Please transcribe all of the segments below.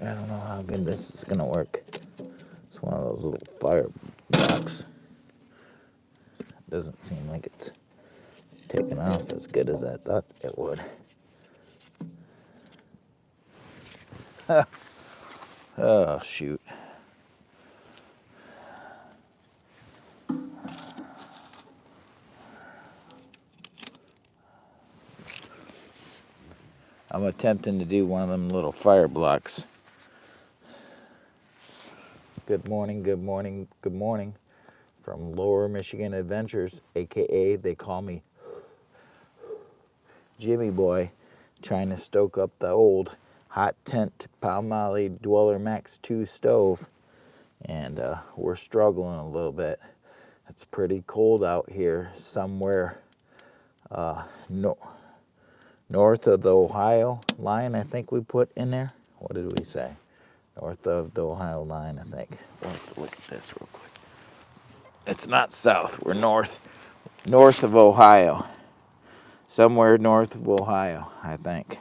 I don't know how good this is gonna work. It's one of those little fire blocks. Doesn't seem like it's taking off as good as I thought it would. Oh, shoot. I'm attempting to do one of them little fire blocks. Good morning, good morning, good morning. From Lower Michigan Adventures, a.k.a. they call me Jimmy Boy, trying to stoke up the old hot tent Palmolive Dweller Max 2 stove. And we're struggling a little bit. It's pretty cold out here somewhere north of the Ohio line, I think we put in there. What did we say? North of the Ohio line, I think. We'll have to look at this real quick. It's not south. We're north of Ohio. Somewhere north of Ohio, I think.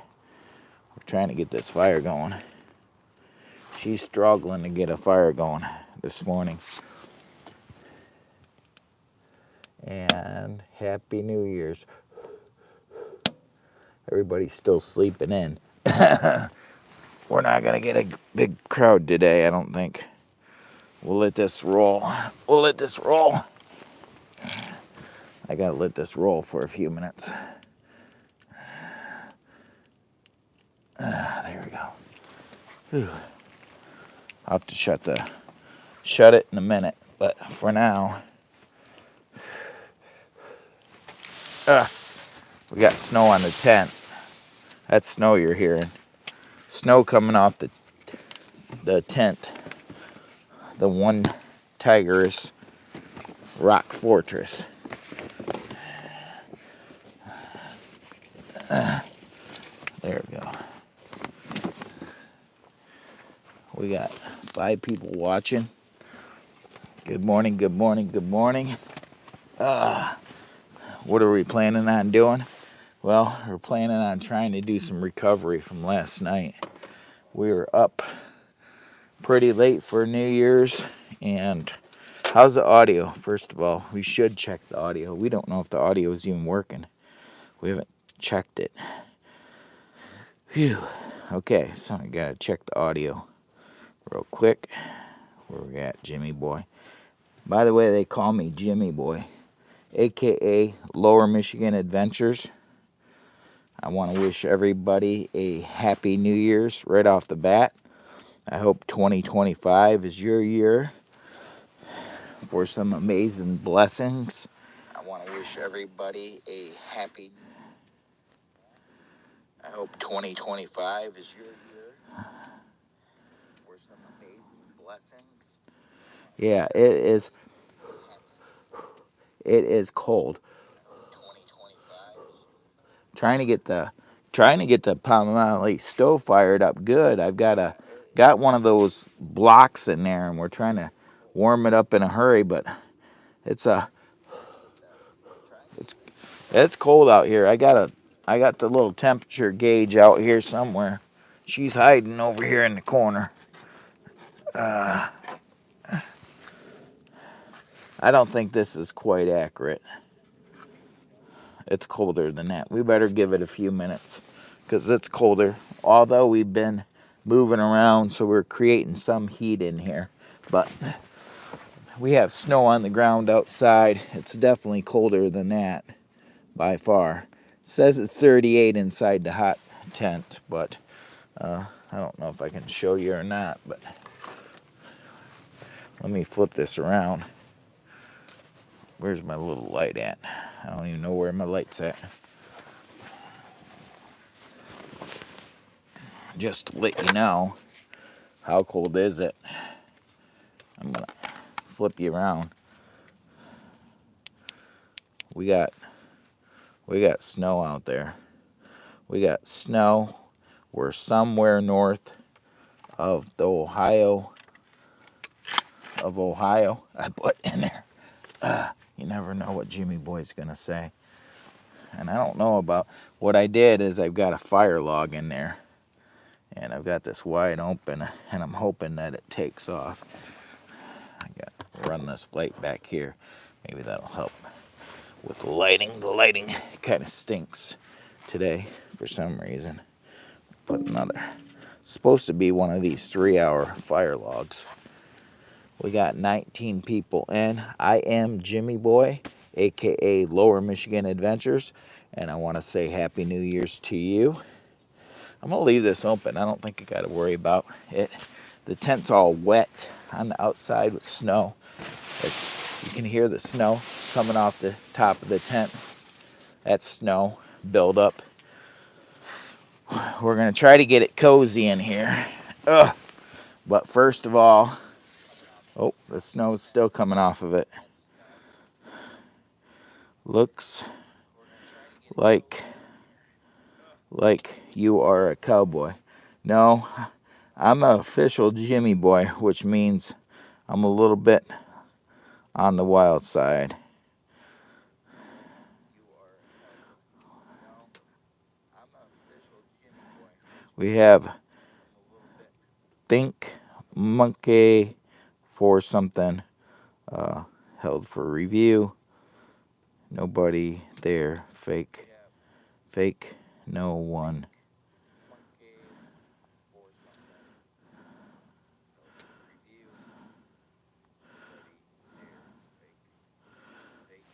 We're trying to get this fire going. She's struggling to get a fire going this morning. And Happy New Year's. Everybody's still sleeping in. We're not going to get a big crowd today, I don't think. We'll let this roll. We'll let this roll. I got to let this roll for a few minutes. There we go. Whew. I'll have to shut it in a minute, but for now, we got snow on the tent. That's snow you're hearing. Snow coming off the tent. The one Tiger's rock fortress. There we go. We got 5 people watching. Good morning, good morning, good morning. What are we planning on doing? Well, we're planning on trying to do some recovery from last night. We were up pretty late for New Year's. And how's the audio? First of all, we should check the audio. We don't know if the audio is even working. We haven't checked it. Phew. Okay, so I gotta check the audio real quick. Where we at, Jimmy Boy? By the way, they call me Jimmy Boy, a.k.a. Lower Michigan Adventures. I want to wish everybody a Happy New Year's right off the bat. I hope 2025 is your year for some amazing blessings. I want to wish everybody a happy. I hope 2025 is your year for some amazing blessings. Yeah, it is. It is cold. Trying to get the Palmolive stove fired up good. I've got one of those blocks in there, and we're trying to warm it up in a hurry, but it's cold out here. I got the little temperature gauge out here somewhere. She's hiding over here in the corner. I don't think this is quite accurate. It's colder than that. We better give it a few minutes because it's colder. Although we've been moving around, so we're creating some heat in here. But we have snow on the ground outside. It's definitely colder than that by far. It says it's 38 inside the hot tent, but I don't know if I can show you or not. But let me flip this around. Where's my little light at? I don't even know where my light's at. Just to let you know, how cold is it? I'm gonna flip you around. We got snow out there. We got snow. We're somewhere north of the Ohio. I put in there. You never know what Jimmy Boy's gonna say. And I don't know about what I did is I've got a fire log in there. And I've got this wide open, and I'm hoping that it takes off. I got to run this light back here. Maybe that'll help with the lighting. The lighting kind of stinks today for some reason. Put another. Supposed to be one of these 3-hour fire logs. We got 19 people in. I am Jimmy Boy, a.k.a. Lower Michigan Adventures, and I want to say Happy New Year's to you. I'm going to leave this open. I don't think I got to worry about it. The tent's all wet on the outside with snow. You can hear the snow coming off the top of the tent. That's snow buildup. We're going to try to get it cozy in here. Ugh. But first of all, oh, the snow's still coming off of it. Looks like you are a cowboy. No, I'm an official Jimmy Boy, which means I'm a little bit on the wild side. We have Think Monkey for something held for review. Nobody there. Fake. No one.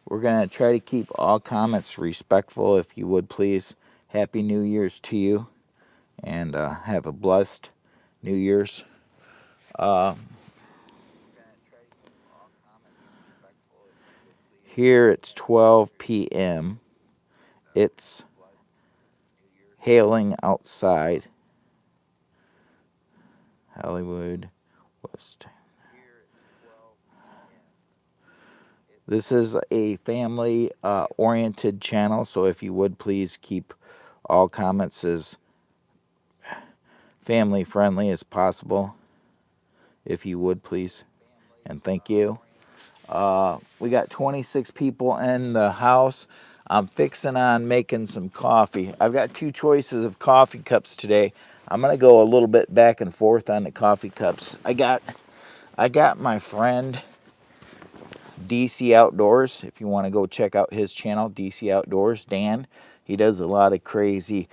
We're going to try to keep all comments respectful, if you would please. Happy New Year's to you, and have a blessed New Year's. Here it's 12 p.m. It's hailing outside. Hollywood West. This is a family oriented channel, so if you would please keep all comments as family friendly as possible, if you would please, and thank you. We got 26 people in the house. I'm fixing on making some coffee. I've got 2 choices of coffee cups today. I'm gonna go a little bit back and forth on the coffee cups. I got my friend DC Outdoors. If you want to go check out his channel, DC Outdoors, Dan. He does a lot of crazy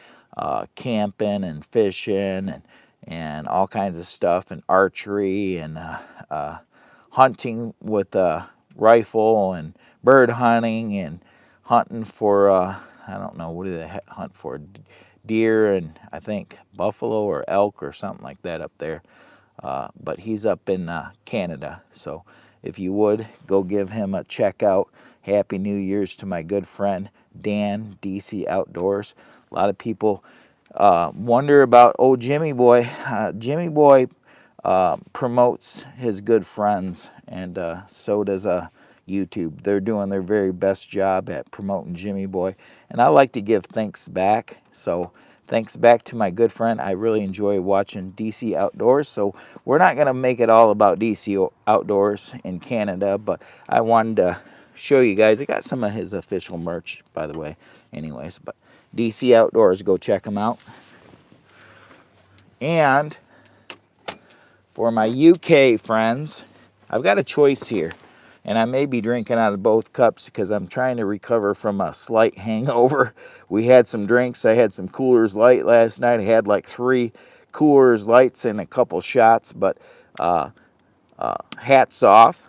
camping and fishing and all kinds of stuff, and archery and hunting with a rifle, and bird hunting, and hunting for I don't know, what do they hunt for? Deer and I think buffalo or elk or something like that up there. But he's up in Canada, so if you would go give him a check out. Happy New Year's to my good friend Dan, DC Outdoors. A lot of people wonder about Jimmy Boy. Jimmy Boy promotes his good friends, and so does YouTube. They're doing their very best job at promoting Jimmy Boy, and I like to give thanks back. So thanks back to my good friend. I really enjoy watching DC Outdoors. So we're not going to make it all about DC Outdoors in Canada, but I wanted to show you guys. I got some of his official merch, by the way. Anyways, but DC Outdoors, go check them out. And for my UK friends, I've got a choice here. And I may be drinking out of both cups because I'm trying to recover from a slight hangover. We had some drinks. I had some Coors Light last night. I had like 3 Coors Lights and a couple shots. But hats off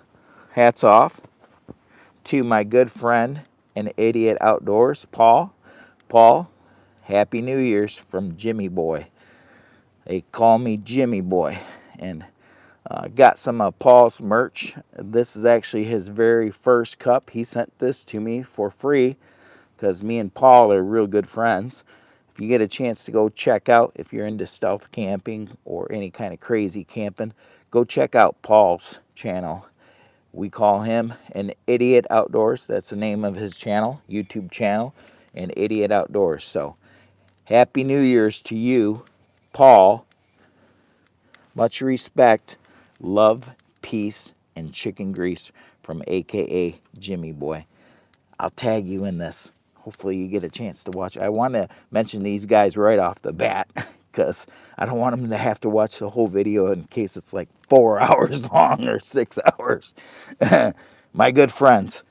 to my good friend and idiot outdoors, Paul. Paul, Happy New Year's from Jimmy Boy. They call me Jimmy Boy. And got some of Paul's merch. This is actually his very first cup. He sent this to me for free because me and Paul are real good friends. If you get a chance to go check out, if you're into stealth camping or any kind of crazy camping, go check out Paul's channel. We call him an Idiot Outdoors. That's the name of his channel, YouTube channel, an Idiot Outdoors. So Happy New Year's to you, Paul. Much respect, love, peace, and chicken grease from a.k.a. Jimmy Boy. I'll tag you in this. Hopefully you get a chance to watch. I want to mention these guys right off the bat because I don't want them to have to watch the whole video in case it's like 4 hours long or 6 hours. My good friends,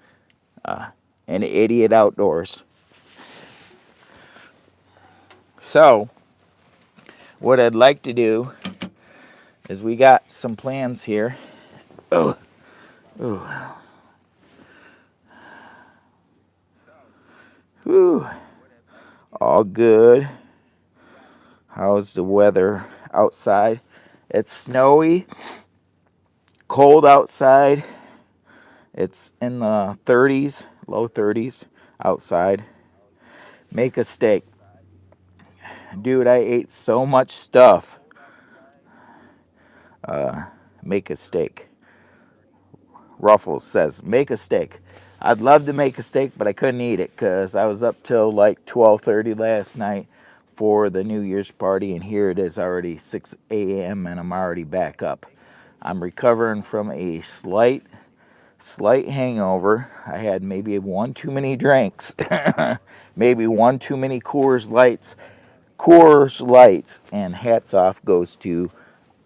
and Idiot Outdoors. So, what I'd like to do is we got some plans here. Oh, oh. Whew. All good. How's the weather outside? It's snowy, cold outside. It's in the 30s, low 30s outside. Make a steak. Dude, I ate so much stuff. Make a steak. Ruffles says, make a steak. I'd love to make a steak, but I couldn't eat it because I was up till like 12:30 last night for the New Year's party, and here it is already 6 a.m. and I'm already back up. I'm recovering from a slight hangover. I had maybe one too many drinks, maybe one too many Coors Lights, and hats off goes to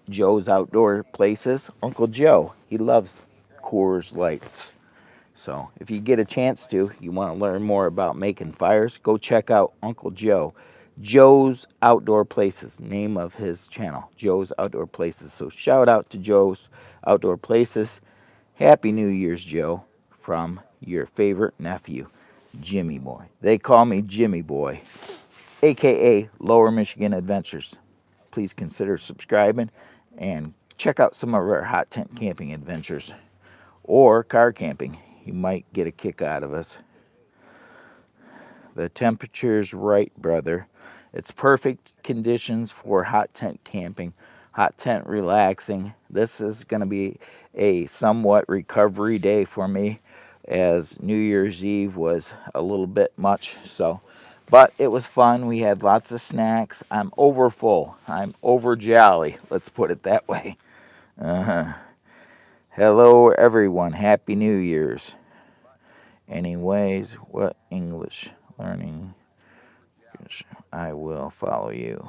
Joe's Outdoor Places, Uncle Joe. He loves Coors Lights. So if you get a chance to, you want to learn more about making fires, go check out Uncle Joe. Joe's Outdoor Places, name of his channel, Joe's Outdoor Places. So shout out to Joe's Outdoor Places. Happy New Year's, Joe, from your favorite nephew, Jimmy Boy. They call me Jimmy Boy, a.k.a. Lower Michigan Adventures. Please consider subscribing and check out some of our hot tent camping adventures or car camping. You might get a kick out of us. The temperature's right, brother. It's perfect conditions for hot tent camping, hot tent relaxing. This is going to be a somewhat recovery day for me, as New Year's Eve was a little bit much. But it was fun. We had lots of snacks. I'm over full. I'm over jolly. Let's put it that way. Hello, everyone. Happy New Year's. Anyways, what English learning? I will follow you.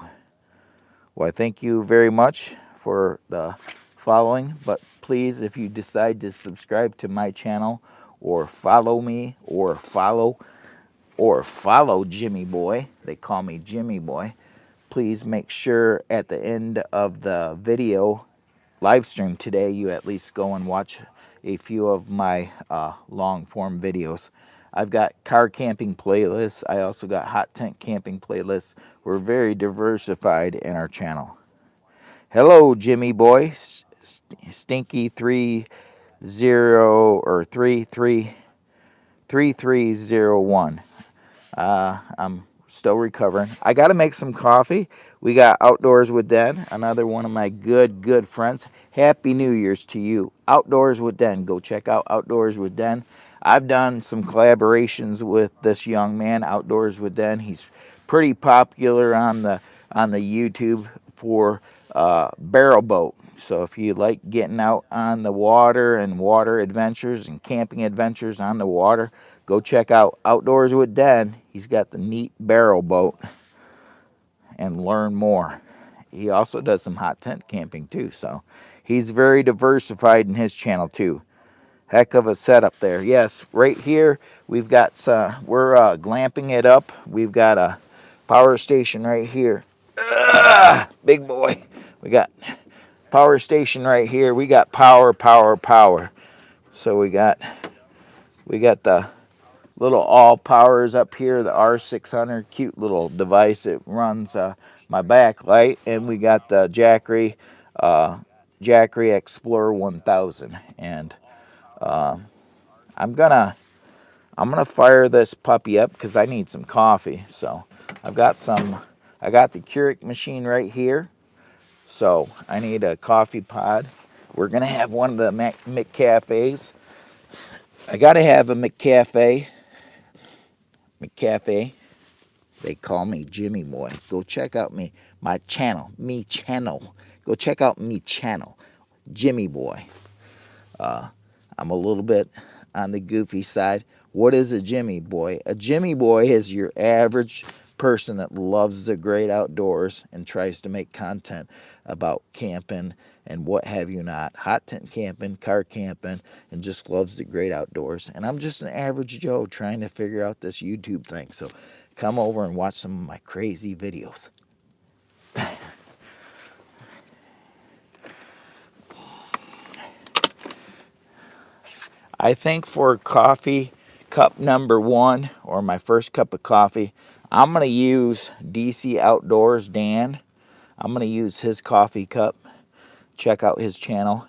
Well, thank you very much for the following, but please, if you decide to subscribe to my channel or follow me or follow Jimmy Boy, they call me Jimmy Boy, please make sure at the end of the video live stream today you at least go and watch a few of my long form videos. I've got car camping playlists. I also got hot tent camping playlists. We're very diversified in our channel. Hello, Jimmy Boy. Stinky 30 or 3301. I'm still recovering. I got to make some coffee. We got Outdoors with Den, another one of my good friends. Happy New Year's to you. Outdoors with Den. Go check out Outdoors with Den. I've done some collaborations with this young man, Outdoors with Den. He's pretty popular on the YouTube for barrel boat. So if you like getting out on the water and water adventures and camping adventures on the water, go check out Outdoors with Den. He's got the neat barrel boat, and learn more. He also does some hot tent camping too, so he's very diversified in his channel too. Heck of a setup there. Yes, right here we've got we're glamping it up. We've got a power station right here. Big boy. We got power station right here. We got power. So we got the little all powers up here, the R600, cute little device. It runs my backlight, and we got the Jackery Explorer 1000. And I'm gonna fire this puppy up because I need some coffee. So I got the Keurig machine right here. So I need a coffee pod. We're gonna have one of the McCafes. I gotta have a McCafe. They call me Jimmy Boy. Go check out my channel. Go check out me channel, Jimmy Boy. I'm a little bit on the goofy side. What is a Jimmy Boy? A Jimmy Boy is your average person that loves the great outdoors and tries to make content about camping and what have you not, hot tent camping, car camping, and just loves the great outdoors. And I'm just an average Joe trying to figure out this YouTube thing. So come over and watch some of my crazy videos. I think for coffee cup number 1, or my first cup of coffee, I'm going to use DC Outdoors Dan. I'm going to use his coffee cup. Check out his channel.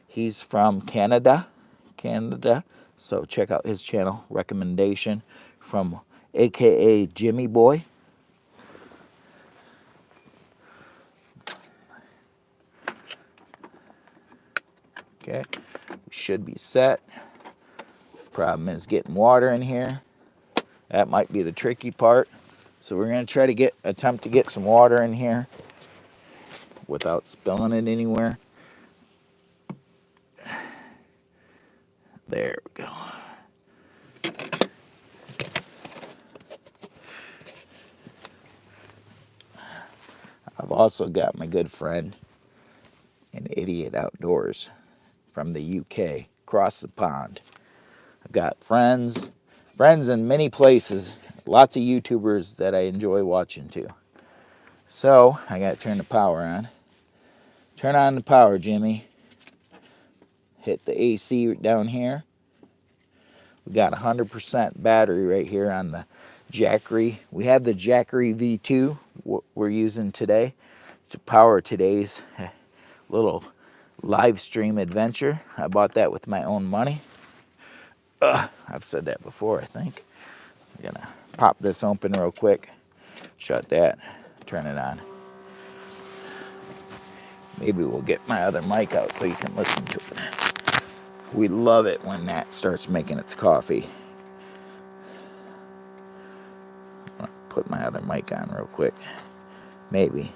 He's from Canada. So check out his channel. Recommendation from a.k.a. Jimmy Boy. Okay, we should be set. Problem is getting water in here. That might be the tricky part. So we're going to try to attempt to get some water in here without spilling it anywhere. There we go. I've also got my good friend, an idiot outdoors from the UK, across the pond. I've got friends in many places, lots of YouTubers that I enjoy watching too. So I got to turn the power on. Turn on the power, Jimmy. Hit the AC down here. We got 100% battery right here on the Jackery. We have the Jackery V2 we're using today to power today's little live stream adventure. I bought that with my own money. I've said that before, I think. I'm gonna pop this open real quick. Shut that. Turn it on. Maybe we'll get my other mic out so you can listen to it. We love it when Nat starts making its coffee. I'll put my other mic on real quick. Maybe.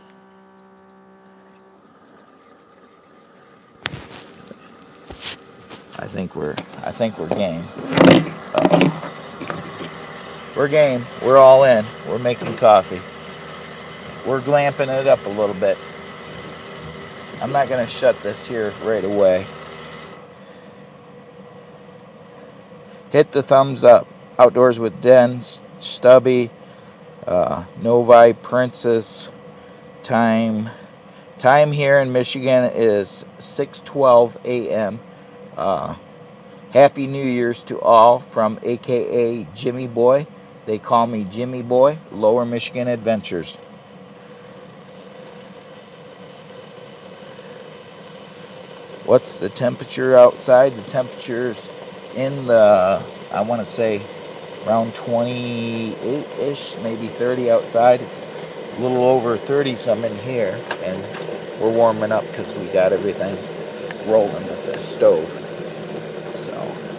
I think we're game. Uh-oh. We're game. We're all in. We're making coffee. We're glamping it up a little bit. I'm not going to shut this here right away. Hit the thumbs up. Outdoors with Den, Stubby, Novi, Princess. Time here in Michigan is 6:12 a.m. Happy New Year's to all from a.k.a. Jimmy Boy. They call me Jimmy Boy, Lower Michigan Adventures. What's the temperature outside? The temperature's in the, I want to say, around 28-ish, maybe 30 outside. It's a little over 30 some in here, and we're warming up because we got everything rolling with this stove. So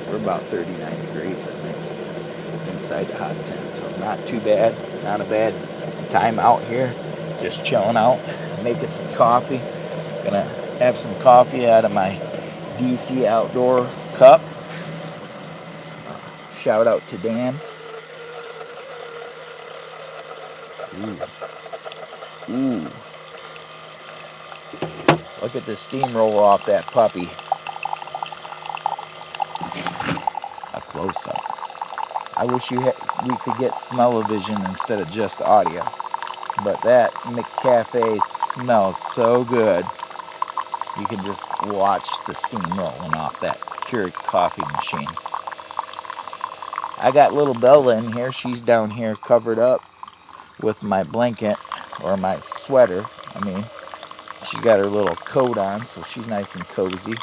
we're about 39 degrees, I think, inside the hot tent. So not too bad, not a bad time out here, just chilling out, making some coffee. Gonna have some coffee out of my DC Outdoor cup. Shout out to Dan. Ooh. Look at the steamroller off that puppy. A close-up. I wish we could get smell-o-vision instead of just audio. But that McCafe smells so good. You can just watch the steam rolling off that Keurig coffee machine. I got little Bella in here. She's down here covered up with my blanket, or my sweater. I mean, she got her little coat on, so she's nice and cozy.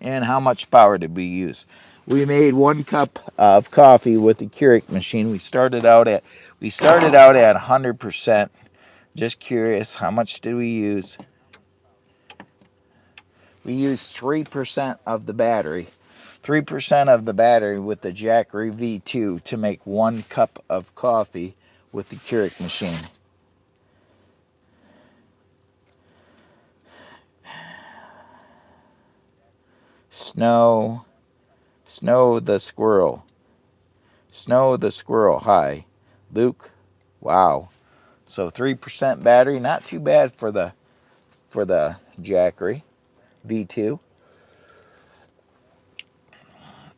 And how much power did we use? We made 1 cup of coffee with the Keurig machine. We started out at 100%. Just curious, how much did we use? We used 3% of the battery. 3% of the battery with the Jackery V2 to make 1 cup of coffee with the Keurig machine. Snow the squirrel. Snow the squirrel. Hi. Luke. Wow. So 3% battery, not too bad for the Jackery V2.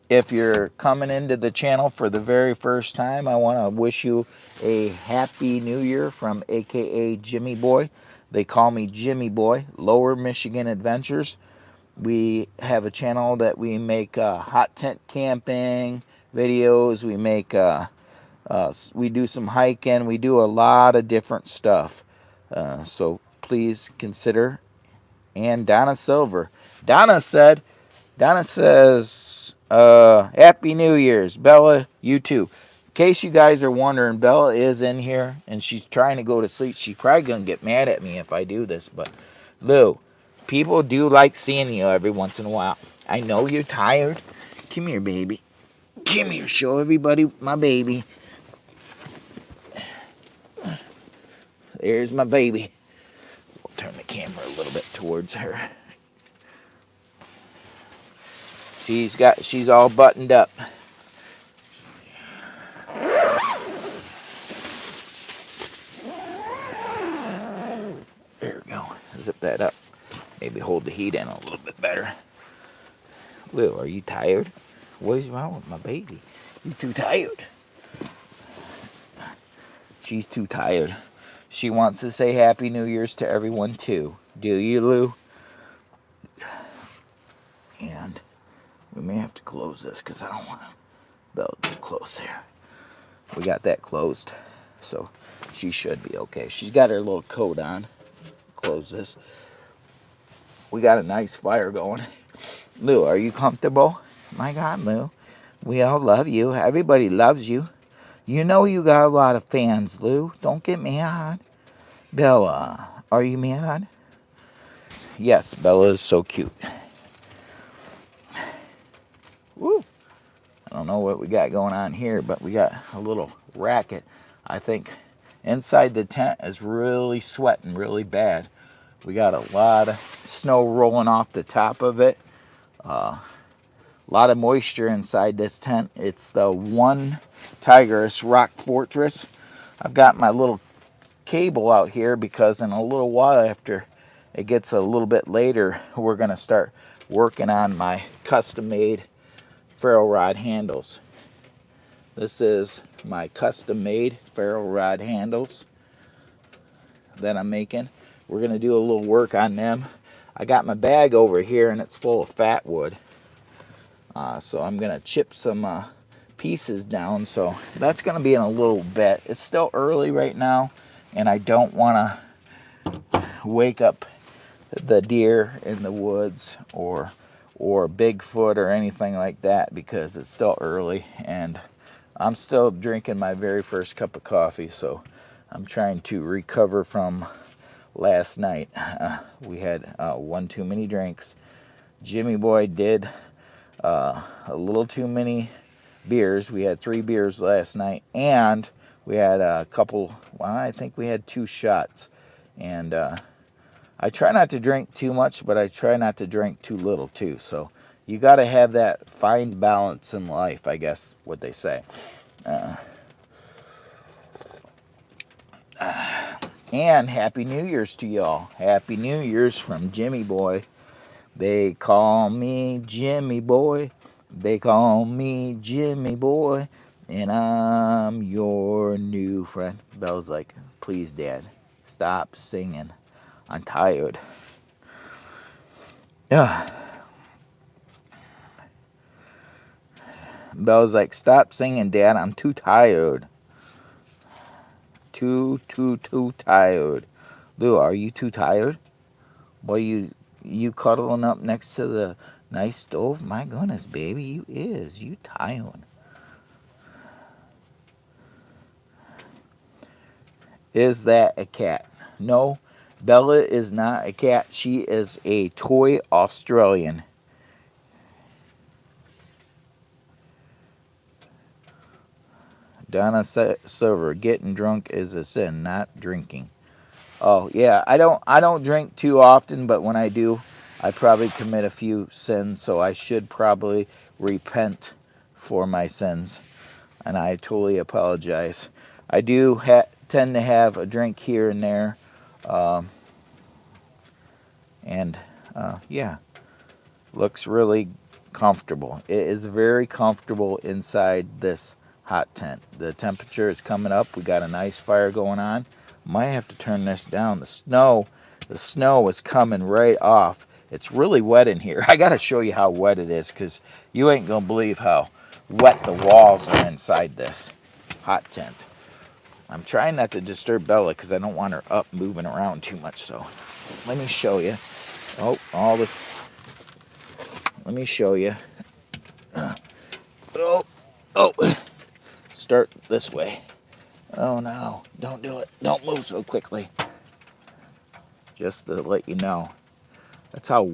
If you're coming into the channel for the very first time, I want to wish you a happy new year from a.k.a. Jimmy Boy. They call me Jimmy Boy, Lower Michigan Adventures. We have a channel that we make hot tent camping videos. We make we do some hiking. We do a lot of different stuff. So please consider. And Donna Silver. Donna says, Happy New Year's. Bella, you too. In case you guys are wondering, Bella is in here and she's trying to go to sleep. She's probably going to get mad at me if I do this. But, Lou, people do like seeing you every once in a while. I know you're tired. Come here, baby. Come here. Show everybody my baby. There's my baby. We'll turn the camera a little bit towards her. She's all buttoned up. There we go. Zip that up. Maybe hold the heat in a little bit better. Lou, are you tired? What is wrong with my baby? You too tired? She's too tired. She wants to say Happy New Year's to everyone too. Do you, Lou? And we may have to close this because I don't want to belt too close there. We got that closed, so she should be okay. She's got her little coat on. Close this. We got a nice fire going. Lou, are you comfortable? My God, Lou. We all love you. Everybody loves you. You know you got a lot of fans, Lou. Don't get mad. Bella, are you mad? Yes, Bella is so cute. Woo. I don't know what we got going on here, but we got a little racket. I think inside the tent is really sweating really bad. We got a lot of snow rolling off the top of it. A lot of moisture inside this tent. It's the One Tigris Rock Fortress. I've got my little cable out here because in a little while after it gets a little bit later, we're going to start working on my custom-made ferro rod handles. This is my custom-made ferro rod handles that I'm making. We're going to do a little work on them. I got my bag over here and it's full of fat wood. So I'm going to chip some pieces down. So that's going to be in a little bit. It's still early right now and I don't want to wake up the deer in the woods or Bigfoot or anything like that because it's still early and I'm still drinking my very first cup of coffee, so I'm trying to recover from last night. We had one too many drinks. Jimmy Boy did a little too many beers. We had 3 beers last night, and we had a couple, well, I think we had 2 shots. And I try not to drink too much, but I try not to drink too little too. So you got to have that fine balance in life, I guess, what they say. And Happy New Year's to y'all. Happy New Year's from Jimmy Boy. They call me Jimmy Boy. They call me Jimmy Boy. And I'm your new friend. Belle's like, please, Dad, stop singing. I'm tired. Yeah. Belle's like, stop singing, Dad. I'm too tired. Too tired. Lou, are you too tired? Boy, you cuddling up next to the nice stove? My goodness, baby, you is. You tired. Is that a cat? No, Bella is not a cat. She is a toy Australian. Donna Silver, getting drunk is a sin, not drinking. Oh yeah, I don't drink too often, but when I do, I probably commit a few sins, so I should probably repent for my sins. And I totally apologize. I do tend to have a drink here and there. Um, and yeah, looks really comfortable. It is very comfortable inside this hot tent. The temperature is coming up. We got a nice fire going on. Might have to turn this down. The snow is coming right off. It's really wet in here. I got to show you how wet it is, because you ain't gonna believe how wet the walls are inside this hot tent. I'm trying not to disturb Bella because I don't want her up moving around too much. So let me show you. Oh, all this. Let me show you. Oh, oh. Start this way. Oh no, don't do it. Don't move so quickly. Just to let you know. That's how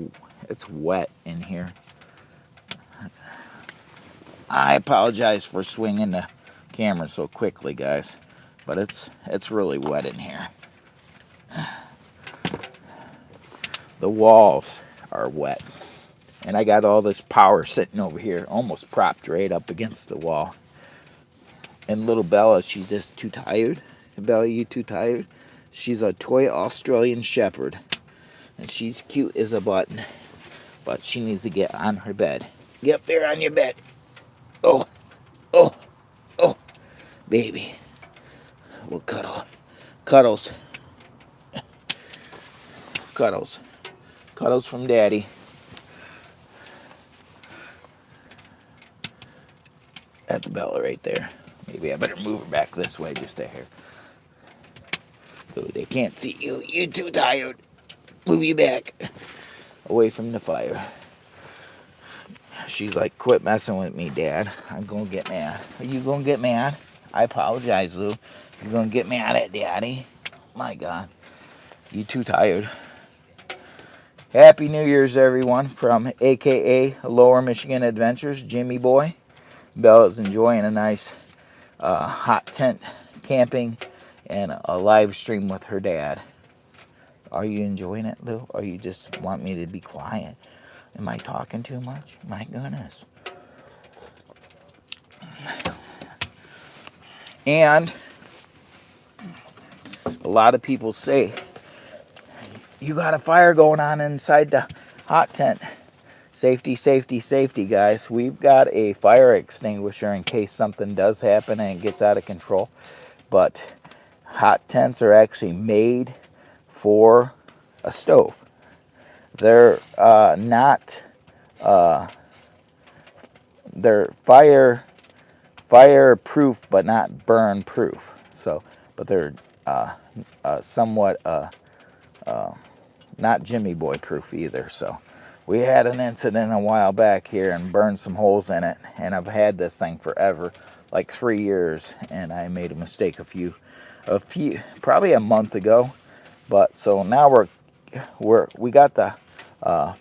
it's wet in here. I apologize for swinging the camera so quickly, guys. But it's really wet in here. The walls are wet. And I got all this power sitting over here, almost propped right up against the wall. And little Bella, she's just too tired. Bella, you too tired? She's a toy Australian Shepherd. And she's cute as a button. But she needs to get on her bed. Get up there on your bed. Oh, oh, oh, baby. We'll cuddle. Cuddles. Cuddles. Cuddles from Daddy. That's Bella right there. Maybe I better move her back this way just a hair. So they can't see you. You're too tired. Move you back. Away from the fire. She's like, quit messing with me, Dad. I'm gonna get mad. Are you gonna get mad? I apologize, Lou. You're gonna get mad at Daddy? My God. You too tired. Happy New Year's, everyone, from a.k.a. Lower Michigan Adventures, Jimmy Boy. Bella's enjoying a nice hot tent camping and a live stream with her dad. Are you enjoying it, Lou? Or you just want me to be quiet? Am I talking too much? My goodness. And a lot of people say, you got a fire going on inside the hot tent. Safety, safety, safety, guys. We've got a fire extinguisher in case something does happen and it gets out of control. But hot tents are actually made for a stove. They're not, they're fireproof, but not burn proof. So, but they're somewhat not Jimmy Boy proof either. So we had an incident a while back here and burned some holes in it, and I've had this thing forever, like 3 years, and I made a mistake probably a month ago. But so now we got the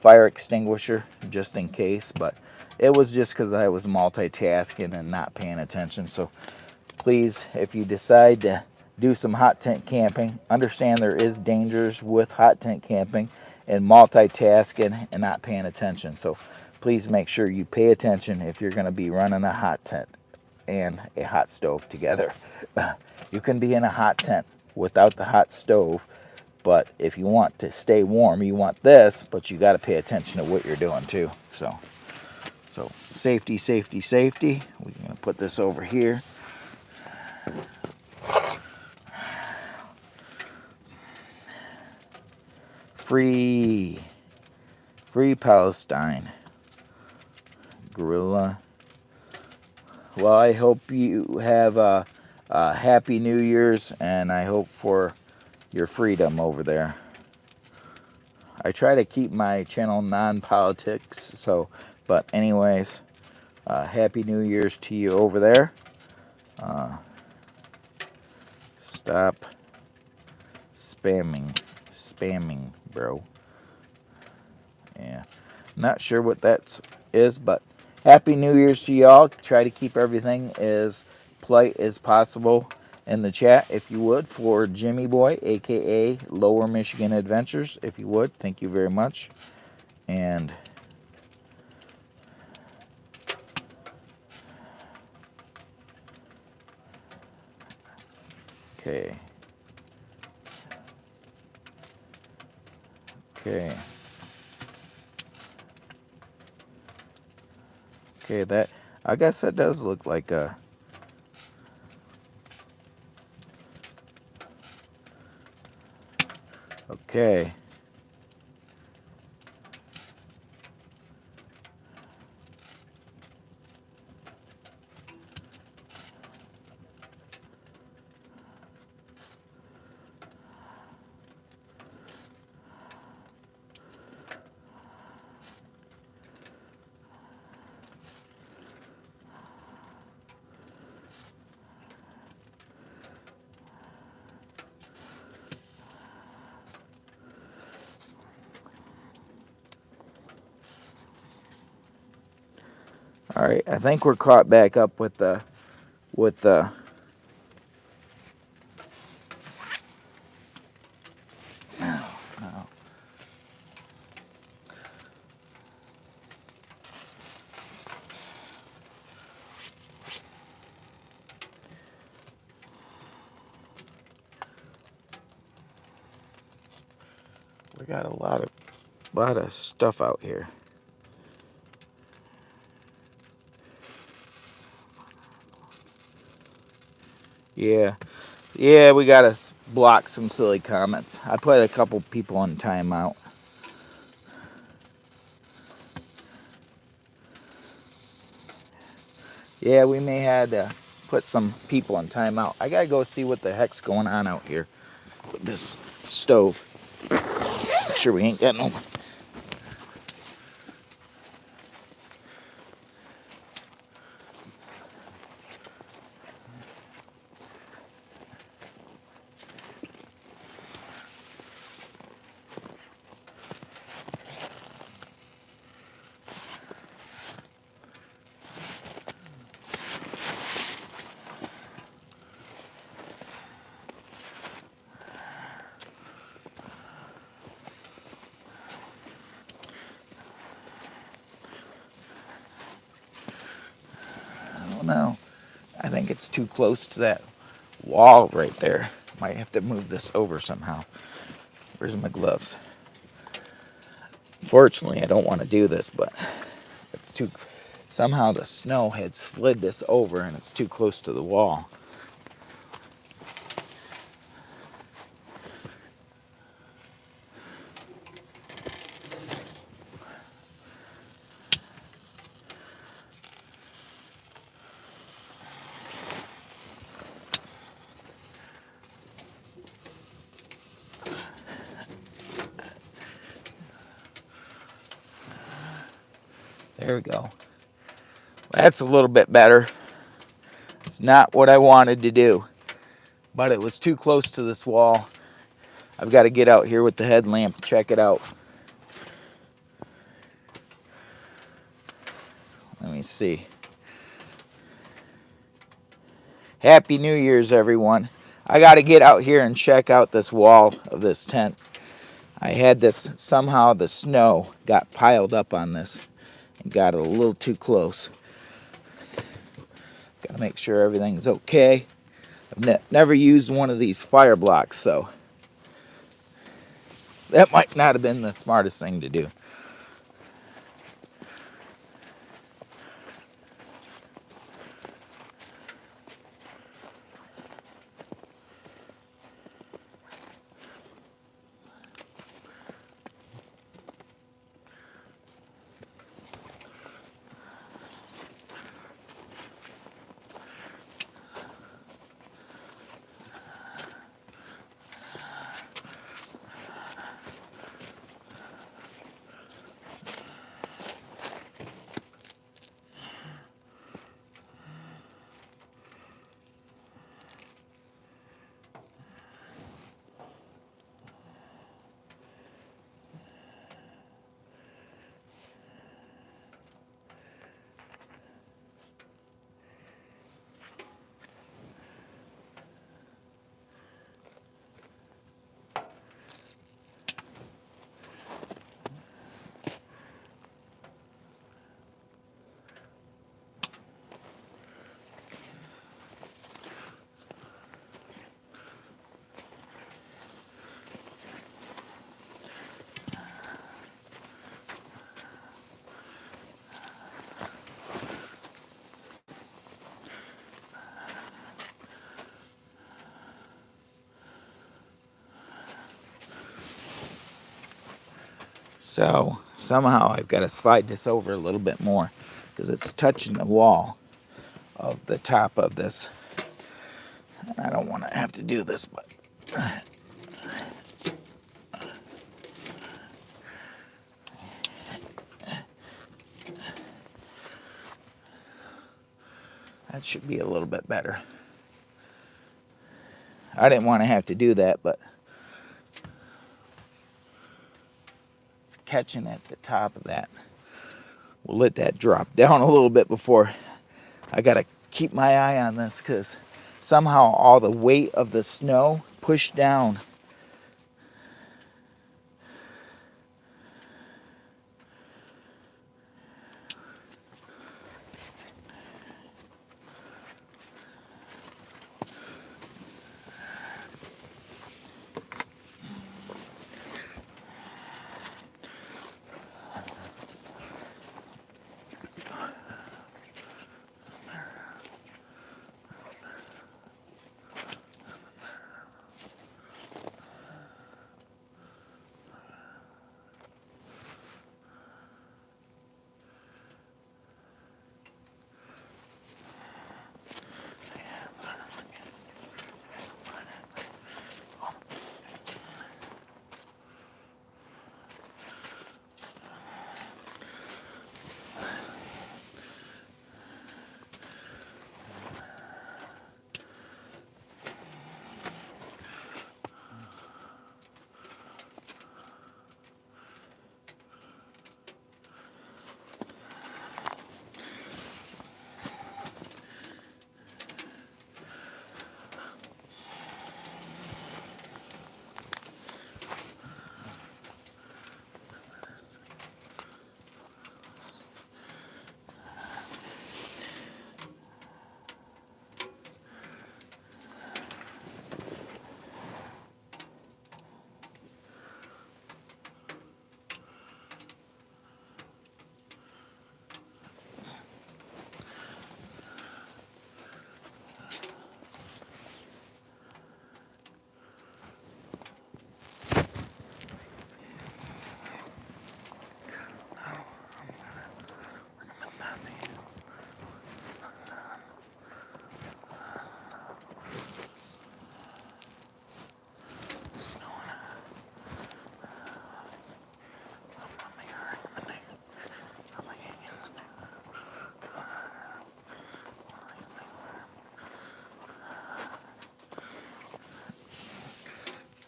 fire extinguisher just in case, but it was just because I was multitasking and not paying attention. So please, if you decide to do some hot tent camping, understand there is dangers with hot tent camping and multitasking and not paying attention. So please make sure you pay attention if you're going to be running a hot tent and a hot stove together. You can be in a hot tent without the hot stove, but if you want to stay warm, you want this, but you got to pay attention to what you're doing too. So safety, safety, safety. We're going to put this over here. Free Palestine. Gorilla. Well, I hope you have a happy New Year's, and I hope for your freedom over there. I try to keep my channel non-politics, but anyways, happy New Year's to you over there. Stop spamming, bro. Yeah, not sure what that is, but happy New Year's to y'all. Try to keep everything as polite as possible in the chat, if you would, for Jimmy Boy, a.k.a. Lower Michigan Adventures, if you would. Thank you very much. And okay. Okay. Okay, that, I guess that does look like a, okay. All right, I think we're caught back up with the, oh, we got a lot of stuff out here. Yeah, yeah, we gotta block some silly comments. I put a couple people on timeout. Yeah, we may have to put some people on timeout. I gotta go see what the heck's going on out here with this stove. Make sure we ain't got no. I don't know. I think it's too close to that wall right there. Might have to move this over somehow. Where's my gloves? Fortunately, I don't want to do this, but it's too. Somehow the snow had slid this over and it's too close to the wall. There we go. That's a little bit better. It's not what I wanted to do, but it was too close to this wall. I've got to get out here with the headlamp and check it out. Let me see. Happy New Year's, everyone. I got to get out here and check out this wall of this tent. I had this, somehow the snow got piled up on this and got a little too close. Got to make sure everything's okay. I've never used one of these fire blocks, so that might not have been the smartest thing to do. So somehow I've got to slide this over a little bit more because it's touching the wall of the top of this. I don't want to have to do this, but that should be a little bit better. I didn't want to have to do that, but it's catching at the top of that. We'll let that drop down a little bit before. I got to keep my eye on this because somehow all the weight of the snow pushed down.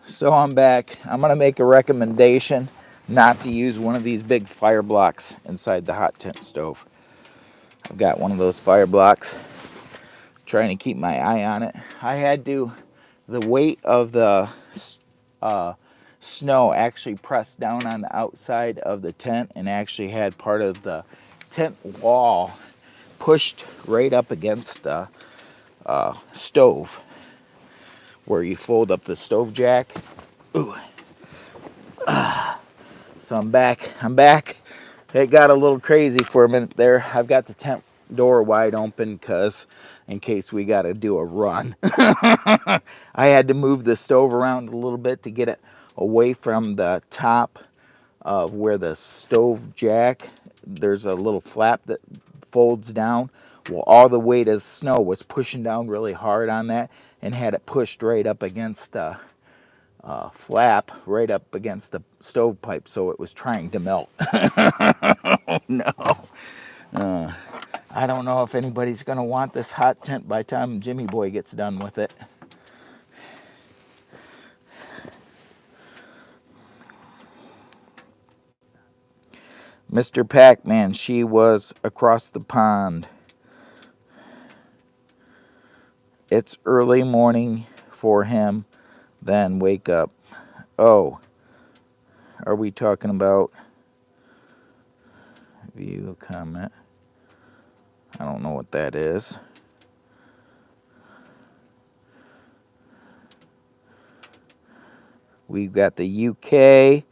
So I'm back. I'm going to make a recommendation not to use one of these big fire blocks inside the hot tent stove. I've got one of those fire blocks, trying to keep my eye on it. I had to, the weight of the snow actually pressed down on the outside of the tent and actually had part of the tent wall pushed right up against the stove where you fold up the stove jack. Ooh. So I'm back. It got a little crazy for a minute there. I've got the tent door wide open because in case we got to do a run. I had to move the stove around a little bit to get it away from the top of where the stove jack, there's a little flap that folds down. Well, all the weight of the snow was pushing down really hard on that and had it pushed right up against the flap right up against the stovepipe, so it was trying to melt. Oh, no. I don't know if anybody's going to want this hot tent by the time Jimmy Boy gets done with it. Mr. Pac-Man, she was across the pond. It's early morning for him, then wake up. Oh, are we talking about view comment? I don't know what that is. We've got the UK,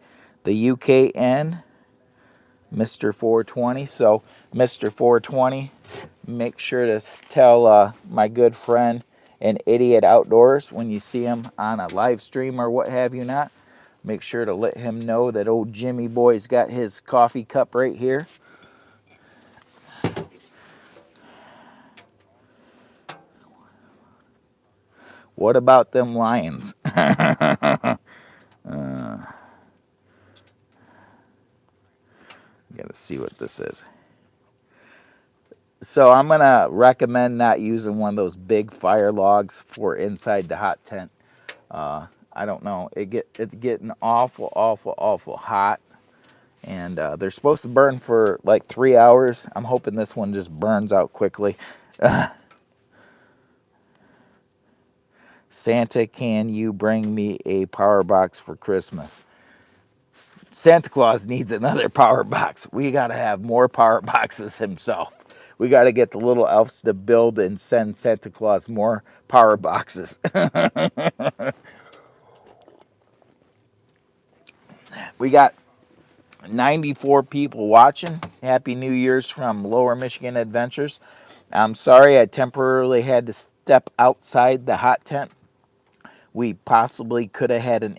the UKN, Mr. 420. So, Mr. 420, make sure to tell my good friend and Idiot Outdoors when you see him on a live stream or what have you not. Make sure to let him know that old Jimmy boy's got his coffee cup right here. What about them lions? Gotta see what this is. So I'm gonna recommend not using one of those big fire logs for inside the hot tent. I don't know, it's getting awful hot, and they're supposed to burn for like 3 hours. I'm hoping this one just burns out quickly. Santa, can you bring me a power box for Christmas? Santa Claus needs another power box. We got to have more power boxes himself. We got to get the little elves to build and send Santa Claus more power boxes. We got 94 people watching. Happy New Year's from Lower Michigan Adventures. I'm sorry I temporarily had to step outside the hot tent. We possibly could have had an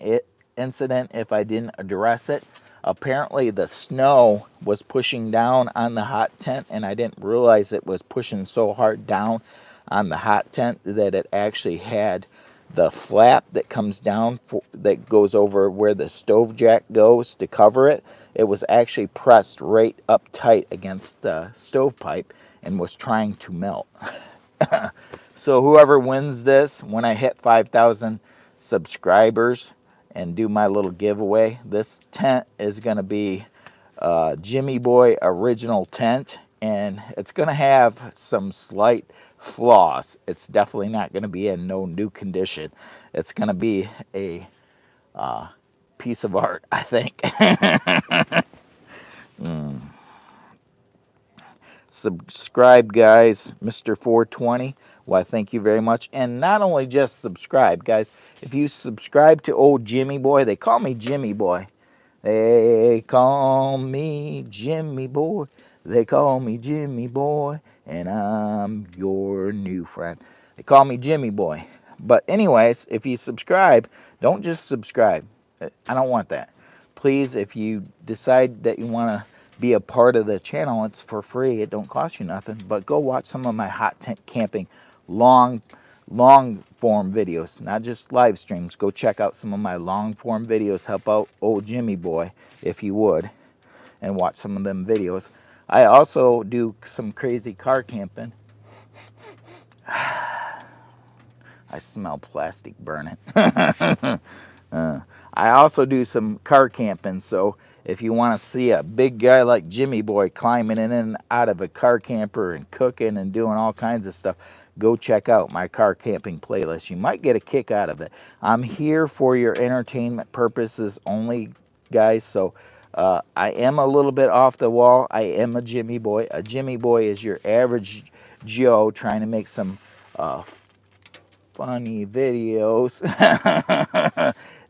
incident if I didn't address it. Apparently the snow was pushing down on the hot tent, and I didn't realize it was pushing so hard down on the hot tent that it actually had the flap that comes down that goes over where the stove jack goes to cover it. It was actually pressed right up tight against the stovepipe and was trying to melt. So whoever wins this, when I hit 5,000 subscribers and do my little giveaway, this tent is going to be Jimmy Boy original tent, and it's going to have some slight flaws. It's definitely not going to be in no new condition. It's going to be a piece of art, I think. Subscribe, guys. Mr. 420. Why, thank you very much. And not only just subscribe, guys. If you subscribe to old Jimmy Boy, they call me Jimmy Boy. They call me Jimmy Boy. They call me Jimmy Boy. And I'm your new friend. They call me Jimmy Boy. But anyways, if you subscribe, don't just subscribe. I don't want that. Please, if you decide that you want to be a part of the channel, it's for free. It don't cost you nothing. But go watch some of my hot tent camping long form videos, not just live streams. Go check out some of my long form videos. Help out old Jimmy Boy if you would, and watch some of them videos. I also do some crazy car camping. I smell plastic burning. I also do some car camping, so if you want to see a big guy like Jimmy Boy climbing in and out of a car camper and cooking and doing all kinds of stuff, go check out my car camping playlist. You might get a kick out of it. I'm here for your entertainment purposes only, guys, so I am a little bit off the wall. I am a Jimmy Boy. A Jimmy Boy is your average Joe trying to make some funny videos.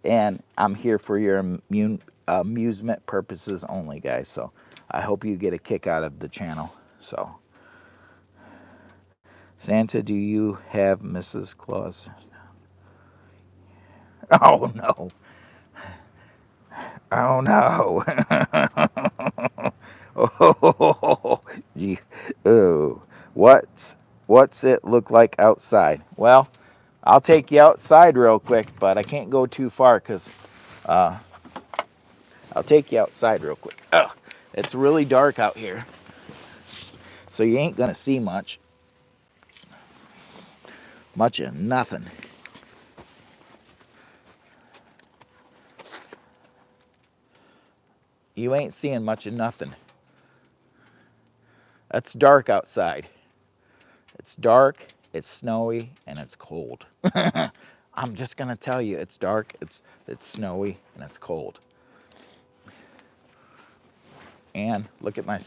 And I'm here for your amusement purposes only, guys. So I hope you get a kick out of the channel. So, Santa, do you have Mrs. Claus? Oh no. Oh no. Oh, gee. Oh, what's it look like outside? Well, I'll take you outside real quick, but I can't go too far because I'll take you outside real quick. Oh, it's really dark out here, so you ain't gonna see much of nothing. You ain't seeing much of nothing. It's dark outside. It's dark, it's snowy, and it's cold. I'm just gonna tell you, it's dark, it's snowy, and it's cold. And look at my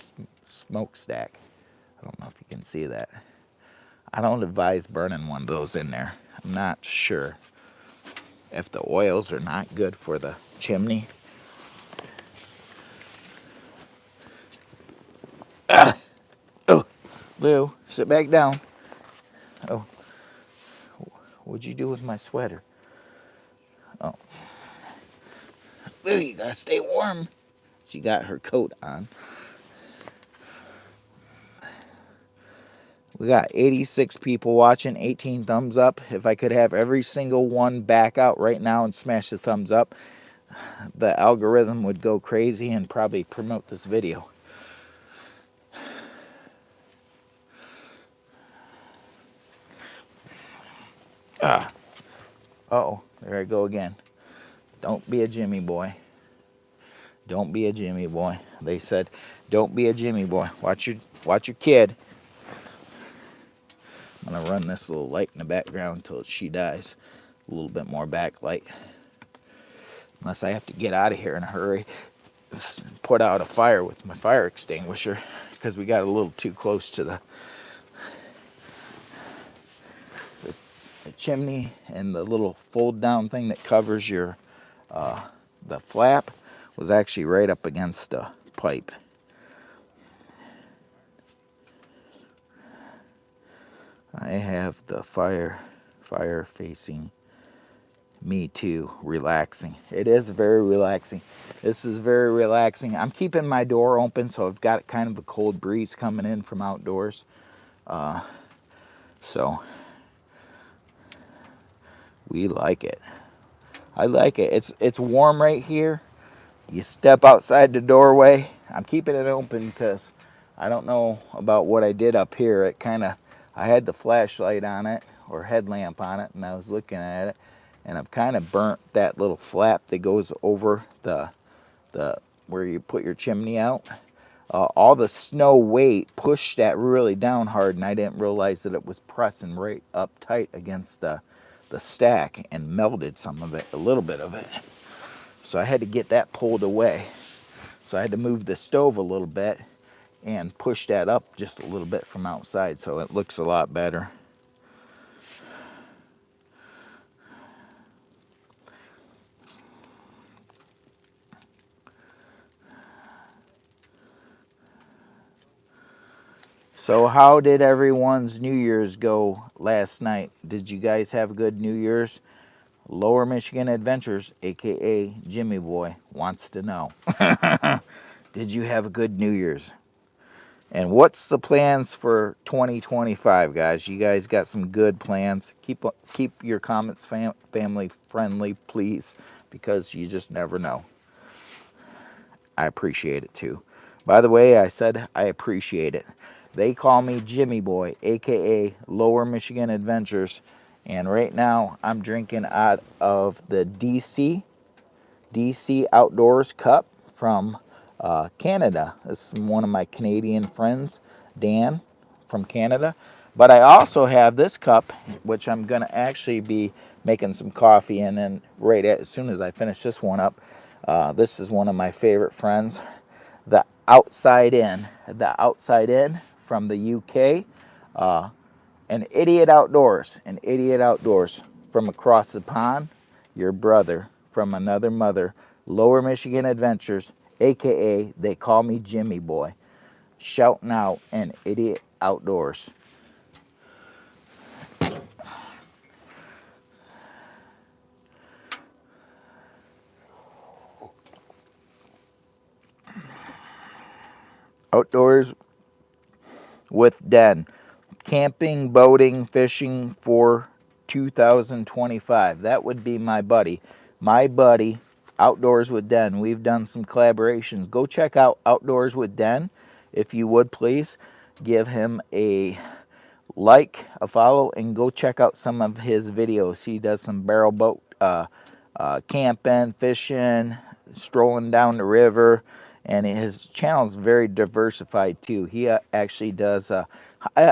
smokestack. I don't know if you can see that. I don't advise burning one of those in there. I'm not sure if the oils are not good for the chimney. Oh, Lou, sit back down. Oh, what'd you do with my sweater? Oh, Ooh, you gotta stay warm. She got her coat on. We got 86 people watching, 18 thumbs up. If I could have every single one back out right now and smash the thumbs up, the algorithm would go crazy and probably promote this video. Uh-oh, there I go again. Don't be a Jimmy boy. Don't be a Jimmy boy. They said, don't be a Jimmy boy. Watch your kid. I'm gonna run this little light in the background until she dies. A little bit more backlight. Unless I have to get out of here in a hurry. Put out a fire with my fire extinguisher because we got a little too close to the chimney, and the little fold down thing that covers your the flap was actually right up against the pipe. I have the fire facing me too, relaxing. It is very relaxing. This is very relaxing. I'm keeping my door open, so I've got kind of a cold breeze coming in from outdoors. So we like it. I like it. It's warm right here. You step outside the doorway. I'm keeping it open because I don't know about what I did up here. I had the flashlight on it, or headlamp on it, and I was looking at it, and I've kind of burnt that little flap that goes over the where you put your chimney out. All the snow weight pushed that really down hard, and I didn't realize that it was pressing right up tight against the stack and melted some of it, a little bit of it. So I had to get that pulled away. So I had to move the stove a little bit and push that up just a little bit from outside so it looks a lot better. So how did everyone's New Year's go last night? Did you guys have a good New Year's? Lower Michigan Adventures, a.k.a. Jimmy Boy, wants to know. Did you have a good New Year's? And what's the plans for 2025, guys? You guys got some good plans. Keep your comments family friendly, please, because you just never know. I appreciate it too. By the way, I said I appreciate it. They call me Jimmy Boy, a.k.a. Lower Michigan Adventures. And right now, I'm drinking out of the DC Outdoors Cup from Canada. This is one of my Canadian friends, Dan, from Canada. But I also have this cup, which I'm going to actually be making some coffee in, and as soon as I finish this one up. This is one of my favorite friends, the Outside In from the UK. An Idiot Outdoors from across the pond, your brother from another mother, Lower Michigan Adventures, a.k.a. they call me Jimmy Boy, shouting out an Idiot Outdoors. Outdoors with Den. Camping, boating, fishing for 2025. That would be my buddy. My buddy, Outdoors with Den. We've done some collaborations. Go check out Outdoors with Den, if you would please. Give him a like, a follow, and go check out some of his videos. He does some barrel boat camping, fishing, strolling down the river, and his channel is very diversified too. He actually does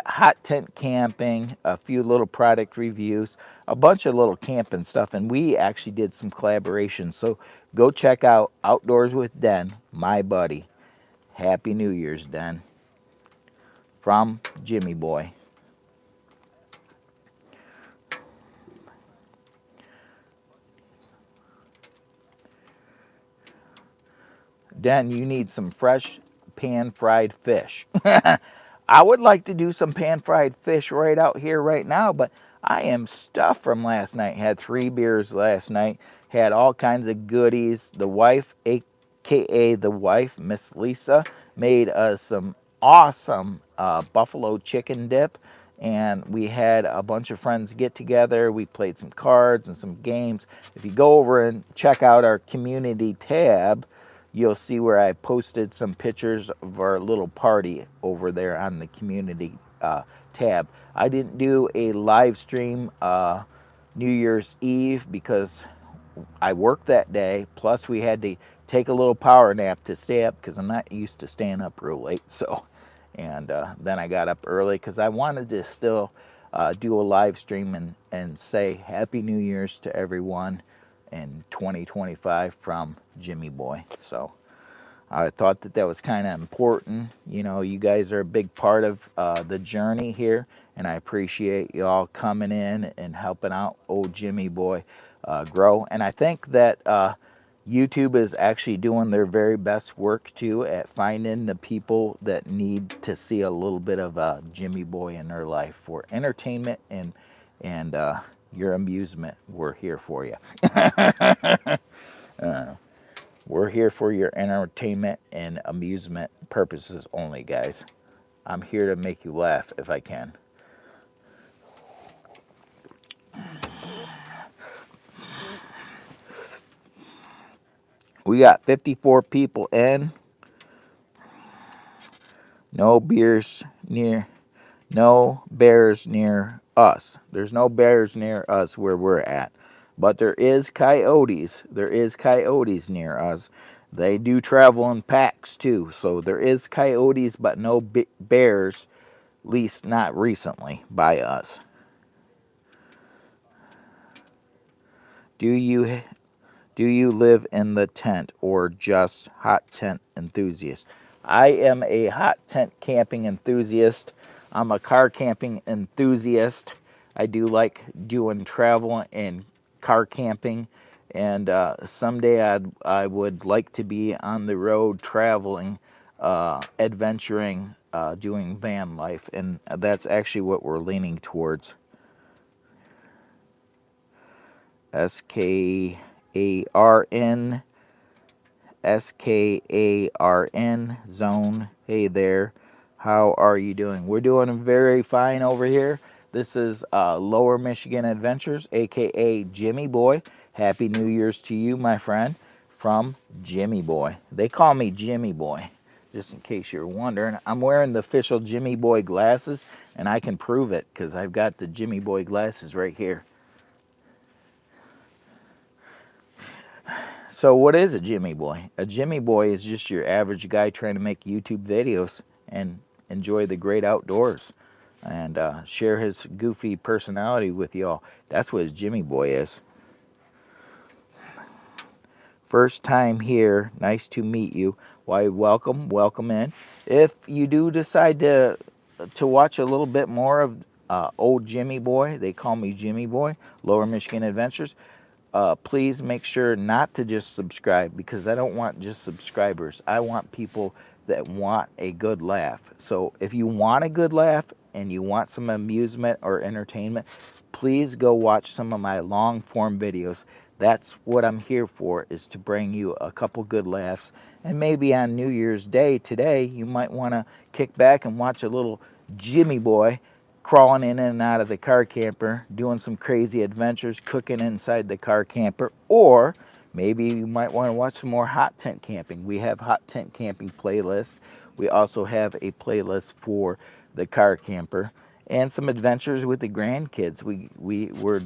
hot tent camping, a few little product reviews, a bunch of little camping stuff, and we actually did some collaborations. So go check out Outdoors with Den, my buddy. Happy New Year's, Den. From Jimmy Boy. Den, you need some fresh pan-fried fish. I would like to do some pan-fried fish right out here right now, but I am stuffed from last night. Had 3 beers last night. had all kinds of goodies. The wife, a.k.a. the wife, Miss Lisa, made us some awesome buffalo chicken dip. And we had a bunch of friends get together. We played some cards and some games. If you go over and check out our community tab, you'll see where I posted some pictures of our little party over there on the community tab. I didn't do a live stream New Year's Eve because I worked that day. Plus, we had to take a little power nap to stay up because I'm not used to staying up real late. So, and then I got up early because I wanted to still do a live stream and say Happy New Year's to everyone in 2025 from Jimmy Boy. So I thought that that was kind of important. You know, you guys are a big part of the journey here, and I appreciate you all coming in and helping out old Jimmy Boy grow. And I think that YouTube is actually doing their very best work too at finding the people that need to see a little bit of Jimmy Boy in their life for entertainment and your amusement. We're here for you. We're here for your entertainment and amusement purposes only, guys. I'm here to make you laugh if I can. We got 54 people in. No beers near, no bears near us. There's no bears near us where we're at. But there is coyotes. There is coyotes near us. They do travel in packs too. So there is coyotes, but no bears, at least not recently, by us. Do you live in the tent or just hot tent enthusiast? I am a hot tent camping enthusiast. I'm a car camping enthusiast. I do like doing travel and car camping. And someday I would like to be on the road traveling, adventuring, doing van life. And that's actually what we're leaning towards. SKARN, SKARN zone. Hey there, how are you doing? We're doing very fine over here. This is Lower Michigan Adventures, a.k.a. Jimmy Boy. Happy New Year's to you, my friend, from Jimmy Boy. They call me Jimmy Boy, just in case you're wondering. I'm wearing the official Jimmy Boy glasses, and I can prove it because I've got the Jimmy Boy glasses right here. So what is a Jimmy Boy? A Jimmy Boy is just your average guy trying to make YouTube videos and enjoy the great outdoors and share his goofy personality with y'all. That's what a Jimmy Boy is. First time here. Nice to meet you. Why, welcome in. If you do decide to watch a little bit more of old Jimmy Boy, they call me Jimmy Boy, Lower Michigan Adventures, please make sure not to just subscribe because I don't want just subscribers. I want people that want a good laugh. So if you want a good laugh and you want some amusement or entertainment, please go watch some of my long form videos. That's what I'm here for, is to bring you a couple good laughs. And maybe on New Year's Day today, you might want to kick back and watch a little Jimmy Boy crawling in and out of the car camper, doing some crazy adventures, cooking inside the car camper, or maybe you might want to watch some more hot tent camping. We have hot tent camping playlists. We also have a playlist for the car camper and some adventures with the grandkids. We're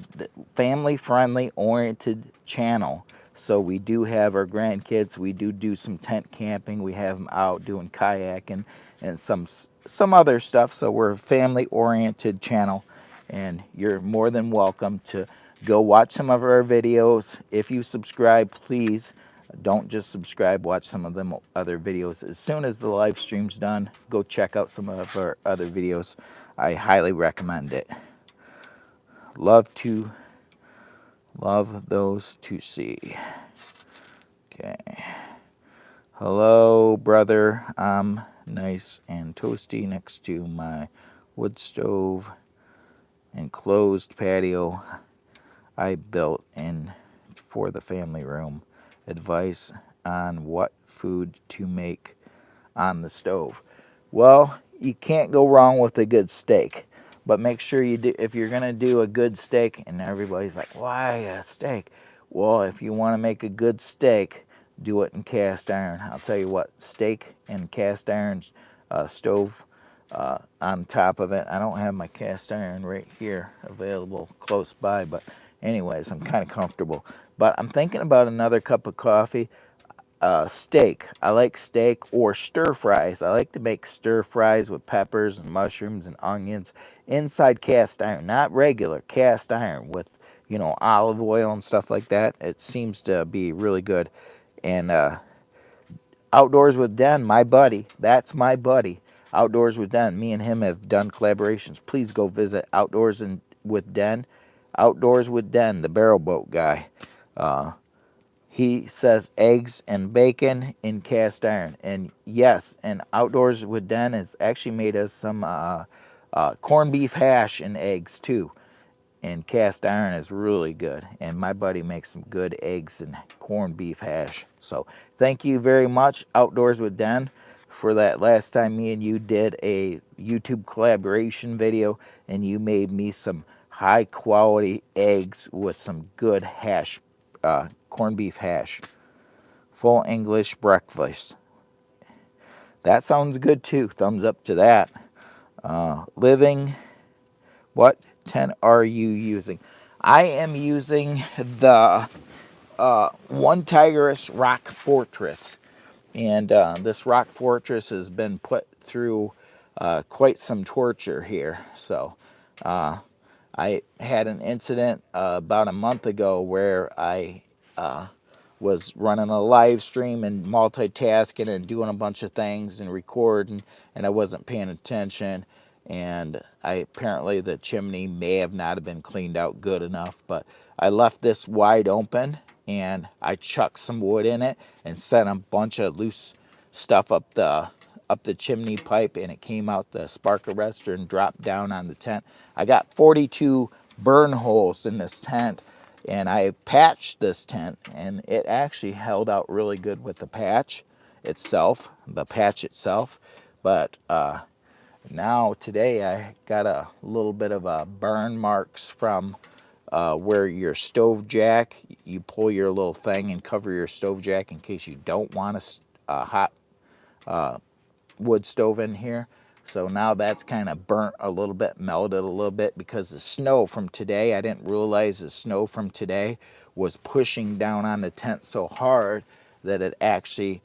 family friendly oriented channel. So we do have our grandkids. We do some tent camping. We have them out doing kayaking and some other stuff. So we're a family-oriented channel, and you're more than welcome to go watch some of our videos. If you subscribe, please don't just subscribe. Watch some of them other videos. As soon as the live stream's done, go check out some of our other videos. I highly recommend it. Love those to see. Okay. Hello, brother. I'm nice and toasty next to my wood stove enclosed patio I built in perfect for the family room. Advice on what food to make on the stove. Well, you can't go wrong with a good steak, but make sure you do, if you're gonna do a good steak, and everybody's like, why a steak? Well, if you want to make a good steak, do it in cast iron. I'll tell you what, steak and cast iron stove on top of it. I don't have my cast iron right here available close by, but anyways, I'm kind of comfortable. But I'm thinking about another cup of coffee. Steak. I like steak or stir fries. I like to make stir fries with peppers and mushrooms and onions inside cast iron, not regular cast iron with, you know, olive oil and stuff like that. It seems to be really good. And Outdoors with Den, my buddy, that's my buddy. Outdoors with Den, me and him have done collaborations. Please go visit with Den. Outdoors with Den, the barrel boat guy. He says eggs and bacon in cast iron. And yes, and Outdoors with Den has actually made us some corned beef hash and eggs too. And cast iron is really good. And my buddy makes some good eggs and corned beef hash. So thank you very much, Outdoors with Den, for that last time me and you did a YouTube collaboration video and you made me some high quality eggs with some good hash, corned beef hash. Full English breakfast. That sounds good too. Thumbs up to that. Living, what tent are you using? I am using the One Tiger's Rock Fortress. And this Rock Fortress has been put through quite some torture here. So I had an incident about a month ago where I was running a live stream and multitasking and doing a bunch of things and recording, and I wasn't paying attention. And apparently the chimney may have not have been cleaned out good enough, but I left this wide open and I chucked some wood in it and sent a bunch of loose stuff up the chimney pipe, and it came out the spark arrestor and dropped down on the tent. I got 42 burn holes in this tent, and I patched this tent, and it actually held out really good with the patch itself, But now today I got a little bit of a burn marks from where your stove jack, you pull your little thing and cover your stove jack in case you don't want a hot wood stove in here. So now that's kind of burnt a little bit, melted a little bit because the snow from today, I didn't realize the snow from today was pushing down on the tent so hard that it actually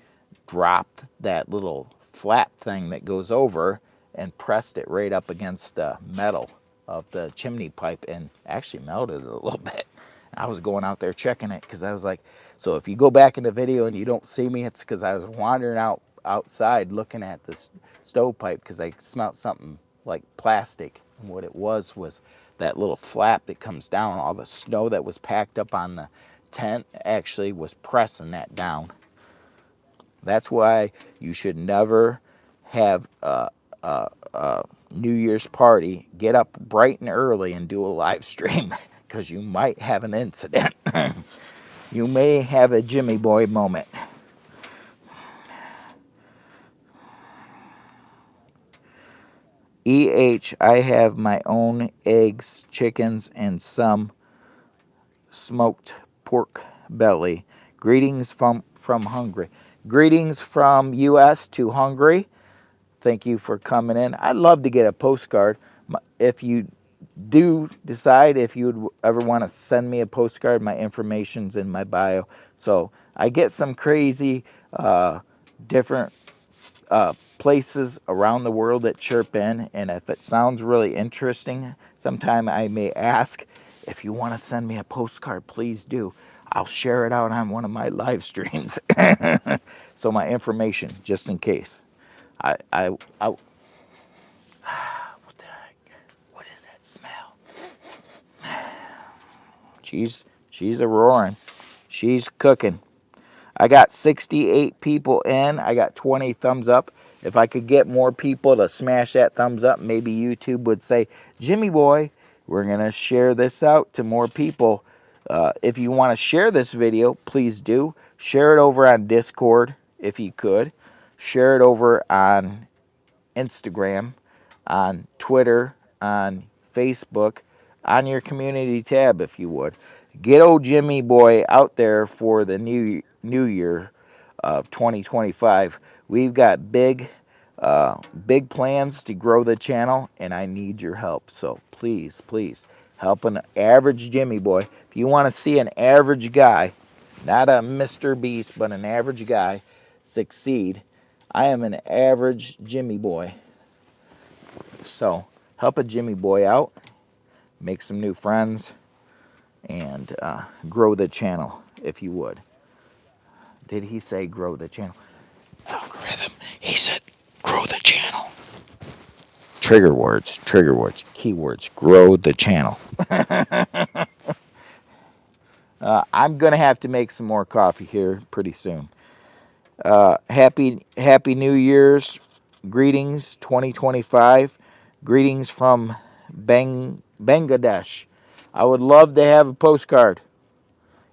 dropped that little flap thing that goes over and pressed it right up against the metal of the chimney pipe and actually melted it a little bit. I was going out there checking it because I was like, so if you go back in the video and you don't see me, it's because I was wandering outside looking at this stovepipe because I smelled something like plastic. And what it was that little flap that comes down. All the snow that was packed up on the tent actually was pressing that down. That's why you should never have a New Year's party. Get up bright and early and do a live stream because you might have an incident. You may have a Jimmy Boy moment. I have my own eggs, chickens, and some smoked pork belly. Greetings from Hungary. Greetings from U.S. to Hungary. Thank you for coming in. I'd love to get a postcard. If you do decide if you would ever want to send me a postcard, my information's in my bio. So I get some crazy different places around the world that chirp in, and if it sounds really interesting, sometime I may ask, if you want to send me a postcard, please do. I'll share it out on one of my live streams. So my information, just in case. What the heck? What is that smell? She's a roaring. She's cooking. I got 68 people in. I got 20 thumbs up. If I could get more people to smash that thumbs up, maybe YouTube would say, Jimmy Boy, we're going to share this out to more people. If you want to share this video, please do. Share it over on Discord if you could. Share it over on Instagram, on Twitter, on Facebook, on your community tab if you would. Get old Jimmy boy out there for the new year of 2025. We've got big plans to grow the channel, and I need your help. So please, please help an average Jimmy boy. If you want to see an average guy, not a Mr. Beast, but an average guy succeed, I am an average Jimmy boy. So help a Jimmy boy out, make some new friends, and grow the channel if you would. Did he say grow the channel? Algorithm. He said grow the channel. Trigger words, keywords. Grow the channel. I'm going to have to make some more coffee here pretty soon. Happy New Year's. Greetings 2025. Greetings from Bangladesh. I would love to have a postcard.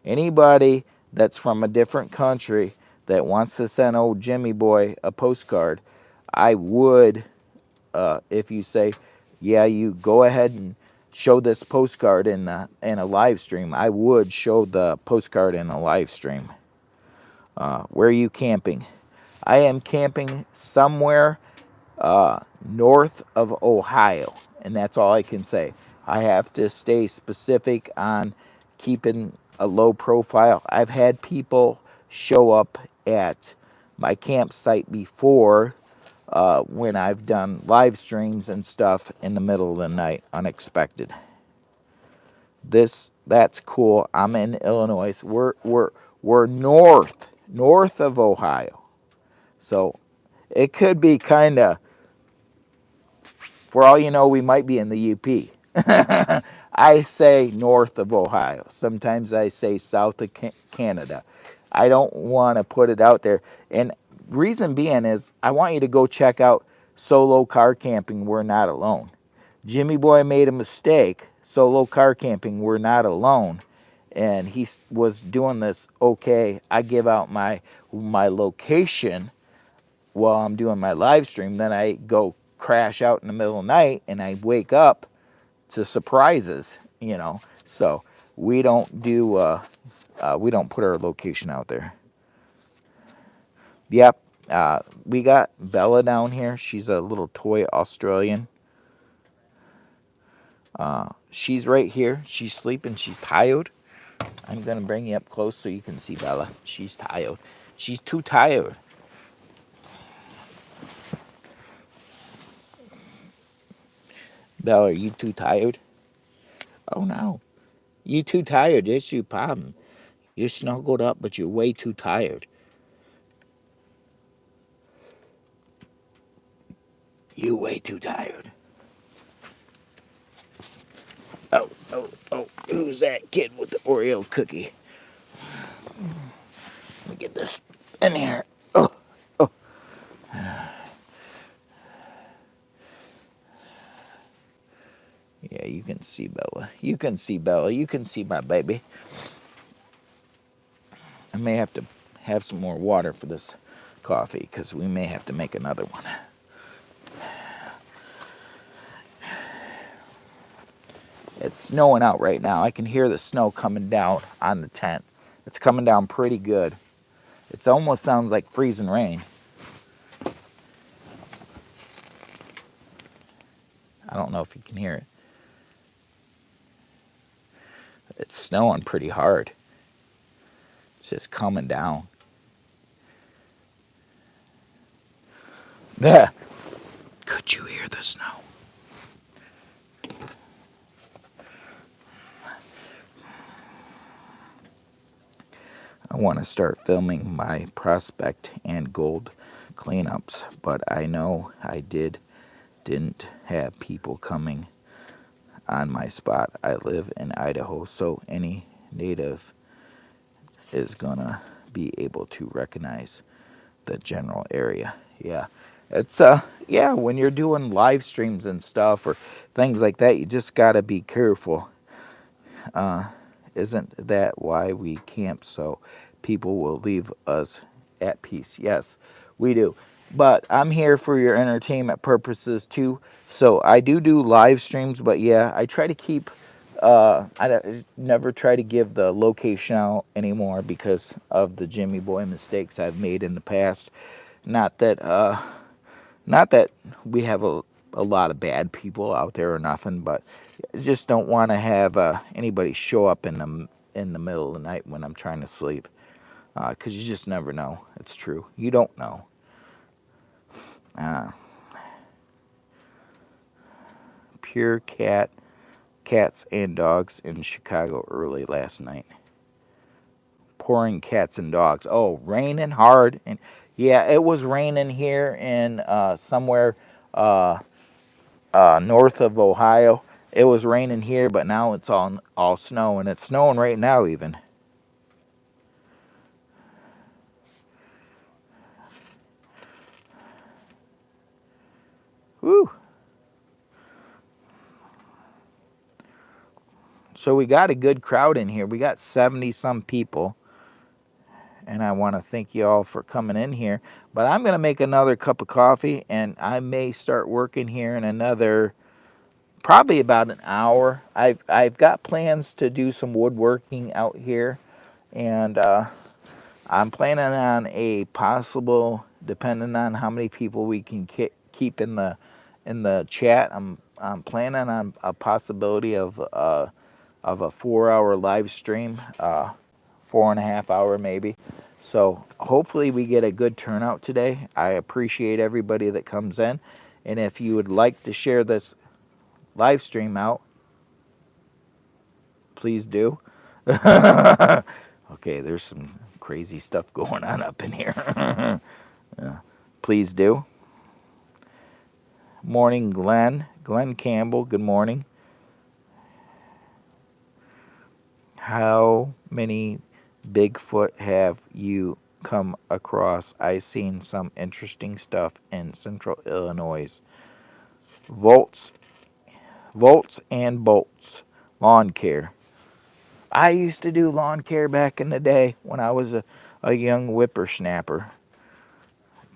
Anybody that's from a different country that wants to send old Jimmy boy a postcard, I would, if you say, yeah, you go ahead and show this postcard in a live stream, I would show the postcard in a live stream. Where are you camping? I am camping somewhere north of Ohio, and that's all I can say. I have to stay specific on keeping a low profile. I've had people show up at my campsite before when I've done live streams and stuff in the middle of the night, unexpected. That's cool. I'm in Illinois. We're north of Ohio, so it could be kind of, for all you know, we might be in the UP. I say north of Ohio. Sometimes I say south of Canada. I don't want to put it out there. And reason being is I want you to go check out Solo Car Camping, We're Not Alone. Jimmy Boy made a mistake. Solo Car Camping, We're Not Alone. And he was doing this, okay, I give out my location while I'm doing my live stream. Then I go crash out in the middle of the night and I wake up to surprises, you know. So we don't do, we don't put our location out there. Yep. We got Bella down here. She's a little toy Australian. She's right here. She's sleeping. She's tired. I'm going to bring you up close so you can see Bella. She's tired. She's too tired. Bella, are you too tired? Oh, no. You too tired. That's your problem. You're snuggled up, but you're way too tired. You way too tired. Oh. Who's that kid with the Oreo cookie? Let me get this in here. Oh. Yeah, you can see Bella. You can see Bella. You can see my baby. I may have to have some more water for this coffee because we may have to make another one. It's snowing out right now. I can hear the snow coming down on the tent. It's coming down pretty good. It almost sounds like freezing rain. I don't know if you can hear it. It's snowing pretty hard. It's just coming down. Yeah. Could you hear the snow? I want to start filming my prospect and gold cleanups, but I know I didn't have people coming on my spot. I live in Idaho, so any native is gonna be able to recognize the general area. Yeah. It's yeah, when you're doing live streams and stuff or things like that, you just gotta be careful. Isn't that why we camp, so people will leave us at peace? Yes, we do. But I'm here for your entertainment purposes too. So I do live streams, but yeah, I try to keep, never try to give the location out anymore because of the Jimmy Boy mistakes I've made in the past. Not that, not that we have a lot of bad people out there or nothing, but I just don't want to have anybody show up in the middle of the night when I'm trying to sleep, because you just never know. It's true. You don't know. Uh, Pure cats and dogs in Chicago early last night. Pouring cats and dogs. Oh, raining hard. And yeah, it was raining here in somewhere uh, north of Ohio. It was raining here, but now it's all snow, and it's snowing right now even. Woo! So we got a good crowd in here. We got 70 some people, and I want to thank you all for coming in here. But I'm going to make another cup of coffee, and I may start working here in another probably about an hour. I've got plans to do some woodworking out here, and I'm planning on a possible, depending on how many people we can keep in the chat. I'm planning on a possibility of a 4-hour live stream, 4.5 hour maybe. So hopefully we get a good turnout today. I appreciate everybody that comes in, and if you would like to share this live stream out, please do. Okay, there's some crazy stuff going on up in here. Please do. Morning, Glenn. Glenn Campbell, good morning. How many Bigfoot have you come across? I seen some interesting stuff in central Illinois. Volts, volts and bolts. Lawn care. I used to do lawn care back in the day when I was a young whippersnapper.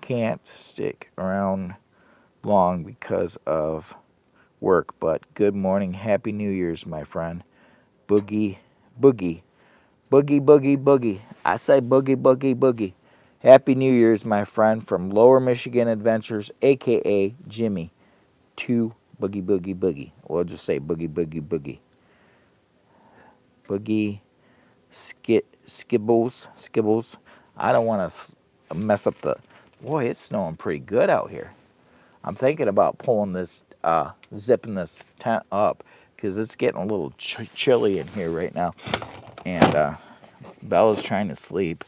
Can't stick around long because of work, but good morning. Happy New Year's, my friend. Boogie, boogie, boogie, boogie, boogie. I say boogie, boogie, boogie. Happy New Year's, my friend, from Lower Michigan Adventures, a.k.a. Jimmy, to Boogie, Boogie, Boogie. We'll just say boogie, boogie, boogie. Boogie, skibbles. I don't want to mess up the... Boy, it's snowing pretty good out here. I'm thinking about pulling this, zipping this tent up, because it's getting a little chilly in here right now. And Bella's trying to sleep.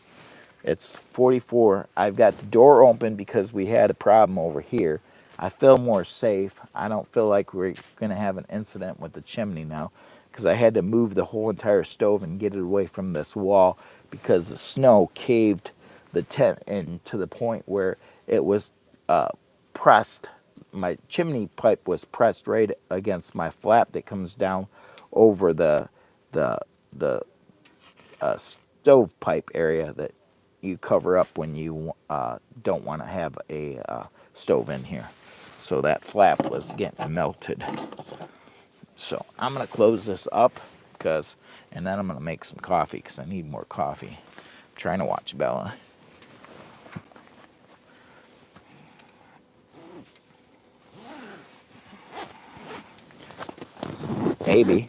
It's 44. I've got the door open because we had a problem over here. I feel more safe. I don't feel like we're going to have an incident with the chimney now, because I had to move the whole entire stove and get it away from this wall because the snow caved the tent in to the point where it was pressed. My chimney pipe was pressed right against my flap that comes down over the stovepipe area that you cover up when you don't want to have a stove in here. So that flap was getting melted. So I'm going to close this up, and then I'm going to make some coffee because I need more coffee. I'm trying to watch Bella. Maybe.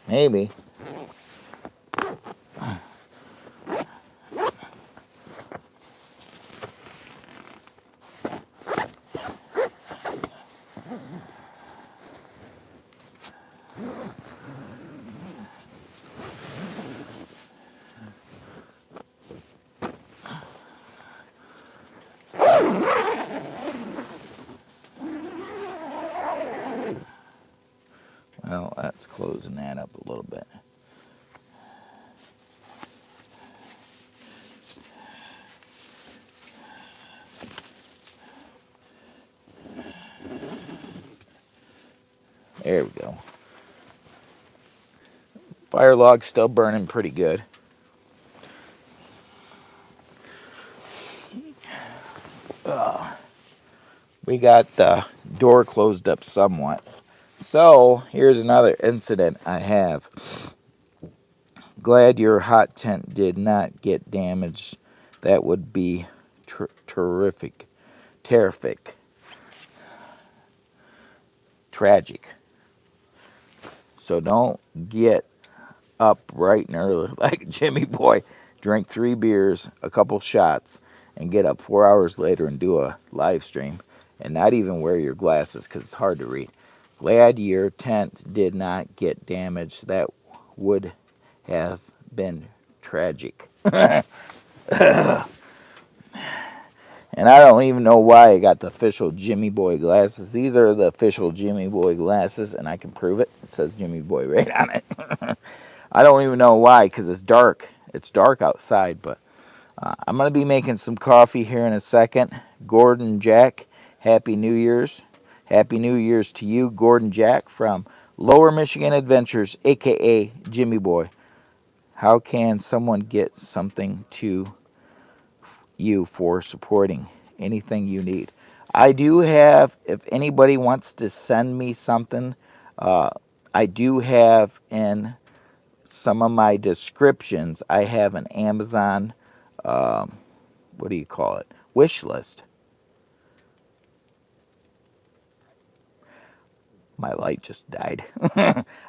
Maybe. loosen that up a little bit. There we go. Fire log's still burning pretty good. We got the door closed up somewhat. So here's another incident I have. Glad your hot tent did not get damaged. That would be terrific. Tragic. So don't get up bright and early like Jimmy Boy. Drink 3 beers, a couple shots, and get up 4 hours later and do a live stream. And not even wear your glasses because it's hard to read. Glad your tent did not get damaged. That would have been tragic. And I don't even know why I got the official Jimmy Boy glasses. These are the official Jimmy Boy glasses, and I can prove it. It says Jimmy Boy right on it. I don't even know why, because it's dark. It's dark outside, but I'm going to be making some coffee here in a second. Gordon Jack, Happy New Year's. Happy New Year's to you, Gordon Jack from Lower Michigan Adventures, a.k.a. Jimmy Boy. How can someone get something to you for supporting anything you need? I do have, if anybody wants to send me something, I do have in some of my descriptions, I have an Amazon, what do you call it, wish list. My light just died.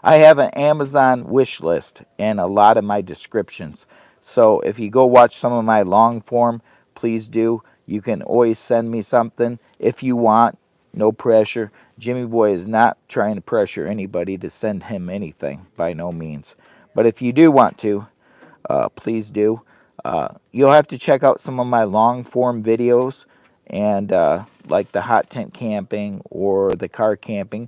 I have an Amazon wish list and a lot of my descriptions. So if you go watch some of my long form, please do. You can always send me something if you want. No pressure. Jimmy Boy is not trying to pressure anybody to send him anything, by no means. But if you do want to, please do. You'll have to check out some of my long form videos, and like the hot tent camping or the car camping.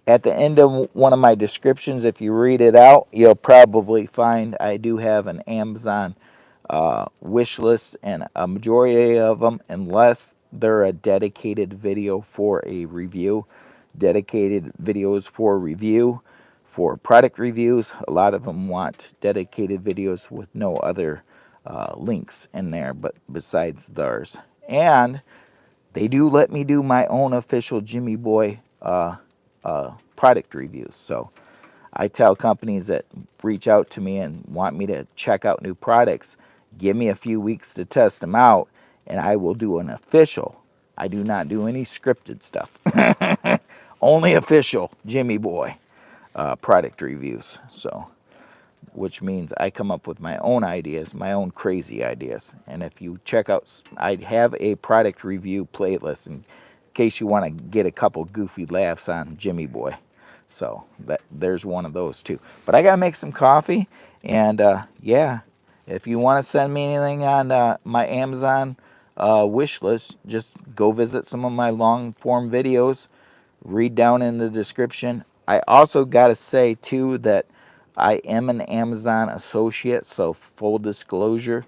At the end of one of my descriptions, if you read it out, you'll probably find I do have an Amazon wish list, and a majority of them, unless they're a dedicated video for a review, dedicated videos for review, for product reviews, a lot of them want dedicated videos with no other links in there but besides theirs. And they do let me do my own official Jimmy Boy product reviews. So I tell companies that reach out to me and want me to check out new products, give me a few weeks to test them out, and I will do an official. I do not do any scripted stuff. Only official Jimmy Boy product reviews. So, which means I come up with my own ideas, my own crazy ideas. And if you check out, I have a product review playlist in case you want to get a couple goofy laughs on Jimmy Boy. So there's one of those too. But I got to make some coffee. And yeah, if you want to send me anything on my Amazon wish list, just go visit some of my long form videos. Read down in the description. I also got to say too that I am an Amazon associate, so full disclosure.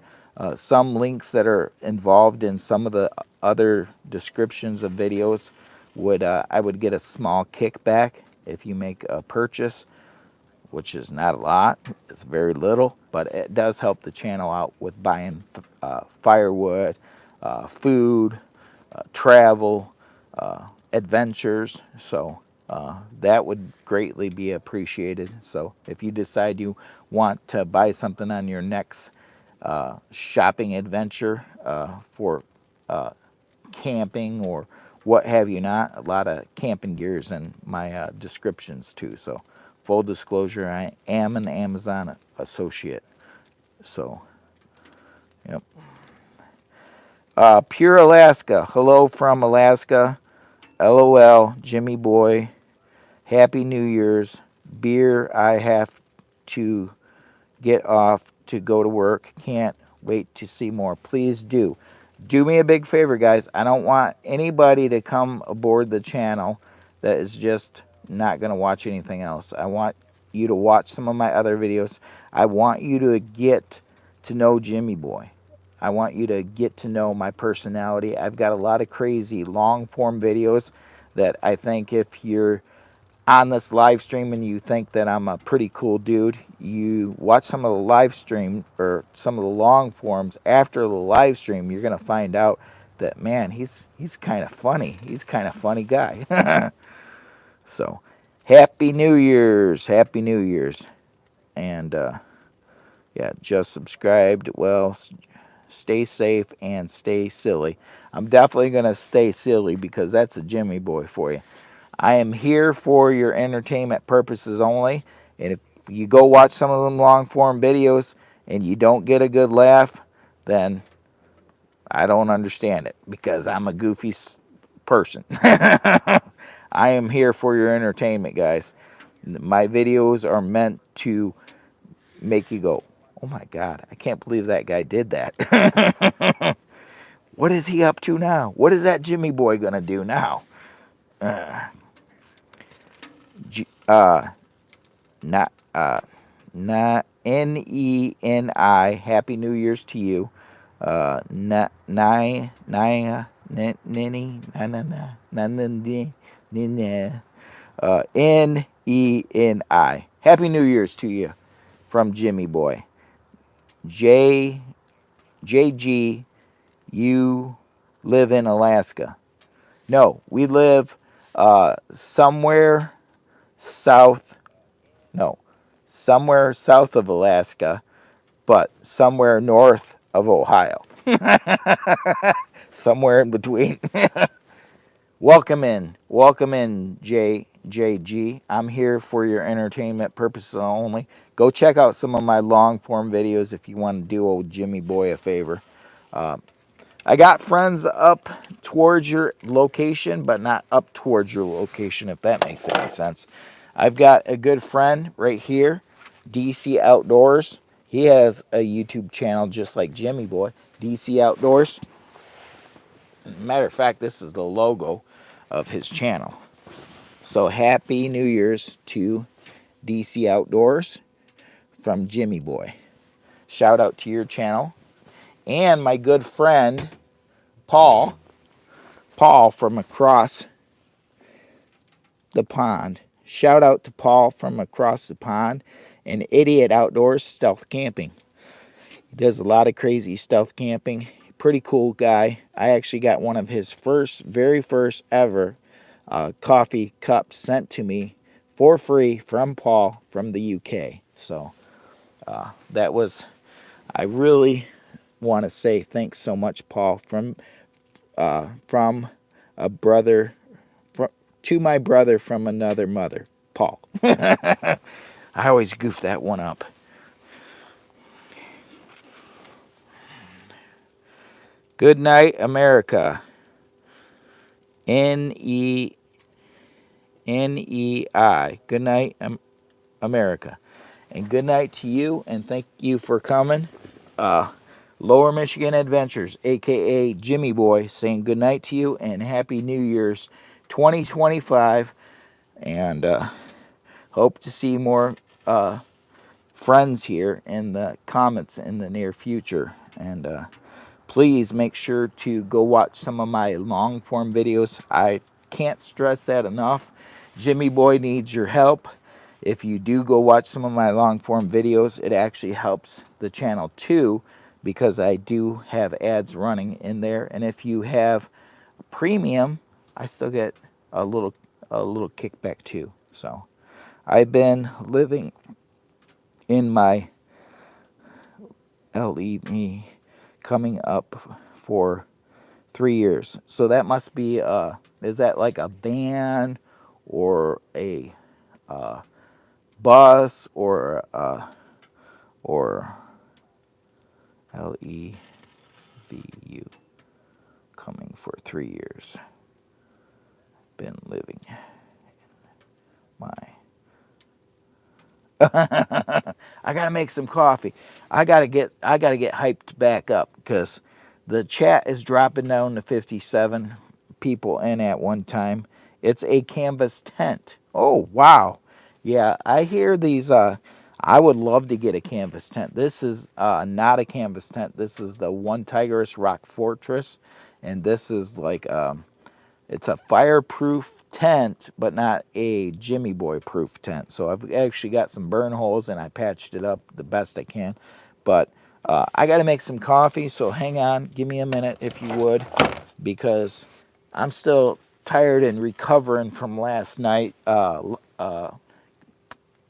Some links that are involved in some of the other descriptions of videos would I would get a small kickback if you make a purchase, which is not a lot. It's very little, but it does help the channel out with buying firewood, food, travel, adventures. So that would greatly be appreciated. So if you decide you want to buy something on your next shopping adventure for camping or what have you not, a lot of camping gears in my descriptions too. So full disclosure, I am an Amazon associate. So, yep. Pure Alaska. Hello from Alaska. LOL, Jimmy Boy. Happy New Year's. Beer, I have to get off to go to work. Can't wait to see more. Please do. Do me a big favor, guys. I don't want anybody to come aboard the channel that is just not going to watch anything else. I want you to watch some of my other videos. I want you to get to know Jimmy Boy. I want you to get to know my personality. I've got a lot of crazy long form videos that I think if you're on this live stream and you think that I'm a pretty cool dude, you watch some of the live stream or some of the long forms after the live stream, you're going to find out that, man, he's kind of funny. He's kind of funny guy. So, Happy New Year's. Happy New Year's. And, yeah, just subscribed. Well, stay safe and stay silly. I'm definitely going to stay silly because that's a Jimmy Boy for you. I am here for your entertainment purposes only. And if you go watch some of them long form videos and you don't get a good laugh, then I don't understand it because I'm a goofy person. I am here for your entertainment, guys. My videos are meant to make you go, oh my God, I can't believe that guy did that. What is he up to now? What is that Jimmy Boy going to do now? Not, not Neni. Happy New Year's to you. Nini, Neni. Happy New Year's to you from Jimmy Boy. JG, you live in Alaska. No, we live somewhere south, no, somewhere south of Alaska, but somewhere north of Ohio. Somewhere in between. Welcome in, JG. I'm here for your entertainment purposes only. Go check out some of my long form videos if you want to do old Jimmy Boy a favor. I got friends up towards your location, but not up towards your location, if that makes any sense. I've got a good friend right here, DC Outdoors. He has a YouTube channel just like Jimmy Boy, DC Outdoors. Matter of fact, this is the logo of his channel. So Happy New Year's to DC Outdoors from Jimmy Boy. Shout out to your channel. And my good friend, Paul from across the pond. Shout out to Paul from across the pond and Idiot Outdoors Stealth Camping. He does a lot of crazy stealth camping. Pretty cool guy. I actually got one of his very first ever coffee cups sent to me for free from Paul from the UK. So that was, I really want to say thanks so much, Paul, from a brother, to my brother from another mother, Paul. I always goof that one up. Good night, America. Neni. Good night, America. And good night to you, and thank you for coming. Lower Michigan Adventures, a.k.a. Jimmy Boy, saying good night to you and Happy New Year's 2025. And hope to see more friends here in the comments in the near future. And please make sure to go watch some of my long form videos. I can't stress that enough. Jimmy Boy needs your help. If you do go watch some of my long form videos, it actually helps the channel too, because I do have ads running in there. And if you have premium, I still get a little kickback too. So I've been living in my LEV coming up for 3 years. So that must be is that like a van or a bus or LEVU coming for 3 years. Been living in my I gotta make some coffee. I gotta get hyped back up because the chat is dropping down to 57 people in at one time. It's a canvas tent. Oh wow. Yeah, I hear these. I would love to get a canvas tent. This is not a canvas tent. This is the One Tiger's Rock Fortress, and this is like it's a fireproof tent, but not a Jimmy Boy proof tent. So I've actually got some burn holes, and I patched it up the best I can. But I got to make some coffee, so hang on, give me a minute if you would, because I'm still tired and recovering from last night.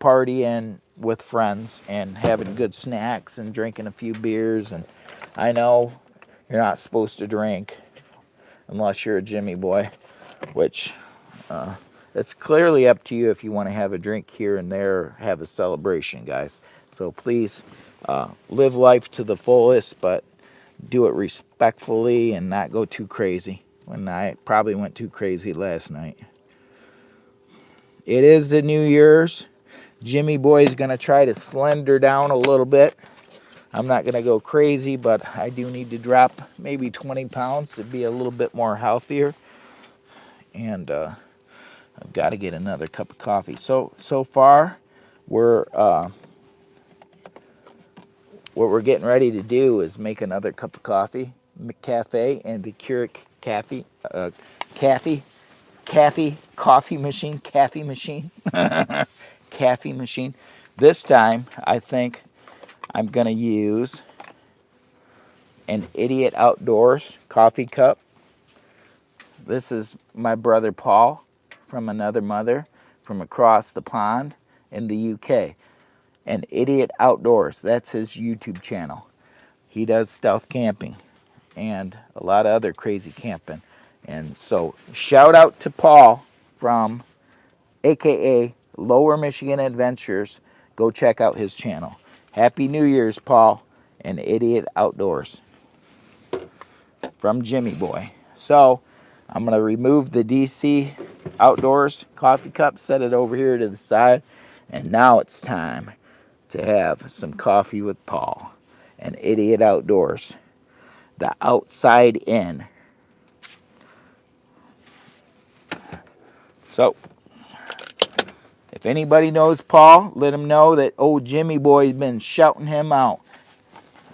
Partying with friends and having good snacks and drinking a few beers. And I know you're not supposed to drink unless you're a Jimmy Boy, which it's clearly up to you if you want to have a drink here and there, or have a celebration, guys. So please live life to the fullest, but do it respectfully and not go too crazy. When I probably went too crazy last night. It is the New Year's. Jimmy Boy is going to try to slender down a little bit. I'm not going to go crazy, but I do need to drop maybe 20 pounds to be a little bit more healthier. And I've got to get another cup of coffee. So far, we're what we're getting ready to do is make another cup of coffee, McCafe, and the Keurig coffee machine, caffeine machine. This time, I think I'm going to use an Idiot Outdoors coffee cup. This is my brother Paul from another mother from across the pond in the UK. An Idiot Outdoors, that's his YouTube channel. He does stealth camping and a lot of other crazy camping. And so shout out to Paul from a.k.a. Lower Michigan Adventures. Go check out his channel. Happy New Year's, Paul, and Idiot Outdoors from Jimmy Boy. So I'm going to remove the DC Outdoors coffee cup, set it over here to the side, and now it's time to have some coffee with Paul and Idiot Outdoors. The outside in. So if anybody knows Paul, let him know that old Jimmy Boy's been shouting him out.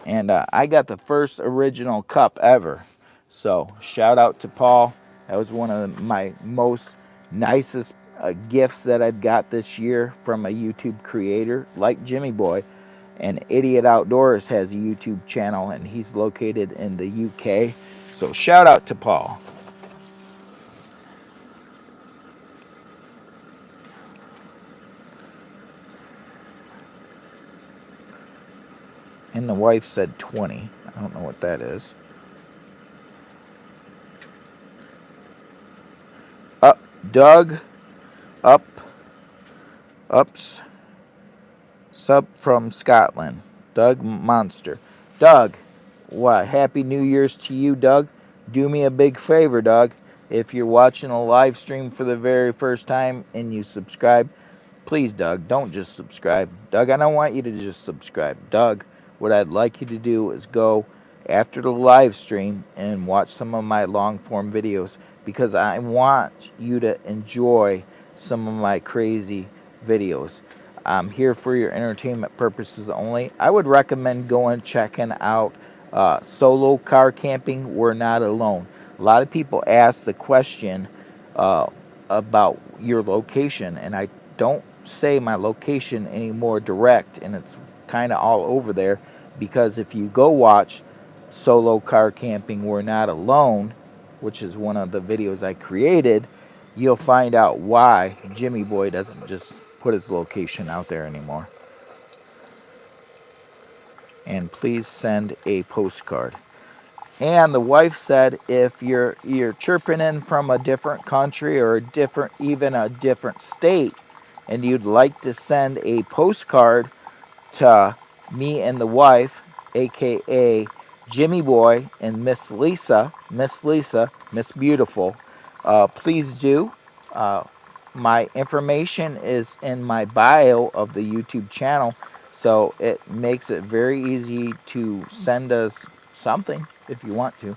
And I got the first original cup ever. So shout out to Paul. That was one of my most nicest gifts that I've got this year from a YouTube creator like Jimmy Boy. And Idiot Outdoors has a YouTube channel, and he's located in the UK. So shout out to Paul. And the wife said 20. I don't know what that is. Up, Doug, up, ups, sub from Scotland. Doug Monster. Doug, what? Happy New Year's to you, Doug. Do me a big favor, Doug. If you're watching a live stream for the very first time and you subscribe, please, Doug, don't just subscribe. Doug, I don't want you to just subscribe. Doug, what I'd like you to do is go after the live stream and watch some of my long form videos, because I want you to enjoy some of my crazy videos. I'm here for your entertainment purposes only. I would recommend going checking out Solo Car Camping. We're Not Alone. A lot of people ask the question about your location, and I don't say my location anymore direct, and it's kind of all over there, because if you go watch Solo Car Camping We're Not Alone, which is one of the videos I created, you'll find out why Jimmy Boy doesn't just put his location out there anymore. And please send a postcard. And the wife said if you're chirping in from a different country or even a different state, and you'd like to send a postcard to me and the wife, a.k.a. Jimmy Boy and Miss Beautiful, please do. My information is in my bio of the YouTube channel, so it makes it very easy to send us something if you want to.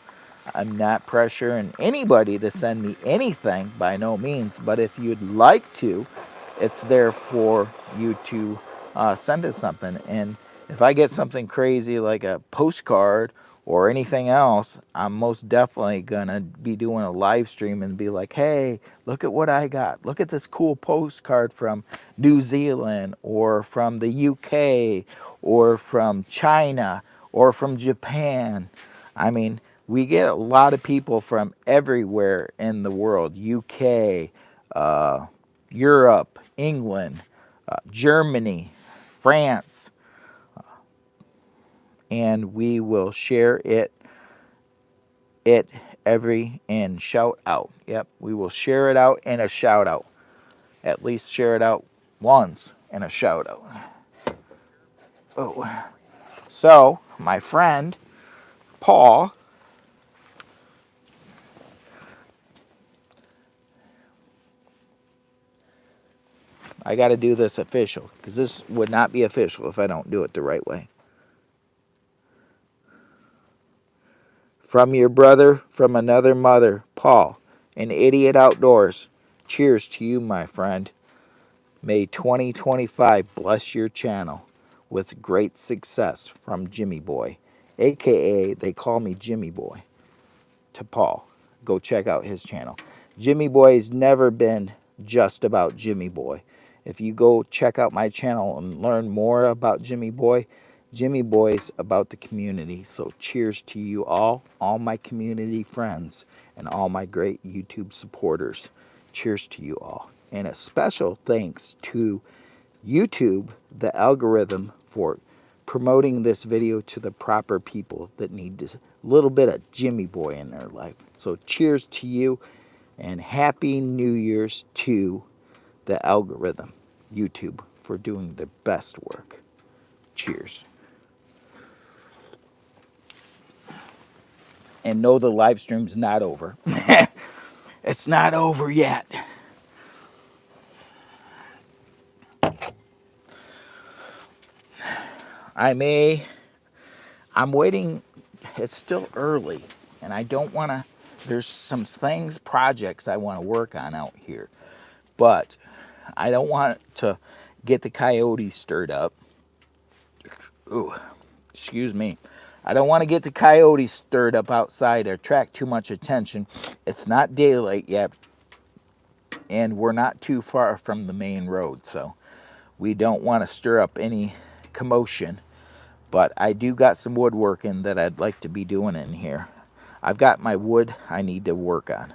I'm not pressuring anybody to send me anything, by no means, but if you'd like to, it's there for you to send us something. And if I get something crazy like a postcard or anything else, I'm most definitely gonna be doing a live stream and be like, hey, look at what I got. Look at this cool postcard from New Zealand or from the UK or from China or from Japan. I mean, we get a lot of people from everywhere in the world, UK, Europe, England, Germany, France, and we will share it every and shout out. Yep, we will share it out in a shout out. At least share it out once in a shout out. Oh, so my friend Paul, I got to do this official because this would not be official if I don't do it the right way. From your brother from another mother, Paul, an idiot outdoors. Cheers to you, my friend. May 2025 bless your channel with great success from Jimmy Boy, a.k.a. they call me Jimmy Boy, to Paul. Go check out his channel. Jimmy Boy has never been just about Jimmy Boy. If you go check out my channel and learn more about Jimmy Boy's about the community. So cheers to you all my community friends, and all my great YouTube supporters. Cheers to you all. And a special thanks to YouTube, the algorithm, for promoting this video to the proper people that need this little bit of Jimmy Boy in their life. So cheers to you, and happy New Year's to the algorithm, YouTube, for doing the best work. Cheers. And know the live stream's not over. It's not over yet. I'm waiting. It's still early, and I don't want to. There's some projects I want to work on out here, but I don't want to get the coyotes stirred up. Ooh, excuse me. I don't want to get the coyotes stirred up outside or attract too much attention. It's not daylight yet, and we're not too far from the main road, so we don't want to stir up any commotion. But I do got some woodworking that I'd like to be doing in here. I've got my wood I need to work on.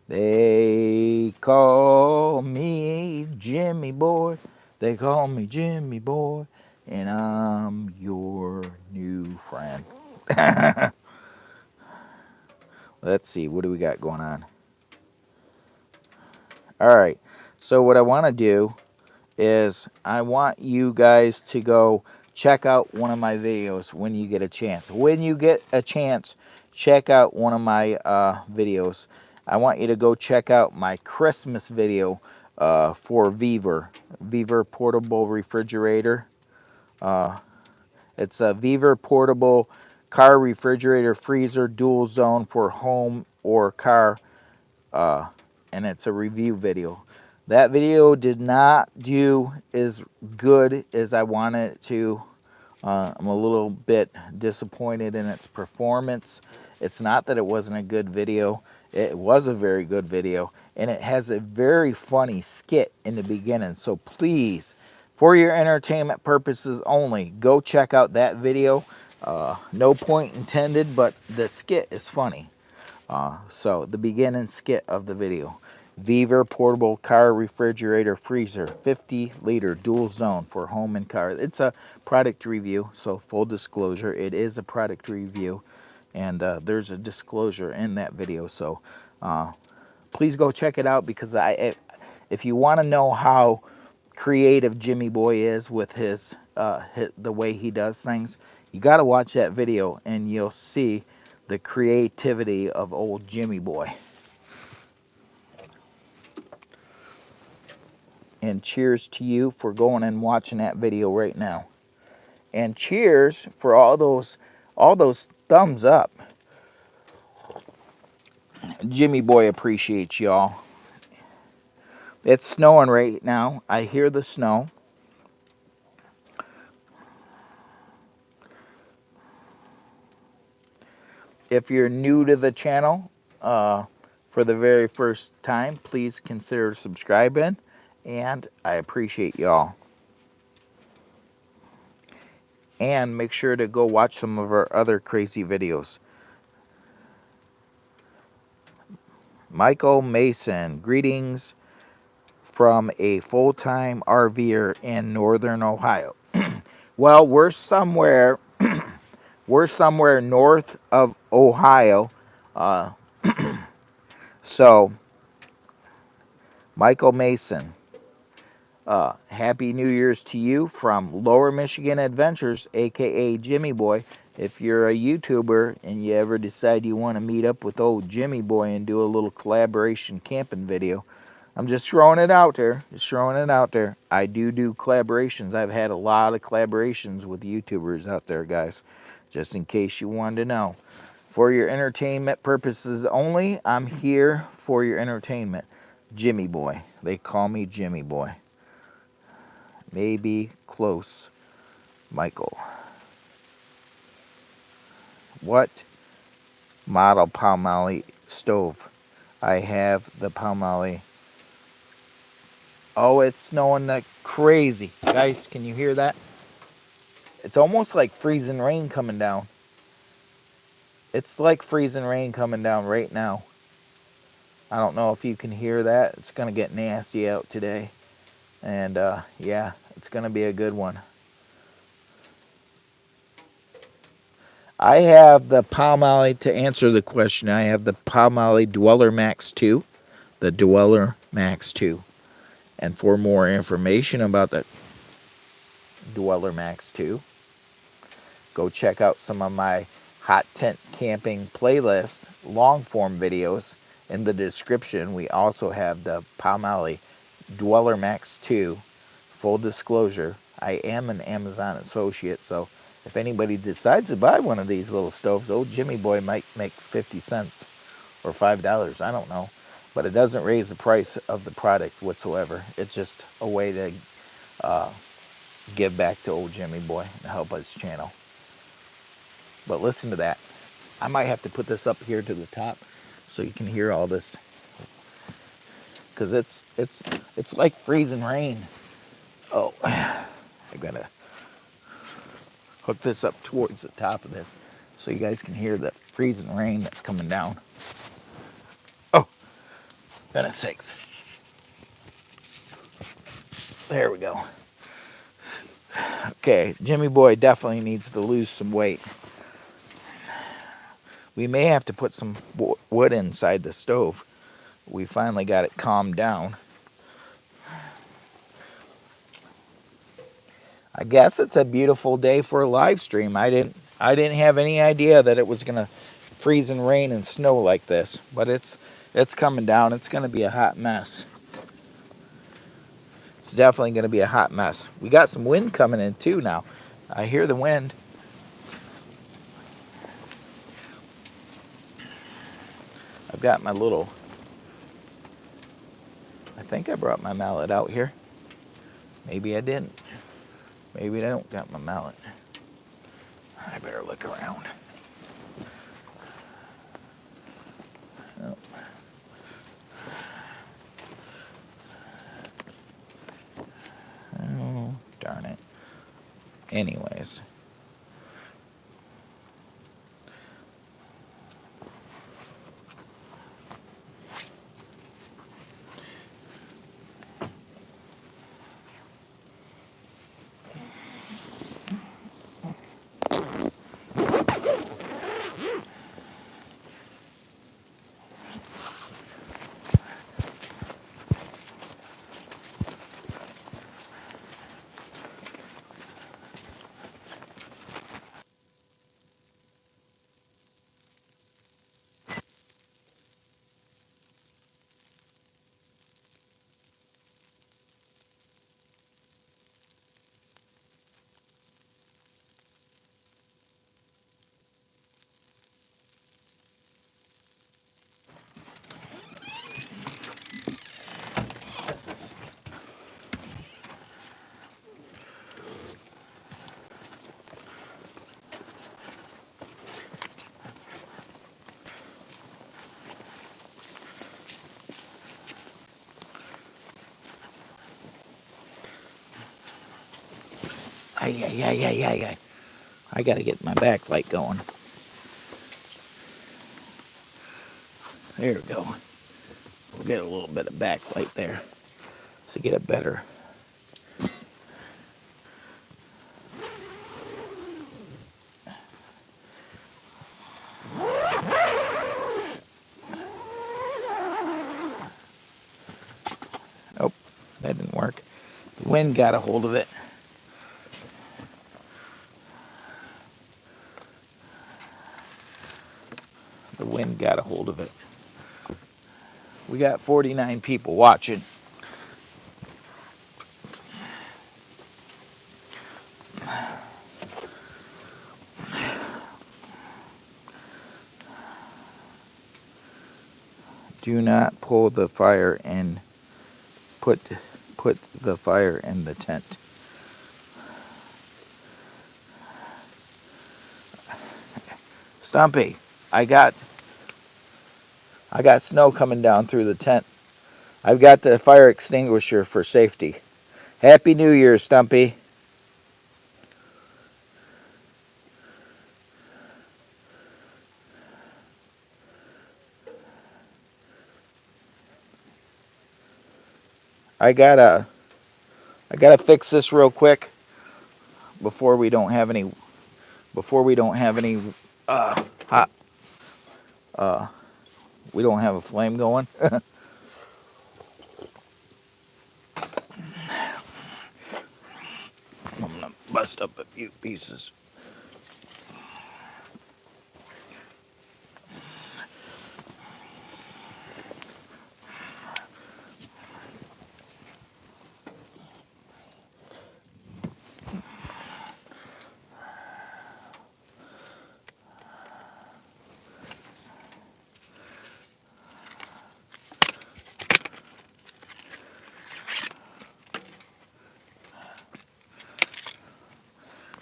They call me Jimmy Boy. They call me Jimmy Boy. And I'm your new friend. Let's see. What do we got going on? All right. So what I want to do is I want you guys to go check out one of my videos when you get a chance. When you get a chance, check out one of my videos. I want you to go check out my Christmas video for Viver portable refrigerator. It's a Viver portable car refrigerator freezer dual zone for home or car, and it's a review video. That video did not do as good as I wanted it to. I'm a little bit disappointed in its performance. It's not that it wasn't a good video. It was a very good video, and it has a very funny skit in the beginning. So please, for your entertainment purposes only, go check out that video. No point intended, but the skit is funny. So the beginning skit of the video. Viver portable car refrigerator freezer, 50-liter dual zone for home and car. It's a product review, so full disclosure, it is a product review, and there's a disclosure in that video. So please go check it out, because if you want to know how creative Jimmy Boy is with the way he does things, you got to watch that video and you'll see the creativity of old Jimmy Boy. And cheers to you for going and watching that video right now. And cheers for all those thumbs up. Jimmy Boy appreciates y'all. It's snowing right now. I hear the snow. If you're new to the channel for the very first time, please consider subscribing, and I appreciate y'all. And make sure to go watch some of our other crazy videos. Michael Mason, greetings from a full-time RVer in northern Ohio. Well, we're somewhere north of Ohio. So, Michael Mason, Happy New Year's to you from Lower Michigan Adventures, a.k.a. Jimmy Boy. If you're a YouTuber and you ever decide you want to meet up with old Jimmy Boy and do a little collaboration camping video, I'm just throwing it out there. I do collaborations. I've had a lot of collaborations with YouTubers out there, guys, just in case you wanted to know. For your entertainment purposes only, I'm here for your entertainment. Jimmy Boy. They call me Jimmy Boy. Maybe close, Michael. What model Palmolive stove? I have the Palmolive. Oh, it's snowing like crazy. Guys, can you hear that? It's almost like freezing rain coming down. It's like freezing rain coming down right now. I don't know if you can hear that. It's going to get nasty out today. And yeah, it's going to be a good one. I have the Palmolive, to answer the question, I have the Palmolive Dweller Max 2. The Dweller Max 2. And for more information about the Dweller Max 2, go check out some of my hot tent camping playlist long form videos. In the description, we also have the Palmolive Dweller Max 2. Full disclosure, I am an Amazon associate, so if anybody decides to buy one of these little stoves, old Jimmy Boy might make 50 cents or $5. I don't know. But it doesn't raise the price of the product whatsoever. It's just a way to give back to old Jimmy Boy and help his channel. But listen to that. I might have to put this up here to the top so you can hear all this, because it's like freezing rain. Oh, I gotta hook this up towards the top of this so you guys can hear the freezing rain that's coming down. Oh, goodness sakes. There we go. Okay, Jimmy Boy definitely needs to lose some weight. We may have to put some wood inside the stove. We finally got it calmed down. I guess it's a beautiful day for a live stream. I didn't have any idea that it was gonna freeze and rain and snow like this, but it's coming down. It's gonna be a hot mess. It's definitely gonna be a hot mess. We got some wind coming in too now. I hear the wind. I've got my little, I think I brought my mallet out here. Maybe I didn't. Maybe I don't got my mallet. I better look around. Oh. Oh, darn it. Anyways. Ay. I gotta get my backlight going. There we go. We'll get a little bit of backlight there to get it better. Nope, that didn't work. The wind got a hold of it. The wind got a hold of it. We got 49 people watching. Do not pull the fire and put the fire in the tent. Stumpy, I got snow coming down through the tent. I've got the fire extinguisher for safety. Happy New Year, Stumpy. I gotta fix this real quick before we don't have any hot we don't have a flame going. I'm gonna bust up a few pieces.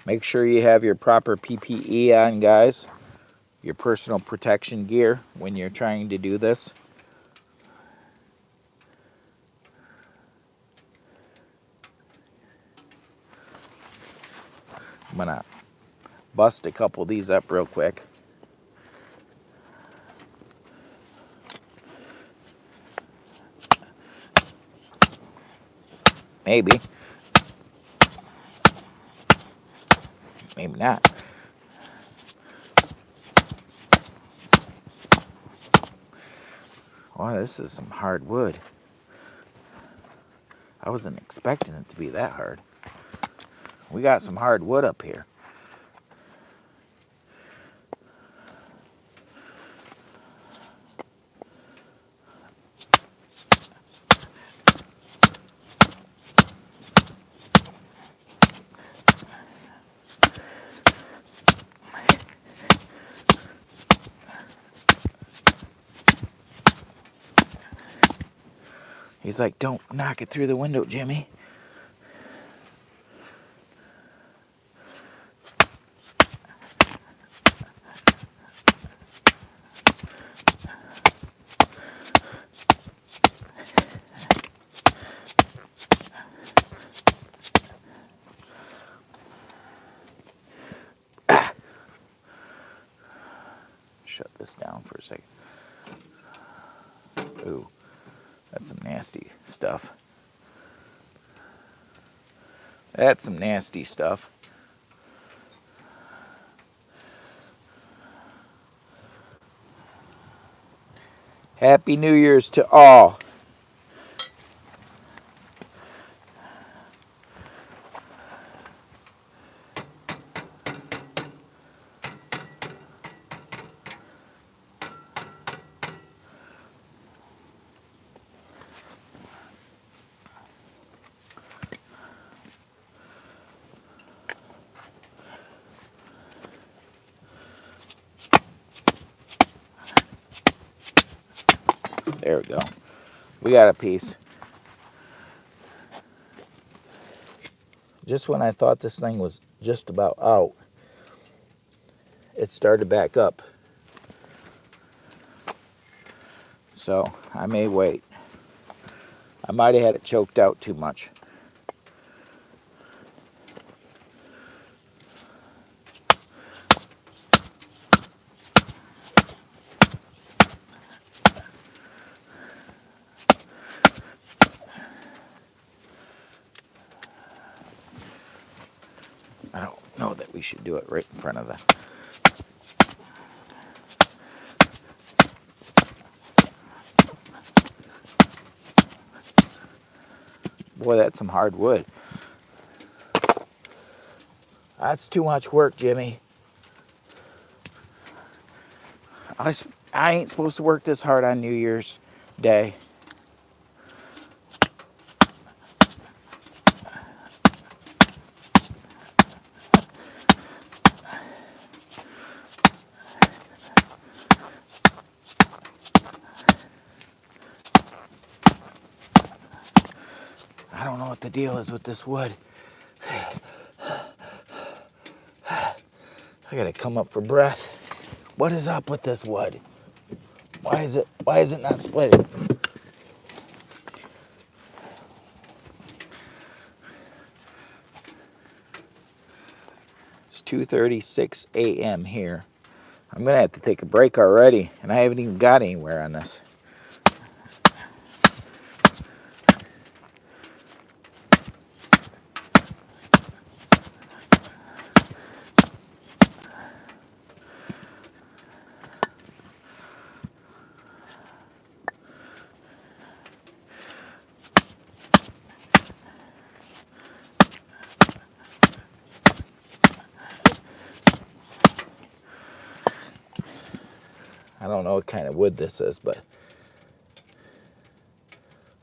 Make sure you have your proper PPE on, guys. Your personal protection gear when you're trying to do this. I'm gonna bust a couple of these up real quick. Maybe. Maybe not. Wow, this is some hard wood. I wasn't expecting it to be that hard. We got some hard wood up here. He's like, don't knock it through the window, Jimmy. Ah. Shut this down for a second. Ooh, that's some nasty stuff. That's some nasty stuff. Happy New Year's to all. There we go. We got a piece. Just when I thought this thing was just about out, it started back up. So I may wait. I might have had it choked out too much. should do it right in front of the... Boy, that's some hard wood. That's too much work, Jimmy. I ain't supposed to work this hard on New Year's Day. I don't know what the deal is with this wood. I gotta come up for breath. What is up with this wood? Why is it not splitting? It's 2:36 a.m. here. I'm gonna have to take a break already, and I haven't even got anywhere on this. I don't know what kind of wood this is, but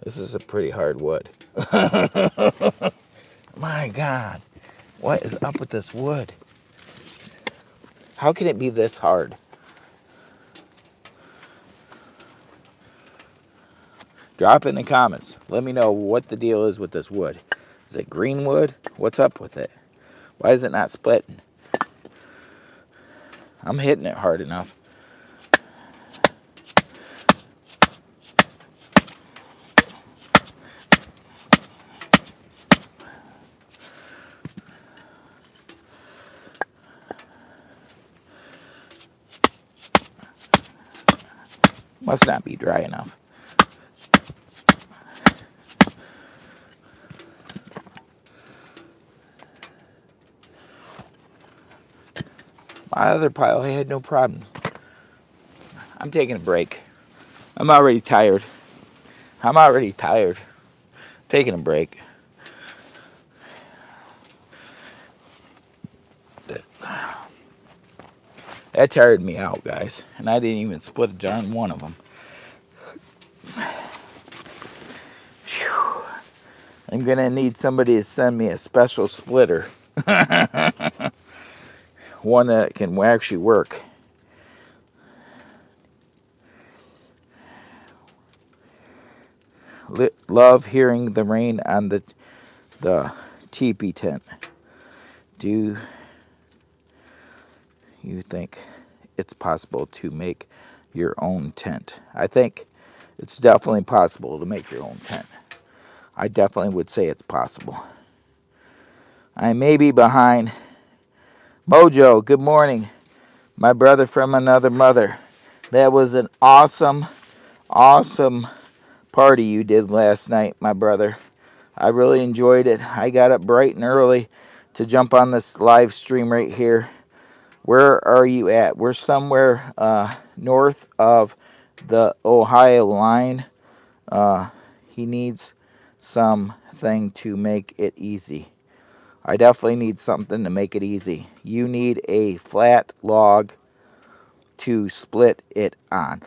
this is a pretty hard wood. My God, what is up with this wood? How can it be this hard? Drop in the comments. Let me know what the deal is with this wood. Is it green wood? What's up with it? Why is it not splitting? I'm hitting it hard enough. Must not be dry enough. My other pile, I had no problems. I'm taking a break. I'm already tired. Taking a break. That tired me out, guys. And I didn't even split a darn one of them. Whew. I'm going to need somebody to send me a special splitter. One that can actually work. Love hearing the rain on the teepee tent. Do you think it's possible to make your own tent? I think it's definitely possible to make your own tent. I definitely would say it's possible. I may be behind. Mojo, good morning. My brother from another mother. That was an awesome party you did last night, my brother. I really enjoyed it. I got up bright and early to jump on this live stream right here. Where are you at? We're somewhere north of the Ohio line. He needs something to make it easy. I definitely need something to make it easy. You need a flat log to split it on.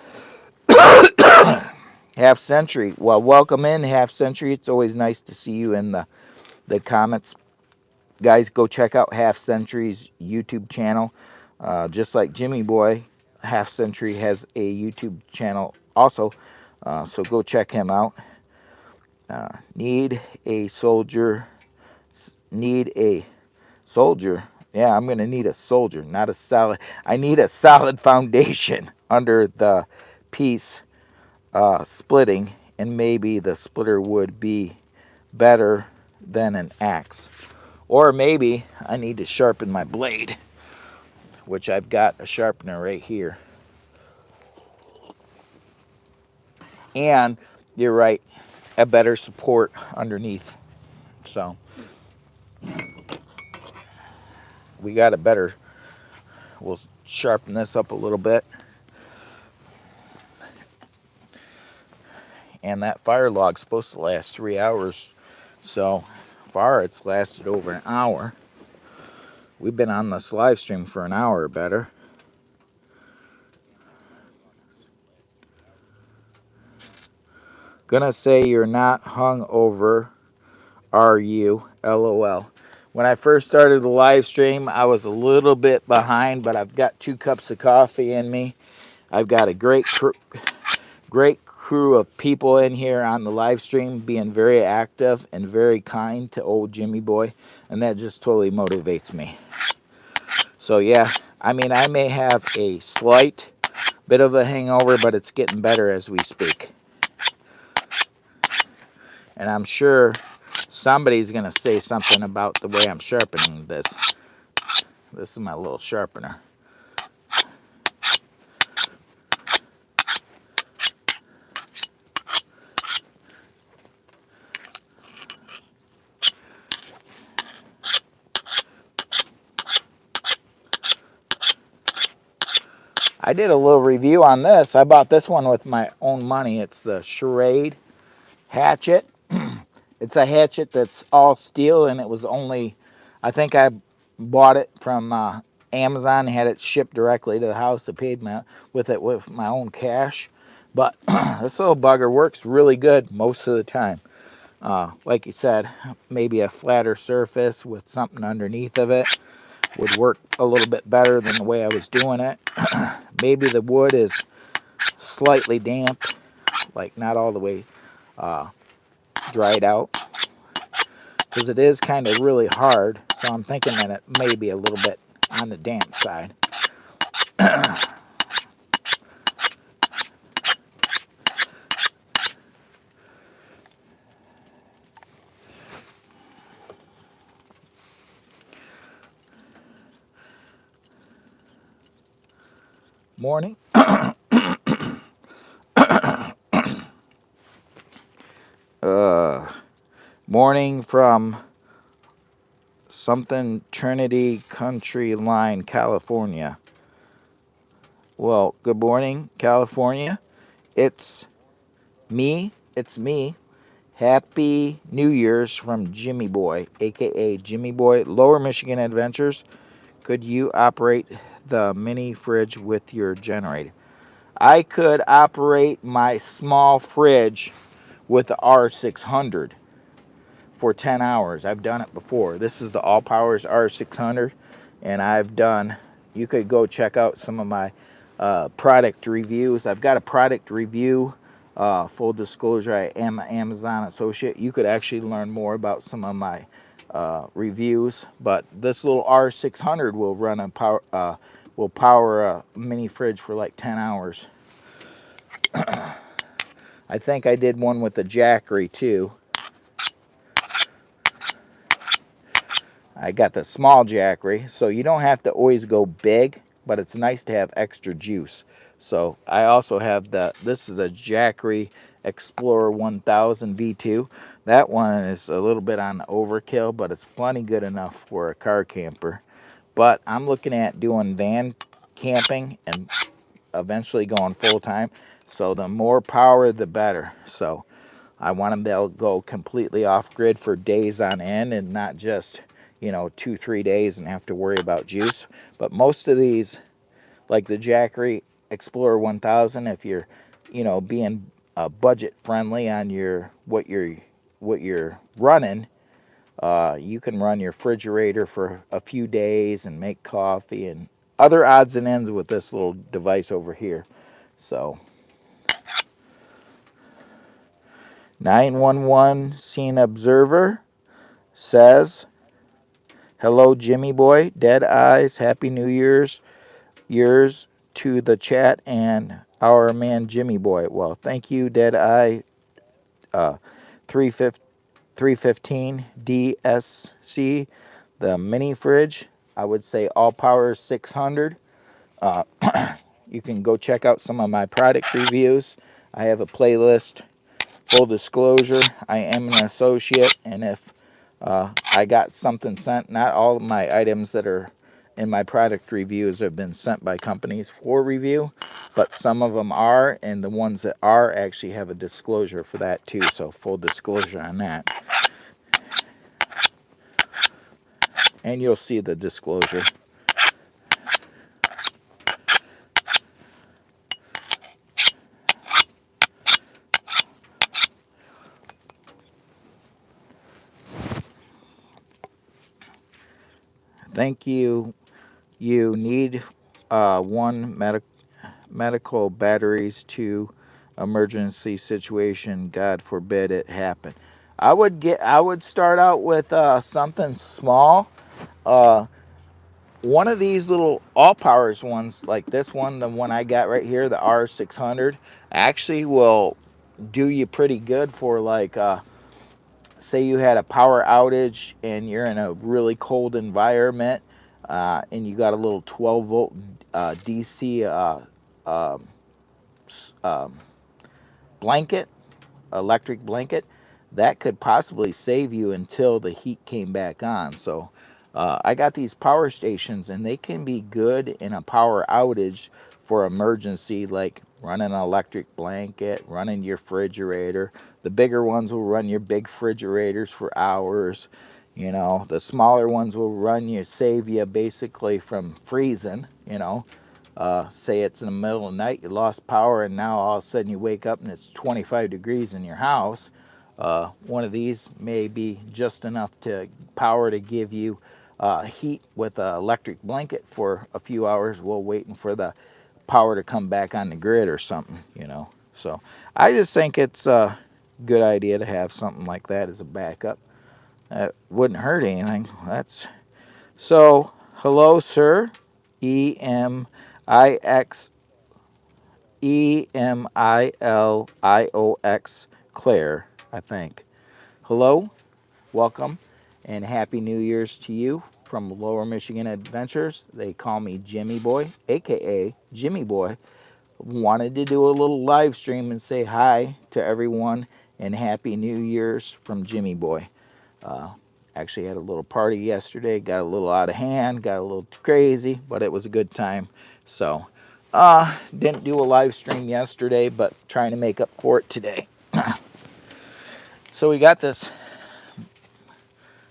Half Century. Well, welcome in, Half Century. It's always nice to see you in the comments. Guys, go check out Half Century's YouTube channel. Just like Jimmy Boy, Half Century has a YouTube channel also. So go check him out. Need a soldier. Yeah, I'm going to need a soldier, not a solid. I need a solid foundation under the piece splitting, and maybe the splitter would be better than an axe. Or maybe I need to sharpen my blade, which I've got a sharpener right here. And you're right, a better support underneath. So we got it better. We'll sharpen this up a little bit. And that fire log's supposed to last 3 hours. So far, it's lasted over an hour. We've been on this live stream for an hour or better. Gonna say you're not hung over, are you? LOL. When I first started the live stream, I was a little bit behind, but I've got 2 cups of coffee in me. I've got a great crew of people in here on the live stream being very active and very kind to old Jimmy Boy, and that just totally motivates me. So yeah, I mean, I may have a slight bit of a hangover, but it's getting better as we speak. And I'm sure somebody's going to say something about the way I'm sharpening this. This is my little sharpener. I did a little review on this. I bought this one with my own money. It's the Charade hatchet. It's a hatchet that's all steel, and it was only, I think I bought it from Amazon, had it shipped directly to the house. I paid with my own cash. But this little bugger works really good most of the time. Like you said, maybe a flatter surface with something underneath of it would work a little bit better than the way I was doing it. Maybe the wood is slightly damp, like not all the way dried out, because it is kind of really hard. So I'm thinking that it may be a little bit on the damp side. Morning. Morning from something Trinity Country Line, California. Well, good morning, California. It's me. Happy New Year's from Jimmy Boy, a.k.a. Jimmy Boy, Lower Michigan Adventures. Could you operate the mini fridge with your generator? I could operate my small fridge with the R600 for 10 hours. I've done it before. This is the All Powers R600, and I've done, you could go check out some of my product reviews. I've got a product review. Full disclosure, I am an Amazon associate. You could actually learn more about some of my reviews, but this little R600 will run a power a mini fridge for like 10 hours. I think I did one with the Jackery too. I got the small Jackery, so you don't have to always go big, but it's nice to have extra juice. So I also have this is a Jackery Explorer 1000 V2. That one is a little bit on the overkill, but it's plenty good enough for a car camper. But I'm looking at doing van camping and eventually going full time. So the more power, the better. So I want them to go completely off grid for days on end and not just, 2-3 days and have to worry about juice. But most of these, like the Jackery Explorer 1000, if you're, being budget friendly on what you're running, you can run your refrigerator for a few days and make coffee and other odds and ends with this little device over here. So 911 scene observer says, hello Jimmy Boy, dead eyes, happy New Year's to the chat and our man Jimmy Boy. Well, thank you, dead eye 315 DSC, the mini fridge. I would say All Power 600. You can go check out some of my product reviews. I have a playlist. Full disclosure, I am an associate, and if I got something sent, not all of my items that are in my product reviews have been sent by companies for review, but some of them are, and the ones that are actually have a disclosure for that too, so full disclosure on that. And you'll see the disclosure. Thank you. You need one medical batteries to emergency situation. God forbid it happen. I would start out with something small. One of these little all powers ones, like this one, the one I got right here, the R600, actually will do you pretty good for like say you had a power outage and you're in a really cold environment, and you got a little 12 volt DC blanket, electric blanket, that could possibly save you until the heat came back on. So I got these power stations, and they can be good in a power outage for emergency, like running an electric blanket, running your refrigerator. The bigger ones will run your big refrigerators for hours. You know, the smaller ones will run you, save you basically from freezing, you know. Say it's in the middle of the night, you lost power, and now all of a sudden you wake up and it's 25 degrees in your house. One of these may be just enough to power to give you heat with an electric blanket for a few hours while waiting for the power to come back on the grid or something, you know. So I just think it's a good idea to have something like that as a backup. That wouldn't hurt anything. That's so. Hello, sir. EMIX EMILIOX Claire, I think. Hello, welcome, and Happy New Year's to you from Lower Michigan Adventures. They call me Jimmy Boy, a.k.a. Jimmy Boy. Wanted to do a little live stream and say hi to everyone and Happy New Year's from Jimmy Boy. Actually had a little party yesterday, got a little out of hand, got a little crazy, but it was a good time. So, didn't do a live stream yesterday, but trying to make up for it today. So we got this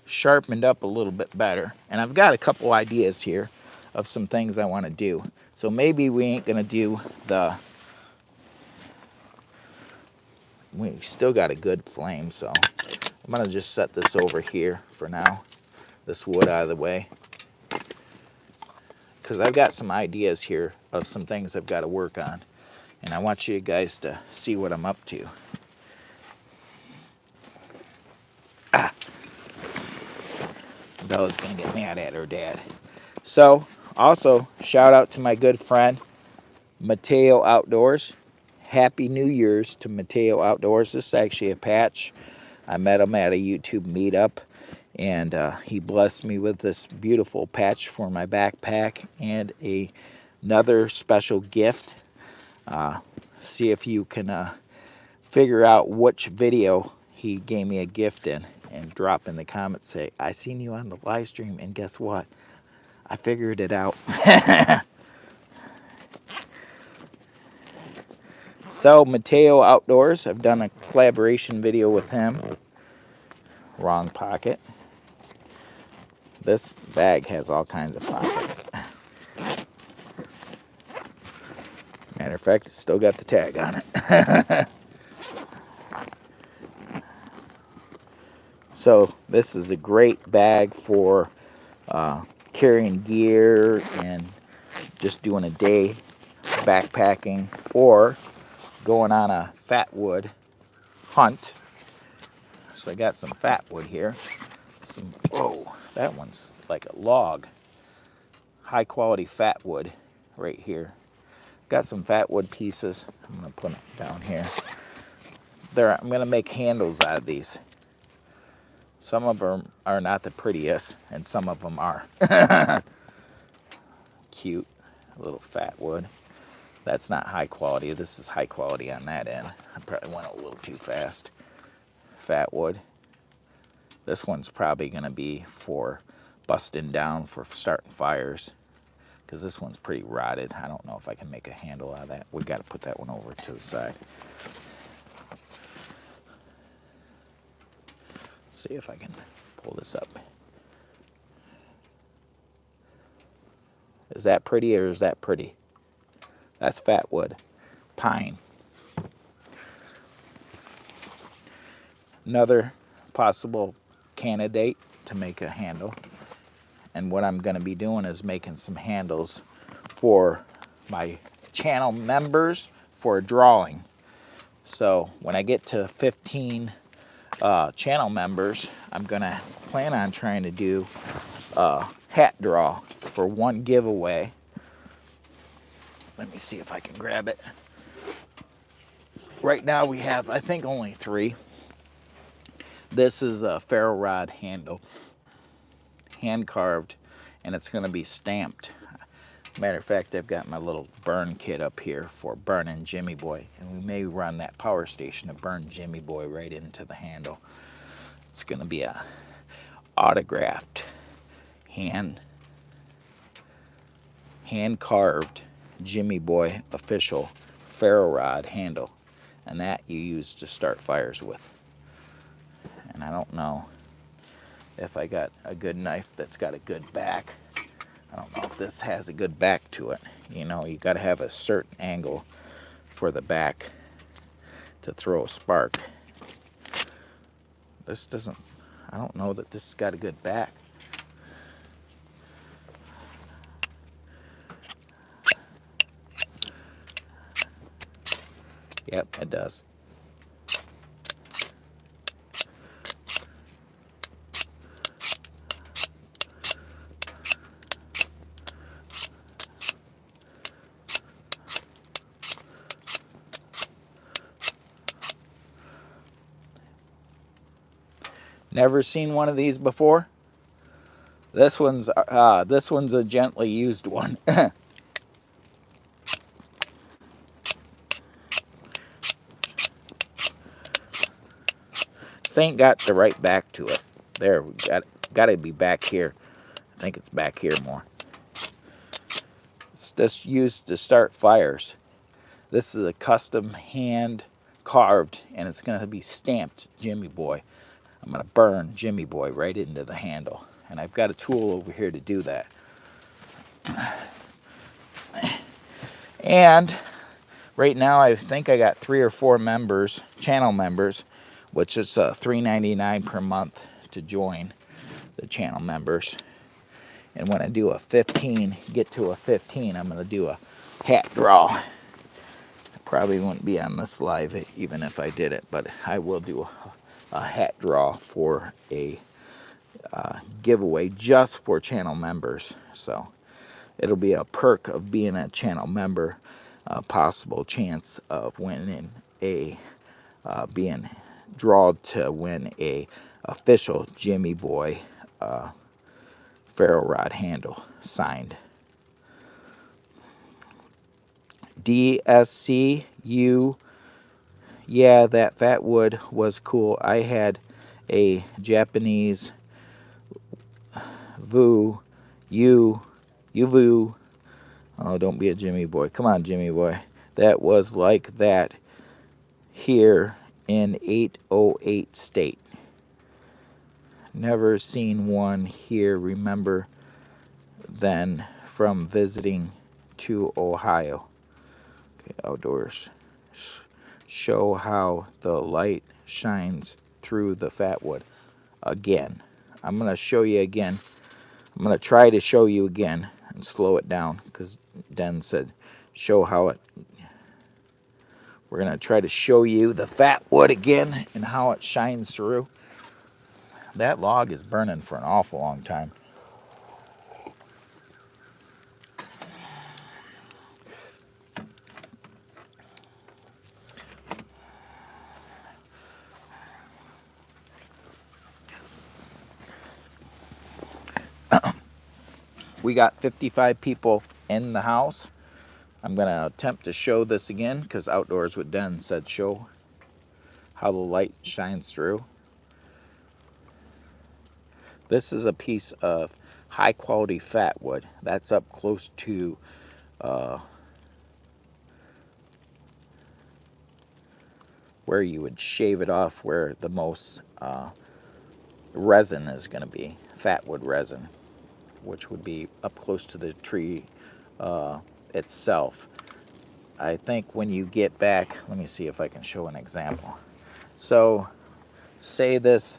sharpened up a little bit better, and I've got a couple ideas here of some things I want to do. So maybe we ain't gonna do we still got a good flame, so I'm gonna just set this over here for now, this wood out of the way, because I've got some ideas here of some things I've got to work on, and I want you guys to see what I'm up to. Bella's gonna get mad at her dad. So, also, shout out to my good friend, Mateo Outdoors. Happy New Year's to Mateo Outdoors. This is actually a patch. I met him at a YouTube meetup, and he blessed me with this beautiful patch for my backpack and another special gift. See if you can figure out which video he gave me a gift in, and drop in the comments, say, I seen you on the live stream, and guess what? I figured it out. So, Mateo Outdoors, I've done a collaboration video with him. Wrong pocket. This bag has all kinds of pockets. Matter of fact, it's still got the tag on it. So, this is a great bag for carrying gear and just doing a day backpacking, or going on a fatwood hunt. So I got some fatwood here. Whoa, that one's like a log. High quality fatwood right here. Got some fatwood pieces. I'm gonna put them down here. I'm gonna make handles out of these. Some of them are not the prettiest, and some of them are. Cute, a little fatwood. That's not high quality. This is high quality on that end. I probably went a little too fast. Fatwood. This one's probably going to be for busting down for starting fires, because this one's pretty rotted. I don't know if I can make a handle out of that. We got to put that one over to the side. Let's see if I can pull this up. Is that pretty or is that pretty? That's fat wood. Pine. Another possible candidate to make a handle. And what I'm going to be doing is making some handles for my channel members for drawing. So when I get to 15 channel members, I'm going to plan on trying to do a hat draw for one giveaway. Let me see if I can grab it. Right now we have, I think, only 3. This is a ferro rod handle, hand carved, and it's going to be stamped. Matter of fact, I've got my little burn kit up here for burning Jimmy Boy, and we may run that power station to burn Jimmy Boy right into the handle. It's going to be a autographed hand carved Jimmy Boy official ferro rod handle, and that you use to start fires with. And I don't know if I got a good knife that's got a good back. I don't know if this has a good back to it. You know, you got to have a certain angle for the back to throw a spark. This doesn't, I don't know that this has got a good back. Yep, it does. Never seen one of these before? This one's a gently used one. This ain't got the right back to it. There, we got to be back here. I think it's back here more. It's just used to start fires. This is a custom hand carved, and it's going to be stamped Jimmy Boy. I'm going to burn Jimmy Boy right into the handle, and I've got a tool over here to do that. And right now I think I got 3 or 4 members, channel members, which is $3.99 per month to join the channel members. And when I do a 15, get to a 15, I'm going to do a hat draw. I probably wouldn't be on this live even if I did it, but I will do a hat draw for a giveaway just for channel members. So it'll be a perk of being a channel member, a possible chance of winning a being drawn to win a official Jimmy Boy ferro rod handle signed. DSCU, yeah, that fat wood was cool. I had a Japanese Uvu. Oh, don't be a Jimmy Boy. Come on, Jimmy Boy. That was like that here in 808 state. Never seen one here. Remember then from visiting to Ohio. Okay, outdoors. Show how the light shines through the fat wood. Again. I'm going to show you again. I'm going to try to show you again and slow it down because Den said show how it. We're going to try to show you the fat wood again and how it shines through. That log is burning for an awful long time. We got 55 people in the house. I'm going to attempt to show this again because Outdoors with Den said show how the light shines through. This is a piece of high quality fat wood. That's up close to where you would shave it off, where the most resin is going to be, fat wood resin, which would be up close to the tree itself. I think when you get back, let me see if I can show an example. So say this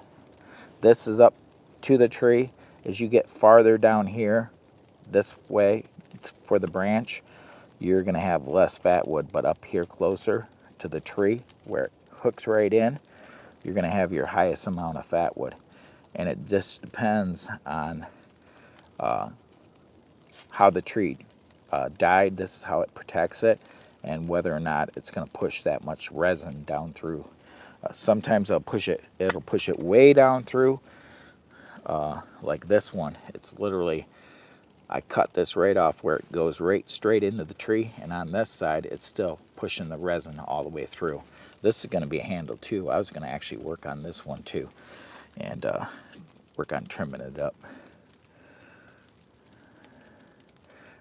is up to the tree. As you get farther down here this way for the branch, you're going to have less fat wood, but up here closer to the tree where it hooks right in, you're going to have your highest amount of fat wood. And it just depends on how the tree died. This is how it protects it, and whether or not it's going to push that much resin down through. Sometimes it'll push it way down through, like this one. It's literally, I cut this right off where it goes right straight into the tree, and on this side it's still pushing the resin all the way through. This is going to be a handle too. I was going to actually work on this one too, and work on trimming it up.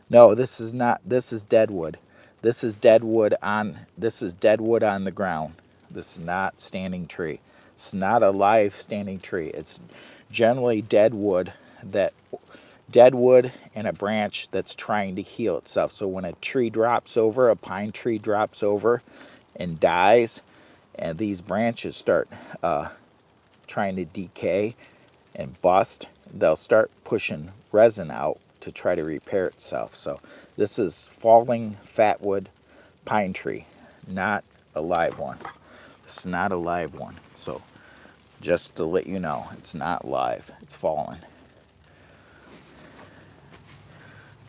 No, this is not. This is dead wood. This is dead wood on the ground. This is not standing tree. It's not a live standing tree. It's generally dead wood and a branch that's trying to heal itself. So when a tree drops over, a pine tree drops over and dies, and these branches start trying to decay and bust, they'll start pushing resin out to try to repair itself. So this is falling fatwood pine tree, not a live one. It's not a live one. So just to let you know, it's not live. It's fallen.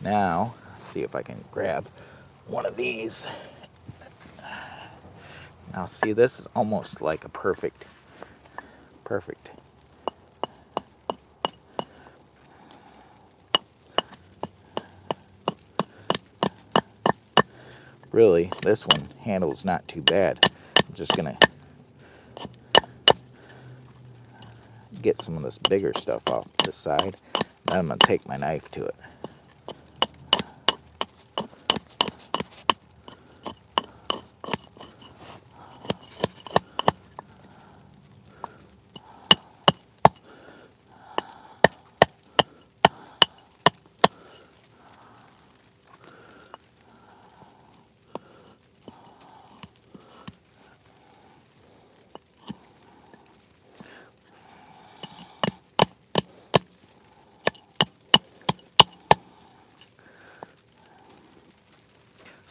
Now, let's see if I can grab one of these. Now see, this is almost like a perfect. Really, this one handles not too bad. I'm just gonna get some of this bigger stuff off the side. Then I'm gonna take my knife to it.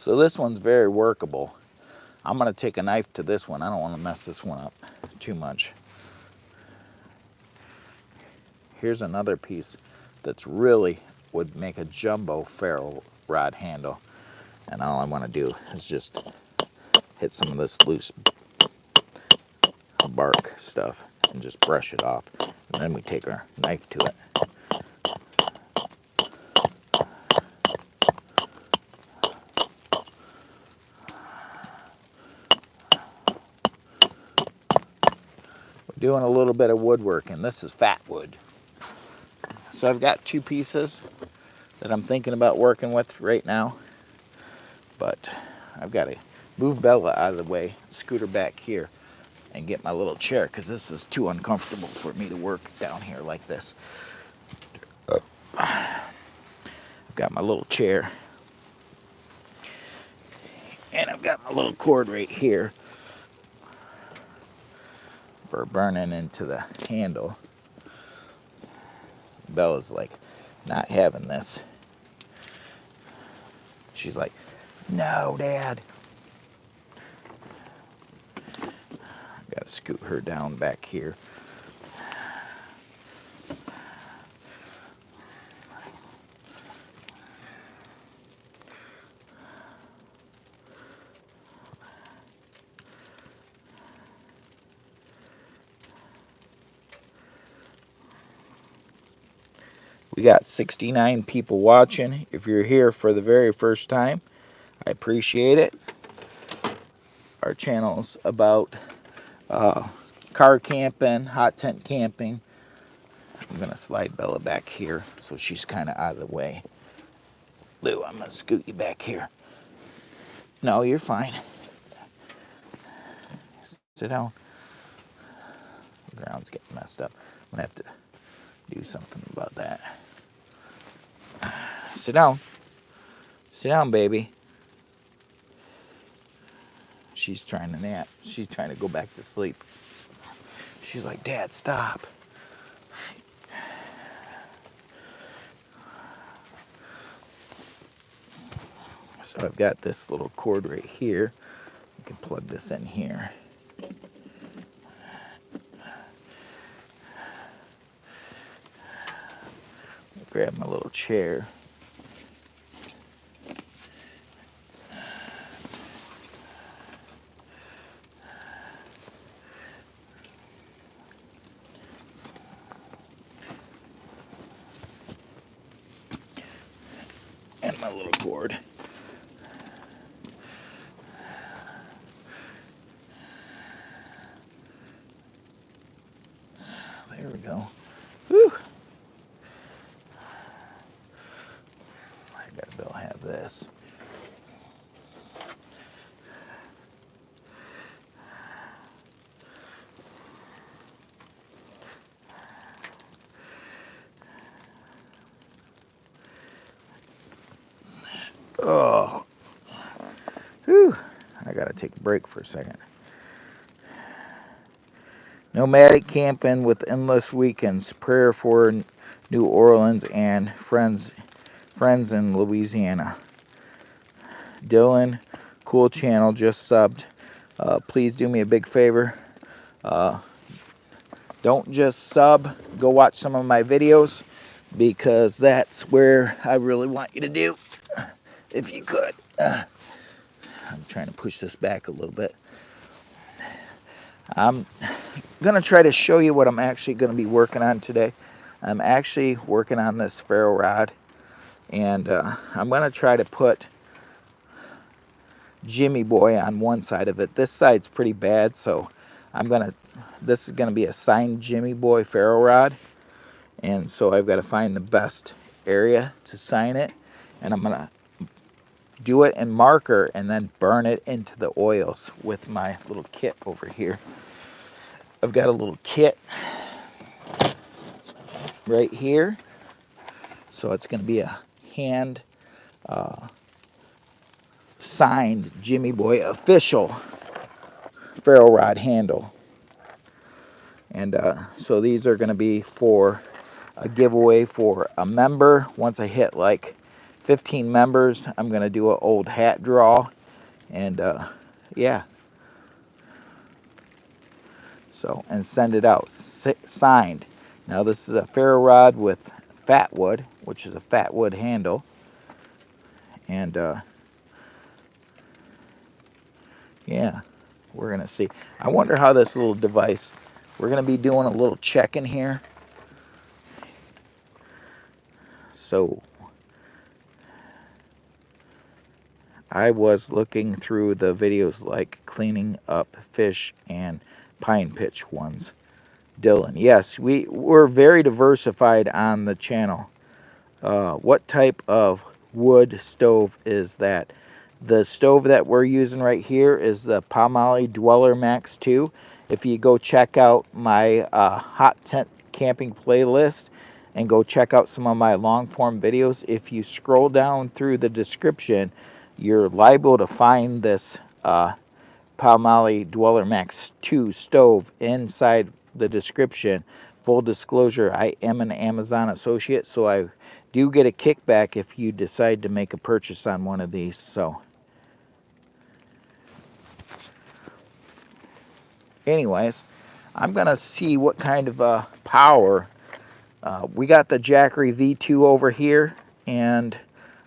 So this one's very workable. I'm gonna take a knife to this one. I don't want to mess this one up too much. Here's another piece that's really would make a jumbo ferro rod handle. And all I want to do is just hit some of this loose bark stuff and just brush it off. And then we take our knife to it. We're doing a little bit of woodworking. This is fat wood. So I've got two pieces that I'm thinking about working with right now. But I've got to move Bella out of the way, scoot her back here, and get my little chair, because this is too uncomfortable for me to work down here like this. I've got my little chair, and I've got my little cord right here for burning into the handle. Bella's like not having this. She's like, no, Dad. Got to scoot her down back here. We got 69 people watching. If you're here for the very first time, I appreciate it. Our channel's about car camping, hot tent camping, I'm going to slide Bella back here so she's kind of out of the way. Lou, I'm going to scoot you back here. No, you're fine. Sit down. The ground's getting messed up. I'm going to have to do something about that. Sit down. Sit down, baby. She's trying to nap. She's trying to go back to sleep. She's like, Dad, stop. So I've got this little cord right here. You can plug this in here. Grab my little chair. And my little cord. There we go. Whew. I gotta be able to have this. Oh. Whew. I gotta take a break for a second. Nomadic camping with endless weekends. Prayer for New Orleans and friends in Louisiana. Dylan, cool channel, just subbed. Please do me a big favor. Don't just sub. Go watch some of my videos because that's where I really want you to do. If you could. I'm trying to push this back a little bit. I'm going to try to show you what I'm actually going to be working on today. I'm actually working on this ferro rod, and I'm going to try to put Jimmy Boy on one side of it. This side's pretty bad, so this is going to be a signed Jimmy Boy ferro rod, and so I've got to find the best area to sign it, and I'm going to do it in marker and then burn it into the oils with my little kit over here. I've got a little kit right here. So it's going to be a hand signed Jimmy Boy official ferro rod handle. And so these are going to be for a giveaway for a member. Once I hit like 15 members, I'm going to do an old hat draw. And yeah. So, and send it out signed. Now this is a ferro rod with fat wood, which is a fat wood handle. And yeah, we're gonna see. I wonder how this little device, we're gonna be doing a little check in here. So I was looking through the videos like cleaning up fish and pine pitch ones. Dylan, yes, we're very diversified on the channel. What type of wood stove is that? The stove that we're using right here is the Palmolive Dweller Max 2. If you go check out my hot tent camping playlist and go check out some of my long form videos, if you scroll down through the description, you're liable to find this Palmolive Dweller Max 2 stove inside the description. Full disclosure, I am an Amazon associate, so I do get a kickback if you decide to make a purchase on one of these. So anyways, I'm gonna see what kind of power we got. The Jackery V2 over here, and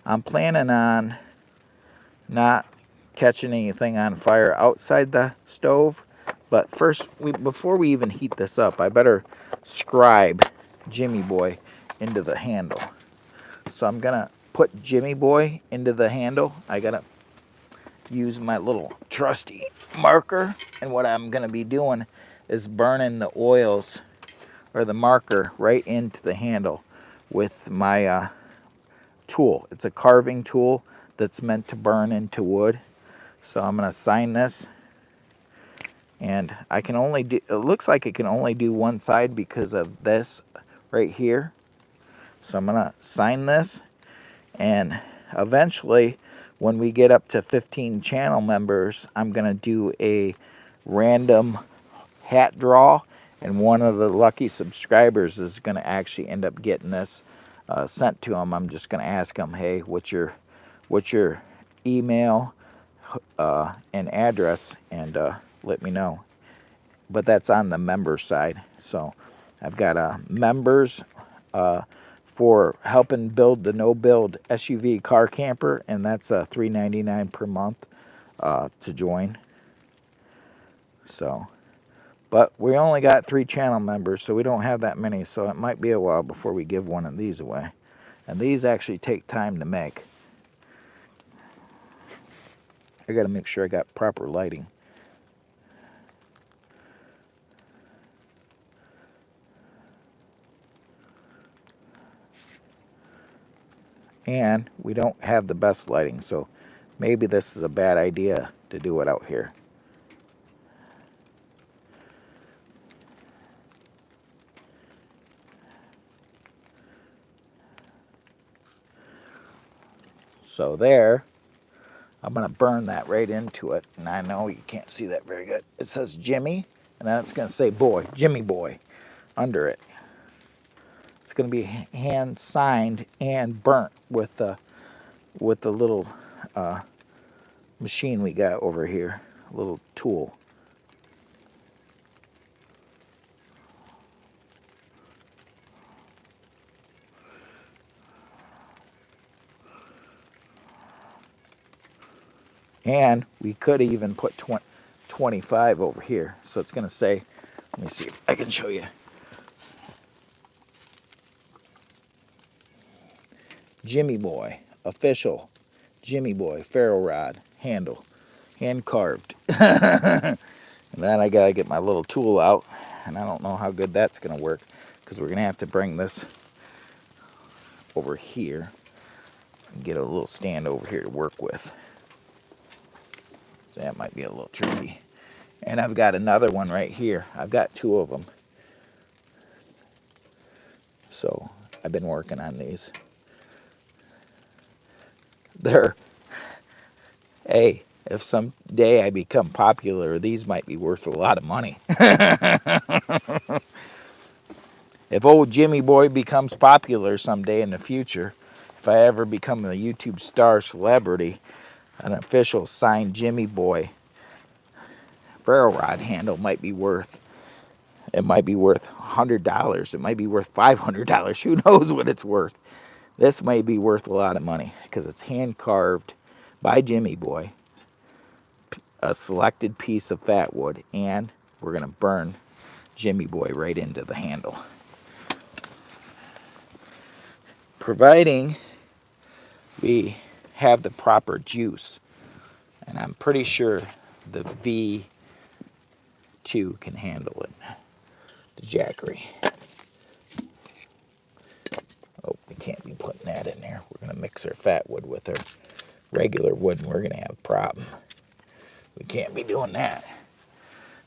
I'm planning on not catching anything on fire outside the stove. But first, before we even heat this up, I better scribe Jimmy Boy into the handle. So I'm gonna put Jimmy Boy into the handle. I gotta use my little trusty marker, and what I'm gonna be doing is burning the oils or the marker right into the handle with my tool. It's a carving tool that's meant to burn into wood. So I'm going to sign this, and I can only do, it looks like it can only do one side because of this right here. So I'm going to sign this, and eventually when we get up to 15 channel members, I'm going to do a random hat draw, and one of the lucky subscribers is going to actually end up getting this sent to them. I'm just going to ask them, hey, what's your email and address, and let me know. But that's on the member side. So I've got members for helping build the no-build SUV car camper, and that's $3.99 per month to join. So, but we only got 3 channel members, so we don't have that many, so it might be a while before we give one of these away. And these actually take time to make. I got to make sure I got proper lighting. And we don't have the best lighting, so maybe this is a bad idea to do it out here. So there, I'm going to burn that right into it. And I know you can't see that very good. It says Jimmy, and then it's going to say boy, Jimmy boy, under it. It's going to be hand signed and burnt with the little machine we got over here, a little tool. And we could even put 25 over here. So it's going to say, let me see if I can show you. Jimmy Boy, official, Jimmy Boy, ferro rod, handle, hand carved. And then I got to get my little tool out, and I don't know how good that's going to work, because we're going to have to bring this over here and get a little stand over here to work with. So that might be a little tricky. And I've got another one right here. I've got 2 of them. So I've been working on these. They're, hey, if someday I become popular, these might be worth a lot of money. If old Jimmy Boy becomes popular someday in the future, if I ever become a YouTube star celebrity, an official signed Jimmy Boy ferro rod handle might be worth, it might be worth $100. It might be worth $500. Who knows what it's worth? This may be worth a lot of money because it's hand carved by Jimmy Boy, a selected piece of fat wood, and we're going to burn Jimmy Boy right into the handle. Providing we have the proper juice, and I'm pretty sure the V2 can handle it, the Jackery. Oh, we can't be putting that in there. We're going to mix our fat wood with our regular wood, and we're going to have a problem. We can't be doing that.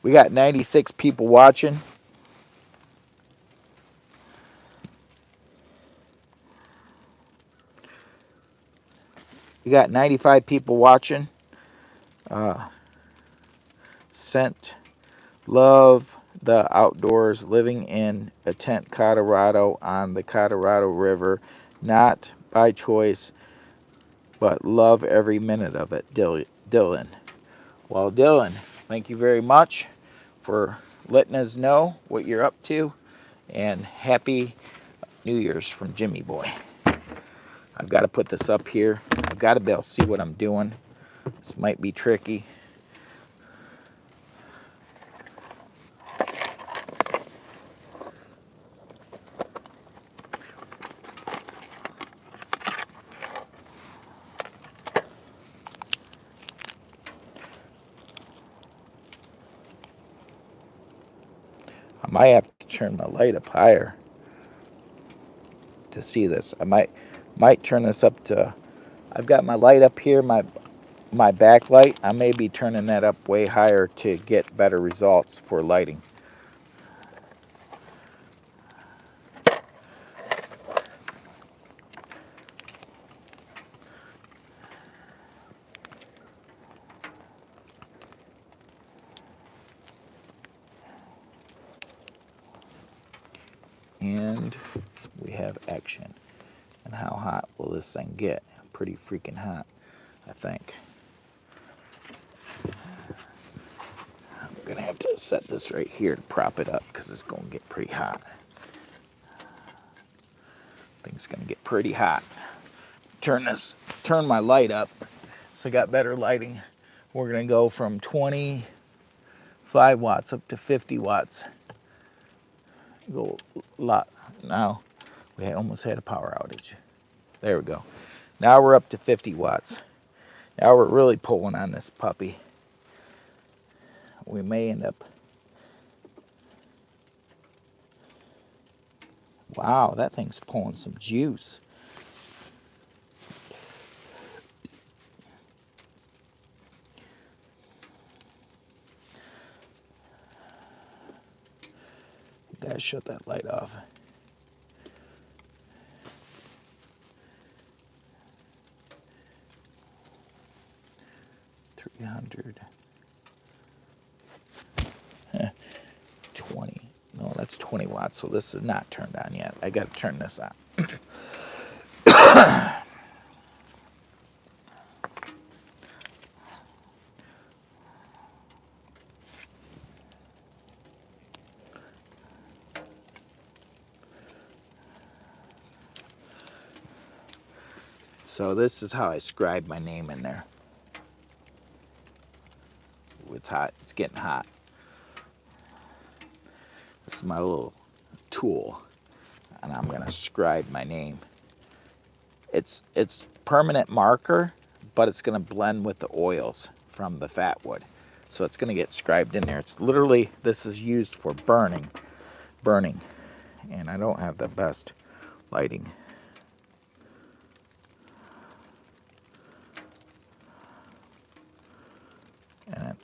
We got 96 people watching. We got 95 people watching. Sent love the outdoors, living in a tent, Colorado, on the Colorado River, not by choice, but love every minute of it, Dylan. Well, Dylan, thank you very much for letting us know what you're up to, and happy New Year's from Jimmy Boy. I've got to put this up here. I've got to be able to see what I'm doing. This might be tricky. I might have to turn my light up higher to see this. I might turn this up to, I've got my light up here, my backlight. I may be turning that up way higher to get better results for lighting. And we have action. And how hot will this thing get? Pretty freaking hot, I think. I'm gonna have to set this right here to prop it up because it's gonna get pretty hot. Thing's gonna get pretty hot. Turn my light up so I got better lighting. We're gonna go from 25 watts up to 50 watts. Go a lot. Now we almost had a power outage. There we go. Now we're up to 50 watts. Now we're really pulling on this puppy. We may end up. Wow, that thing's pulling some juice. Gotta shut that light off. $300. 20. No, that's 20 watts, so this is not turned on yet. I gotta turn this on. So this is how I scribe my name in there. It's hot. It's getting hot. This is my little tool, and I'm gonna scribe my name. It's permanent marker, but it's gonna blend with the oils from the fat wood, so it's gonna get scribed in there. It's literally, this is used for burning, and I don't have the best lighting. And I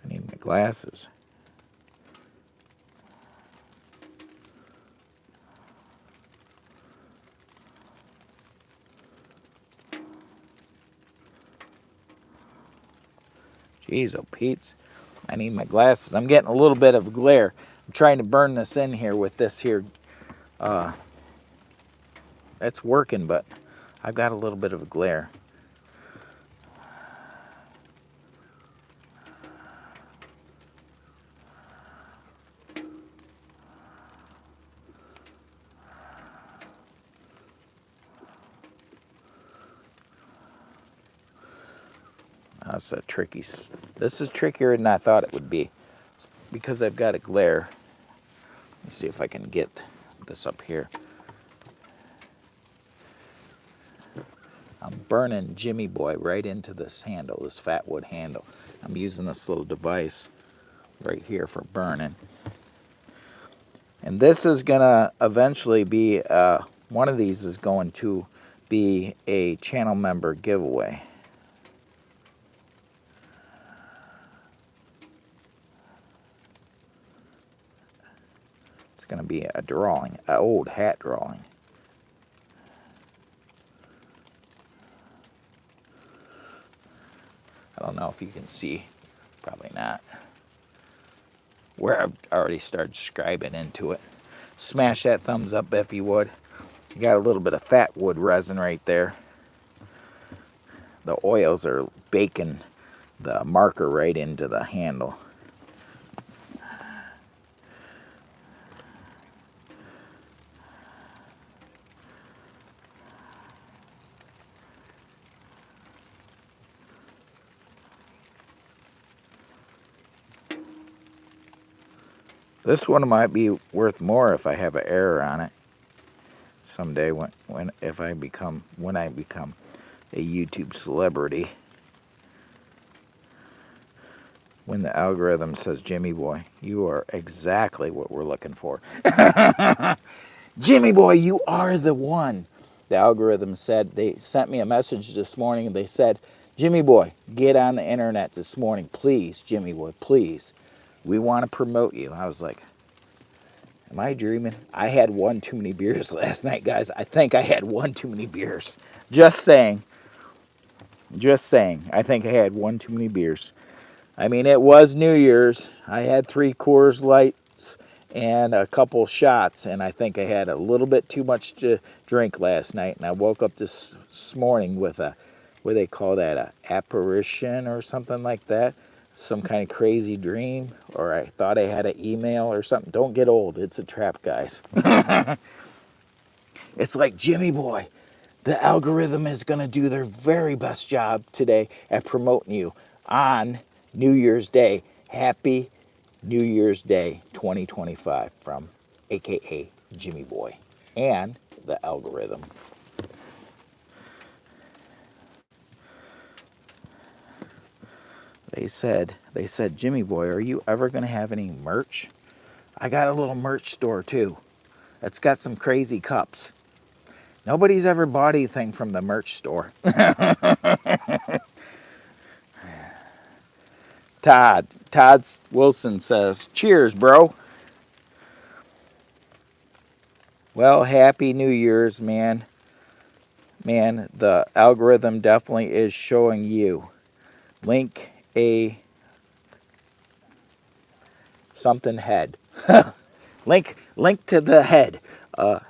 need my glasses. Jeez, oh Pete's. I need my glasses. I'm getting a little bit of glare. I'm trying to burn this in here with this here. It's working, but I've got a little bit of a glare. That's a tricky. This is trickier than I thought it would be because I've got a glare. Let's see if I can get this up here. I'm burning Jimmy Boy right into this handle, this fat wood handle. I'm using this little device right here for burning. And this is gonna eventually be, one of these is going to be a channel member giveaway. It's gonna be a drawing, an old hat drawing. I don't know if you can see, probably not, where I've already started scribing into it. Smash that thumbs up if you would. You got a little bit of fat wood resin right there. The oils are baking the marker right into the handle. This one might be worth more if I have an error on it someday when I become a YouTube celebrity when the algorithm says, Jimmy boy, you are exactly what we're looking for. Jimmy boy, you are the one. The algorithm said, they sent me a message this morning and they said, Jimmy boy, get on the internet this morning, please, Jimmy boy, please. We want to promote you. I was like, am I dreaming? I had one too many beers last night, guys. I think I had one too many beers. Just saying. Just saying. I think I had one too many beers. I mean, it was New Year's. I had 3 Coors Lights and a couple shots, and I think I had a little bit too much to drink last night. And I woke up this morning with a, what do they call that, a apparition or something like that? Some kind of crazy dream, or I thought I had an email or something. Don't get old. It's a trap, guys. It's like, Jimmy boy, the algorithm is going to do their very best job today at promoting you on New Year's Day. Happy New Year's Day 2025 from a.k.a. Jimmy Boy and the algorithm. They said, Jimmy Boy, are you ever going to have any merch? I got a little merch store too. It's got some crazy cups. Nobody's ever bought anything from the merch store. Todd Wilson says, cheers, bro. Well, happy New Year's, man. Man, the algorithm definitely is showing you. Link a something head. link to the head.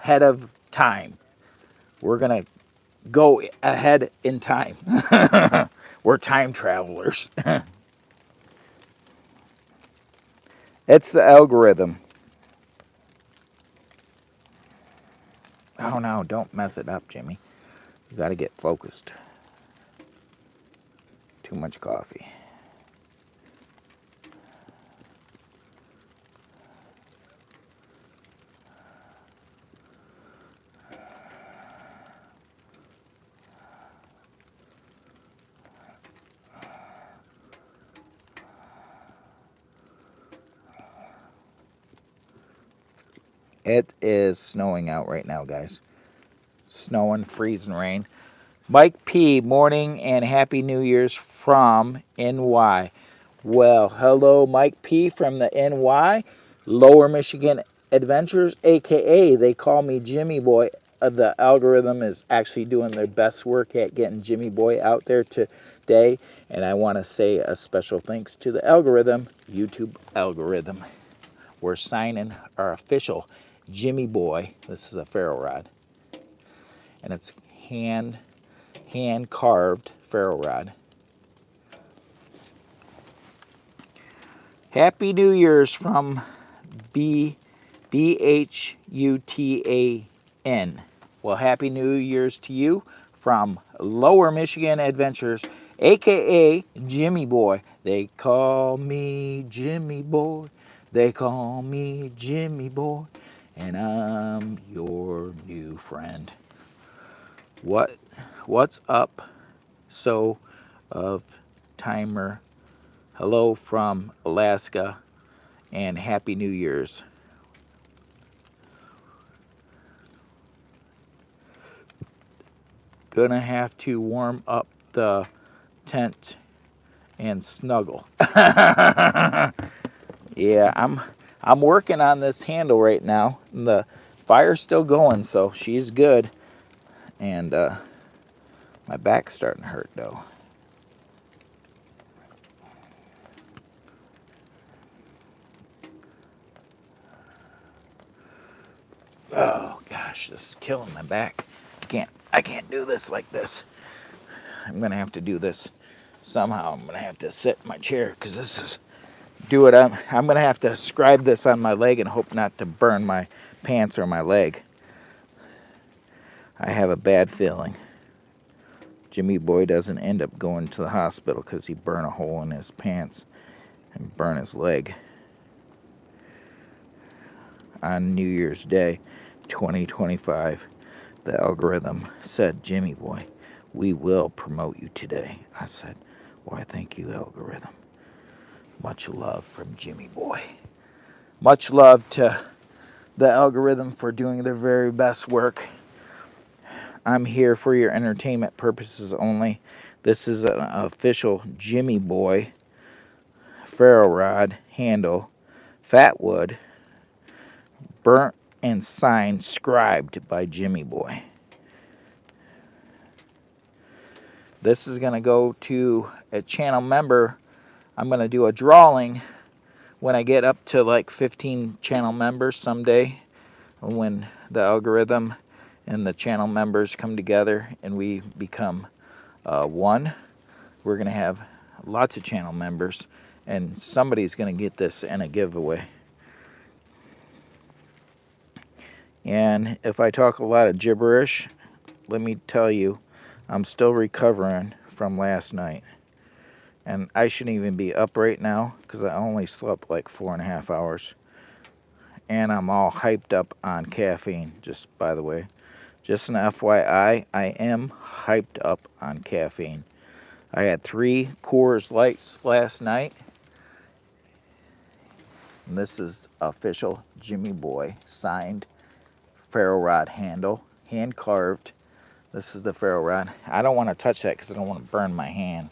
Head of time. We're going to go ahead in time. We're time travelers. It's the algorithm. Oh no, don't mess it up, Jimmy. You got to get focused. Too much coffee. It is snowing out right now, guys. Snowing, freezing rain. Mike P, morning and happy New Year's from NY. Well, hello, Mike P from the NY, Lower Michigan Adventures, a.k.a. they call me Jimmy Boy. The algorithm is actually doing their best work at getting Jimmy Boy out there today. And I want to say a special thanks to the algorithm, YouTube algorithm. We're signing our official Jimmy Boy. This is a ferro rod. And it's hand carved ferro rod. Happy New Year's from BHUTAN. Well, Happy New Year's to you from Lower Michigan Adventures, a.k.a. Jimmy Boy. They call me Jimmy Boy. They call me Jimmy Boy. And I'm your new friend. What's up? So of timer. Hello from Alaska and Happy New Year's. Gonna have to warm up the tent and snuggle. Yeah, I'm working on this handle right now. And the fire's still going, so she's good. And my back's starting to hurt though. Oh gosh, this is killing my back. I can't do this like this. I'm gonna have to do this somehow. I'm gonna have to sit in my chair because this is I'm gonna have to scribe this on my leg and hope not to burn my pants or my leg. I have a bad feeling Jimmy Boy doesn't end up going to the hospital because he burned a hole in his pants and burned his leg on New Year's Day 2025. The algorithm said, Jimmy Boy, We will promote you today. I said, why, thank you, algorithm. Much love from Jimmy Boy. Much love to the algorithm for doing their very best work. I'm here for your entertainment purposes only. This is an official Jimmy Boy ferro rod handle, fat wood, burnt and signed, scribed by Jimmy Boy. This is going to go to a channel member. I'm going to do a drawing when I get up to like 15 channel members someday, when the algorithm and the channel members come together and we become one. We're going to have lots of channel members, and somebody's going to get this in a giveaway. And if I talk a lot of gibberish, let me tell you, I'm still recovering from last night. And I shouldn't even be up right now because I only slept like 4.5 hours. And I'm all hyped up on caffeine, just by the way. Just an FYI, I am hyped up on caffeine. I had 3 Coors Lights last night. And this is official Jimmy Boy signed ferro rod handle, hand carved. This is the ferro rod. I don't want to touch that because I don't want to burn my hand.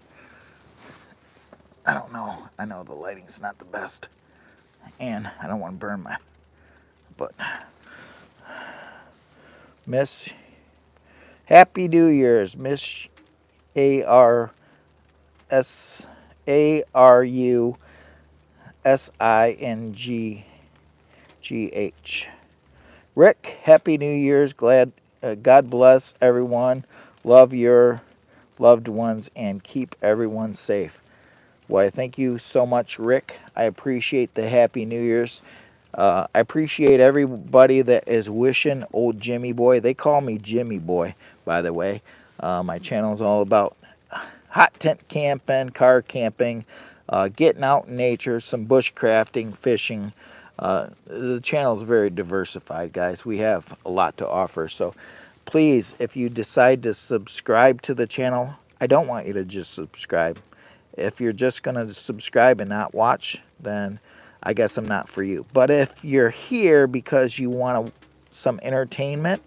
I don't know. I know the lighting's not the best, and I don't want to burn my. But Miss, Happy New Year's, Miss ARSARUSINGGH. Rick, Happy New Year's. God bless everyone. Love your loved ones and keep everyone safe. Why, thank you so much, Rick. I appreciate the Happy New Year's. I appreciate everybody that is wishing old Jimmy Boy. They call me Jimmy Boy, by the way. My channel is all about hot tent camping, car camping, getting out in nature, some bush crafting, fishing. The channel is very diversified, guys. We have a lot to offer. So please, if you decide to subscribe to the channel, I don't want you to just subscribe. If you're just going to subscribe and not watch, then I guess I'm not for you. But if you're here because you want some entertainment,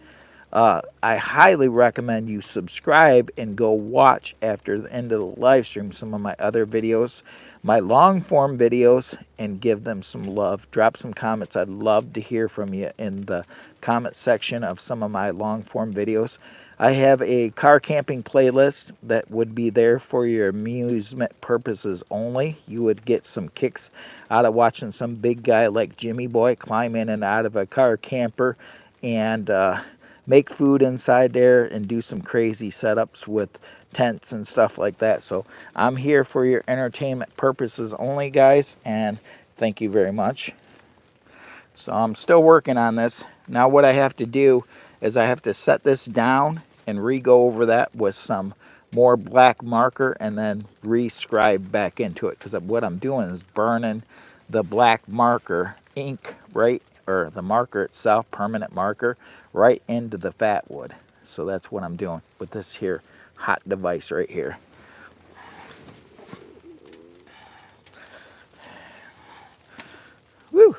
I highly recommend you subscribe and go watch after the end of the live stream some of my other videos, my long form videos, and give them some love. Drop some comments. I'd love to hear from you in the comment section of some of my long form videos. I have a car camping playlist that would be there for your amusement purposes only. You would get some kicks out of watching some big guy like Jimmy Boy climb in and out of a car camper and make food inside there and do some crazy setups with tents and stuff like that. So I'm here for your entertainment purposes only, guys, and thank you very much. So I'm still working on this. Now what I have to do is I have to set this down and re-go over that with some more black marker and then re-scribe back into it, because what I'm doing is burning the black marker ink, right, or the marker itself, permanent marker, right into the fat wood. So that's what I'm doing with this here hot device right here. Woo!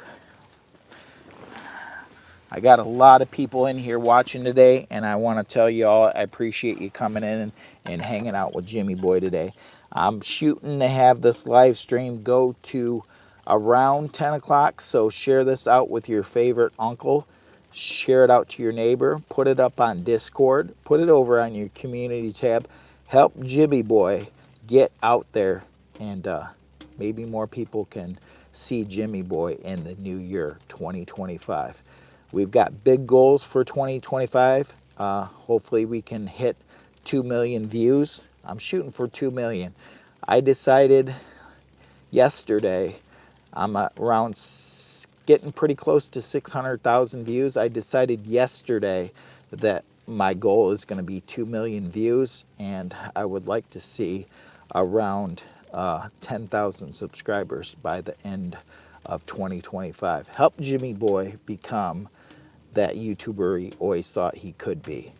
I got a lot of people in here watching today, and I want to tell you all I appreciate you coming in and hanging out with Jimmy Boy today. I'm shooting to have this live stream go to around 10 o'clock, so share this out with your favorite uncle. Share it out to your neighbor. Put it up on Discord. Put it over on your community tab. Help Jimmy Boy get out there, and maybe more people can see Jimmy Boy in the new year, 2025. We've got big goals for 2025. Hopefully we can hit 2 million views. I'm shooting for 2 million. I decided yesterday, I'm around getting pretty close to 600,000 views. I decided yesterday that my goal is going to be 2 million views, and I would like to see around 10,000 subscribers by the end of 2025. Help Jimmy Boy become that YouTuber he always thought he could be.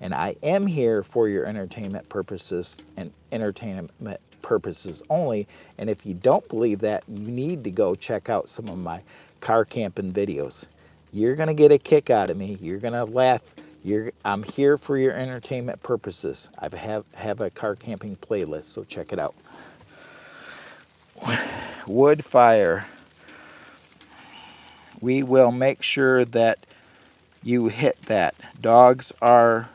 And I am here for your entertainment purposes and entertainment purposes only. And if you don't believe that, you need to go check out some of my car camping videos. You're going to get a kick out of me. You're going to laugh. I'm here for your entertainment purposes. I have a car camping playlist, so check it out. Wood fire. We will make sure that you hit that. Dogs are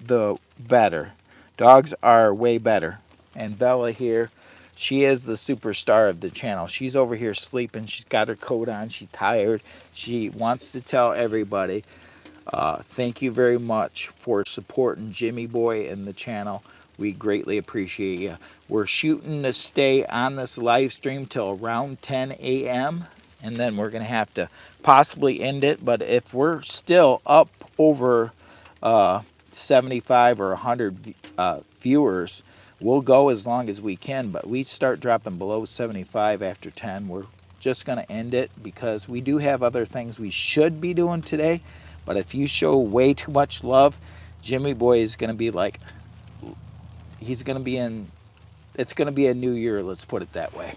the better. Dogs are way better. And Bella here, she is the superstar of the channel. She's over here sleeping. She's got her coat on. She's tired. She wants to tell everybody, thank you very much for supporting Jimmy Boy and the channel. We greatly appreciate you. We're shooting to stay on this live stream till around 10 a.m. and then we're going to have to possibly end it. But if we're still up over 75 or 100 viewers, we'll go as long as we can. But we start dropping below 75 after 10. We're just going to end it because we do have other things we should be doing today. But if you show way too much love, Jimmy Boy is going to be like, he's going to be in, it's going to be a new year, let's put it that way.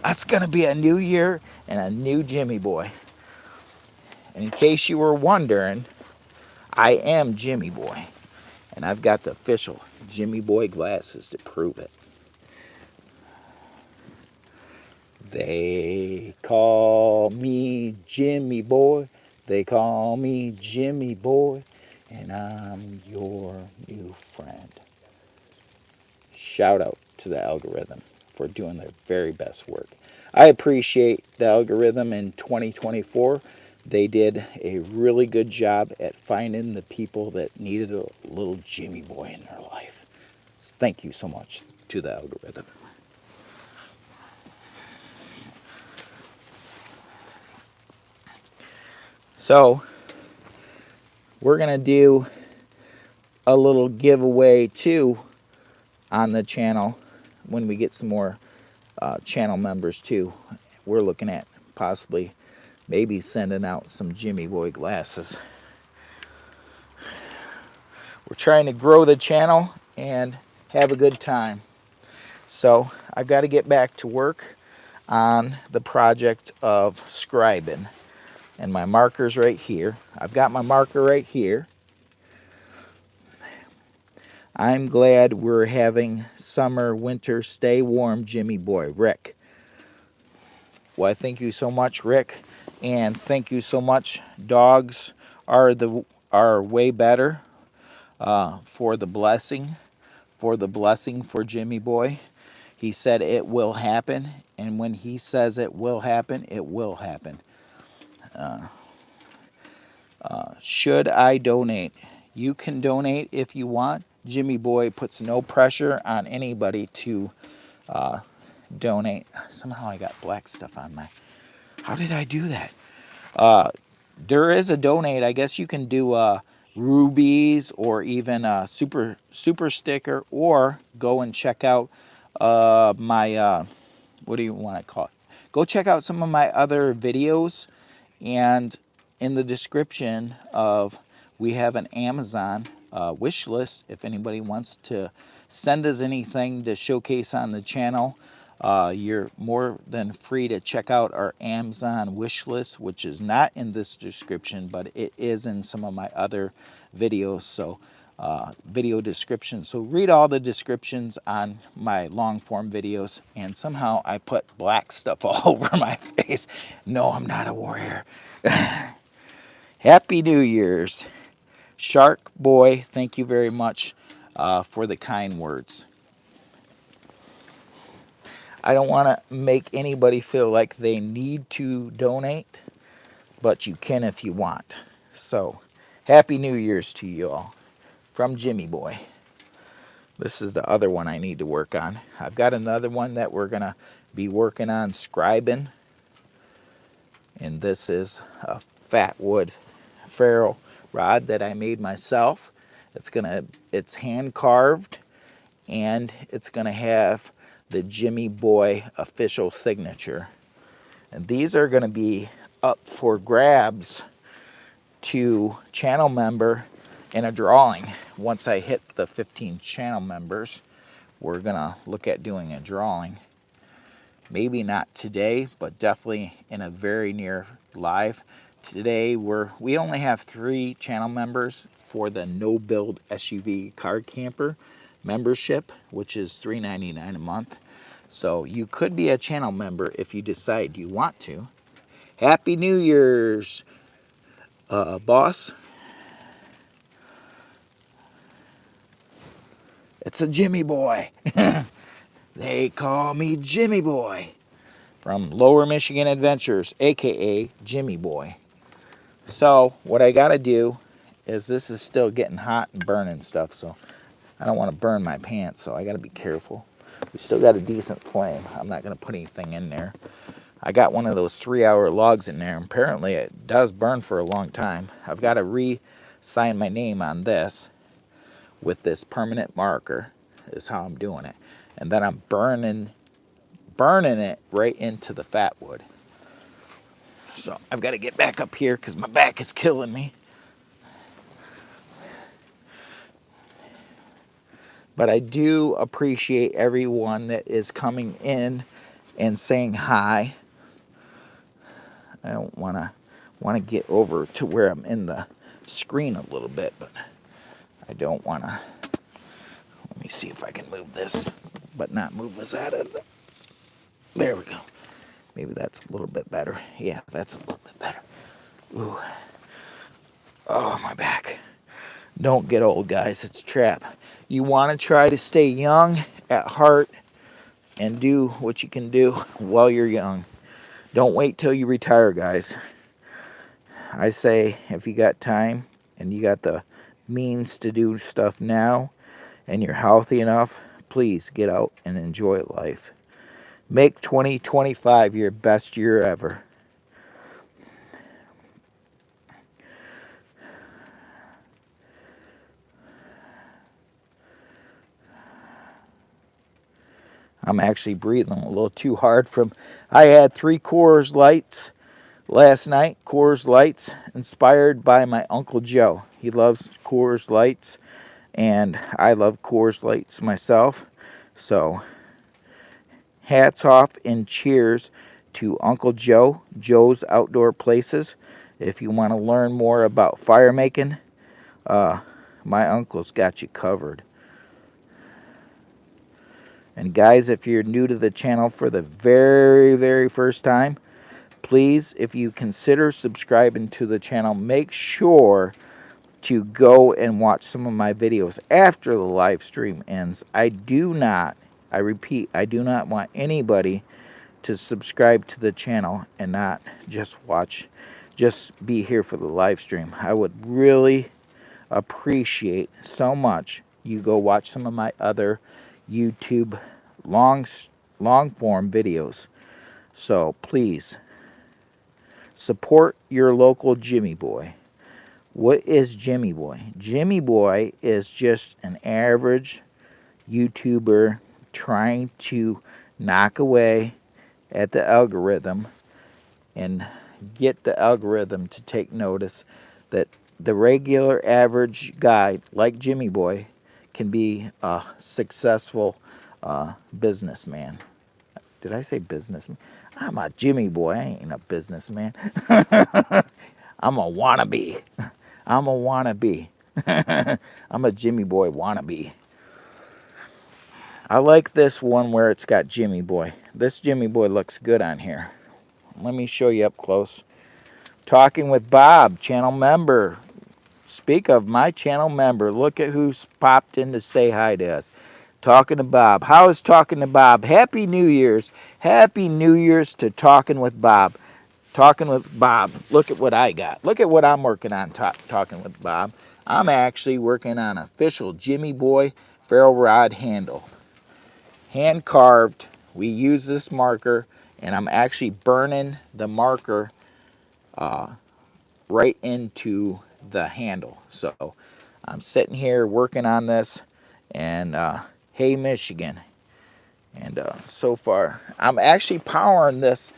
It's going to be a new year and a new Jimmy Boy. And in case you were wondering, I am Jimmy Boy. And I've got the official Jimmy Boy glasses to prove it. They call me Jimmy Boy. They call me Jimmy Boy. And I'm your new friend. Shout out to the algorithm for doing their very best work. I appreciate the algorithm in 2024. They did a really good job at finding the people that needed a little Jimmy Boy in their life. So thank you so much to the algorithm. So we're going to do a little giveaway too on the channel when we get some more channel members too. We're looking at possibly maybe sending out some Jimmy Boy glasses. We're trying to grow the channel and have a good time. So I've got to get back to work on the project of scribing. And my marker's right here. I've got my marker right here. I'm glad we're having summer, winter, stay warm, Jimmy Boy. Rick. Well, thank you so much, Rick. And thank you so much. Dogs are way better for the blessing for Jimmy Boy. He said it will happen. And when he says it will happen, it will happen. Should I donate? You can donate if you want. Jimmy Boy puts no pressure on anybody to donate. Somehow I got black stuff on my... How did I do that? There is a donate. I guess you can do rubies or even a super sticker, or go and check out my... what do you want to call it? Go check out some of my other videos, and in the description of, we have an Amazon wish list. If anybody wants to send us anything to showcase on the channel, you're more than free to check out our Amazon wish list, which is not in this description, but it is in some of my other videos. So video descriptions. So read all the descriptions on my long form videos. And somehow I put black stuff all over my face. No, I'm not a warrior. Happy New Year's. Shark Boy, thank you very much for the kind words. I don't want to make anybody feel like they need to donate, but you can if you want. So, Happy New Year's to you all from Jimmy Boy. This is the other one I need to work on. I've got another one that we're going to be working on scribing. And this is a fat wood ferro rod that I made myself. It's hand carved, and it's gonna have the Jimmy Boy official signature. And these are gonna be up for grabs to channel member in a drawing. Once I hit the 15 channel members, we're gonna look at doing a drawing. Maybe not today, but definitely in a very near live. Today we only have 3 channel members for the no build SUV car camper membership, which is $3.99 a month. So you could be a channel member if you decide you want to. Happy New Year's, boss. It's a Jimmy boy. They call me Jimmy Boy from Lower Michigan Adventures, a.k.a. Jimmy Boy. So what I gotta do is, this is still getting hot and burning stuff, so I don't want to burn my pants, so I gotta be careful. We still got a decent flame. I'm not gonna put anything in there. I got one of those 3-hour logs in there. Apparently it does burn for a long time. I've got to re-sign my name on this with this permanent marker, is how I'm doing it. And then I'm burning it right into the fat wood. So I've got to get back up here because my back is killing me. But I do appreciate everyone that is coming in and saying hi. I don't want to get over to where I'm in the screen a little bit, but I don't want to. Let me see if I can move this, but not move this out of the. There we go. Maybe that's a little bit better. Yeah, that's a little bit better. Ooh. Oh, my back. Don't get old, guys. It's a trap. You want to try to stay young at heart and do what you can do while you're young. Don't wait till you retire, guys. I say if you got time and you got the means to do stuff now and you're healthy enough, please get out and enjoy life. Make 2025 your best year ever. I'm actually breathing a little too hard I had 3 Coors Lights last night. Coors Lights, inspired by my Uncle Joe. He loves Coors Lights, and I love Coors Lights myself. So, hats off and cheers to Uncle Joe, Joe's Outdoor Places. If you want to learn more about fire making, my uncle's got you covered. And guys, if you're new to the channel for the very, very first time, please, if you consider subscribing to the channel, make sure to go and watch some of my videos after the live stream ends. I repeat, I do not want anybody to subscribe to the channel and not just be here for the live stream. I would really appreciate so much you go watch some of my other YouTube long form videos. So please support your local Jimmy Boy. What is Jimmy Boy? Jimmy Boy is just an average YouTuber trying to knock away at the algorithm and get the algorithm to take notice that the regular average guy like Jimmy Boy can be a successful businessman. Did I say businessman? I'm a Jimmy Boy. I ain't a businessman. I'm a wannabe. I'm a wannabe. I'm a Jimmy Boy wannabe. I like this one where it's got Jimmy Boy. This Jimmy Boy looks good on here. Let me show you up close. Talking with Bob, channel member. Speak of my channel member. Look at who's popped in to say hi to us. Talking to Bob. How is Talking to Bob? Happy New Year's. Happy New Year's to Talking with Bob. Talking with Bob. Look at what I got. Look at what I'm working on Talking with Bob. I'm actually working on an official Jimmy Boy ferro rod handle. Hand carved. We use this marker, and I'm actually burning the marker right into the handle. So I'm sitting here working on this, and hey, Michigan. And so far, I'm actually powering this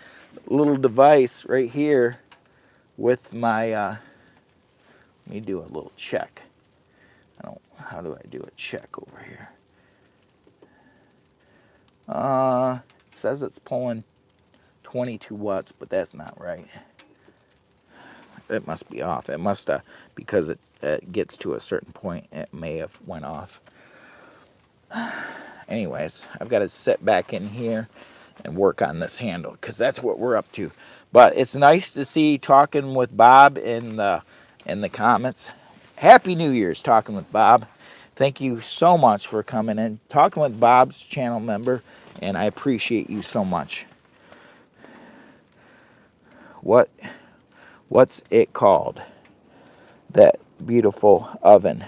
little device right here with my, let me do a little check. How do I do a check over here? It says it's pulling 22 watts, but that's not right. It must be off. It must have, because it gets to a certain point, it may have went off. Anyways, I've got to sit back in here and work on this handle, because that's what we're up to. But it's nice to see talking with Bob in the comments. Happy New Year's, talking with Bob. Thank you so much for coming in, talking with Bob's channel member, and I appreciate you so much. What's it called? That beautiful oven.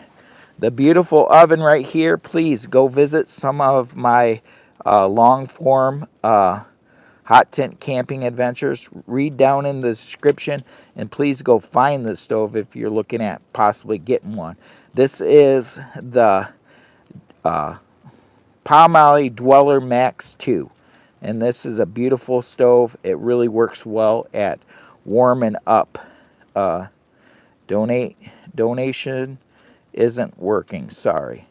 The beautiful oven right here. Please go visit some of my long form hot tent camping adventures. Read down in the description, and please go find this stove if you're looking at possibly getting one. This is the Palm Dweller Max 2, and this is a beautiful stove. It really works well at warming up. Donation isn't working, sorry.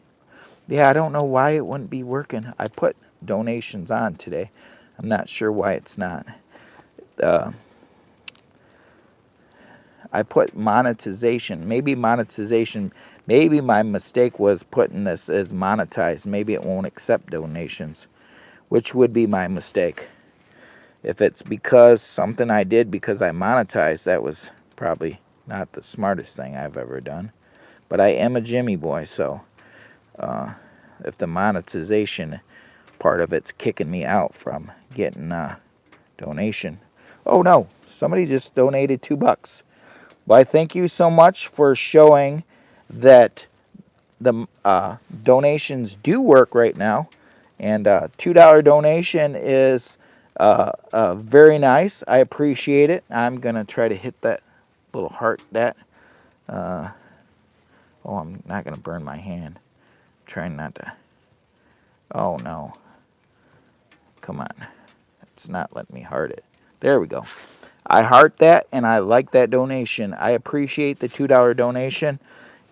Yeah, I don't know why it wouldn't be working. I put donations on today. I'm not sure why it's not. I put monetization. Maybe my mistake was putting this as monetized. Maybe it won't accept donations, which would be my mistake. If it's because something I did because I monetized, that was probably not the smartest thing I've ever done. But I am a Jimmy boy, so if the monetization part of it's kicking me out from getting a donation. Oh no, somebody just donated $2. Well, I thank you so much for showing that the donations do work right now. And $2 donation is very nice. I appreciate it. I'm going to try to hit that little heart. Oh, I'm not going to burn my hand. I'm trying not to. Oh, no. Come on. It's not letting me heart it. There we go. I heart that, and I like that donation. I appreciate the $2 donation.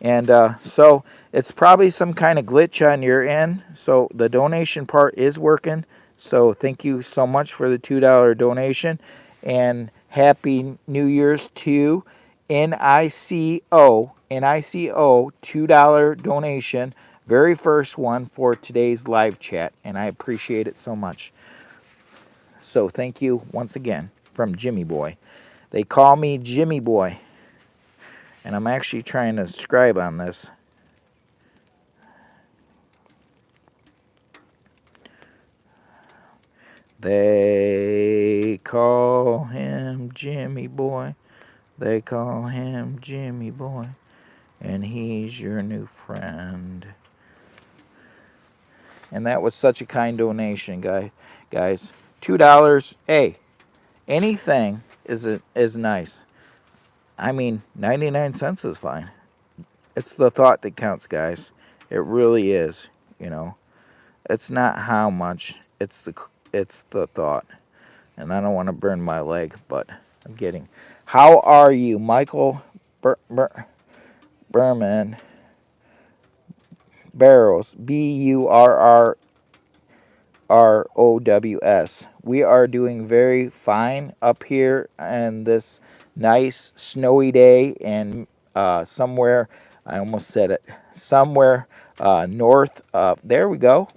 And so it's probably some kind of glitch on your end. So the donation part is working. So thank you so much for the $2 donation. And Happy New Year's to NICO. NICO $2 donation. Very first one for today's live chat. And I appreciate it so much. So thank you once again from Jimmy Boy. They call me Jimmy Boy. And I'm actually trying to scribe on this. They call him Jimmy Boy. They call him Jimmy Boy. And he's your new friend. And that was such a kind donation, guys. $2. Hey, anything is nice. I mean, 99 cents is fine. It's the thought that counts, guys. It really is, you know. It's not how much, it's the thought. And I don't want to burn my leg, but I'm getting. How are you, Michael Berman Barrows? BURRROWS. We are doing very fine up here on this nice snowy day, and somewhere, I almost said it, somewhere north. There we go.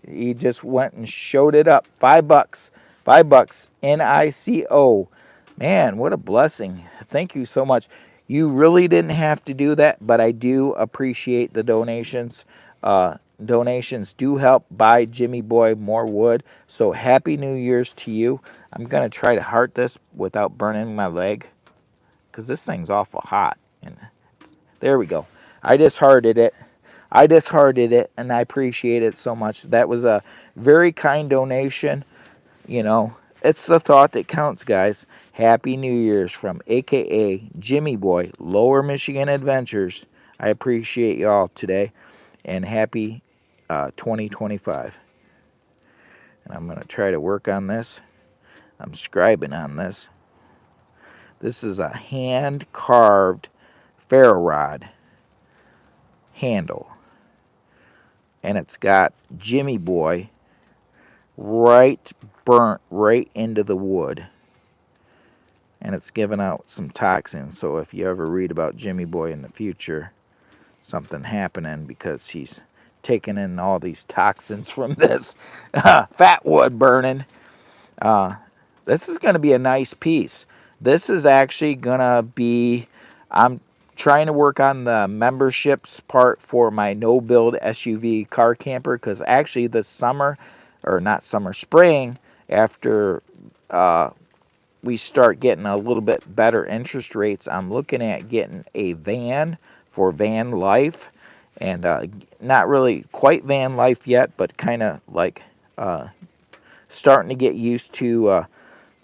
He just went and showed it up. $5. $5. NICO. Man, what a blessing. Thank you so much. You really didn't have to do that, but I do appreciate the donations. Donations do help buy Jimmy Boy more wood. So Happy New Year's to you. I'm going to try to heart this without burning my leg, because this thing's awful hot. And there we go. I just hearted it. And I appreciate it so much. That was a very kind donation. You know, it's the thought that counts, guys. Happy New Year's from a.k.a. Jimmy Boy, Lower Michigan Adventures. I appreciate y'all today, and happy 2025. And I'm going to try to work on this. I'm scribing on this. This is a hand-carved ferro rod. handle. And it's got Jimmy Boy burnt right into the wood. And it's giving out some toxins. So if you ever read about Jimmy Boy in the future, something happening because he's taking in all these toxins from this fat wood burning. This is going to be a nice piece. This is actually going to be, I'm trying to work on the memberships part for my no-build SUV car camper, because actually this summer, or not summer, spring, after we start getting a little bit better interest rates, I'm looking at getting a van for van life. And not really quite van life yet, but kind of like starting to get used to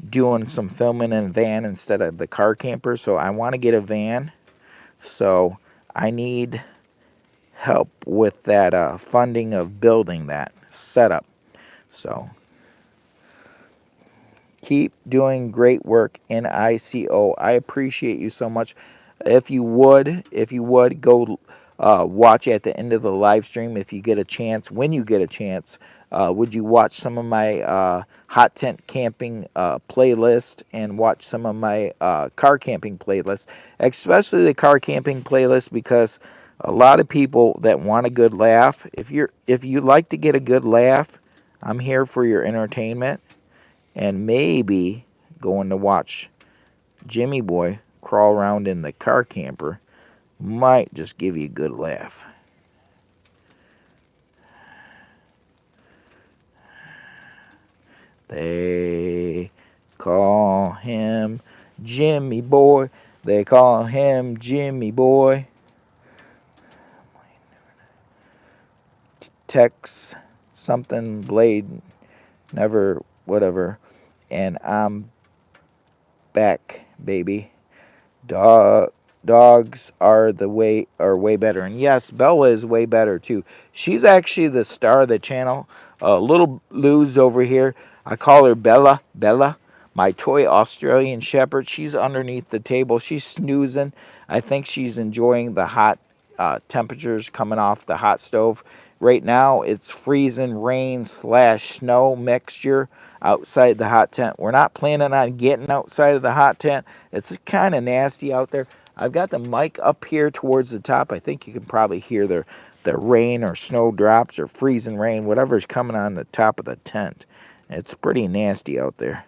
doing some filming in a van instead of the car camper. So I want to get a van. So I need help with that funding of building that setup. So keep doing great work in ICO. I appreciate you so much. If you would go watch at the end of the live stream if you get a chance. When you get a chance, would you watch some of my hot tent camping playlist and watch some of my car camping playlist, especially the car camping playlist, because a lot of people that want a good laugh. If you like to get a good laugh, I'm here for your entertainment. And maybe going to watch Jimmy Boy crawl around in the car camper might just give you a good laugh. They call him Jimmy Boy. They call him Jimmy Boy. Tex something blade never whatever. And I'm back, baby. Dogs are way better. And yes, Bella is way better too. She's actually the star of the channel. Little Lou's over here. I call her Bella. Bella, my toy Australian Shepherd. She's underneath the table. She's snoozing. I think she's enjoying the hot temperatures coming off the hot stove. Right now, it's freezing rain / snow mixture outside the hot tent. We're not planning on getting outside of the hot tent. It's kind of nasty out there. I've got the mic up here towards the top. I think you can probably hear the rain or snow drops or freezing rain, whatever's coming on the top of the tent. It's pretty nasty out there.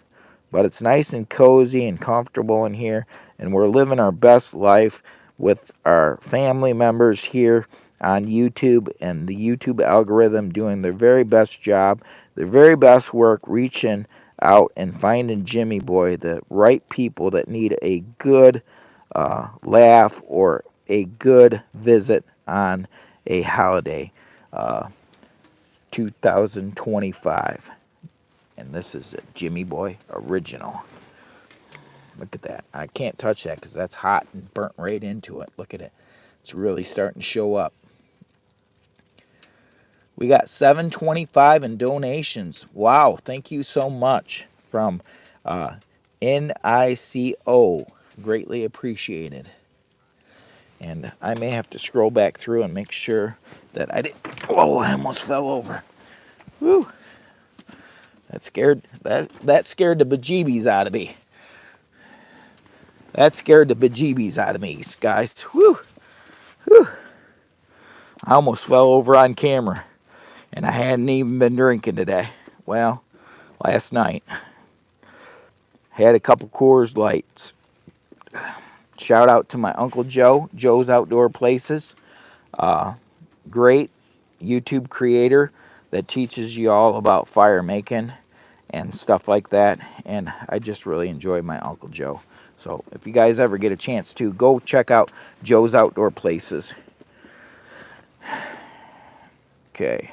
But it's nice and cozy and comfortable in here, and we're living our best life with our family members here on YouTube, and the YouTube algorithm doing their very best job, their very best work, reaching out and finding Jimmy Boy, the right people that need a good laugh or a good visit on a holiday. 2025. And this is a Jimmy Boy original. Look at that. I can't touch that because that's hot and burnt right into it. Look at it. It's really starting to show up. We got $7.25 in donations. Wow, thank you so much from NICO. Greatly appreciated. And I may have to scroll back through and make sure that I didn't. Oh, I almost fell over. Woo. That scared the bejeebies out of me. That scared the bejeebies out of me, guys. Woo. Whew. I almost fell over on camera. And I hadn't even been drinking today. Well, last night. Had a couple Coors Lights. Shout out to my Uncle Joe, Joe's Outdoor Places. Great YouTube creator that teaches you all about fire making and stuff like that. And I just really enjoy my Uncle Joe. So if you guys ever get a chance to, go check out Joe's Outdoor Places. Okay.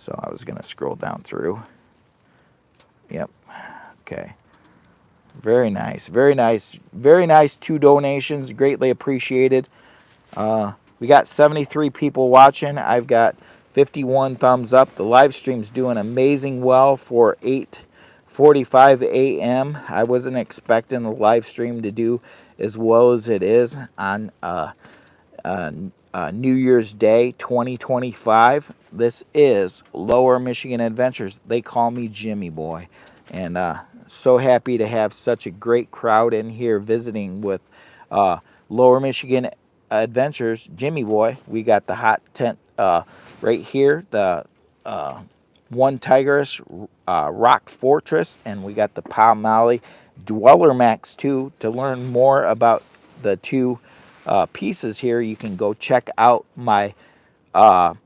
So I was going to scroll down through. Yep. Okay. Very nice. Very nice. Very nice 2 donations. Greatly appreciated. We got 73 people watching. I've got 51 thumbs up. The live stream's doing amazing well for 8:45 a.m. I wasn't expecting the live stream to do as well as it is on New Year's Day 2025. This is Lower Michigan Adventures. They call me Jimmy Boy. And so happy to have such a great crowd in here visiting with Lower Michigan Adventures. Jimmy Boy, we got the hot tent right here, the One Tigress Rock Fortress, and we got the Palm Dweller Max 2. To learn more about the two pieces here, you can go check out my hot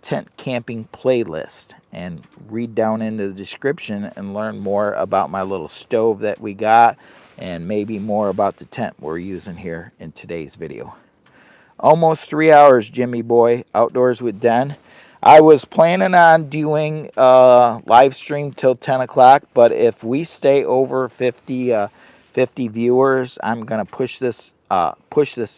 tent camping playlist and read down into the description and learn more about my little stove that we got and maybe more about the tent we're using here in today's video. Almost 3 hours, Jimmy Boy, outdoors with Den. I was planning on doing live stream till 10 o'clock, but if we stay over 50 viewers, I'm gonna push this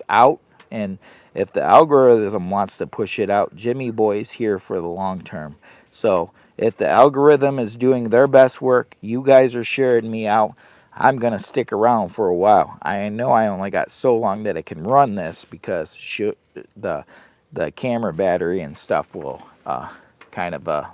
out. And if the algorithm wants to push it out, Jimmy Boy's here for the long term. So if the algorithm is doing their best work, you guys are sharing me out, I'm going to stick around for a while. I know I only got so long that I can run this because the camera battery and stuff will kind of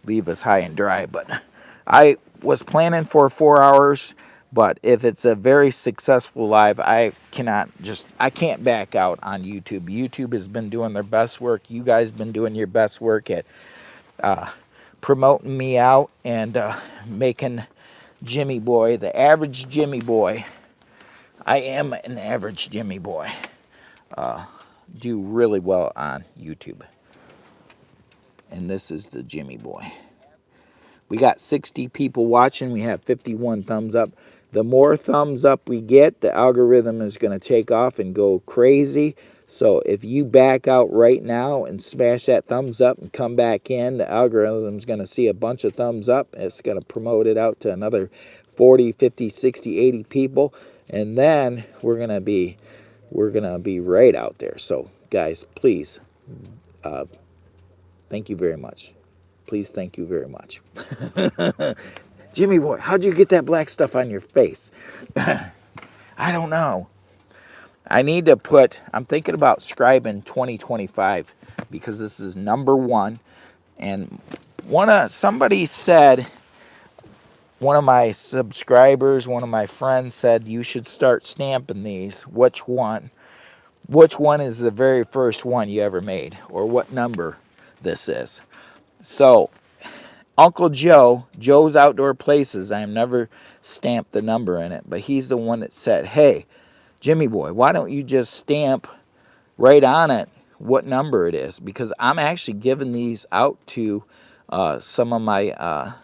leave us high and dry. But I was planning for 4 hours, but if it's a very successful live, I can't back out on YouTube. YouTube has been doing their best work. You guys been doing your best work at promoting me out and making Jimmy Boy, the average Jimmy Boy, I am an average Jimmy Boy, do really well on YouTube. And this is the Jimmy Boy. We got 60 people watching. We have 51 thumbs up. The more thumbs up we get, the algorithm is going to take off and go crazy. So if you back out right now and smash that thumbs up and come back in, the algorithm's going to see a bunch of thumbs up. It's going to promote it out to another 40, 50, 60, 80 people. And then we're going to be right out there. So guys, please, thank you very much. Please, thank you very much. Jimmy Boy, how'd you get that black stuff on your face? I don't know. I need to I'm thinking about scribing 2025 because this is #1. And somebody said, one of my subscribers, one of my friends said, you should start stamping these. Which one is the very first one you ever made? Or what number this is? So, Uncle Joe's Outdoor Places, I have never stamped the number in it, but he's the one that said, hey, Jimmy Boy, why don't you just stamp right on it what number it is? Because I'm actually giving these out to some of my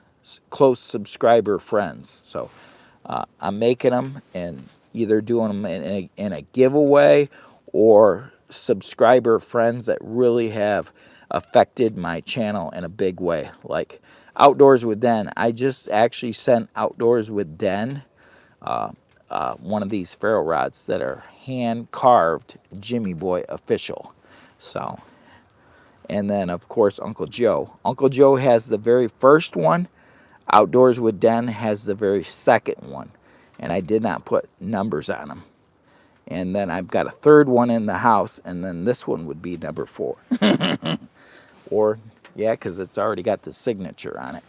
close subscriber friends. So I'm making them and either doing them in a giveaway or subscriber friends that really have affected my channel in a big way. Like Outdoors with Den. I just actually sent Outdoors with Den one of these ferro rods that are hand carved Jimmy Boy official. So, and then of course Uncle Joe. Uncle Joe has the very first one. Outdoors with Den has the very second one. And I did not put numbers on them. And then I've got a third one in the house, and then this one would be #4. Or, yeah, because it's already got the signature on it.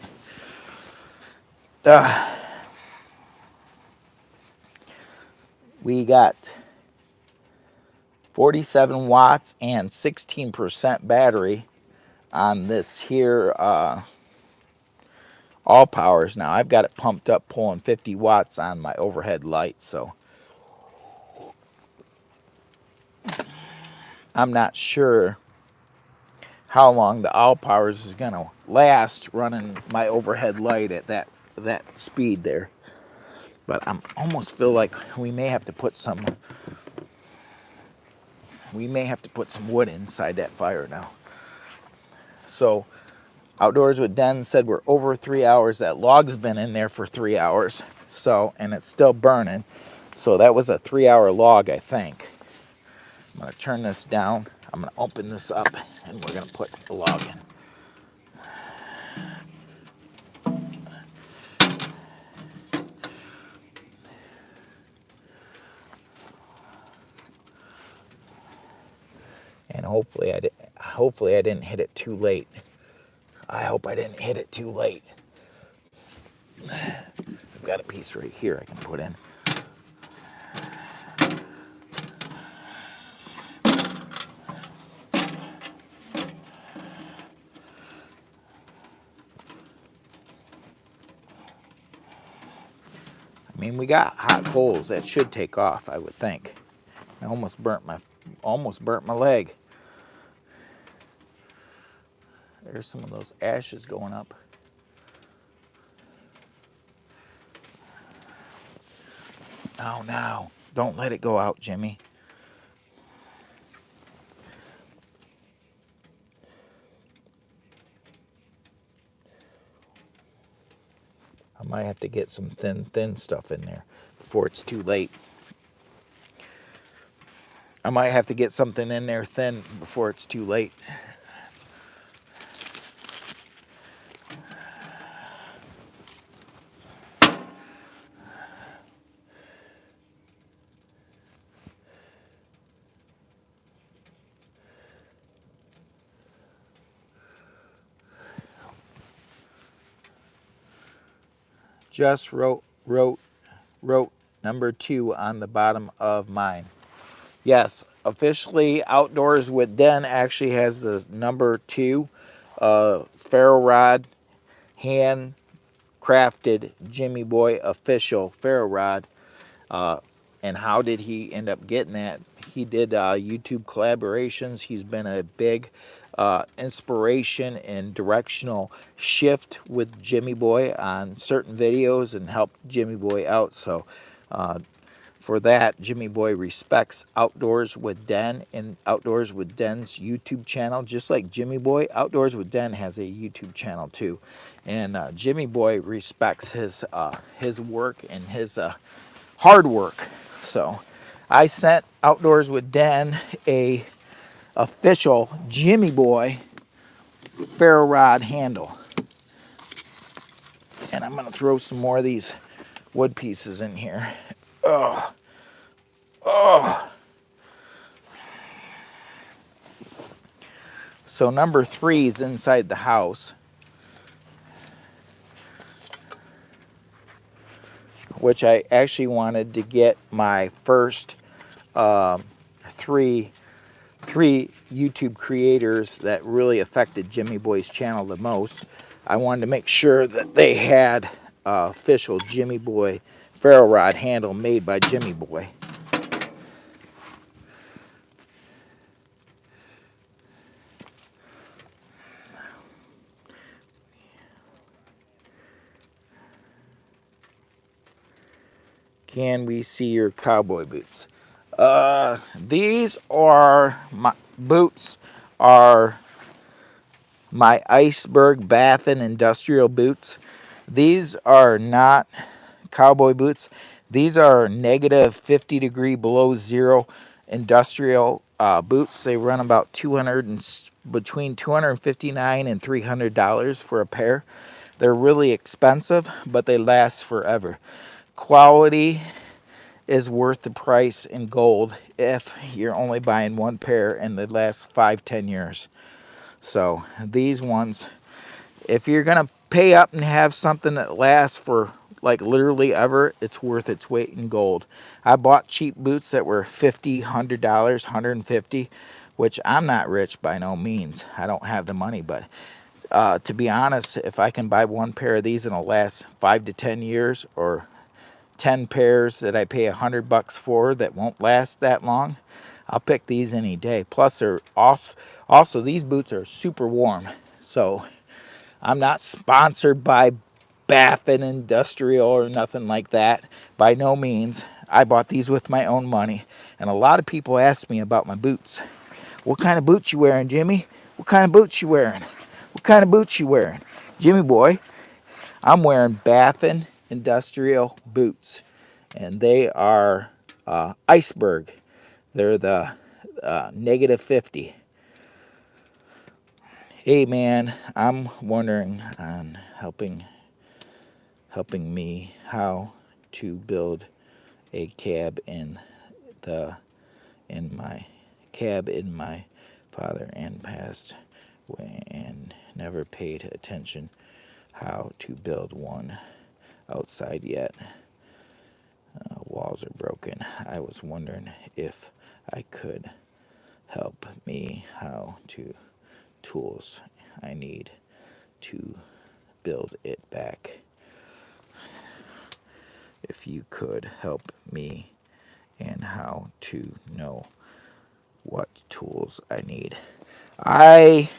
We got 47 watts and 16% battery on this here all powers. Now I've got it pumped up pulling 50 watts on my overhead light, so I'm not sure how long the all powers is gonna last running my overhead light at that speed there. But I almost feel like we may have to put some wood inside that fire now. So Outdoors with Den said we're over 3 hours. That log's been in there for 3 hours. So, and it's still burning. So that was a 3-hour log, I think. I'm gonna turn this down. I'm gonna open this up and we're gonna put the log in. And hopefully I didn't hit it too late. I hope I didn't hit it too late. I've got a piece right here I can put in. I mean, we got hot coals. That should take off, I would think. I almost burnt my leg. There's some of those ashes going up. Oh no, don't let it go out, Jimmy. I might have to get some thin stuff in there before it's too late. I might have to get something in there thin before it's too late. Just wrote number 2 on the bottom of mine. Yes, officially Outdoors with Den actually has the number 2 ferro rod, handcrafted Jimmy Boy official ferro rod. And how did he end up getting that? He did YouTube collaborations. He's been a big inspiration and directional shift with Jimmy Boy on certain videos and helped Jimmy Boy out. So for that, Jimmy Boy respects Outdoors with Den and Outdoors with Den's YouTube channel. Just like Jimmy Boy, Outdoors with Den has a YouTube channel too. And Jimmy Boy respects his work and his hard work. So I sent Outdoors with Den a official Jimmy Boy ferro rod handle. And I'm going to throw some more of these wood pieces in here. Oh. So number 3 is inside the house, which I actually wanted to get my first three YouTube creators that really affected Jimmy Boy's channel the most. I wanted to make sure that they had official Jimmy Boy ferro rod handle made by Jimmy Boy. Can we see your cowboy boots? These are my boots, are my Iceberg Baffin industrial boots. These are not cowboy boots. These are negative 50 degree below zero industrial boots. They run about between $259 and $300 for a pair. They're really expensive, but they last forever. Quality is worth the price in gold if you're only buying one pair and they last 5-10 years. So these ones, if you're gonna pay up and have something that lasts for like literally ever, it's worth its weight in gold. I bought cheap boots that were $50, $100, $150, which I'm not rich by no means. I don't have the money, but to be honest, if I can buy one pair of these and it'll last 5 to 10 years, or 10 pairs that I pay $100 for that won't last that long, I'll pick these any day. Plus, they're also these boots are super warm. So I'm not sponsored by Baffin Industrial or nothing like that. By no means. I bought these with my own money. And a lot of people ask me about my boots. What kind of boots you wearing, Jimmy? What kind of boots you wearing? What kind of boots you wearing? Jimmy Boy, I'm wearing Baffin Industrial boots. And they are Iceberg. They're the negative 50. Hey man, I'm wondering on helping me how to build a cab in my father and passed away and never paid attention how to build one outside yet. Walls are broken. I was wondering if I could help me how to tools I need to build it back. If you could help me and how to know what tools I need. I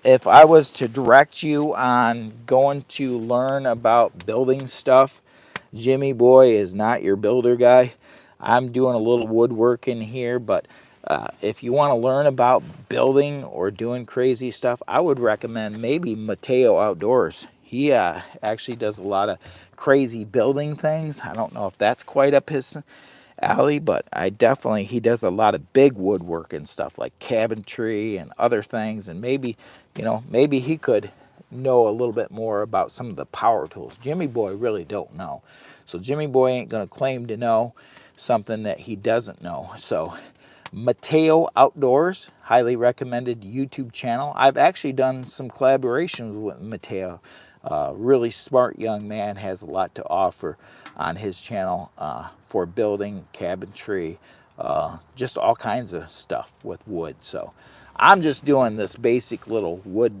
if I was to direct you on going to learn about building stuff, Jimmy Boy is not your builder guy. I'm doing a little woodworking here, but if you want to learn about building or doing crazy stuff, I would recommend maybe Mateo Outdoors. He actually does a lot of crazy building things. I don't know if that's quite up his alley, but he does a lot of big woodworking stuff like cabinetry and other things, and maybe maybe he could know a little bit more about some of the power tools. Jimmy Boy really don't know, so Jimmy Boy ain't gonna claim to know something that he doesn't know. So Mateo Outdoors, highly recommended YouTube channel. I've actually done some collaborations with Mateo. Really smart young man, has a lot to offer on his channel for building, cabinetry, just all kinds of stuff with wood. So I'm just doing this basic little wood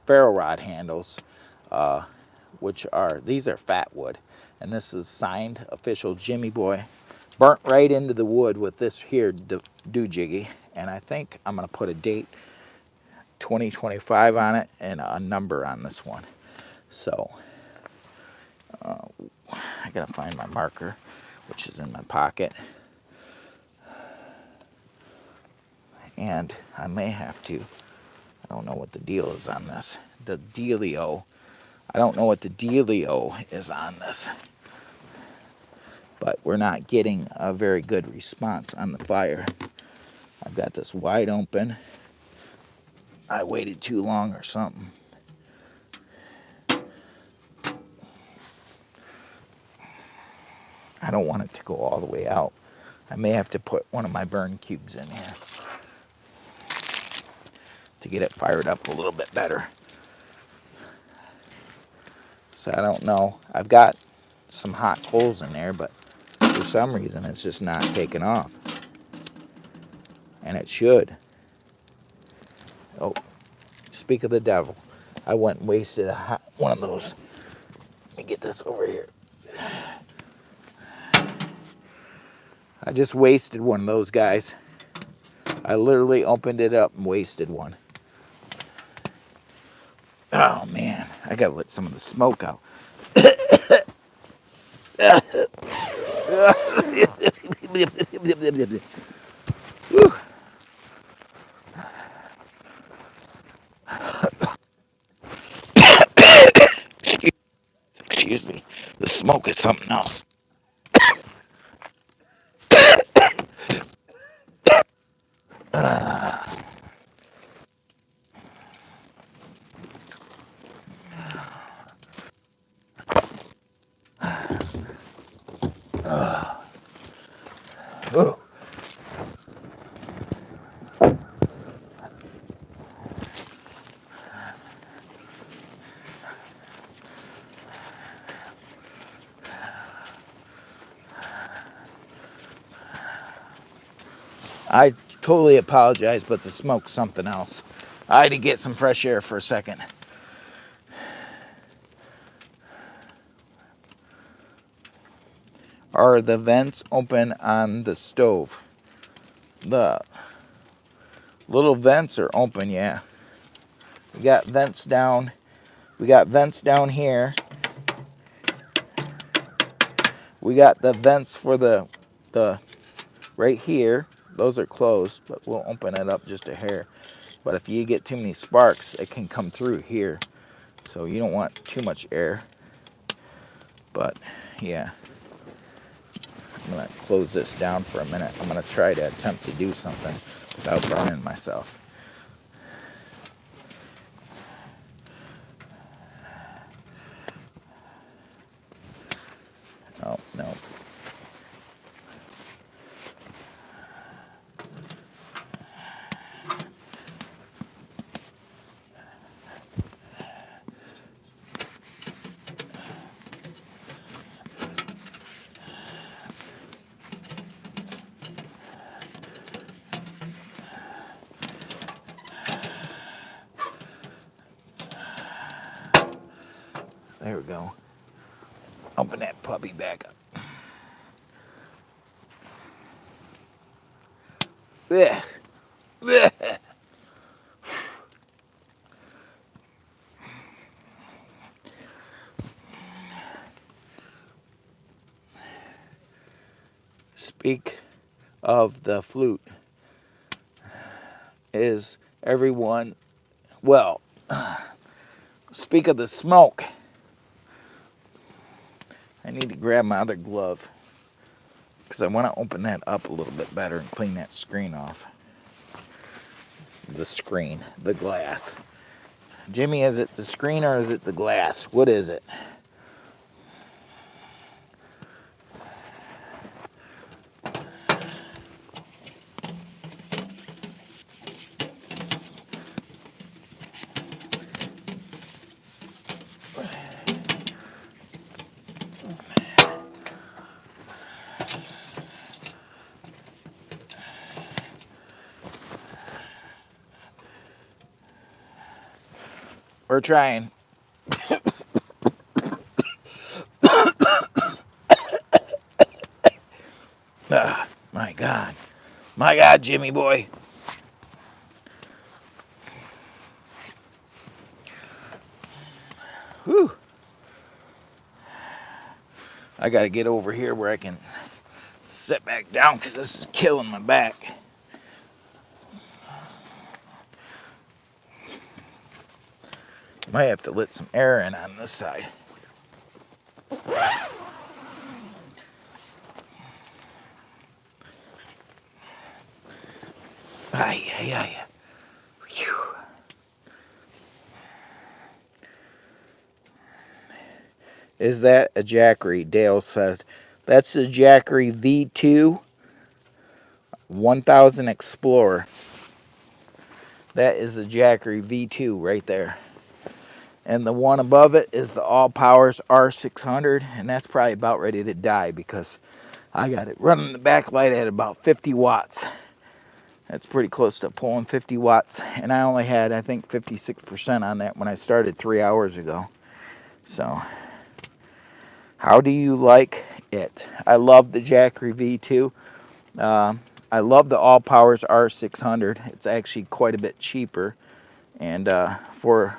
ferro rod handles, these are fat wood, and this is signed official Jimmy Boy. Burnt right into the wood with this here doohjiggy, and I think I'm gonna put a date 2025 on it and a number on this one. So I gotta find my marker, which is in my pocket, and I may have to, I don't know what the deal is on this, the dealio, I don't know what the dealio is on this, but we're not getting a very good response on the fire. I've got this wide open. I waited too long or something. I don't want it to go all the way out. I may have to put one of my burn cubes in here to get it fired up a little bit better. So I don't know. I've got some hot coals in there, but for some reason it's just not taking off. And it should. Oh, speak of the devil. I went and wasted one of those. Let me get this over here. I just wasted one of those guys. I literally opened it up and wasted one. Oh man, I gotta let some of the smoke out. Excuse me. The smoke is something else. Oh. I totally apologize, but the smoke's something else. I had to get some fresh air for a second. Are the vents open on the stove? The little vents are open, yeah. We got vents down. We got vents down here. We got the vents for the right here. Those are closed, but we'll open it up just a hair. But if you get too many sparks, it can come through here. So you don't want too much air. But yeah, I'm gonna close this down for a minute. I'm gonna try to attempt to do something without burning myself. Oh, no. There we go. Open that puppy back up. Blech. Blech. Speak of the flute. Is everyone, well, speak of the smoke. I need to grab my other glove because I want to open that up a little bit better and clean that screen off. The screen, the glass. Jimmy, is it the screen or is it the glass? What is it? We're trying. My God. My God, Jimmy boy. Whew. I got to get over here where I can sit back down because this is killing my back. Might have to let some air in on this side. Ay, ay, ay. Whew. Is that a Jackery? Dale says. That's the Jackery V2 1000 Explorer. That is the Jackery V2 right there. And the one above it is the All Powers R600. And that's probably about ready to die because I got it running the backlight at about 50 watts. That's pretty close to pulling 50 watts. And I only had, I think, 56% on that when I started 3 hours ago. So, how do you like it? I love the Jackery V2. I love the All Powers R600. It's actually quite a bit cheaper. And for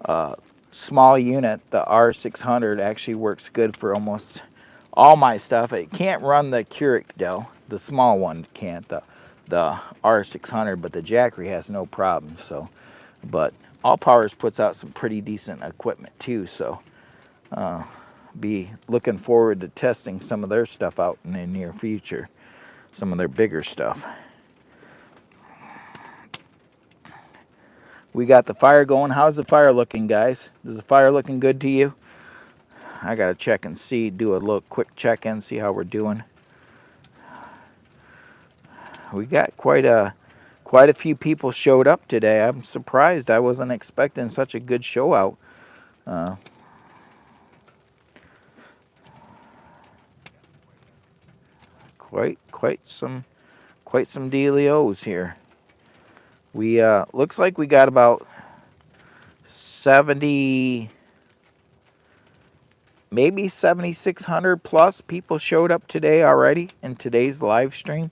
a small unit, the R600 actually works good for almost all my stuff. It can't run the Keurig though. The small one can't. The R600, but the Jackery has no problem. So, but All Powers puts out some pretty decent equipment too. So, be looking forward to testing some of their stuff out in the near future. Some of their bigger stuff. We got the fire going. How's the fire looking, guys? Is the fire looking good to you? I gotta check and see. Do a little quick check-in, see how we're doing. We got quite a few people showed up today. I'm surprised. I wasn't expecting such a good show out. Quite some dealios here. We looks like we got about 70, maybe 7,600 plus people showed up today already in today's live stream.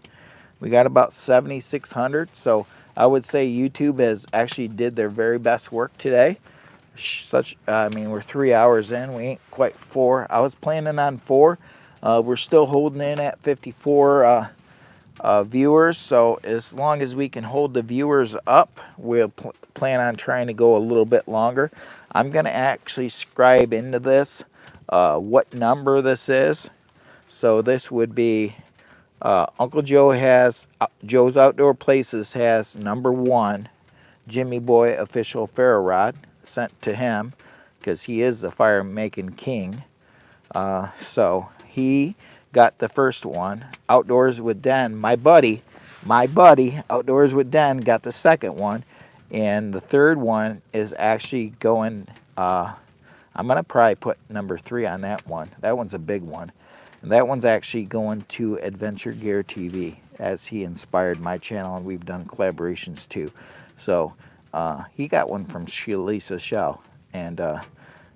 We got about 7,600, so I would say YouTube has actually did their very best work today. I mean, we're 3 hours in. We ain't quite 4. I was planning on 4. We're still holding in at 54 viewers. So as long as we can hold the viewers up, we'll plan on trying to go a little bit longer. I'm going to actually scribe into this what number this is. So this would be Uncle Joe has Joe's Outdoor Places has number 1 Jimmy Boy official ferro rod sent to him because he is the fire making king. So he got the first one. Outdoors with Den, my buddy Outdoors with Den got the second one, and the third one is actually going. I'm gonna probably put number 3 on that one. That one's a big one. And that one's actually going to Adventure Gear TV, as he inspired my channel, and we've done collaborations too. So he got one from Lisa Shell, and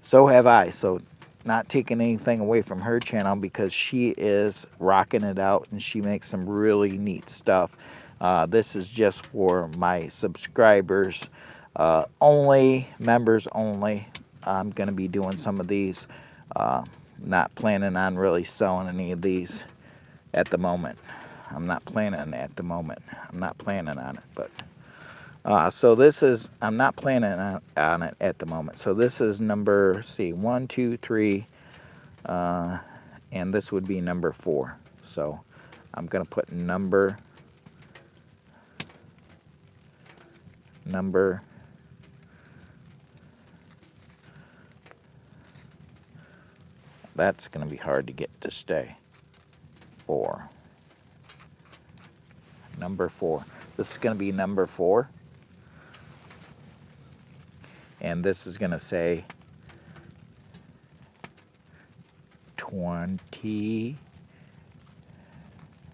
So have I. So not taking anything away from her channel, because she is rocking it out and she makes some really neat stuff. This is just for my subscribers only, members only. I'm going to be doing some of these. Not planning on really selling any of these at the moment. I'm not planning on it but so this is, I'm not planning on it at the moment. So this is number, see, 1, 2, 3, and this would be number 4. So I'm going to put number, that's going to be hard to get to stay. 4. Number 4. This is going to be number 4. And this is going to say 20,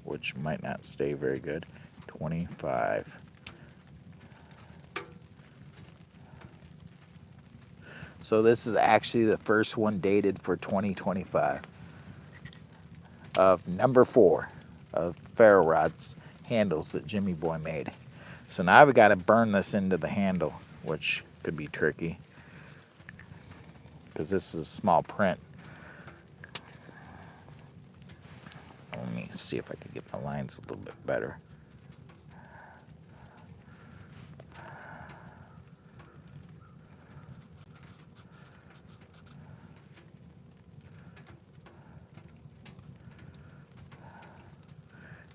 which might not stay very good. 25. So this is actually the first one dated for 2025 of number 4 of ferro rods handles that Jimmy Boy made. So now we got to burn this into the handle, which could be tricky because this is small print. Let me see if I can get my lines a little bit better.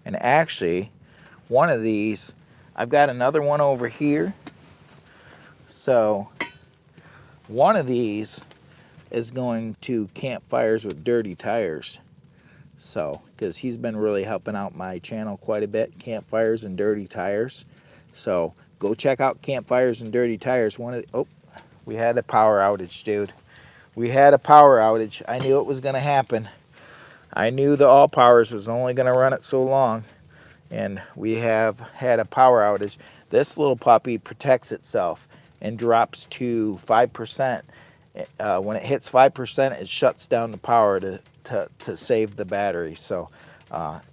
And actually, one of these, I've got another one over here. So one of these is going to campfires with dirty tires. So, because he's been really helping out my channel quite a bit, campfires and dirty tires. So go check out campfires and dirty tires. Oh, we had a power outage, dude. We had a power outage. I knew it was going to happen. I knew the all powers was only going to run it so long, and we have had a power outage. This little puppy protects itself and drops to 5%. When it hits 5%, it shuts down the power to save the battery. So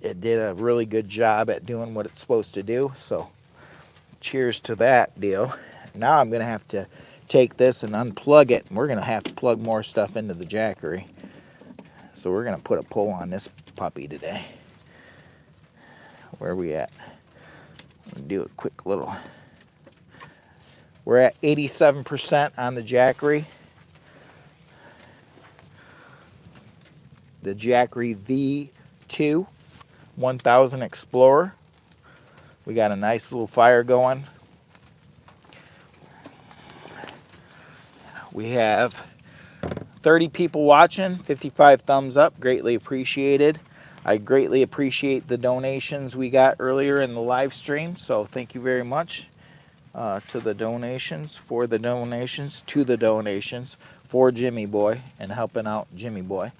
it did a really good job at doing what it's supposed to do. So cheers to that deal. Now I'm going to have to take this and unplug it. And we're going to have to plug more stuff into the jackery. So we're going to put a pull on this puppy today. Where are we at? Do a quick little. We're at 87% on the jackery. The Jackery V2 1000 Explorer. We got a nice little fire going. We have 30 people watching, 55 thumbs up, greatly appreciated. I greatly appreciate the donations we got earlier in the live stream, so thank you very much to the donations, for Jimmy Boy and helping out Jimmy Boy.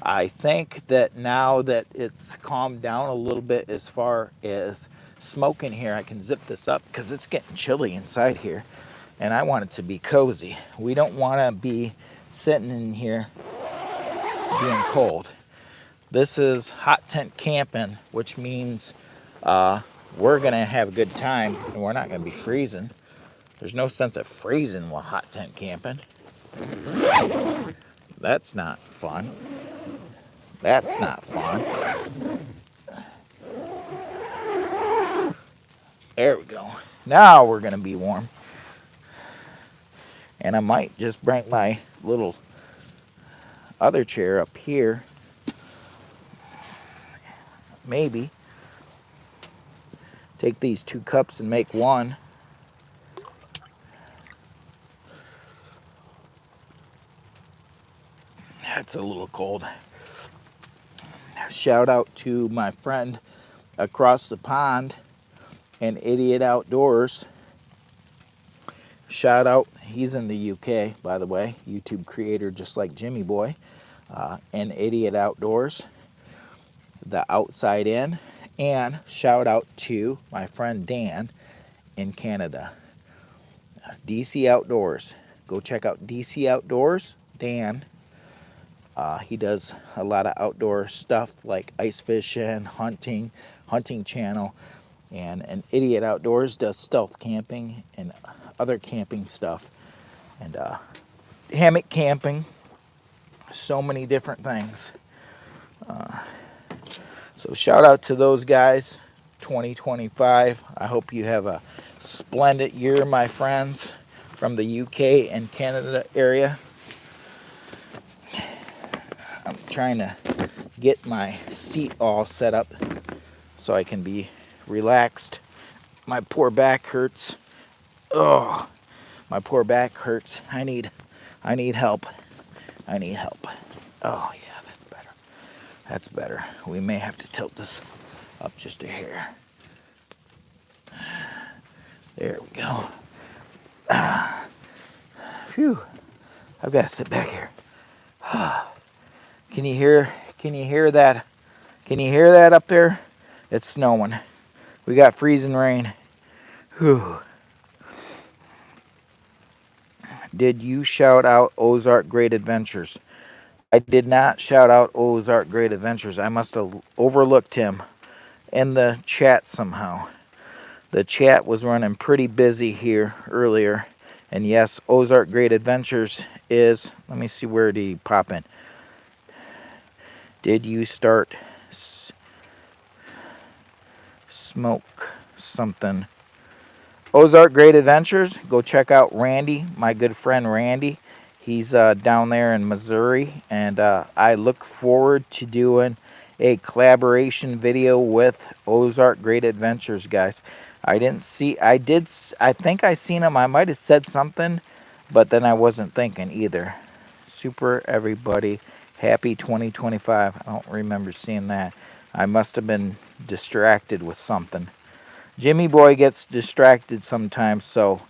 I think that now that it's calmed down a little bit as far as smoke in here, I can zip this up because it's getting chilly inside here and I want it to be cozy. We don't want to be sitting in here being cold. This is hot tent camping, which means we're going to have a good time and we're not going to be freezing. There's no sense of freezing while hot tent camping. That's not fun. That's not fun. There we go. Now we're going to be warm. And I might just bring my little other chair up here. Maybe. Take these 2 cups and make one. That's a little cold. Shout out to my friend across the pond and Idiot Outdoors. Shout out, he's in the UK, by the way, YouTube creator just like Jimmy Boy, and Idiot Outdoors, the Outside In, and shout out to my friend Dan in Canada, DC Outdoors. Go check out DC Outdoors Dan. He does a lot of outdoor stuff like ice fishing, hunting channel, and an Idiot Outdoors does stealth camping and other camping stuff, and hammock camping, so many different things. So shout out to those guys. 2025. I hope you have a splendid year, my friends, from the UK and Canada area. I'm trying to get my seat all set up so I can be relaxed. My poor back hurts. Oh, my poor back hurts. I need help. I need help. Oh yeah, that's better. That's better. We may have to tilt this up just a hair. There we go. Phew. I've got to sit back here. Can you hear that? Can you hear that up there? It's snowing. We got freezing rain. Whew. Did you shout out Ozark Great Adventures? I did not shout out Ozark Great Adventures. I must have overlooked him in the chat somehow. The chat was running pretty busy here earlier. And yes, Ozark Great Adventures is, let me see, where did he pop in? Did you start smoke something? Ozark Great Adventures, go check out Randy, my good friend Randy. He's down there in Missouri, and I look forward to doing a collaboration video with Ozark Great Adventures, guys. I think I seen him. I might have said something, but then I wasn't thinking either. Super everybody, happy 2025. I don't remember seeing that. I must have been distracted with something. Jimmy Boy gets distracted sometimes, so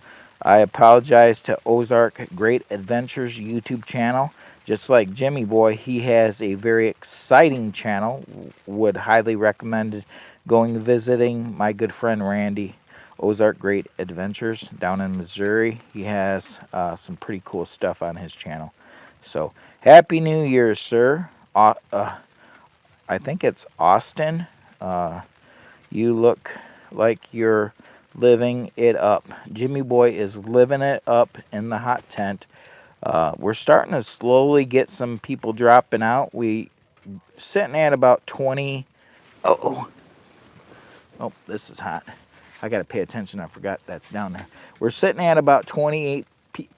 I apologize to Ozark Great Adventures YouTube channel. Just like Jimmy Boy, he has a very exciting channel. Would highly recommend going visiting my good friend Randy, Ozark Great Adventures down in Missouri. He has some pretty cool stuff on his channel. So, Happy New Year, sir. I think it's Austin. You look like you're living it up. Jimmy Boy is living it up in the hot tent. We're starting to slowly get some people dropping out. We sitting at about 20. Oh, this is hot. I got to pay attention. I forgot that's down there. We're sitting at about 28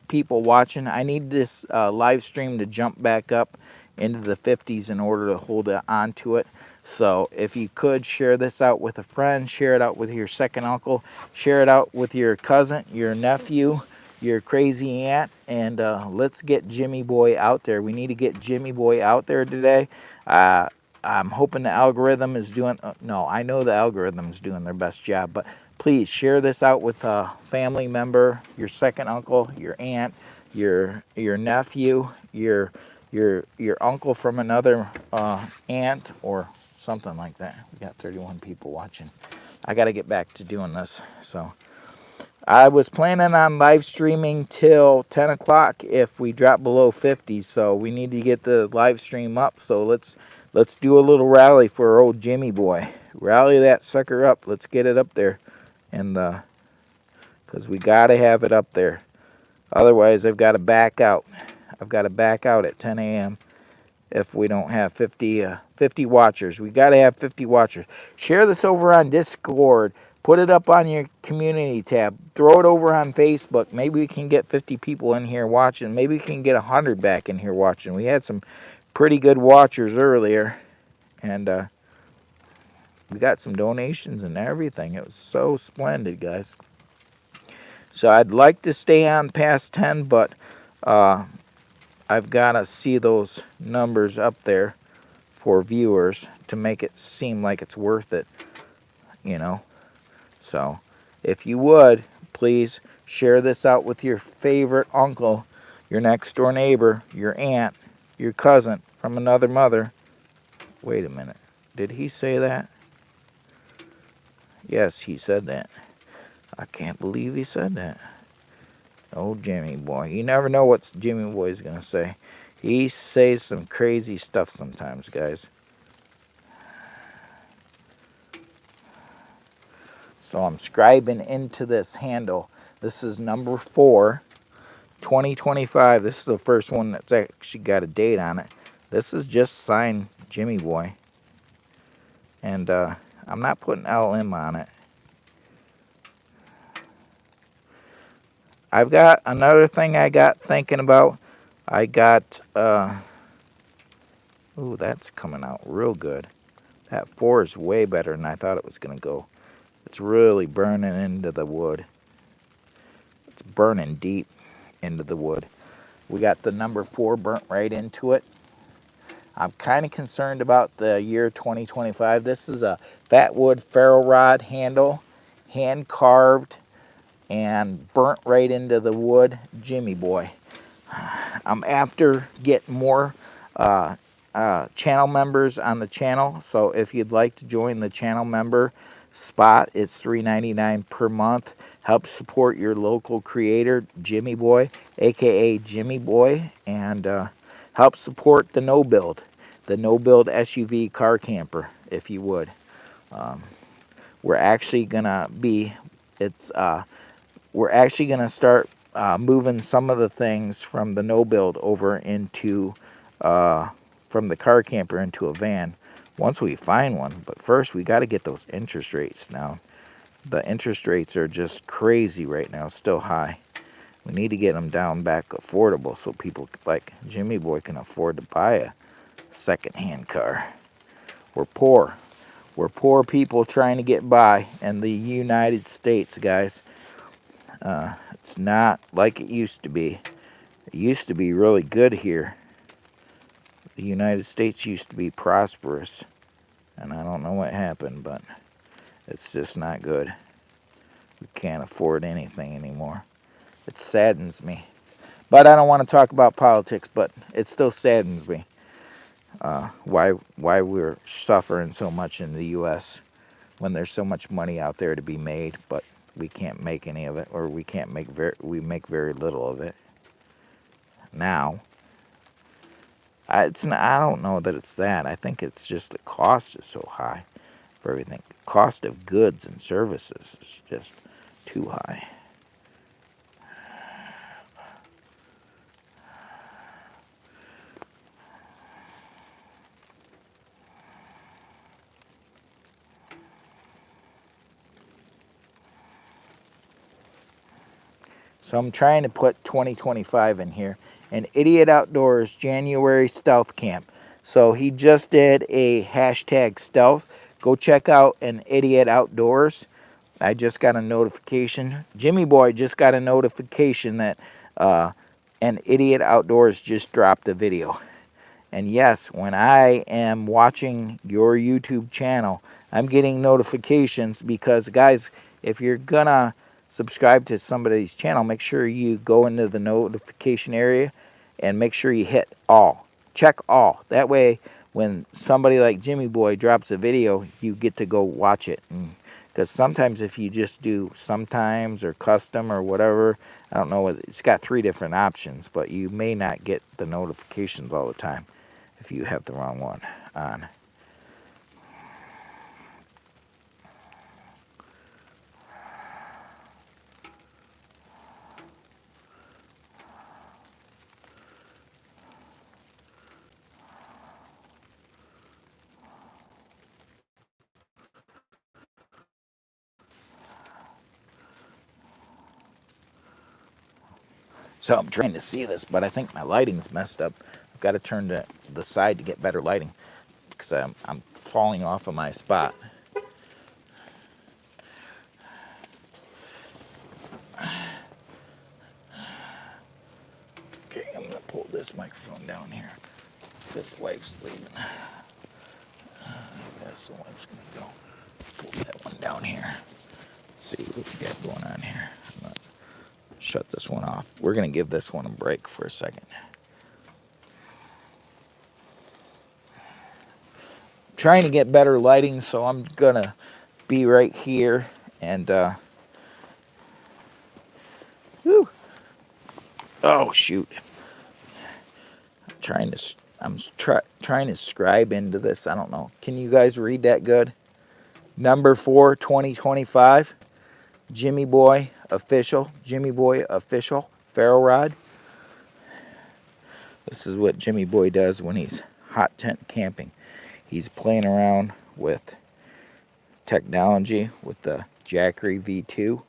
people watching. I need this live stream to jump back up into the 50s in order to hold on to it. So if you could share this out with a friend, share it out with your second uncle, share it out with your cousin, your nephew, your crazy aunt, and let's get Jimmy Boy out there. We need to get Jimmy Boy out there today. I'm hoping the algorithm is doing, no, I know the algorithm is doing their best job, but please share this out with a family member, your second uncle, your aunt, your nephew, your uncle from another aunt, or something like that. We got 31 people watching. I got to get back to doing this. So I was planning on live streaming till 10 o'clock if we drop below 50. So we need to get the live stream up. So let's do a little rally for old Jimmy Boy. Rally that sucker up. Let's get it up there, and because we got to have it up there. Otherwise, I've got to back out. I've got to back out at 10 a.m. if we don't have 50 watchers. We got to have 50 watchers. Share this over on Discord. Put it up on your community tab. Throw it over on Facebook. Maybe we can get 50 people in here watching. Maybe we can get 100 back in here watching. We had some pretty good watchers earlier, and we got some donations and everything. It was so splendid, guys. So I'd like to stay on past 10, but I've got to see those numbers up there for viewers to make it seem like it's worth it, you know. So if you would, please share this out with your favorite uncle, your next door neighbor, your aunt, your cousin from another mother. Wait a minute. Did he say that? Yes, he said that. I can't believe he said that. Oh, Jimmy boy. You never know what Jimmy boy is going to say. He says some crazy stuff sometimes, guys. So I'm scribing into this handle. This is number 4, 2025. This is the first one that's actually got a date on it. This is just signed Jimmy boy. And I'm not putting LM on it. I've got another thing I got thinking about. I got, ooh, that's coming out real good. That 4 is way better than I thought it was going to go. It's really burning into the wood. It's burning deep into the wood. We got the number 4 burnt right into it. I'm kind of concerned about the year 2025. This is a fat wood ferro rod handle, hand carved and burnt right into the wood Jimmy boy. I'm after getting more channel members on the channel. So if you'd like to join the channel member spot, it's $3.99 per month. Help support your local creator, Jimmy Boy, a.k.a. Jimmy Boy, and help support the No Build SUV car camper, if you would. We're actually gonna be, we're actually gonna start moving some of the things from the No Build over into from the car camper into a van once we find one. But first we got to get those interest rates down. The interest rates are just crazy right now, still high. We need to get them down back affordable so people like Jimmy Boy can afford to buy a second-hand car. We're poor. We're poor people trying to get by in the United States, guys. It's not like it used to be. It used to be really good here. The United States used to be prosperous, and I don't know what happened, but it's just not good. We can't afford anything anymore. It saddens me. But I don't want to talk about politics, but it still saddens me why we're suffering so much in the U.S. when there's so much money out there to be made, but we can't make any of it, or we make very little of it now. I don't know that it's that. I think it's just the cost is so high for everything. The cost of goods and services is just too high. So I'm trying to put 2025 in here. An Idiot Outdoors January Stealth Camp. So he just did a hashtag stealth. Go check out An Idiot Outdoors. I just got a notification. Jimmy Boy just got a notification that An Idiot Outdoors just dropped a video. And yes, when I am watching your YouTube channel, I'm getting notifications because, guys, if you're gonna subscribe to somebody's channel, make sure you go into the notification area and make sure you hit all. Check all. That way, when somebody like Jimmy Boy drops a video, you get to go watch it. Because sometimes if you just do sometimes or custom or whatever, I don't know, it's got 3 different options, but you may not get the notifications all the time if you have the wrong one on. So I'm trying to see this, but I think my lighting's messed up. I've got to turn to the side to get better lighting because I'm falling off of my spot. Okay, I'm going to pull this microphone down here because the wife's leaving. Yes, the wife's going to go. Pull that one down here. Let's see what we got going on here. I'm going to shut this one off. We're going to give this one a break for a second. Trying to get better lighting, so I'm gonna be right here and whew, Oh shoot! I'm trying to scribe into this. I don't know. Can you guys read that good? Number 4, 2025. Jimmy Boy official. Jimmy Boy official. Ferro rod. This is what Jimmy Boy does when he's hot tent camping. He's playing around with technology with the Jackery V2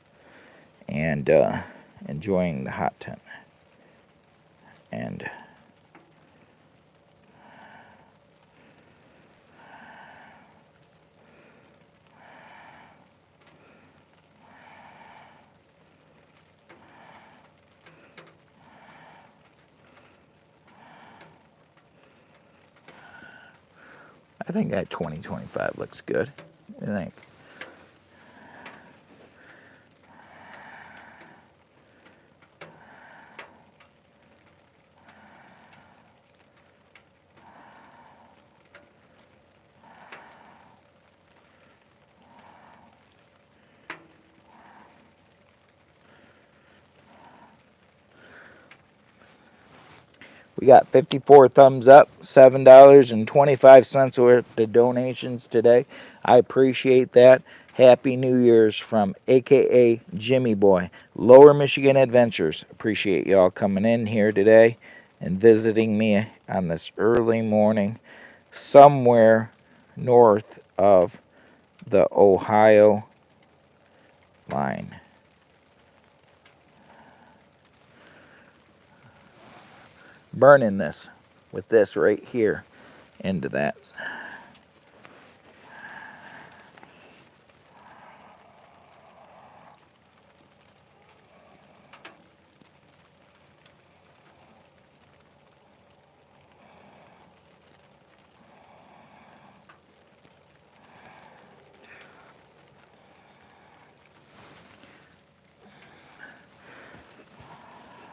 and enjoying the hot tent. And I think that 2025 looks good. I think. We got 54 thumbs up, $7.25 worth of donations today. I appreciate that. Happy New Year's from a.k.a. Jimmy Boy. Lower Michigan Adventures. Appreciate y'all coming in here today and visiting me on this early morning somewhere north of the Ohio line. Burning this with this right here into that.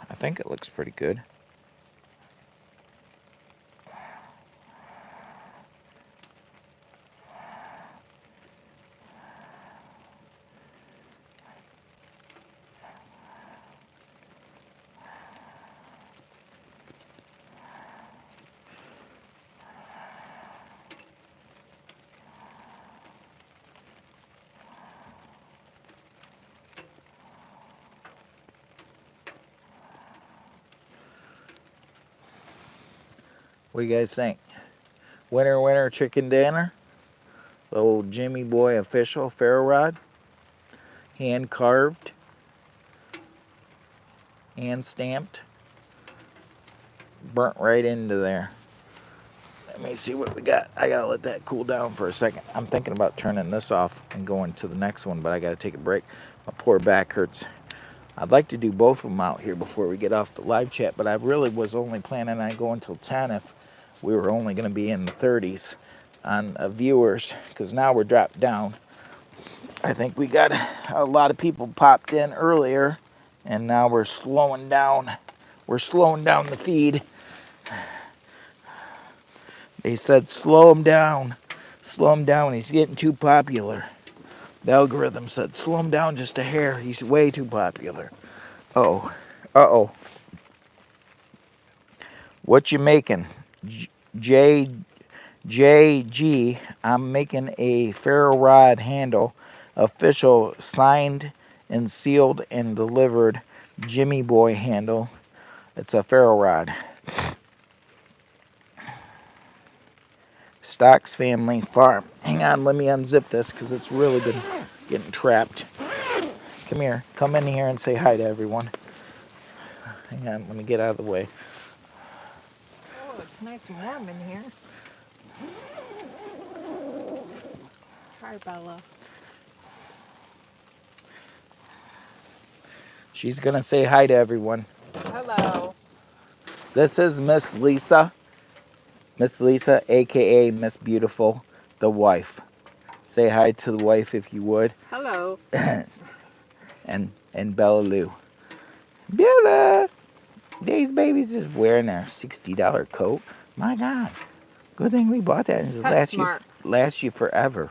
I think it looks pretty good. What do you guys think? Winner, winner, chicken dinner. The old Jimmy Boy official ferro rod. Hand carved. Hand stamped. Burnt right into there. Let me see what we got. I gotta let that cool down for a second. I'm thinking about turning this off and going to the next one, but I gotta take a break. My poor back hurts. I'd like to do both of them out here before we get off the live chat, but I really was only planning on going till 10 if we were only going to be in the 30s on viewers, because now we're dropped down. I think we got a lot of people popped in earlier, and now we're slowing down. We're slowing down the feed. They said slow him down. Slow him down. He's getting too popular. The algorithm said slow him down just a hair. He's way too popular. Uh-oh. Uh-oh. What you making? JG, I'm making a ferro rod handle, official signed and sealed and delivered Jimmy Boy handle. It's a ferro rod. Stocks Family Farm. Hang on, let me unzip this because it's really been getting trapped. Come here. Come in here and say hi to everyone. Hang on, let me get out of the way. Oh, it's nice and warm in here. Hi, Bella. She's going to say hi to everyone. Hello. This is Miss Lisa. Miss Lisa, a.k.a. Miss Beautiful, the wife. Say hi to the wife if you would. Hello. and Bella Lou. Bella! These babies is wearing a $60 coat. My God. Good thing we bought that. It'll last you forever.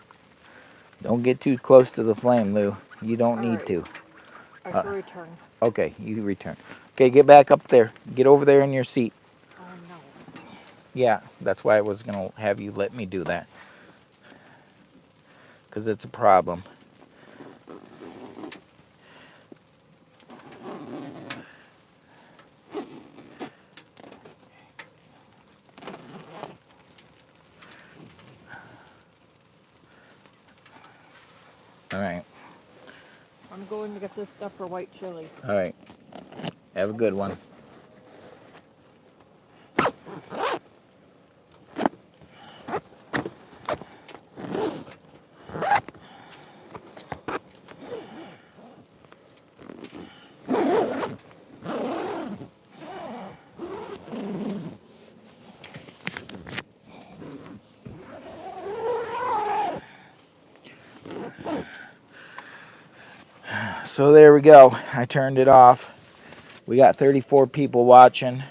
Don't get too close to the flame, Lou. You don't need to. I should return. Okay, you return. Okay, get back up there. Get over there in your seat. Oh no. Yeah, that's why I was going to have you let me do that. Because it's a problem. All right. I'm going to get this stuff for white chili. All right. Have a good one. So there we go. I turned it off. We got 34 people watching.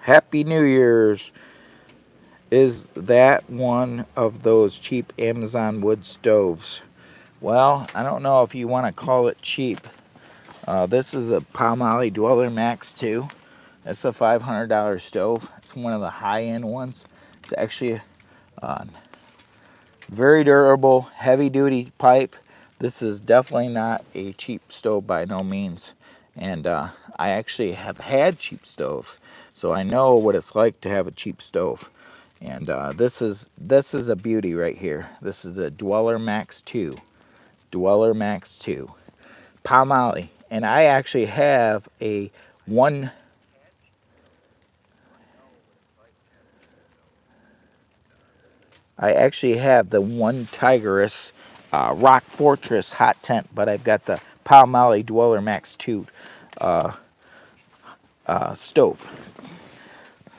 Happy New Year's. Is that one of those cheap Amazon wood stoves? Well, I don't know if you want to call it cheap. This is a Palmolive Dweller Max 2. It's a $500 stove. It's one of the high-end ones. It's actually a very durable, heavy-duty pipe. This is definitely not a cheap stove by no means. And I actually have had cheap stoves, so I know what it's like to have a cheap stove. And this is a beauty right here. This is a Dweller Max 2. Dweller Max 2. Palmolive. And I actually have a one. I actually have the one Tigerus Rock Fortress hot tent, but I've got the Palmolive Dweller Max 2 stove.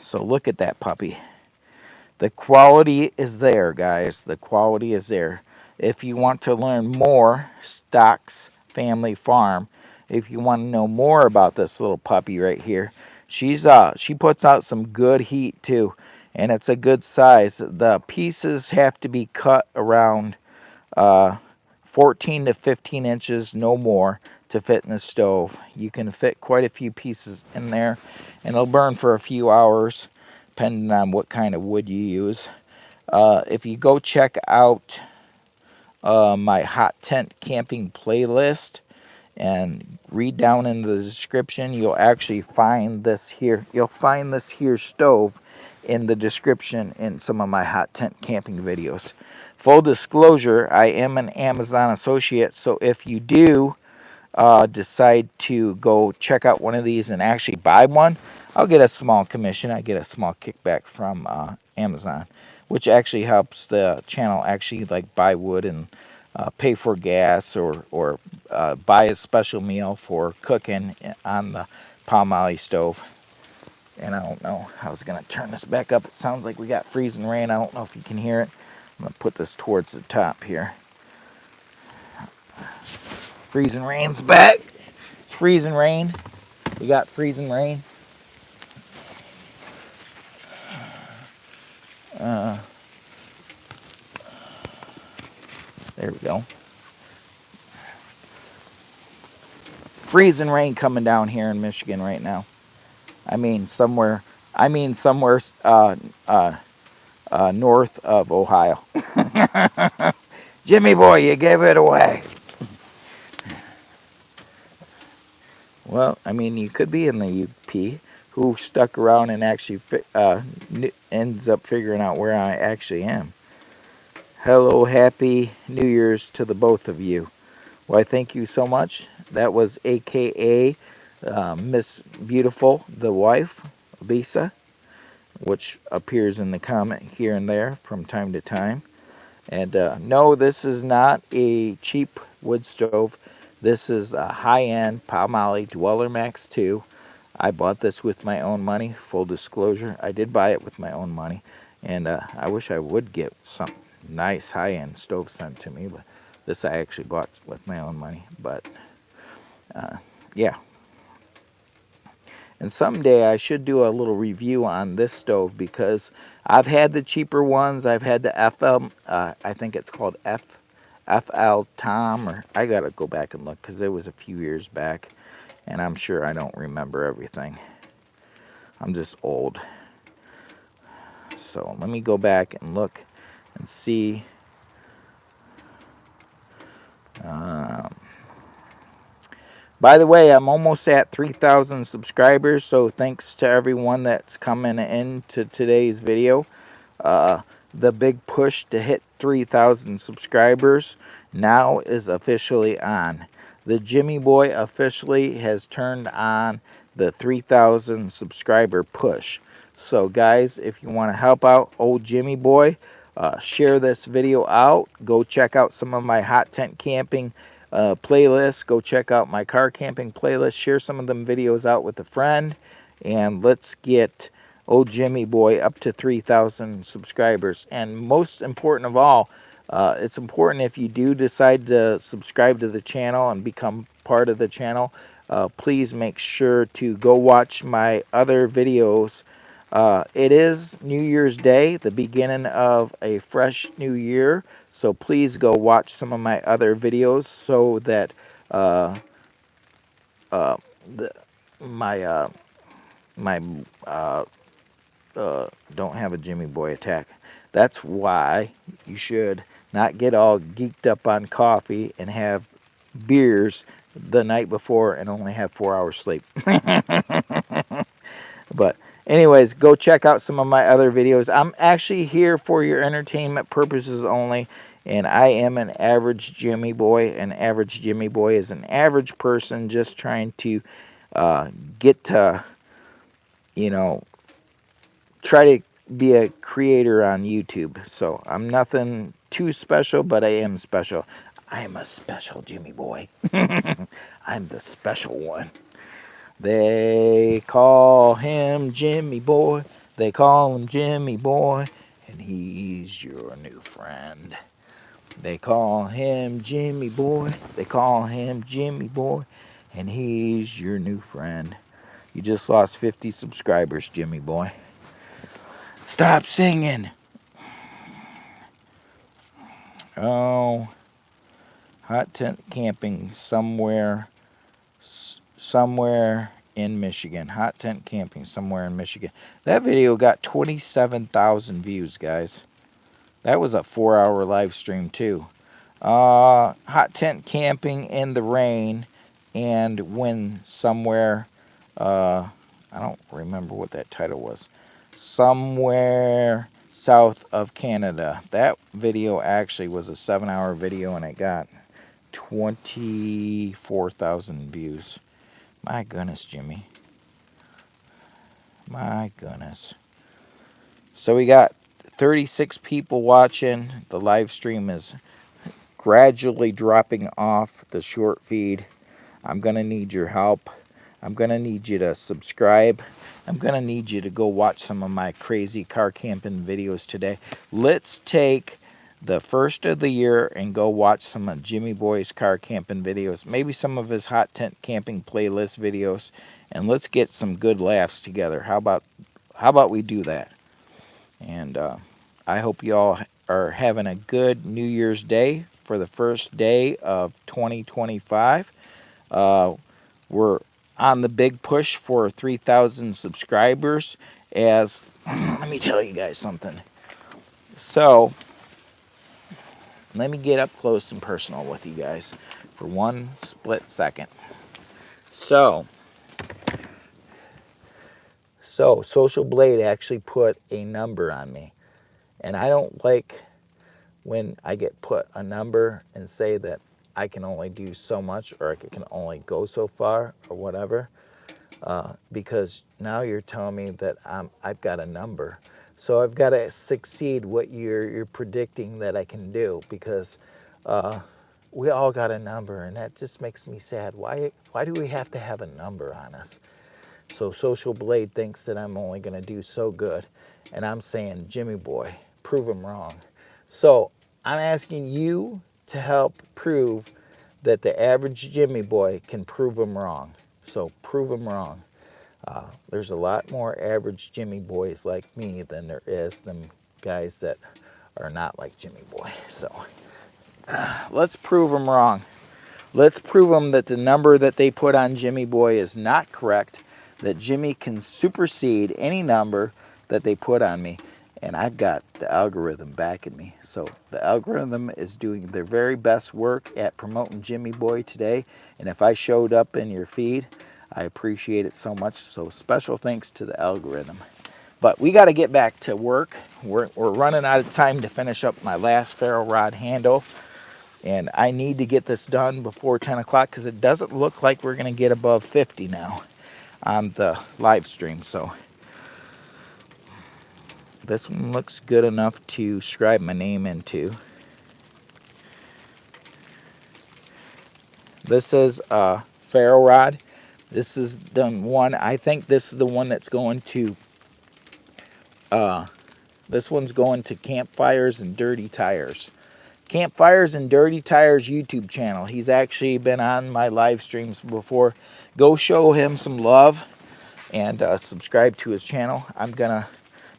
So look at that puppy. The quality is there, guys. The quality is there. If you want to learn more, Stocks Family Farm, if you want to know more about this little puppy right here, she puts out some good heat too, and it's a good size. The pieces have to be cut around 14 to 15 inches, no more, to fit in the stove. You can fit quite a few pieces in there, and it'll burn for a few hours, depending on what kind of wood you use. If you go check out my hot tent camping playlist and read down in the description, you'll actually find this here. You'll find this here stove in the description in some of my hot tent camping videos. Full disclosure, I am an Amazon associate, so if you do decide to go check out one of these and actually buy one, I'll get a small commission. I get a small kickback from Amazon, which actually helps the channel actually like buy wood and pay for gas or buy a special meal for cooking on the Palmolive stove. And I don't know. I was going to turn this back up. It sounds like we got freezing rain. I don't know if you can hear it. I'm going to put this towards the top here. Freezing rain's back. It's freezing rain. We got freezing rain. There we go. Freezing rain coming down here in Michigan right now. I mean somewhere north of Ohio. Jimmy boy, you gave it away. Well, I mean, you could be in the UP who stuck around and actually ends up figuring out where I actually am. Hello, happy New Year's to the both of you. Why, thank you so much. That was a.k.a. Miss Beautiful, the wife, Lisa, which appears in the comment here and there from time to time. And no, this is not a cheap wood stove. This is a high-end Palmolive Dweller Max 2. I bought this with my own money. Full disclosure, I did buy it with my own money. And I wish I would get some nice high-end stove sent to me, but this I actually bought with my own money. But yeah. And someday I should do a little review on this stove, because I've had the cheaper ones. I've had the FL, I think it's called FL Tom, or I gotta go back and look because it was a few years back, and I'm sure I don't remember everything. I'm just old. So let me go back and look and see. By the way, I'm almost at 3,000 subscribers, so thanks to everyone that's coming into today's video. The big push to hit 3,000 subscribers now is officially on. The Jimmy Boy officially has turned on the 3,000 subscriber push. So guys, if you want to help out old Jimmy Boy, share this video out. Go check out some of my hot tent camping playlists. Go check out my car camping playlist. Share some of them videos out with a friend, and let's get old Jimmy Boy up to 3,000 subscribers. And most important of all, it's important, if you do decide to subscribe to the channel and become part of the channel, please make sure to go watch my other videos. It is New Year's Day, the beginning of a fresh new year, so please go watch some of my other videos so that my don't have a Jimmy Boy attack. That's why you should not get all geeked up on coffee and have beers the night before and only have 4 hours sleep. But anyways, go check out some of my other videos. I'm actually here for your entertainment purposes only, and I am an average Jimmy Boy. An average Jimmy Boy is an average person just trying to get to, you know, try to be a creator on YouTube. So I'm nothing too special, but I am special. I am a special Jimmy Boy. I'm the special one. They call him Jimmy Boy. They call him Jimmy Boy, and he's your new friend. They call him Jimmy Boy. They call him Jimmy Boy, and he's your new friend. You just lost 50 subscribers, Jimmy Boy. Stop singing. Oh, hot tent camping somewhere in Michigan. Hot tent camping somewhere in Michigan. That video got 27,000 views, guys. That was a 4-hour live stream too. Hot tent camping in the rain and when somewhere, I don't remember what that title was. Somewhere south of Canada. That video actually was a 7-hour video, and it got 24,000 views. My goodness, Jimmy. My goodness. So we got 36 people watching. The live stream is gradually dropping off the short feed. I'm going to need your help. I'm going to need you to subscribe. I'm going to need you to go watch some of my crazy car camping videos today. Let's take the first of the year and go watch some of Jimmy Boy's car camping videos. Maybe some of his hot tent camping playlist videos. And let's get some good laughs together. How about we do that? And I hope you all are having a good New Year's Day for the first day of 2025. We're on the big push for 3,000 subscribers. As let me tell you guys something. So let me get up close and personal with you guys for one split second. So Social Blade actually put a number on me, and I don't like when I get put a number and say that I can only do so much, or I can only go so far, or whatever, because now you're telling me that I've got a number. So I've got to succeed what you're predicting that I can do, because we all got a number, and that just makes me sad. Why do we have to have a number on us? So Social Blade thinks that I'm only going to do so good, and I'm saying, Jimmy Boy, prove him wrong. So I'm asking you to help prove that the average Jimmy Boy can prove him wrong. So prove him wrong. There's a lot more average Jimmy boys like me than there is them guys that are not like Jimmy boy. So let's prove them wrong. Let's prove them that the number that they put on Jimmy boy is not correct, that Jimmy can supersede any number that they put on me. And I've got the algorithm backing me. So the algorithm is doing their very best work at promoting Jimmy boy today. And if I showed up in your feed, I appreciate it so much. So special thanks to the algorithm. But we got to get back to work. We're running out of time to finish up my last ferro rod handle. And I need to get this done before 10 o'clock because it doesn't look like we're going to get above 50 now on the live stream. So this one looks good enough to scribe my name into. This is a ferro rod. This is done one. I think this is the one that's going to, this one's going to Campfires and Dirty Tires. Campfires and Dirty Tires YouTube channel. He's actually been on my live streams before. Go show him some love and subscribe to his channel. I'm gonna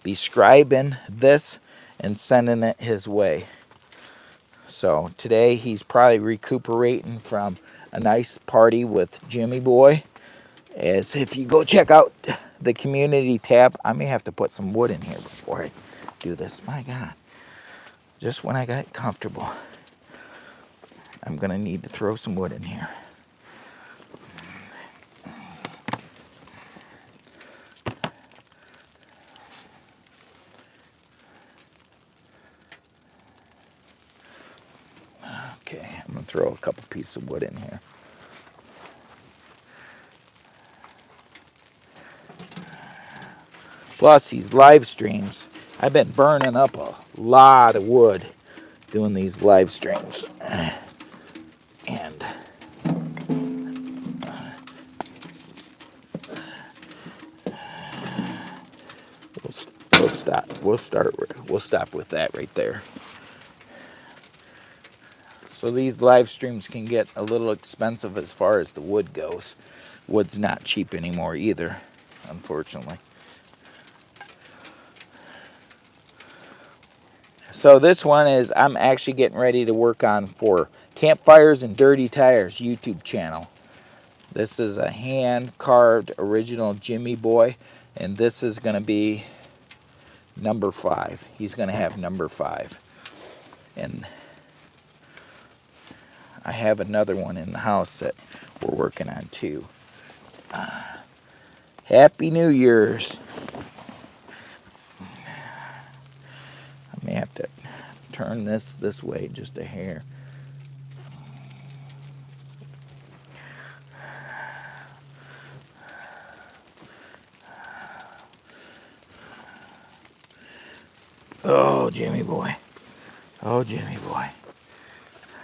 be scribing this and sending it his way. So today he's probably recuperating from a nice party with Jimmy boy. As if you go check out the community tab, I may have to put some wood in here before I do this. My God, just when I got comfortable, I'm gonna need to throw some wood in here. Okay, I'm gonna throw a couple pieces of wood in here. Plus these live streams, I've been burning up a lot of wood doing these live streams. And we'll stop with that right there. So these live streams can get a little expensive as far as the wood goes. Wood's not cheap anymore either, unfortunately. So this one is I'm actually getting ready to work on for Campfires and Dirty Tires YouTube channel. This is a hand-carved original Jimmy boy, and this is going to be number 5. He's going to have number 5. And I have another one in the house that we're working on too. Happy New Year's. I may have to turn this way just a hair. Oh, Jimmy boy. Oh, Jimmy boy.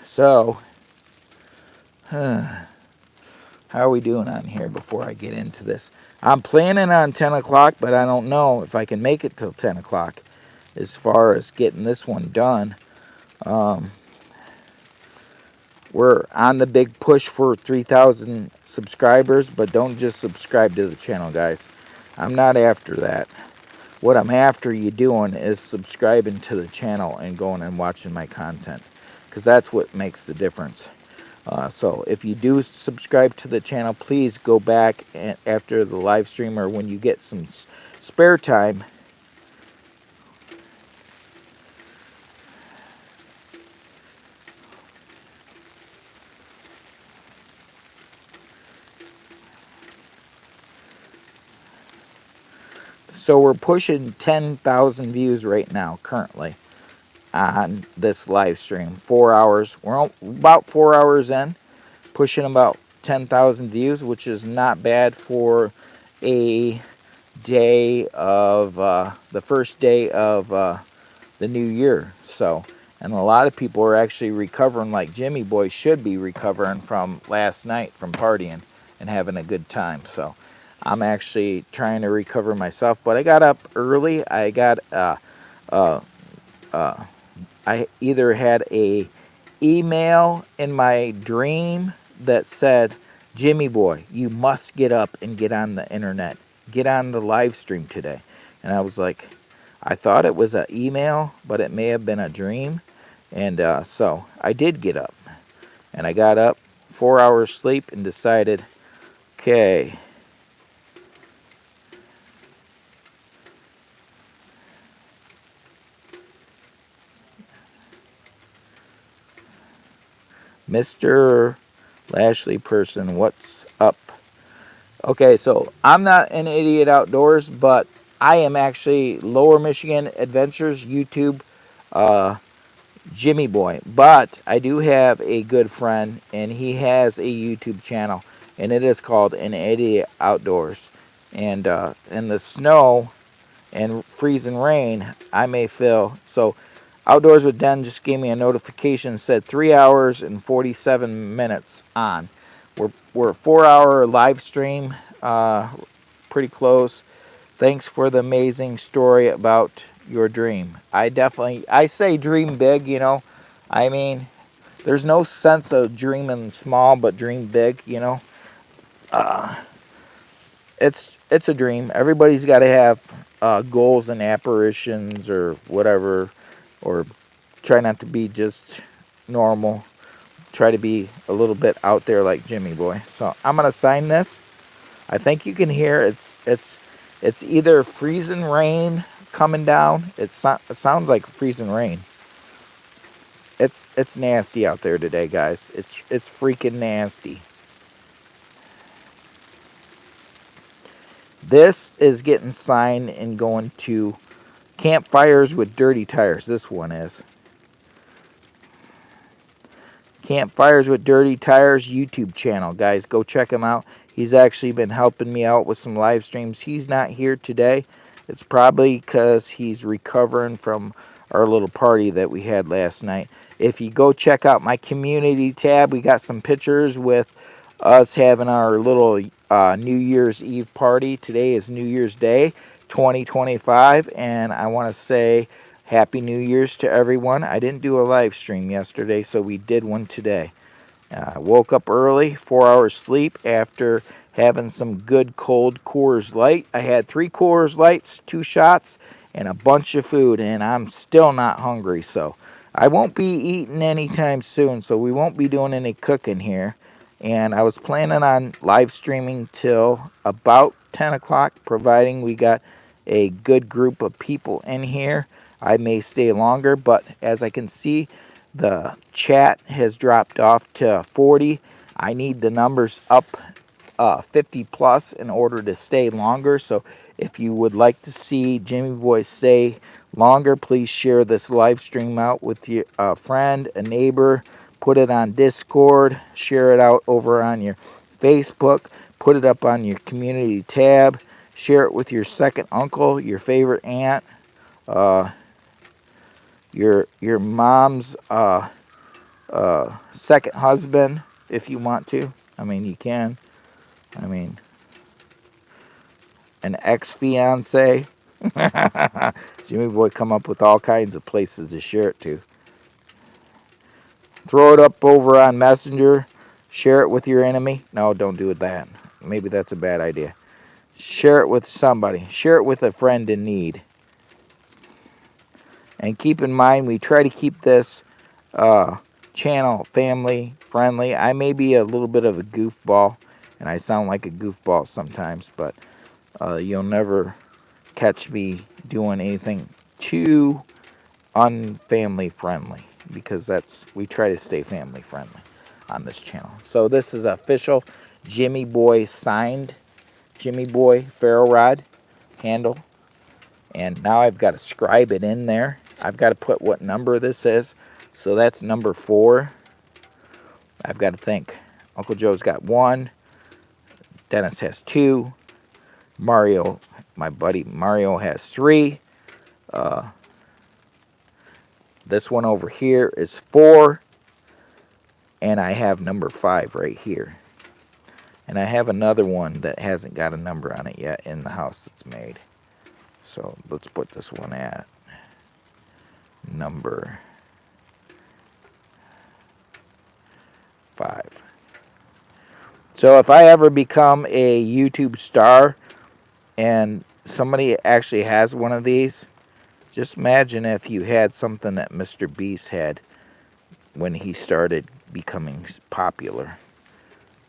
So, how are we doing on here before I get into this? I'm planning on 10 o'clock, but I don't know if I can make it till 10 o'clock as far as getting this one done. We're on the big push for 3,000 subscribers, but don't just subscribe to the channel, guys. I'm not after that. What I'm after you doing is subscribing to the channel and going and watching my content, because that's what makes the difference. So if you do subscribe to the channel, please go back after the live stream or when you get some spare time. So we're pushing 10,000 views right now currently on this live stream. 4 hours. We're about 4 hours in, pushing about 10,000 views, which is not bad for a day of the first day of the new year. So, and a lot of people are actually recovering like Jimmy boy should be recovering from last night from partying and having a good time. So I'm actually trying to recover myself, but I got up early. I got I either had a email in my dream that said, Jimmy boy, you must get up and get on the internet get on the live stream today. And I was like, I thought it was an email, but it may have been a dream. And so I did get up. And I got up, 4 hours sleep, and decided, okay, Mr. Lashley person, what's up? Okay, so I'm not an idiot outdoors, but I am actually Lower Michigan Adventures YouTube Jimmy Boy. But I do have a good friend, and he has a YouTube channel, and it is called An Idiot Outdoors. And in the snow and freezing rain, I may feel so. Outdoors with Den just gave me a notification, said 3 hours and 47 minutes on. We're a 4 hour live stream, pretty close. Thanks for the amazing story about your dream. I say dream big, you know. I mean, there's no sense of dreaming small, but dream big, you know. It's a dream. Everybody's got to have goals and apparitions or whatever, or try not to be just normal. Try to be a little bit out there like Jimmy Boy. So I'm gonna sign this. I think you can hear it's either freezing rain coming down. It sounds like freezing rain. It's nasty out there today, guys. It's freaking nasty. This is getting signed and going to Campfires with Dirty Tires. This one is. Campfires with Dirty Tires YouTube channel. Guys, go check him out. He's actually been helping me out with some live streams. He's not here today. It's probably because he's recovering from our little party that we had last night. If you go check out my community tab, we got some pictures with us having our little New Year's Eve party. Today is New Year's Day 2025, and I want to say Happy New Year's to everyone. I didn't do a live stream yesterday, so we did one today. I woke up early, 4 hours sleep after having some good cold Coors Light. I had 3 Coors Lights, 2 shots, and a bunch of food, and I'm still not hungry, so I won't be eating anytime soon, so we won't be doing any cooking here. And I was planning on live streaming till about 10 o'clock, providing we got a good group of people in here. I may stay longer, but as I can see, the chat has dropped off to 40. I need the numbers up 50 plus in order to stay longer. So if you would like to see Jimmy Boy stay longer, please share this live stream out with your friend, a neighbor. Put it on Discord. Share it out over on your Facebook. Put it up on your community tab. Share it with your second uncle, your favorite aunt, your mom's second husband, if you want to. I mean, you can. I mean, an ex-fiance. Jimmy Boy come up with all kinds of places to share it to. Throw it up over on Messenger. Share it with your enemy. No, don't do that. Maybe that's a bad idea. Share it with somebody. Share it with a friend in need. And keep in mind, we try to keep this channel family friendly. I may be a little bit of a goofball, and I sound like a goofball sometimes, but you'll never catch me doing anything too unfamily friendly, because we try to stay family friendly on this channel. So this is official Jimmy Boy signed Jimmy Boy ferro rod handle, and now I've got to scribe it in there. I've got to put what number this is. So that's number 4. I've got to think. Uncle Joe's got 1. Dennis has 2. Mario, my buddy Mario, has 3. This one over here is 4. And I have number 5 right here. And I have another one that hasn't got a number on it yet in the house that's made. So let's put this one at number 5. So if I ever become a YouTube star, and somebody actually has one of these, just imagine if you had something that Mr. Beast had when he started becoming popular.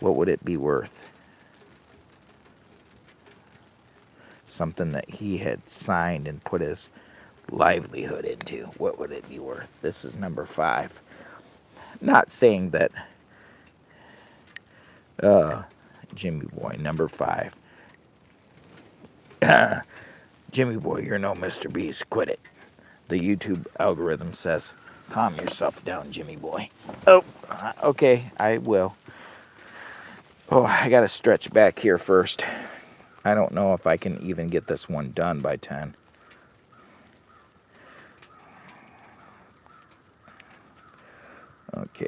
What would it be worth? Something that he had signed and put his livelihood into. What would it be worth? This is number 5. Not saying that Jimmy Boy, number 5. Jimmy Boy, you're no Mr. Beast. Quit it. The YouTube algorithm says, calm yourself down, Jimmy Boy. Oh, okay, I will. Oh, I gotta stretch back here first. I don't know if I can even get this one done by 10. Okay.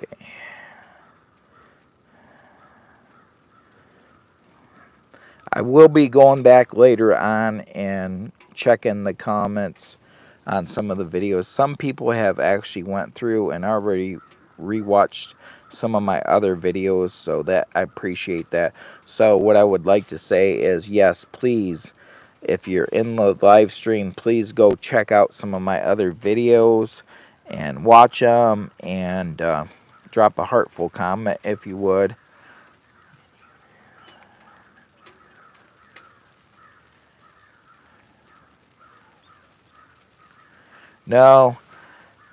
I will be going back later on and checking the comments on some of the videos. Some people have actually went through and already rewatched some of my other videos, so that I appreciate that. So what I would like to say is, yes, please, if you're in the live stream, please go check out some of my other videos and watch them, and drop a heartful comment if you would. No,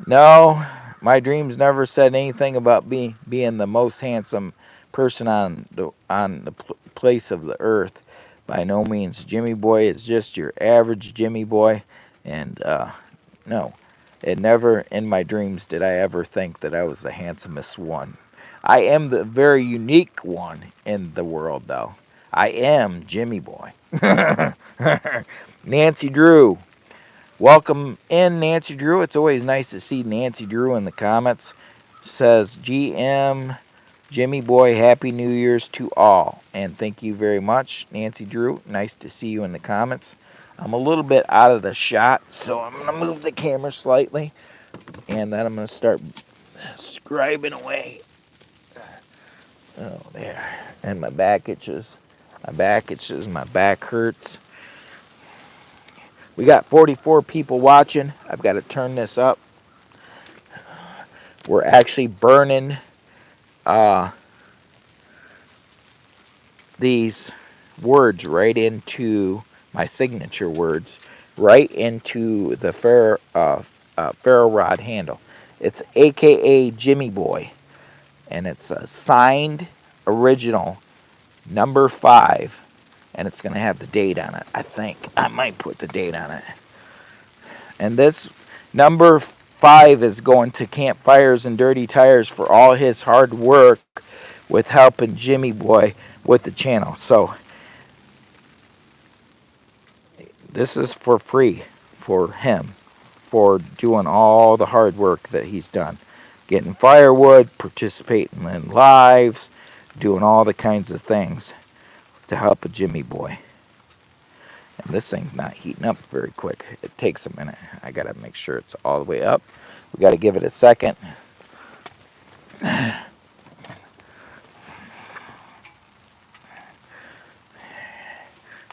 no, my dreams never said anything about being the most handsome person on the place of the earth. By no means. Jimmy Boy is just your average Jimmy Boy, and no, it never in my dreams did I ever think that I was the handsomest one. I am the very unique one in the world, though. I am Jimmy Boy. Nancy Drew. Welcome in, Nancy Drew. It's always nice to see Nancy Drew in the comments. Says GM Jimmy Boy, Happy New Year's to all. And thank you very much, Nancy Drew. Nice to see you in the comments. I'm a little bit out of the shot, so I'm going to move the camera slightly. And then I'm going to start scribing away. Oh, there. And my back itches. My back itches. My back hurts. We got 44 people watching. I've got to turn this up. We're actually burning these words right into my signature words, right into the Ferro rod handle. It's a.k.a. Jimmy Boy, and it's a signed original number 5, and it's going to have the date on it. I think I might put the date on it. And this number 5 is going to Campfires and Dirty Tires for all his hard work with helping Jimmy Boy with the channel. So this is for free for him, for doing all the hard work that he's done. Getting firewood, participating in lives, doing all the kinds of things to help a Jimmy Boy. And this thing's not heating up very quick. It takes a minute. I gotta make sure it's all the way up. We gotta give it a second.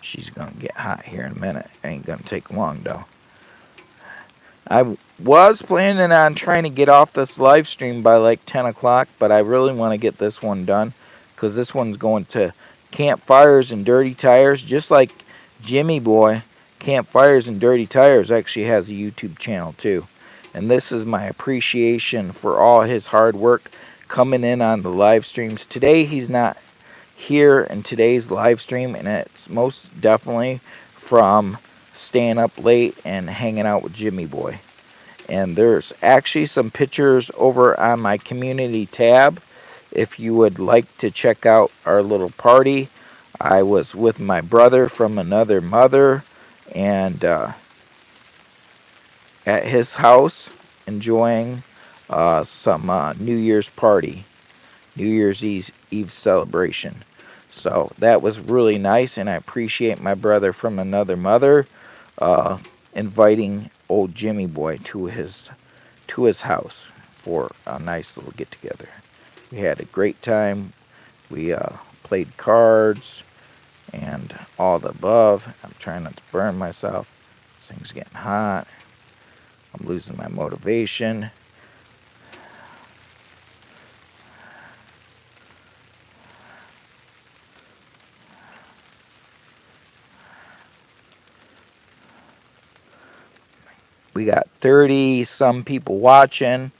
She's gonna get hot here in a minute. Ain't gonna take long though. I was planning on trying to get off this live stream by like 10 o'clock, but I really want to get this one done because this one's going to Campfires and Dirty Tires, just like Jimmy Boy. Campfires and Dirty Tires actually has a YouTube channel too. And this is my appreciation for all his hard work coming in on the live streams. Today he's not here in today's live stream, and it's most definitely from staying up late and hanging out with Jimmy Boy. And there's actually some pictures over on my community tab if you would like to check out our little party. I was with my brother from another mother, and at his house enjoying some New Year's party, New Year's Eve celebration. So that was really nice, and I appreciate my brother from another mother inviting old Jimmy Boy to his house for a nice little get together. We had a great time. We played cards, and all the above. I'm trying not to burn myself. This thing's getting hot. I'm losing my motivation. We got 30 some people watching.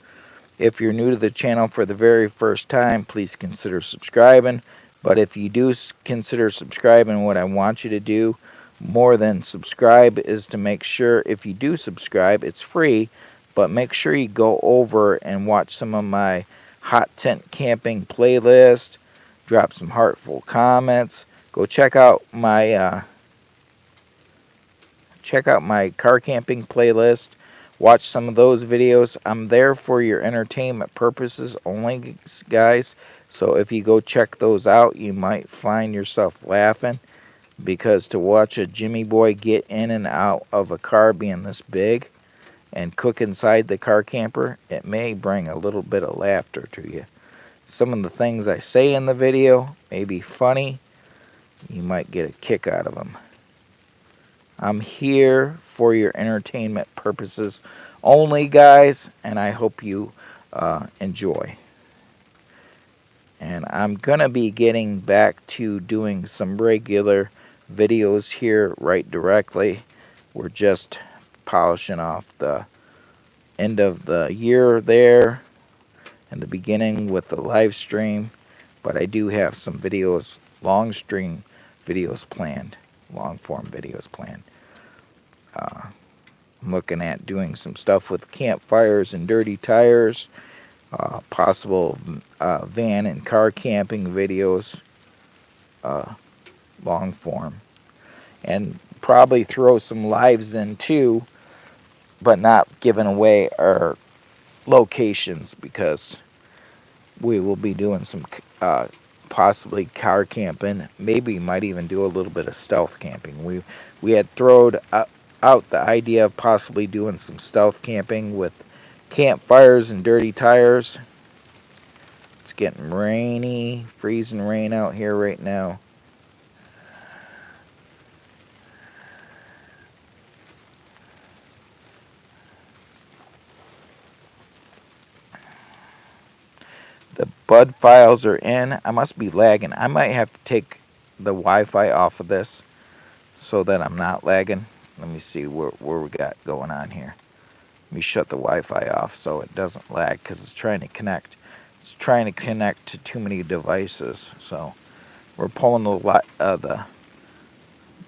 If you're new to the channel for the very first time, please consider subscribing. But if you do consider subscribing, what I want you to do more than subscribe is to make sure, if you do subscribe, it's free, but make sure you go over and watch some of my hot tent camping playlist, drop some heartful comments, go check out my car camping playlist. Watch some of those videos. I'm there for your entertainment purposes only, guys. So if you go check those out, you might find yourself laughing, because to watch a Jimmy boy get in and out of a car being this big and cook inside the car camper, it may bring a little bit of laughter to you. Some of the things I say in the video may be funny. You might get a kick out of them. I'm here for your entertainment purposes only, guys, and I hope you enjoy. And I'm going to be getting back to doing some regular videos here right directly. We're just polishing off the end of the year there and the beginning with the live stream. But I do have some videos, long stream videos planned, long form videos planned. I'm looking at doing some stuff with campfires and dirty tires, possible van and car camping videos, long form, and probably throw some lives in too, but not giving away our locations, because we will be doing some possibly car camping. Maybe might even do a little bit of stealth camping. We had thrown out the idea of possibly doing some stealth camping with campfires and dirty tires. It's getting rainy, freezing rain out here right now. The bud files are in. I must be lagging. I might have to take the Wi-Fi off of this so that I'm not lagging. Let me see where we got going on here. Let me shut the Wi-Fi off so it doesn't lag, because it's trying to connect. It's trying to connect to too many devices. So we're pulling the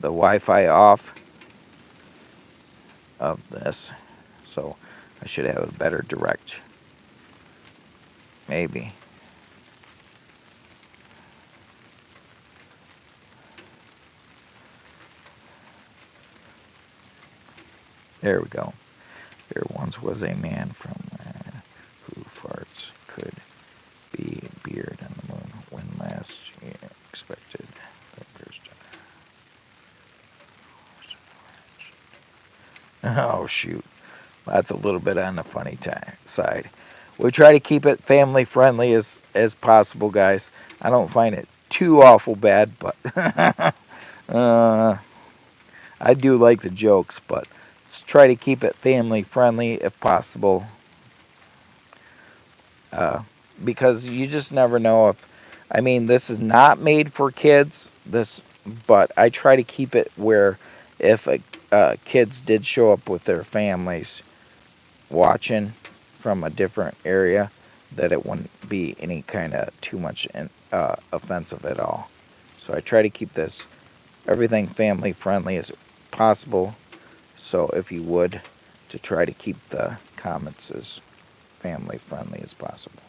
Wi-Fi off of this. So I should have a better direct. Maybe. There we go. There once was a man from who farts could be beard on the moon when last year expected the first. Oh shoot, that's a little bit on the funny side. We try to keep it family friendly as possible, guys. I don't find it too awful bad, but uh, I do like the jokes, but let's try to keep it family friendly if possible. Because you just never know if, I mean, this is not made for kids, but I try to keep it where if kids did show up with their families watching from a different area, that it wouldn't be any kind of too much offensive at all. So I try to keep this everything family friendly as possible. So if you would, to try to keep the comments as family friendly as possible.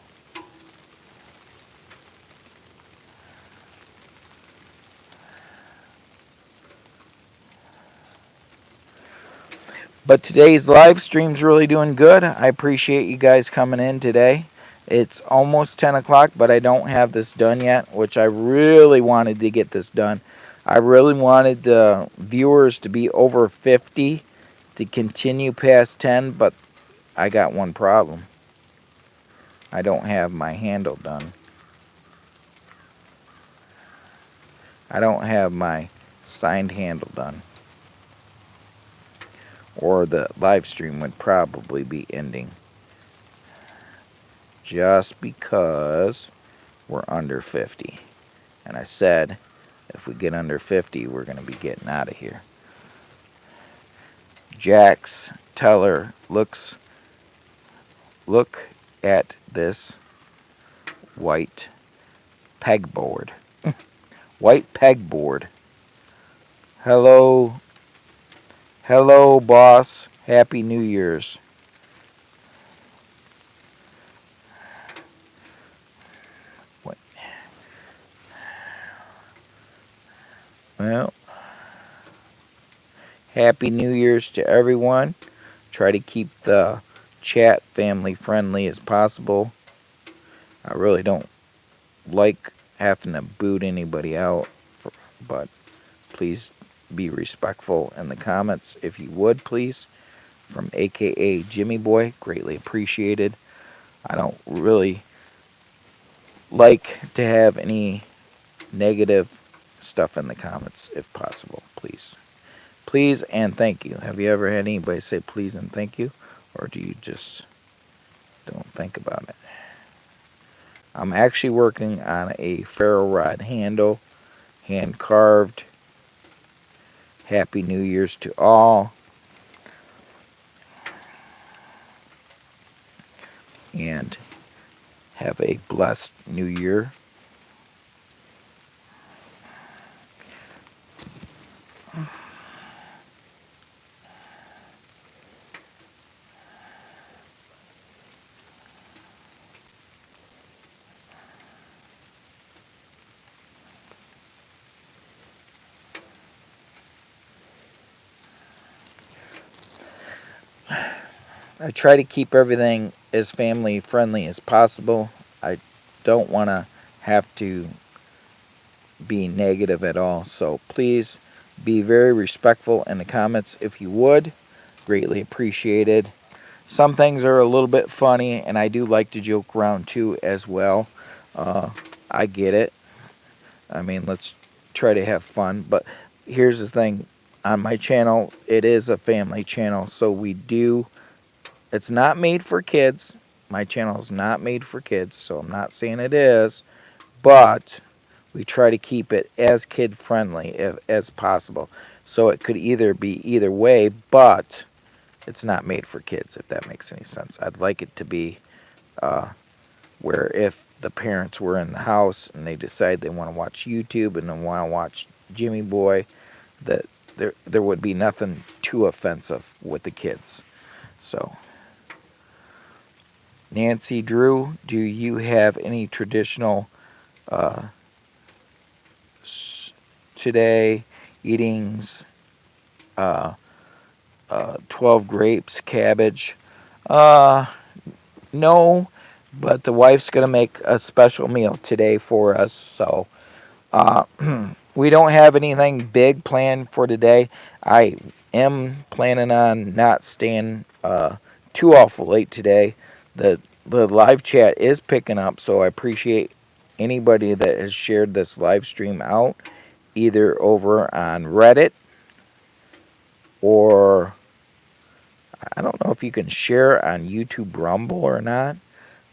But today's live stream's really doing good. I appreciate you guys coming in today. It's almost 10 o'clock, but I don't have this done yet, which I really wanted to get this done. I really wanted the viewers to be over 50 to continue past 10, but I got one problem. I don't have my handle done. I don't have my signed handle done, or the live stream would probably be ending just because we're under 50. And I said, if we get under 50, we're going to be getting out of here. Jax Teller look at this white pegboard. White pegboard. Hello, hello, boss. Happy New Year's. What? Well, Happy New Year's to everyone. Try to keep the chat family friendly as possible. I really don't like having to boot anybody out, but please be respectful in the comments if you would, please. From a.k.a. Jimmy Boy, greatly appreciated. I don't really like to have any negative stuff in the comments if possible, please. Please and thank you. Have you ever had anybody say please and thank you? Or do you just don't think about it? I'm actually working on a ferro rod handle, hand carved. Happy New Year's to all. And have a blessed new year. I try to keep everything as family friendly as possible. I don't want to have to be negative at all. So please be very respectful in the comments if you would. Greatly appreciated. Some things are a little bit funny, and I do like to joke around too as well. I get it. I mean, let's try to have fun. But here's the thing. On my channel, it is a family channel, so it's not made for kids. My channel is not made for kids, so I'm not saying it is, but we try to keep it as kid friendly as possible. So it could either be either way, but it's not made for kids, if that makes any sense. I'd like it to be where if the parents were in the house and they decide they want to watch YouTube and they want to watch Jimmy Boy, that there would be nothing too offensive with the kids. So, Nancy Drew, do you have any traditional uh, today eatings? 12 grapes, cabbage. Uh, no, but the wife's gonna make a special meal today for us. So uh, we don't have anything big planned for today. I am planning on not staying too awful late today. The live chat is picking up, so I appreciate anybody that has shared this live stream out, either over on Reddit or I don't know if you can share on YouTube Rumble or not,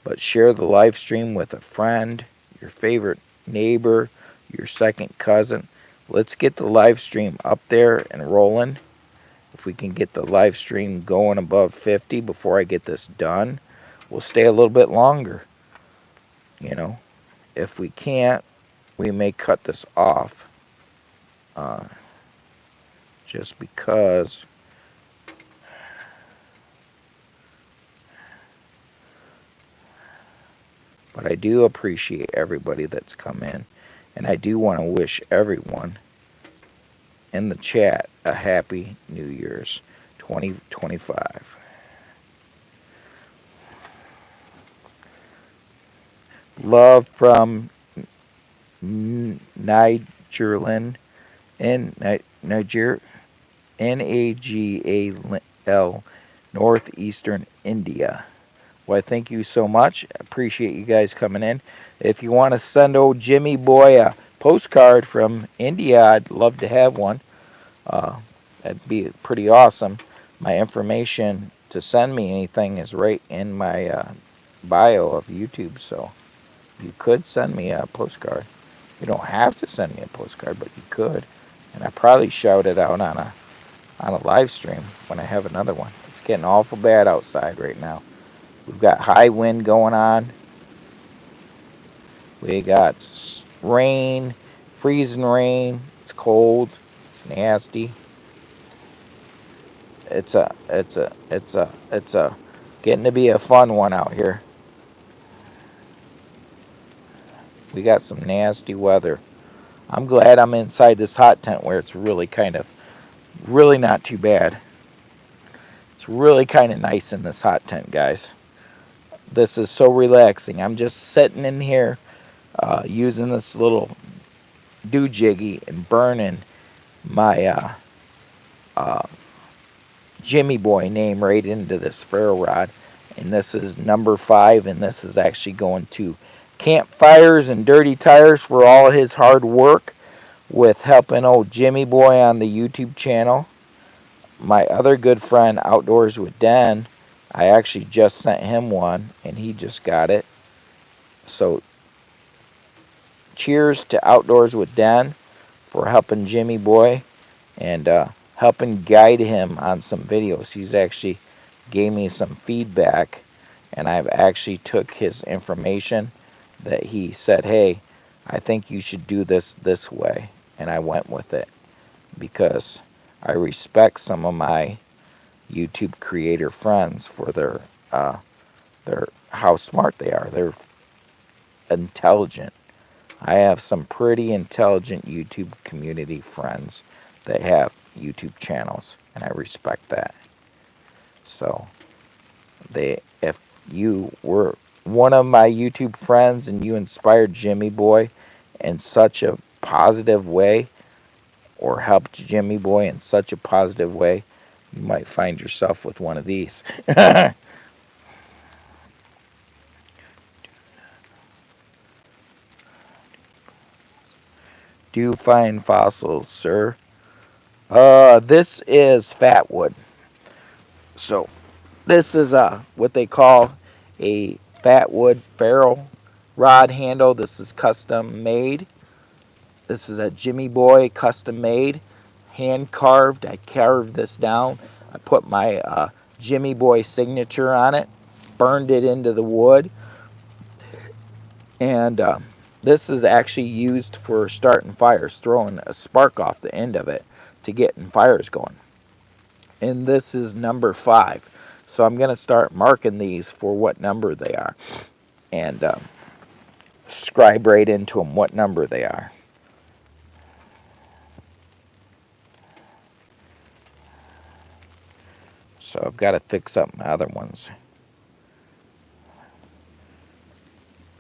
but share the live stream with a friend, your favorite neighbor, your second cousin. Let's get the live stream up there and rolling. If we can get the live stream going above 50 before I get this done, we'll stay a little bit longer. You know, if we can't, we may cut this off uh, just because. But I do appreciate everybody that's come in. And I do want to wish everyone in the chat a happy New Year's 2025. Love from Nigerland in Niger, Nagal, northeastern India. Well, thank you so much. I appreciate you guys coming in. If you want to send old Jimmy Boy a postcard from India, I'd love to have one. Uh, that'd be pretty awesome. My information to send me anything is right in my bio of YouTube, so you could send me a postcard. You don't have to send me a postcard, but you could, and I probably shout it out on a live stream when I have another one. It's getting awful bad outside right now. We've got high wind going on. We got rain, freezing rain. It's cold. It's nasty. It's a getting to be a fun one out here. We got some nasty weather. I'm glad I'm inside this hot tent where it's really not too bad. It's really kind of nice in this hot tent, guys. This is so relaxing. I'm just sitting in here using this little doojiggy and burning my uh, Jimmy Boy name right into this ferro rod. And this is number 5, and this is actually going to Campfires and Dirty Tires for all his hard work with helping old Jimmy Boy on the YouTube channel. My other good friend, Outdoors with Den, I actually just sent him one, and he just got it. So, cheers to Outdoors with Den for helping Jimmy Boy and helping guide him on some videos. He's actually gave me some feedback, and I've actually took his information that he said, hey, I think you should do this way, and I went with it because I respect some of my YouTube creator friends for their how smart they are. They're intelligent. I have some pretty intelligent YouTube community friends that have YouTube channels, and I respect that. So, if you were one of my YouTube friends and you inspired Jimmy Boy in such a positive way, or helped Jimmy Boy in such a positive way, you might find yourself with one of these. Do you find fossils, sir? This is fat wood. So this is what they call a fat wood ferro rod handle. This is custom made. This is a Jimmy Boy custom made, hand carved. I carved this down. I put my Jimmy Boy signature on it, burned it into the wood, and this is actually used for starting fires, throwing a spark off the end of it to getting fires going. And this is number 5. So I'm going to start marking these for what number they are and scribe right into them what number they are. So I've got to fix up my other ones.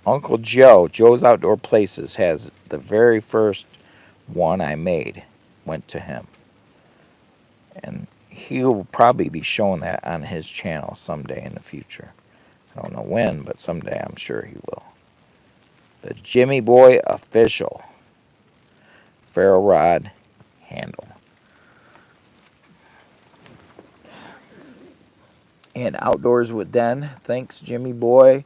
Uncle Joe's Outdoor Places, has the very first one I made, went to him. And he'll probably be showing that on his channel someday in the future. I don't know when, but someday I'm sure he will. The Jimmy Boy Official ferro rod handle. And Outdoors with Den, thanks Jimmy Boy.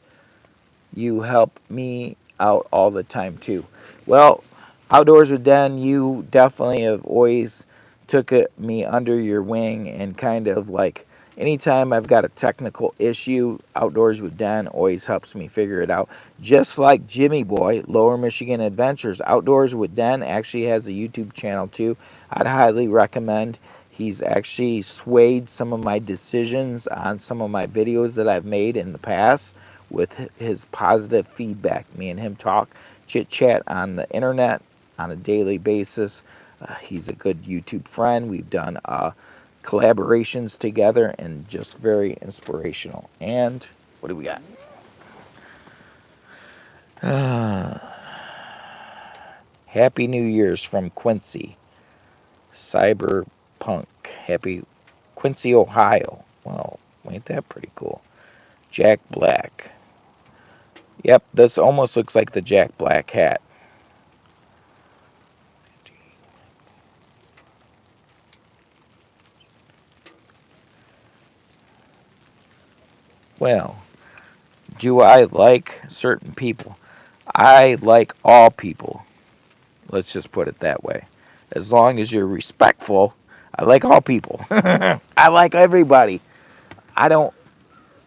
You help me out all the time too. Well, Outdoors with Den, you definitely have always took me under your wing, and kind of like anytime I've got a technical issue, Outdoors with Den always helps me figure it out. Just like Jimmy Boy, Lower Michigan Adventures, Outdoors with Den actually has a YouTube channel too. I'd highly recommend. He's actually swayed some of my decisions on some of my videos that I've made in the past with his positive feedback. Me and him talk, chit chat on the internet on a daily basis. He's a good YouTube friend. We've done collaborations together, and just very inspirational. And what do we got? Happy New Year's from Quincy. Cyberpunk. Happy Quincy, Ohio. Well, ain't that pretty cool? Jack Black. Yep, this almost looks like the Jack Black hat. Well, do I like certain people? I like all people. Let's just put it that way. As long as you're respectful, I like all people. I like everybody. I don't,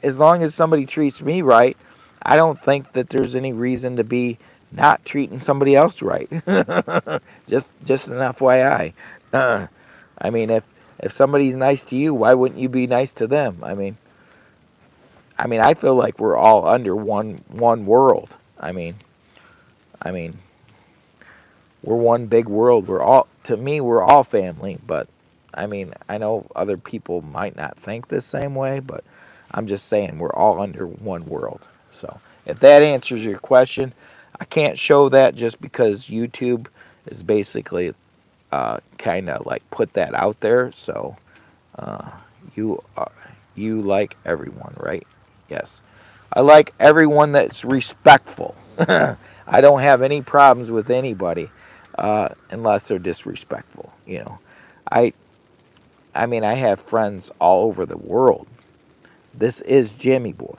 as long as somebody treats me right, I don't think that there's any reason to be not treating somebody else right. Just an FYI. I mean, if somebody's nice to you, why wouldn't you be nice to them? I mean, I feel like we're all under one world. I mean, we're one big world. We're all, to me, we're all family. But I mean, I know other people might not think the same way, but I'm just saying we're all under one world. So if that answers your question, I can't show that just because YouTube is basically kind of like put that out there. So uh, you you like everyone, right? Yes. I like everyone that's respectful. I don't have any problems with anybody unless they're disrespectful. I I mean I have friends all over the world. This is Jimmy Boy.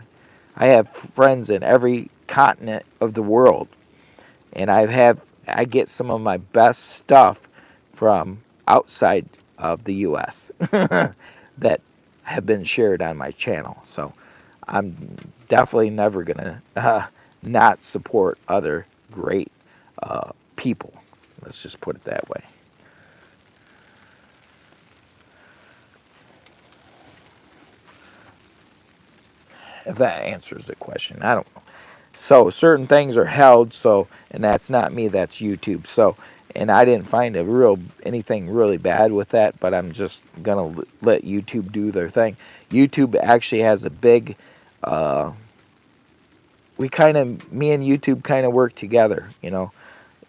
I have friends in every continent of the world, and I get some of my best stuff from outside of the U.S. that have been shared on my channel. So I'm definitely never gonna not support other great people. Let's just put it that way. If that answers the question, I don't know. So certain things are held. So, and that's not me. That's YouTube. So, and I didn't find anything really bad with that. But I'm just gonna let YouTube do their thing. YouTube actually has a big. Me and YouTube kind of work together.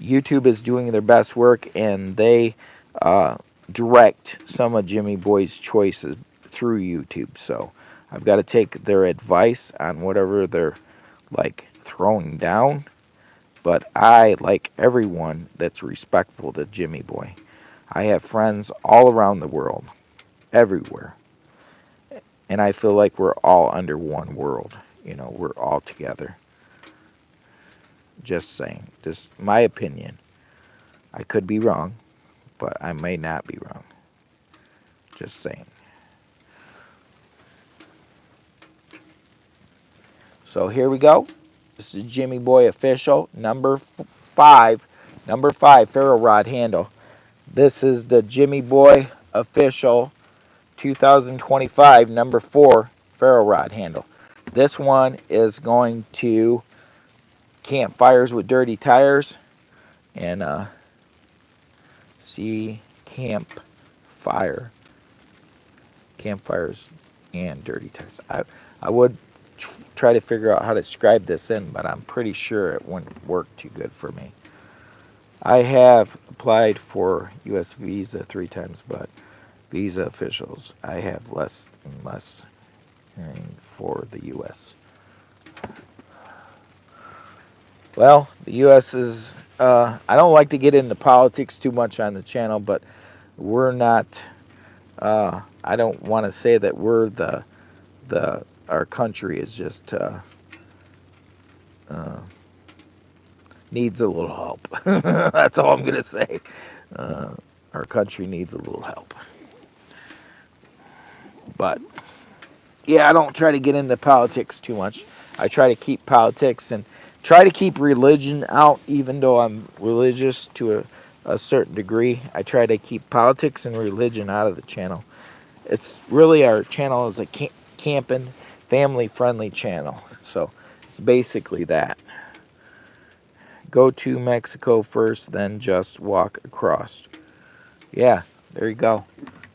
YouTube is doing their best work, and they uh, direct some of Jimmy Boy's choices through YouTube. So I've got to take their advice on whatever they're like throwing down. But I like everyone that's respectful to Jimmy Boy. I have friends all around the world, everywhere, and I feel like we're all under one world. We're all together. Just saying. Just my opinion. I could be wrong, but I may not be wrong. Just saying. So here we go. This is Jimmy Boy Official, five. Number five, Ferro Rod handle. This is the Jimmy Boy Official 2025, number four, Ferro Rod handle. This one is going to campfires with dirty tires and see campfire campfires and dirty tires. I would try to figure out how to describe this in, but I'm pretty sure it wouldn't work too good for me. I have applied for U.S. visa 3 times, but visa officials, I have less and less hearing for the U.S. Well, the U.S. is, I don't like to get into politics too much on the channel, but we're not, I don't want to say that we're our country is just, needs a little help. That's all I'm going to say. Uh, our country needs a little help. But, yeah, I don't try to get into politics too much. I try to keep politics and try to keep religion out, even though I'm religious to a certain degree. I try to keep politics and religion out of the channel. It's really, our channel is a camping, family-friendly channel. So it's basically that. Go to Mexico first, then just walk across. Yeah, there you go.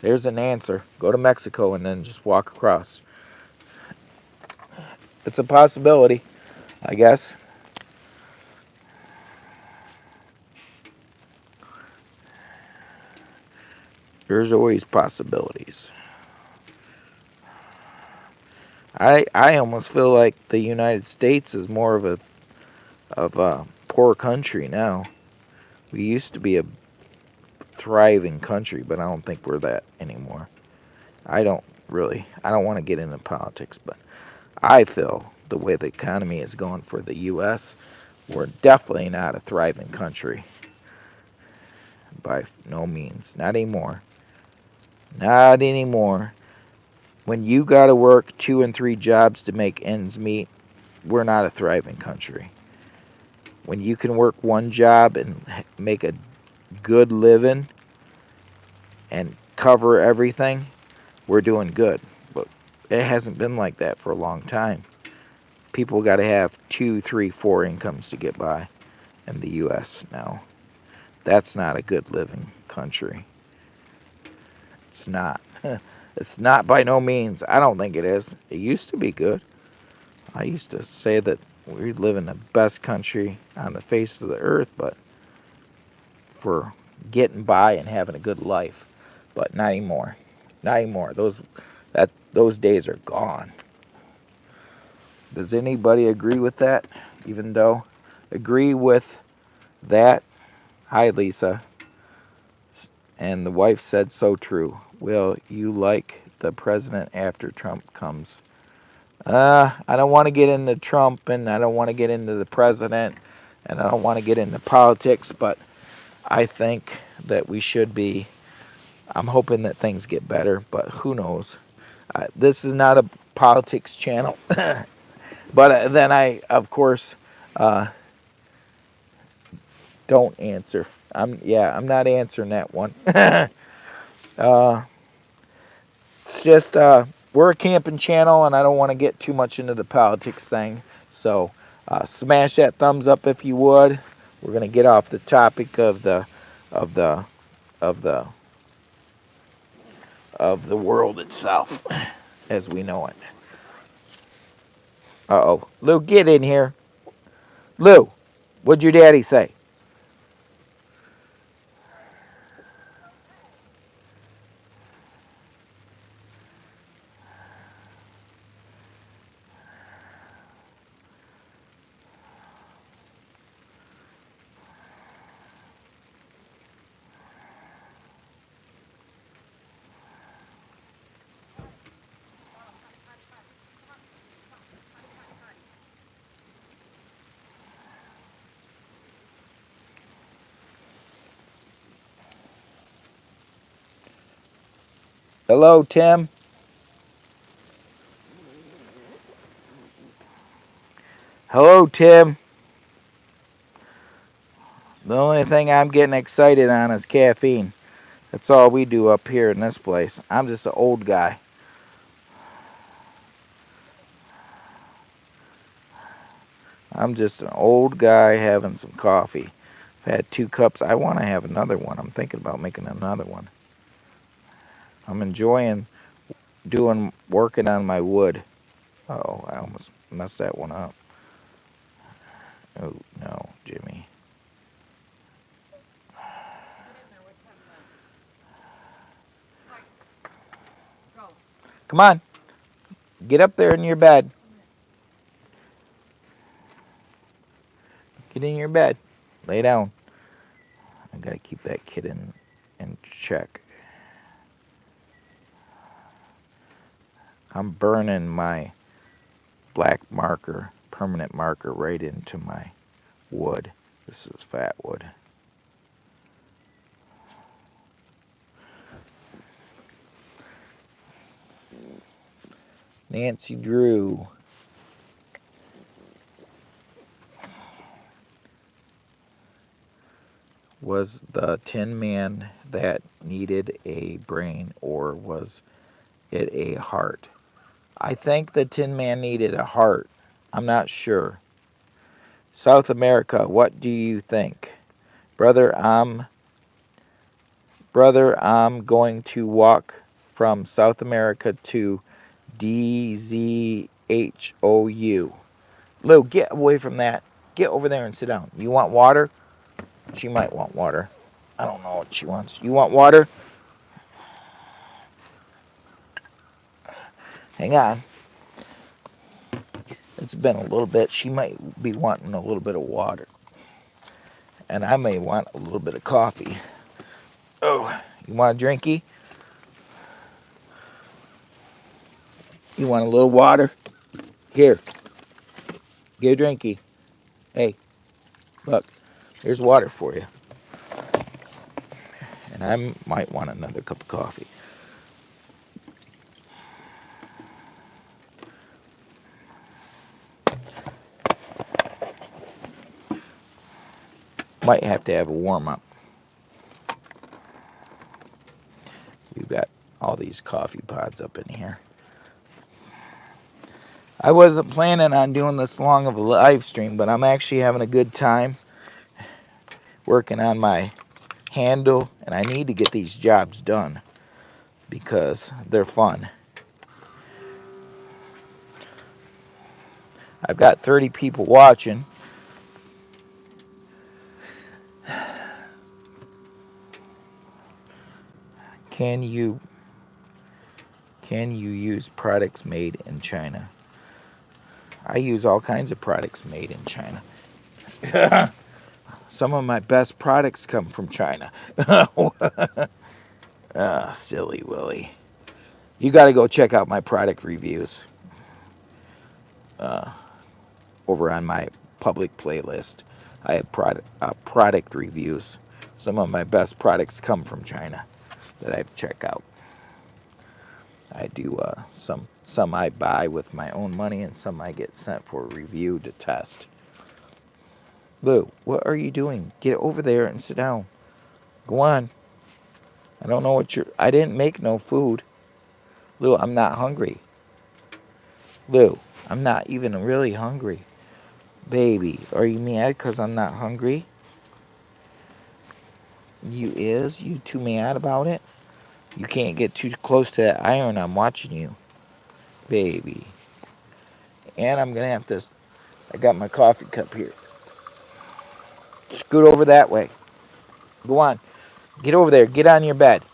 There's an answer. Go to Mexico and then just walk across. It's a possibility, I guess. There's always possibilities. I almost feel like the United States is more of a poor country now. We used to be a thriving country, but I don't think we're that anymore. I don't want to get into politics, but I feel the way the economy is going for the U.S., we're definitely not a thriving country. By no means. Not anymore. Not anymore. When you got to work 2 and 3 jobs to make ends meet, we're not a thriving country. When you can work one job and make a good living and cover everything, we're doing good. But it hasn't been like that for a long time. People got to have 2, 3, 4 incomes to get by in the U.S. now. That's not a good living country. It's not. It's not by no means. I don't think it is. It used to be good. I used to say that we live in the best country on the face of the earth, but for getting by and having a good life. But not anymore. Not anymore. Those days are gone. Does anybody agree with that? Even though agree with that? Hi, Lisa. And the wife said so true. Will you like the president after Trump comes? I don't want to get into Trump, and I don't want to get into the president, and I don't want to get into politics, but I think that we should be. I'm hoping that things get better, but who knows? This is not a politics channel. But then I, of course, don't answer. I'm not answering that one. It's just we're a camping channel, and I don't want to get too much into the politics thing. So smash that thumbs up if you would. We're gonna get off the topic of of the of the the world itself as we know it. Uh-oh, Lou, get in here. Lou, what'd your daddy say? Hello, Tim. Hello, Tim. The only thing I'm getting excited on is caffeine. That's all we do up here in this place. I'm just an old guy. I'm just an old guy having some coffee. I've had 2 cups. I want to have another one. I'm thinking about making another one. I'm enjoying working on my wood. Oh, I almost messed that one up. Oh, no, Jimmy. Come on. Get up there in your bed. Get in your bed. Lay down. I gotta keep that kid in check. I'm burning my black marker, permanent marker, right into my wood. This is fat wood. Nancy Drew. Was the Tin Man that needed a brain, or was it a heart? I think the Tin Man needed a heart. I'm not sure. South America, what do you think? Brother, I'm going to walk from South America to DZHOU. Lou, get away from that. Get over there and sit down. You want water? She might want water. I don't know what she wants. You want water? Hang on. It's been a little bit. She might be wanting a little bit of water. And I may want a little bit of coffee. Oh, you want a drinky? You want a little water? Here, get a drinky. Hey, look, here's water for you. And I might want another cup of coffee. Might have to have a warm-up. We've got all these coffee pods up in here. I wasn't planning on doing this long of a live stream, but I'm actually having a good time working on my handle, and I need to get these jobs done because they're fun. I've got 30 people watching. Can you use products made in China? I use all kinds of products made in China. Some of my best products come from China. Silly Willy. You got to go check out my product reviews over on my public playlist. I have product reviews. Some of my best products come from China that I check out. I do some I buy with my own money, and some I get sent for review to test. Lou, what are you doing? Get over there and sit down. Go on. I don't know what I didn't make no food. Lou, I'm not hungry. Lou, I'm not even really hungry. Baby, are you mad because I'm not hungry? You too mad about it? You can't get too close to that iron. I'm watching you. Baby. And I'm going to have to, I got my coffee cup here. Scoot over that way. Go on. Get over there. Get on your bed.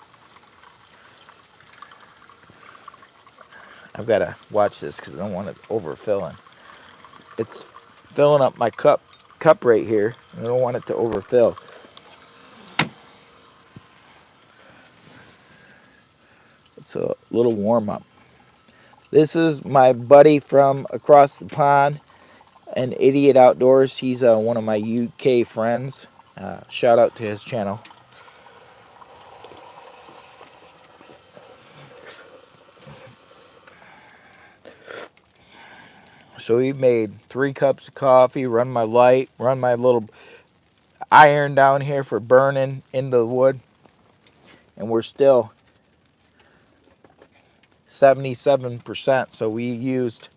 I've got to watch this because I don't want it overfilling. It's filling up my cup right here. I don't want it to overfill. It's a little warm up. This is my buddy from across the pond, an Idiot Outdoors. He's one of my UK friends. Shout out to his channel. So he made 3 cups of coffee, run my light, run my little iron down here for burning into the wood. And we're still 77%. So we used,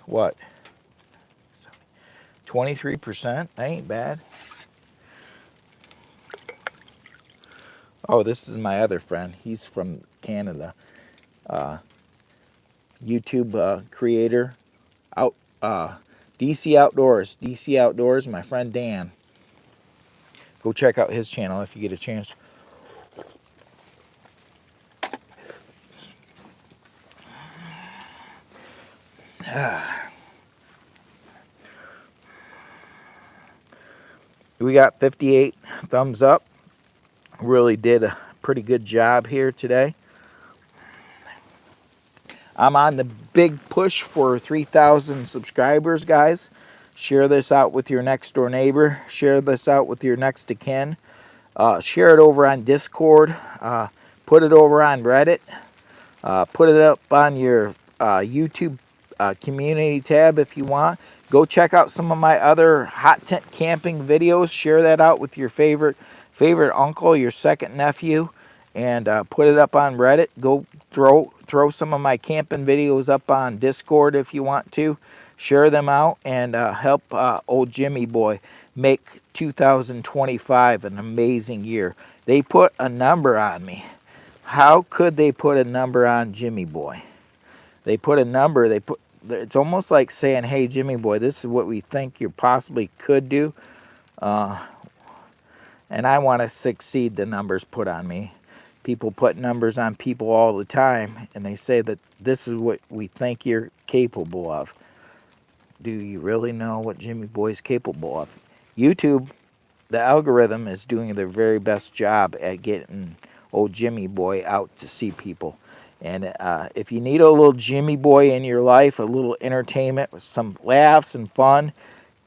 what, 23%? That ain't bad. Oh, this is my other friend. He's from Canada. YouTube creator. DC Outdoors, my friend Dan. Go check out his channel if you get a chance. We got 58 thumbs up. Really did a pretty good job here today. I'm on the big push for 3,000 subscribers, guys. Share this out with your next door neighbor. Share this out with your next of kin. Share it over on Discord. Put it over on Reddit. Put it up on your YouTube community tab if you want. Go check out some of my other hot tent camping videos. Share that out with your favorite uncle, your second nephew, and put it up on Reddit. Go throw some of my camping videos up on Discord if you want to. Share them out and help old Jimmy boy make 2025 an amazing year. They put a number on me. How could they put a number on Jimmy boy? They put a number. It's almost like saying, hey, Jimmy boy, this is what we think you possibly could do. And I want to succeed the numbers put on me. People put numbers on people all the time, and they say that this is what we think you're capable of. Do you really know what Jimmy Boy's capable of? YouTube, the algorithm is doing their very best job at getting old Jimmy Boy out to see people. And if you need a little Jimmy boy in your life, a little entertainment, with some laughs and fun,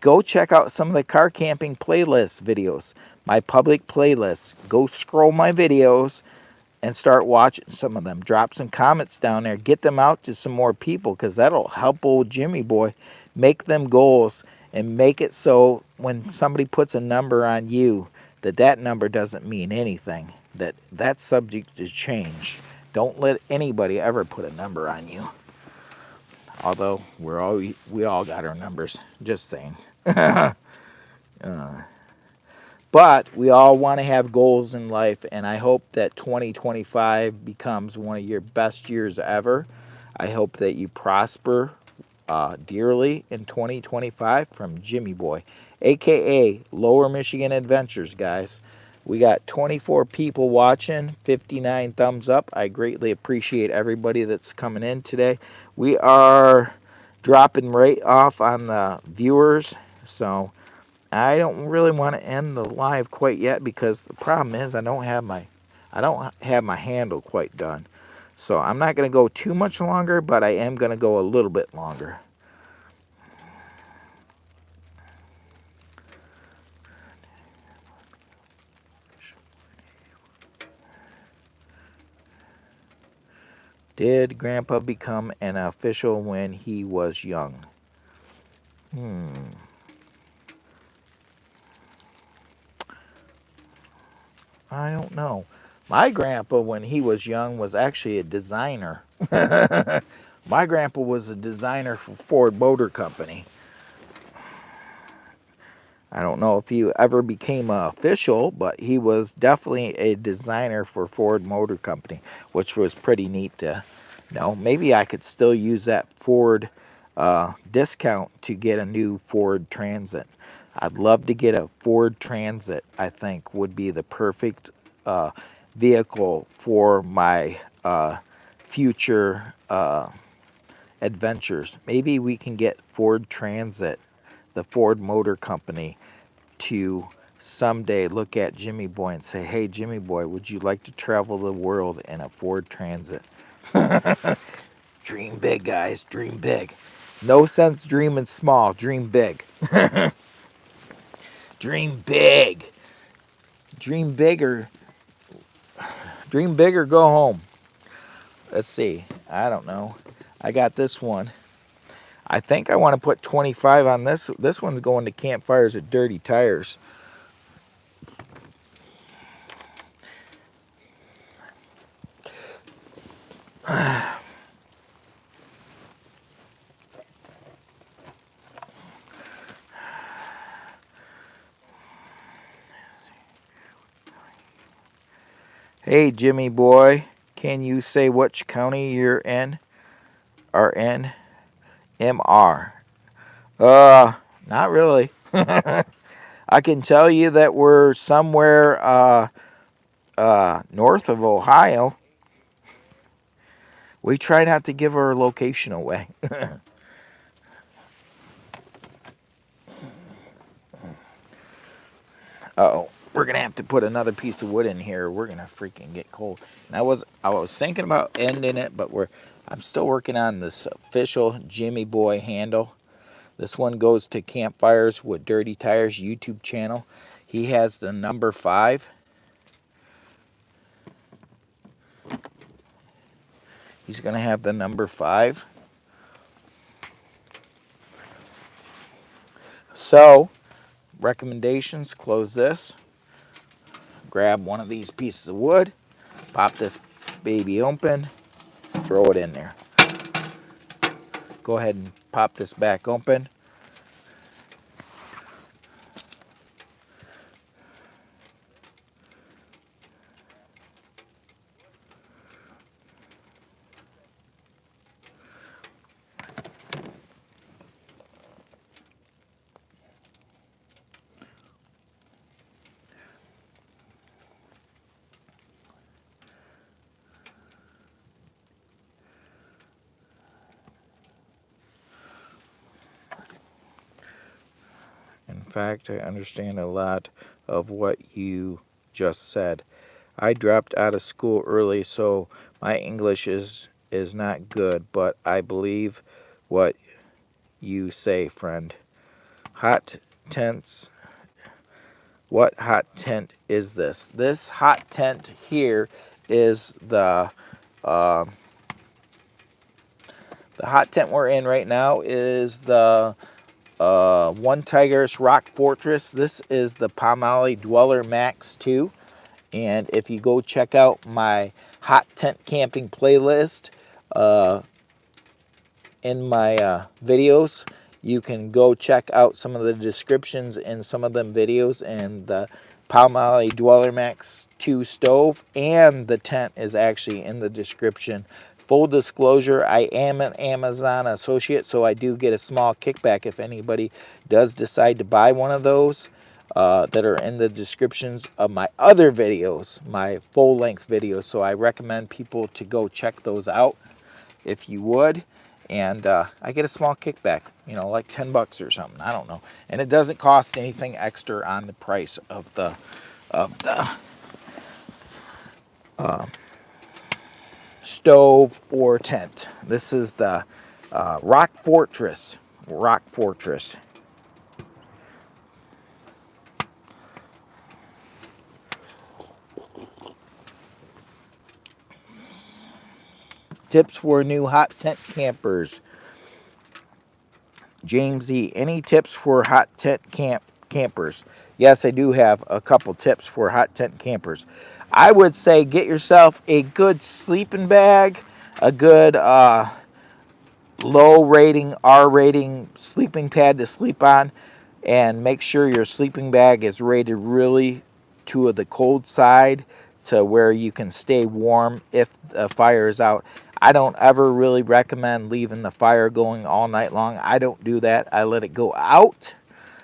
go check out some of the car camping playlist videos, my public playlists. Go scroll my videos and start watching some of them. Drop some comments down there. Get them out to some more people, because that'll help old Jimmy boy make them goals and make it so when somebody puts a number on you, that number doesn't mean anything. That's subject to change. Don't let anybody ever put a number on you. Although we all got our numbers. Just saying. But we all want to have goals in life, and I hope that 2025 becomes one of your best years ever. I hope that you prosper dearly in 2025. From Jimmy Boy, a.k.a. Lower Michigan Adventures, guys. We got 24 people watching, 59 thumbs up. I greatly appreciate everybody that's coming in today. We are dropping right off on the viewers, so I don't really want to end the live quite yet, because the problem is I don't have my handle quite done. So I'm not going to go too much longer, but I am going to go a little bit longer. Did Grandpa become an official when he was young? I don't know. My grandpa, when he was young, was actually a designer. My grandpa was a designer for Ford Motor Company. I don't know if he ever became an official, but he was definitely a designer for Ford Motor Company, which was pretty neat to know. Maybe I could still use that Ford discount to get a new Ford Transit. I'd love to get a Ford Transit. I think would be the perfect vehicle for my future adventures. Maybe we can get Ford Transit, the Ford Motor Company, to someday look at Jimmy Boy and say, hey, Jimmy Boy, would you like to travel the world in a Ford Transit? Dream big, guys. Dream big. No sense dreaming small. Dream big. Dream big. Dream bigger. Dream bigger, go home. Let's see. I don't know. I got this one. I think I want to put 25 on this. This one's going to Campfires with Dirty Tires. Hey, Jimmy Boy, can you say which county you're in? Are in? MR. Not really. I can tell you that we're somewhere north of Ohio. We try not to give our location away. Uh-oh. We're gonna have to put another piece of wood in here. We're gonna freaking get cold. And I was thinking about ending it, but I'm still working on this official Jimmy Boy handle. This one goes to Campfires with Dirty Tires YouTube channel. He has the number 5. He's gonna have the number 5. So, recommendations, close this. Grab one of these pieces of wood. Pop this baby open. Throw it in there. Go ahead and pop this back open. In fact, I understand a lot of what you just said. I dropped out of school early, so my English is not good, but I believe what you say, friend. Hot tents. What hot tent is this? This hot tent here is the hot tent we're in right now is the One Tigers Rock Fortress. This is the Palmolive Dweller Max 2. And if you go check out my hot tent camping playlist in my videos, you can go check out some of the descriptions in some of them videos, and the Palmolive Dweller Max 2 stove and the tent is actually in the description. Full disclosure, I am an Amazon associate, so I do get a small kickback if anybody does decide to buy one of those that are in the descriptions of my other videos, my full-length videos. So I recommend people to go check those out if you would. And I get a small kickback, you know, like 10 bucks or something. I don't know. And it doesn't cost anything extra on the price of the stove or tent. This is the Rock Fortress. Rock Fortress. Tips for new hot tent campers. James E., any tips for hot tent campers? Yes, I do have a couple tips for hot tent campers. I would say get yourself a good sleeping bag, a good low rating, R rating sleeping pad to sleep on, and make sure your sleeping bag is rated really to the cold side to where you can stay warm if the fire is out. I don't ever really recommend leaving the fire going all night long. I don't do that. I let it go out.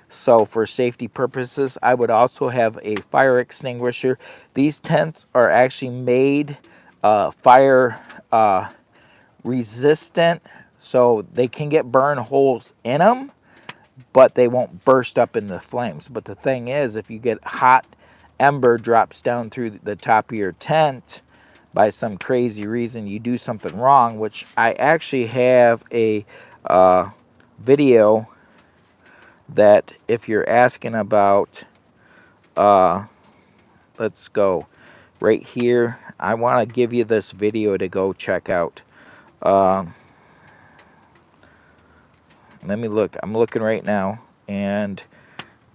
So for safety purposes, I would also have a fire extinguisher. These tents are actually made fire resistant, so they can get burn holes in them, but they won't burst up into flames. But the thing is, if you get hot ember drops down through the top of your tent by some crazy reason, you do something wrong, which I actually have a video that if you're asking about, let's go right here. I want to give you this video to go check out. Let me look. I'm looking right now, and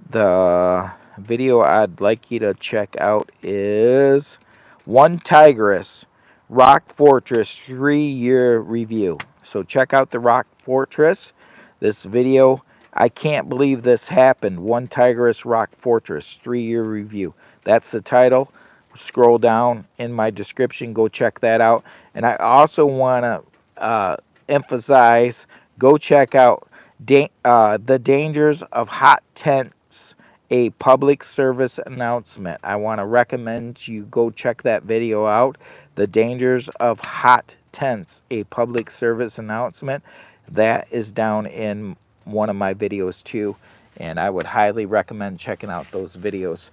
the video I'd like you to check out is One Tigris Rock Fortress 3-year review. So check out the Rock Fortress. This video, I can't believe this happened. One Tigris Rock Fortress 3-year review. That's the title. Scroll down in my description. Go check that out. And I also want to emphasize, go check out The Dangers of Hot Tents, a public service announcement. I want to recommend you go check that video out. The Dangers of Hot Tents, a public service announcement. That is down in one of my videos too, and I would highly recommend checking out those videos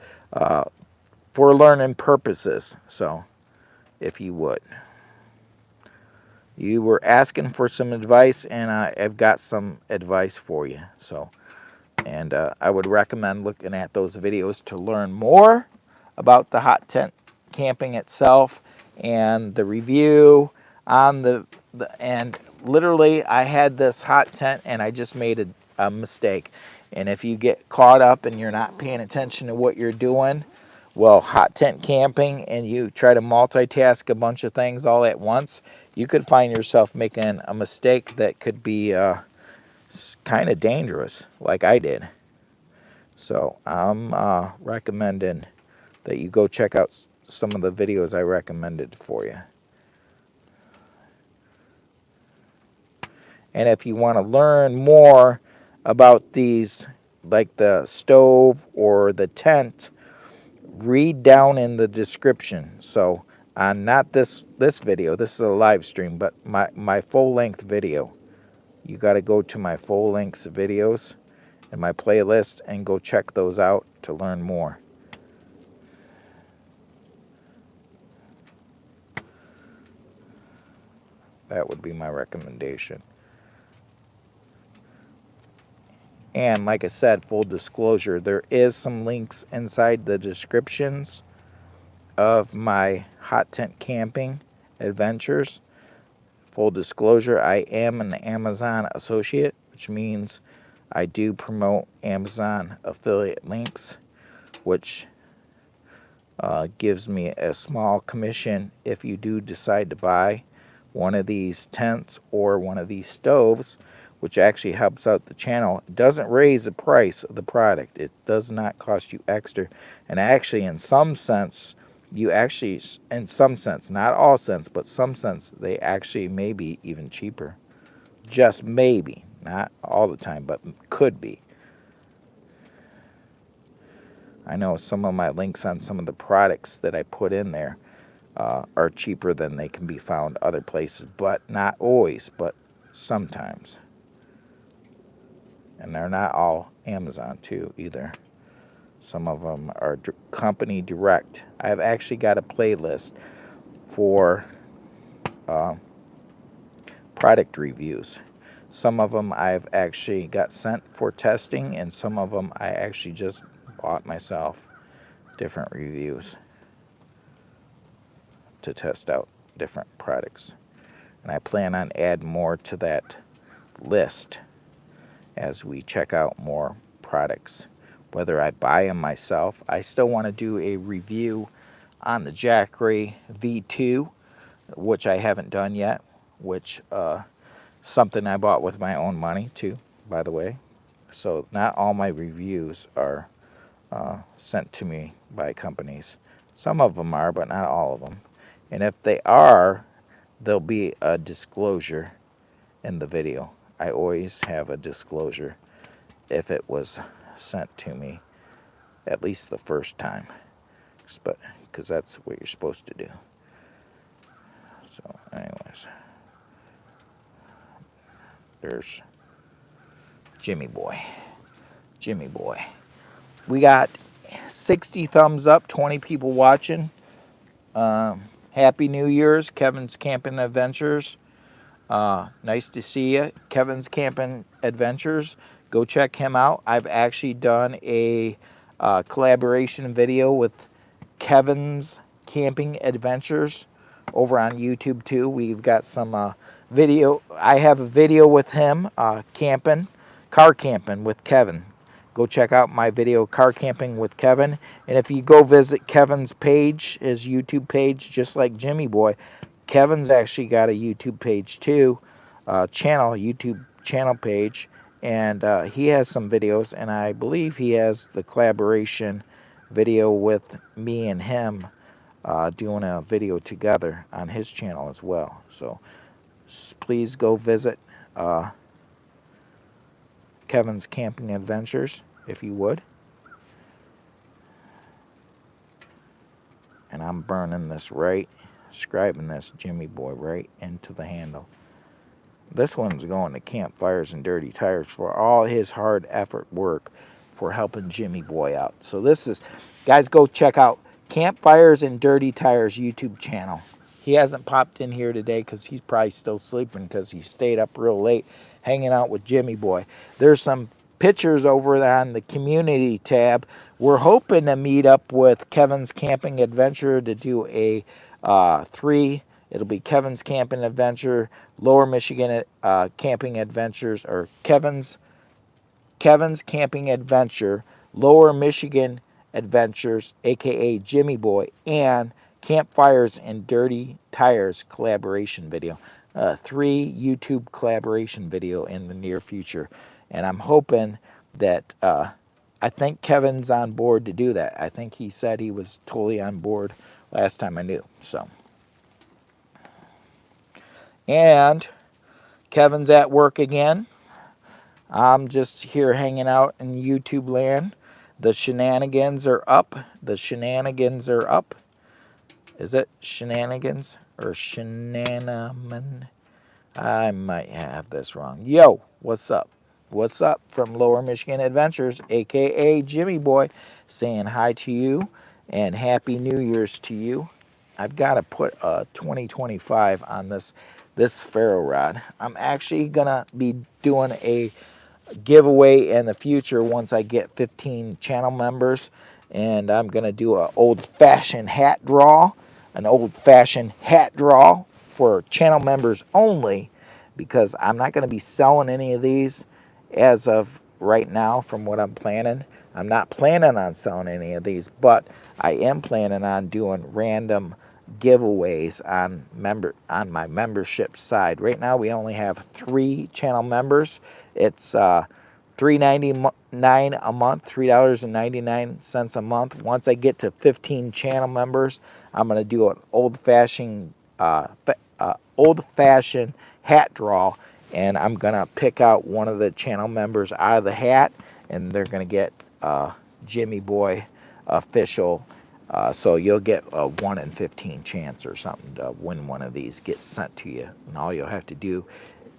for learning purposes. So if you would. You were asking for some advice, and I've got some advice for you. So, and I would recommend looking at those videos to learn more about the hot tent camping itself and the review on and literally I had this hot tent and I just made a mistake. And if you get caught up and you're not paying attention to what you're doing, well, hot tent camping, and you try to multitask a bunch of things all at once, you could find yourself making a mistake that could be kind of dangerous, like I did. So I'm recommending that you go check out some of the videos I recommended for you. And if you want to learn more about these, like the stove or the tent, read down in the description. So on not this video, this is a live stream, but my full-length video. You got to go to my full-length videos in my playlist and go check those out to learn more. That would be my recommendation. And like I said, full disclosure, there is some links inside the descriptions of my hot tent camping adventures. Full disclosure, I am an Amazon associate, which means I do promote Amazon affiliate links, which gives me a small commission if you do decide to buy one of these tents or one of these stoves, which actually helps out the channel. It doesn't raise the price of the product. It does not cost you extra. And actually, in some sense, in some sense, not all sense, but some sense, they actually may be even cheaper. Just maybe. Not all the time, but could be. I know some of my links on some of the products that I put in there are cheaper than they can be found other places, but not always, but sometimes. And they're not all Amazon too either. Some of them are company direct. I've actually got a playlist for product reviews. Some of them I've actually got sent for testing, and some of them I actually just bought myself. Different reviews to test out different products. And I plan on adding more to that list as we check out more products. Whether I buy them myself, I still want to do a review on the Jackery V2, which I haven't done yet, which something I bought with my own money too, by the way. So not all my reviews are sent to me by companies. Some of them are, but not all of them. And if they are, there'll be a disclosure in the video. I always have a disclosure if it was sent to me at least the first time, because that's what you're supposed to do. So anyways, there's Jimmy Boy. We got 60 thumbs up, 20 people watching. Happy New Year's, Kevin's Camping Adventures. Nice to see you, Kevin's Camping Adventures. Go check him out. I've actually done a collaboration video with Kevin's Camping Adventures over on YouTube too. We've got some video. I have a video with him car camping with Kevin. Go check out my video, Car Camping with Kevin. And if you go visit Kevin's page, his YouTube page, just like Jimmy Boy, Kevin's actually got a YouTube page too, YouTube channel page. And he has some videos, and I believe he has the collaboration video with me and him doing a video together on his channel as well. So please go visit Kevin's Camping Adventures if you would. And I'm burning this scribing this Jimmy Boy right into the handle. This one's going to Campfires and Dirty Tires for all his hard effort work for helping Jimmy Boy out. So this is, guys, go check out Campfires and Dirty Tires YouTube channel. He hasn't popped in here today because he's probably still sleeping because he stayed up real late hanging out with Jimmy Boy. There's some pictures over on the community tab. We're hoping to meet up with Kevin's Camping Adventure to do a it'll be Kevin's Camping Adventure, Lower Michigan Camping Adventures, or Kevin's Camping Adventure, Lower Michigan Adventures, a.k.a. Jimmy Boy, and Campfires and Dirty Tires collaboration video. 3 YouTube collaboration video in the near future. And I'm hoping that, I think Kevin's on board to do that. I think he said he was totally on board last time I knew. So, and Kevin's at work again. I'm just here hanging out in YouTube land. The shenanigans are up. Is it shenanigans or shenanaman? I might have this wrong. Yo, what's up? What's up from Lower Michigan Adventures, a.k.a. Jimmy Boy, saying hi to you and Happy New Year's to you. I've got to put 2025 on this. this ferro rod. I'm actually gonna be doing a giveaway in the future once I get 15 channel members, and I'm gonna do an old-fashioned hat draw, for channel members only, because I'm not gonna be selling any of these as of right now. From what I'm planning, I'm not planning on selling any of these, but I am planning on doing random giveaways on my membership side. Right now we only have 3 channel members. It's $3.99 a month, $3.99 a month. Once I get to 15 channel members, I'm going to do an old-fashioned hat draw, and I'm going to pick out one of the channel members out of the hat, and they're going to get Jimmy Boy official. So you'll get a 1 in 15 chance or something to win one of these, get sent to you. And all you'll have to do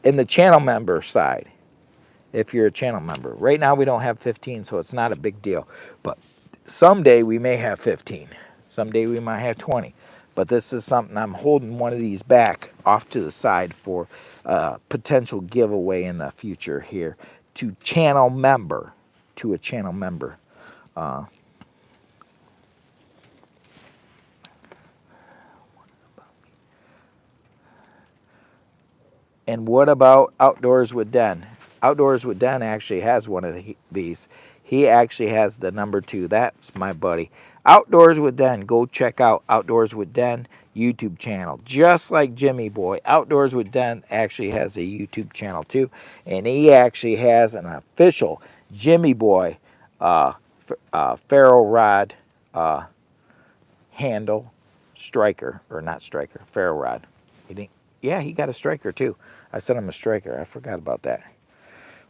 in the channel member side, if you're a channel member. Right now we don't have 15, so it's not a big deal. But someday we may have 15. Someday we might have 20. But this is something I'm holding one of these back off to the side for potential giveaway in the future here to a channel member. And what about Outdoors with Den? Outdoors with Den actually has one of these. He actually has the number 2. That's my buddy. Outdoors with Den. Go check out Outdoors with Den YouTube channel. Just like Jimmy Boy, Outdoors with Den actually has a YouTube channel too. And he actually has an official Jimmy Boy ferro rod handle striker. Or not striker, ferro rod. Yeah, he got a striker too. I sent him a striker. I forgot about that.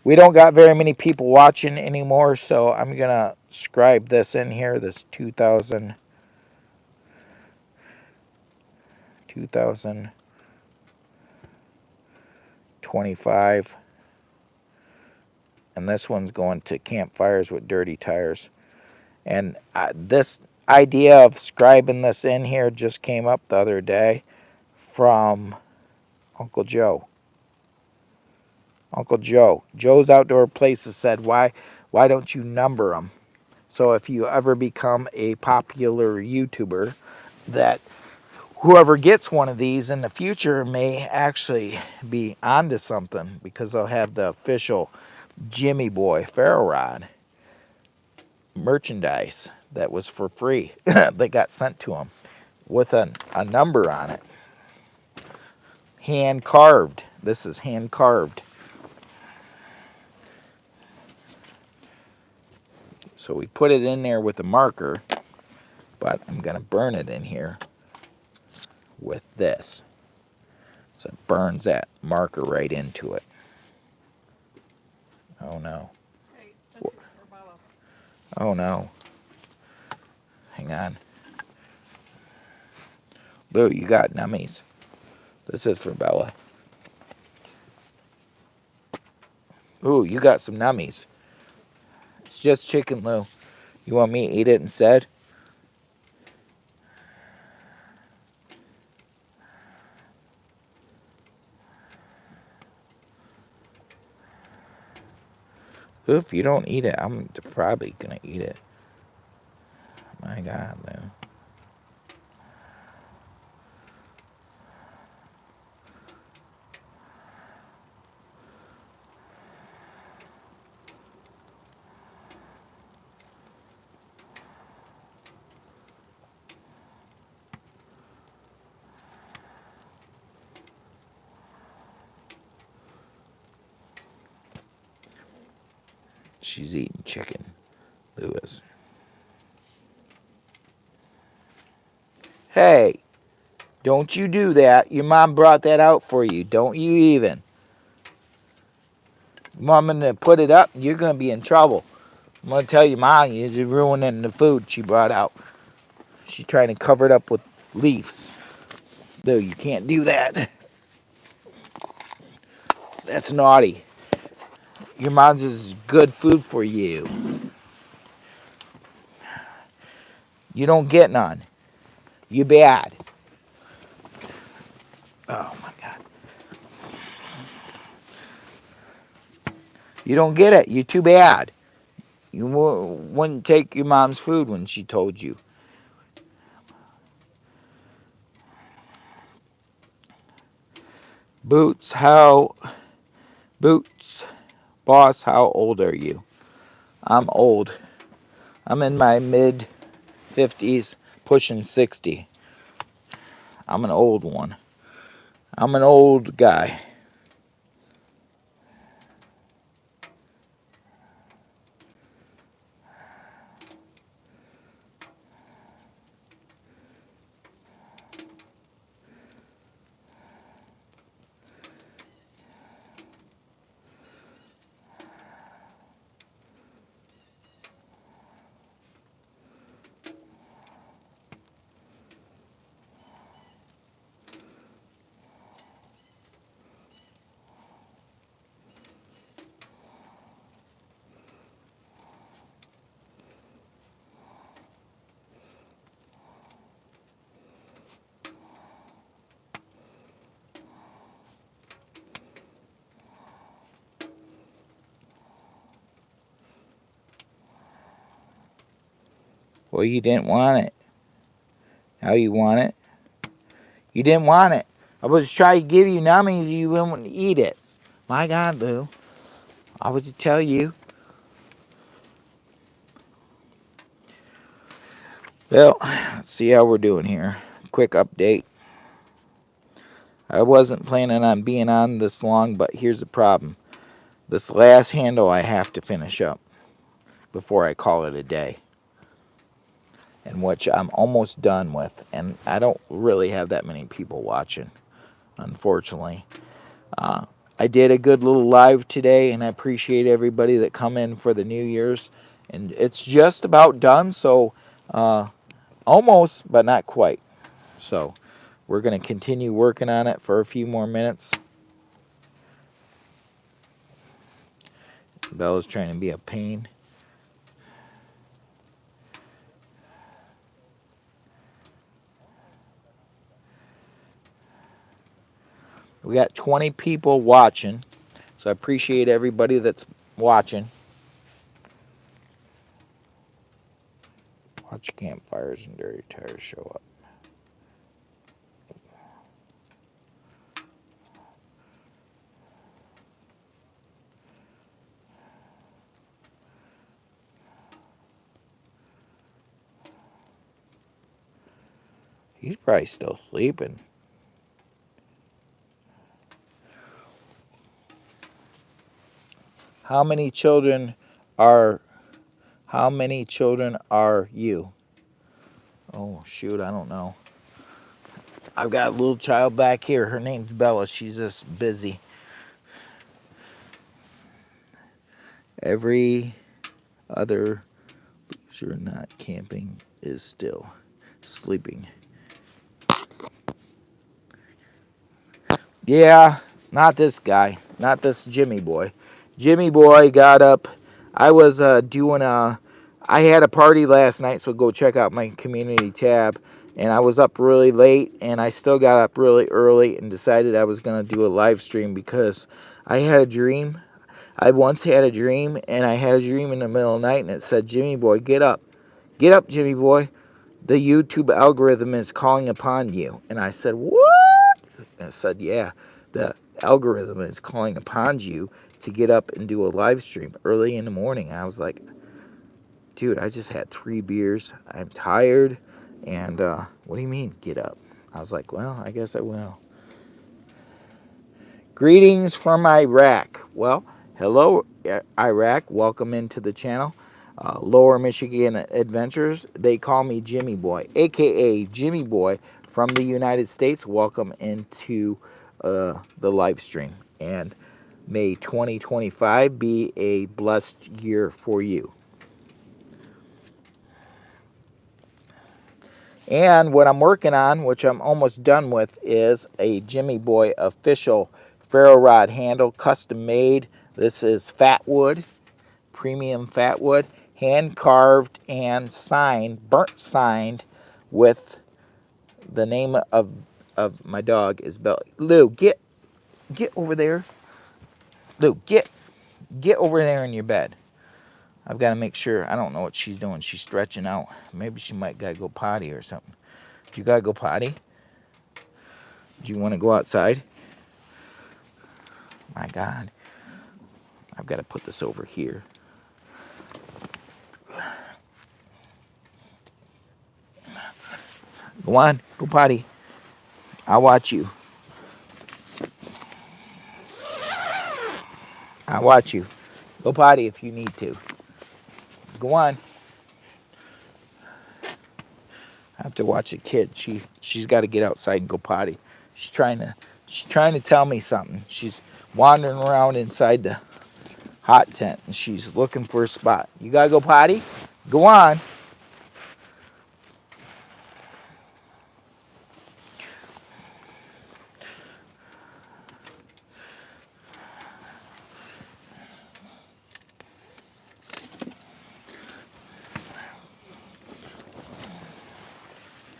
We don't got very many people watching anymore, so I'm going to scribe this in here, this 2025. And this one's going to Campfires with Dirty Tires. And this idea of scribing this in here just came up the other day from Uncle Joe. Uncle Joe. Joe's Outdoor Places said, why don't you number them? So if you ever become a popular YouTuber, that whoever gets one of these in the future may actually be onto something, because they'll have the official Jimmy Boy ferro rod merchandise that was for free that got sent to them with a number on it. Hand carved. This is hand carved. So we put it in there with a marker, but I'm going to burn it in here with this. So it burns that marker right into it. Oh no. Hey, this is for Bella. Oh no. Hang on. Lou, you got nummies. This is for Bella. Ooh, you got some nummies. It's just chicken, Lou. You want me to eat it instead? If you don't eat it, I'm probably gonna eat it. My God, Lou. She's eating chicken, Lou is. Hey, don't you do that. Your mom brought that out for you. Don't you even. Mom gonna put it up, you're gonna be in trouble. I'm gonna tell your mom you're just ruining the food she brought out. She's trying to cover it up with leaves. Dude, you can't do that. That's naughty. Your mom's is good food for you. You don't get none. You bad. Oh my God. You don't get it. You're too bad. You wouldn't take your mom's food when she told you. Boots, Boots, boss, how old are you? I'm old. I'm in my mid 50s, pushing 60. I'm an old one. I'm an old guy. Well, you didn't want it. Now you want it? You didn't want it. I was trying to give you nummies, you wouldn't eat it. My God, Lou. I was to tell you. Well, let's see how we're doing here. Quick update. I wasn't planning on being on this long, but here's the problem. This last handle I have to finish up before I call it a day, and which I'm almost done with. And I don't really have that many people watching, unfortunately. I did a good little live today, and I appreciate everybody that come in for the New Year's. And it's just about done, so almost, but not quite. So we're going to continue working on it for a few more minutes. Bella's trying to be a pain. We got 20 people watching, so I appreciate everybody that's watching. Watch campfires and dirty tires show up. He's probably still sleeping. How many children are you? Oh shoot, I don't know. I've got a little child back here. Her name's Bella. She's just busy. Every other loser not camping is still sleeping. Yeah, not this guy. Not this Jimmy boy. Jimmy boy got up. I was I had a party last night, so go check out my community tab. And I was up really late, and I still got up really early and decided I was going to do a live stream because I had a dream. I once had a dream, and I had a dream in the middle of the night, and it said, Jimmy boy, get up. Get up, Jimmy boy. The YouTube algorithm is calling upon you. And I said, what? And I said, yeah, the algorithm is calling upon you to get up and do a live stream early in the morning. And I was like, dude, I just had 3 beers. I'm tired. And what do you mean, get up? I was like, well, I guess I will. Greetings from Iraq. Well, hello, Iraq. Welcome into the channel. Lower Michigan Adventures. They call me Jimmy Boy, a.k.a. Jimmy Boy from the United States. Welcome into the live stream. And may 2025 be a blessed year for you. And what I'm working on, which I'm almost done with, is a Jimmy Boy official ferro rod handle, custom made. This is fat wood, premium fat wood, hand carved and signed, burnt signed, with the name of my dog is Bella. Lou, get over there. Lou, get. Get over there in your bed. I've got to make sure. I don't know what she's doing. She's stretching out. Maybe she might gotta go potty or something. Do you gotta go potty? Do you want to go outside? My God. I've got to put this over here. Go on. Go potty. I'll watch you. I'll watch you. Go potty if you need to. Go on. I have to watch a kid. She's got to get outside and go potty. She's trying to tell me something. She's wandering around inside the hot tent and she's looking for a spot. You gotta go potty? Go on.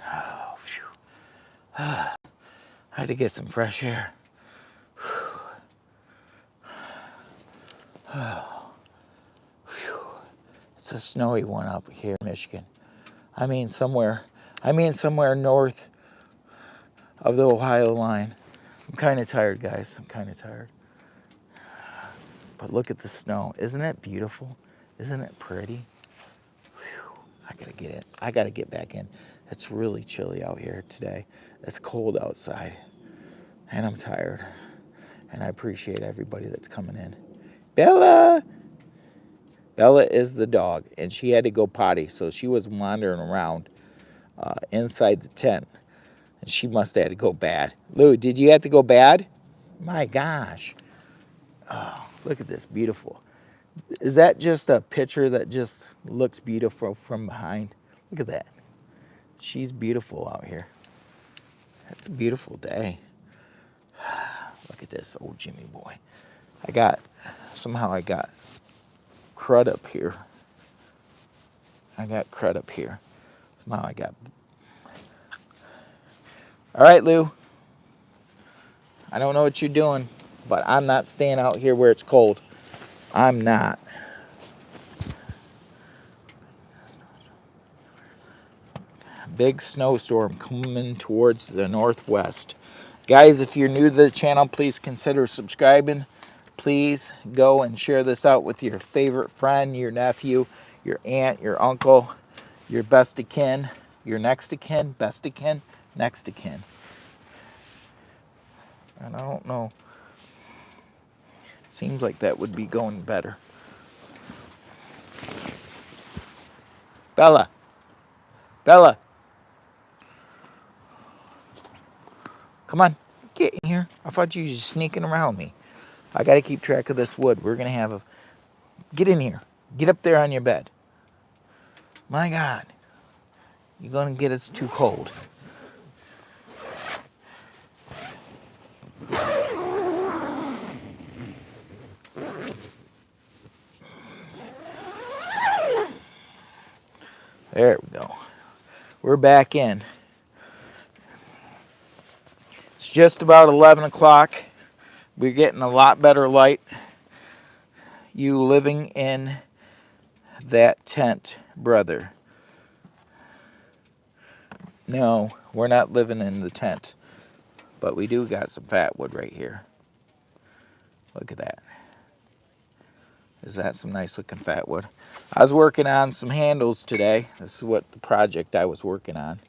Oh, phew. I had to get some fresh air. Oh, phew. It's a snowy one up here in Michigan. I mean somewhere north of the Ohio line. I'm kind of tired, guys. I'm kind of tired. But look at the snow. Isn't it beautiful? Isn't it pretty? Whew. I gotta get in. I gotta get back in. It's really chilly out here today. It's cold outside. And I'm tired. And I appreciate everybody that's coming in. Bella! Bella is the dog. And she had to go potty. So she was wandering around inside the tent. And she must have had to go bad. Lou, did you have to go bad? My gosh. Oh, look at this. Beautiful. Is that just a picture that just looks beautiful from behind? Look at that. She's beautiful out here. It's a beautiful day. Look at this old Jimmy boy. Somehow I got crud up here. Somehow I got. All right, Lou. I don't know what you're doing, but I'm not staying out here where it's cold. I'm not. Big snowstorm coming towards the northwest. Guys, if you're new to the channel, please consider subscribing. Please go and share this out with your favorite friend, your nephew, your aunt, your uncle, your best of kin, your next of kin, best of kin, next of kin. And I don't know. Seems like that would be going better. Bella. Bella. Come on. Get in here. I thought you were just sneaking around me. I got to keep track of this wood. We're going to have a... Get in here. Get up there on your bed. My God. You're going to get us too cold. There we go. We're back in. It's just about 11 o'clock. We're getting a lot better light. You living in that tent, brother. No, we're not living in the tent. But we do got some fat wood right here. Look at that. Is that some nice looking fat wood? I was working on some handles today. This is what the project I was working on.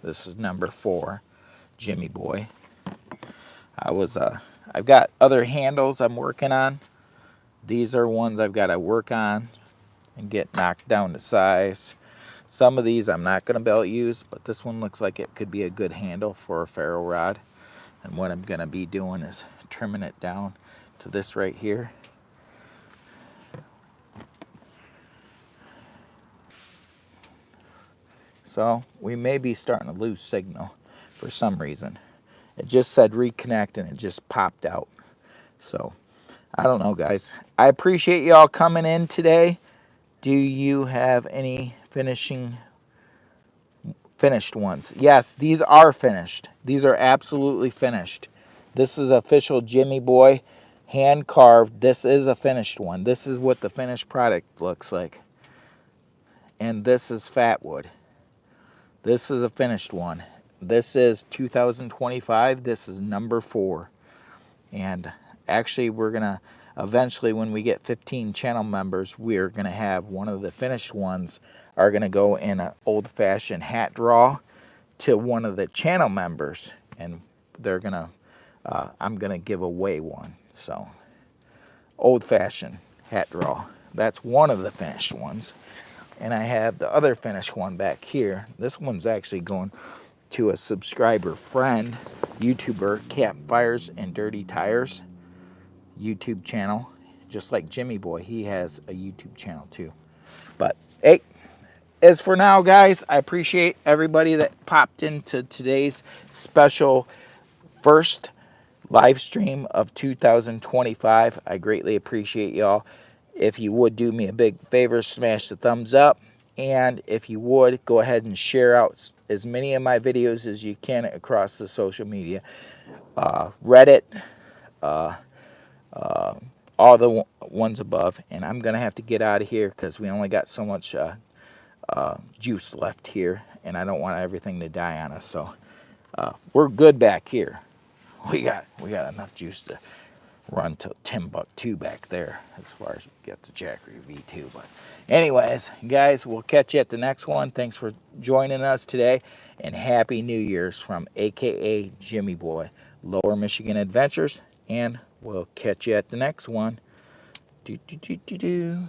This is number 4, Jimmy boy. I've got other handles I'm working on. These are ones I've got to work on and get knocked down to size. Some of these I'm not going to be able to use, but this one looks like it could be a good handle for a ferro rod. And what I'm going to be doing is trimming it down to this right here. So we may be starting to lose signal for some reason. It just said reconnect and it just popped out. So I don't know, guys. I appreciate y'all coming in today. Do you have any finished ones? Yes, these are finished. These are absolutely finished. This is official Jimmy boy. hand carved. This is a finished one. This is what the finished product looks like. And this is fat wood. This is a finished one. This is 2025. This is number 4. And actually, we're going to eventually, when we get 15 channel members, we're going to have one of the finished ones are going to go in an old-fashioned hat draw to one of the channel members. And they're going to, I'm going to give away one. So, old-fashioned hat draw. That's one of the finished ones. And I have the other finished one back here. This one's actually going to a subscriber friend, YouTuber, Campfires and Dirty Tires YouTube channel. Just like Jimmy Boy, he has a YouTube channel too. But hey, as for now, guys, I appreciate everybody that popped into today's special first live stream of 2025. I greatly appreciate y'all. If you would do me a big favor, smash the thumbs up. And if you would, go ahead and share out as many of my videos as you can across the social media. Reddit, all the ones above. And I'm going to have to get out of here because we only got so much juice left here. And I don't want everything to die on us. So we're good back here. We got enough juice to run to Timbuktu back there as far as we get the Jackery V2. But anyways, guys, we'll catch you at the next one. Thanks for joining us today, and Happy New Year's from a.k.a. Jimmy Boy, Lower Michigan Adventures, and we'll catch you at the next one. Do, do, do, do, do.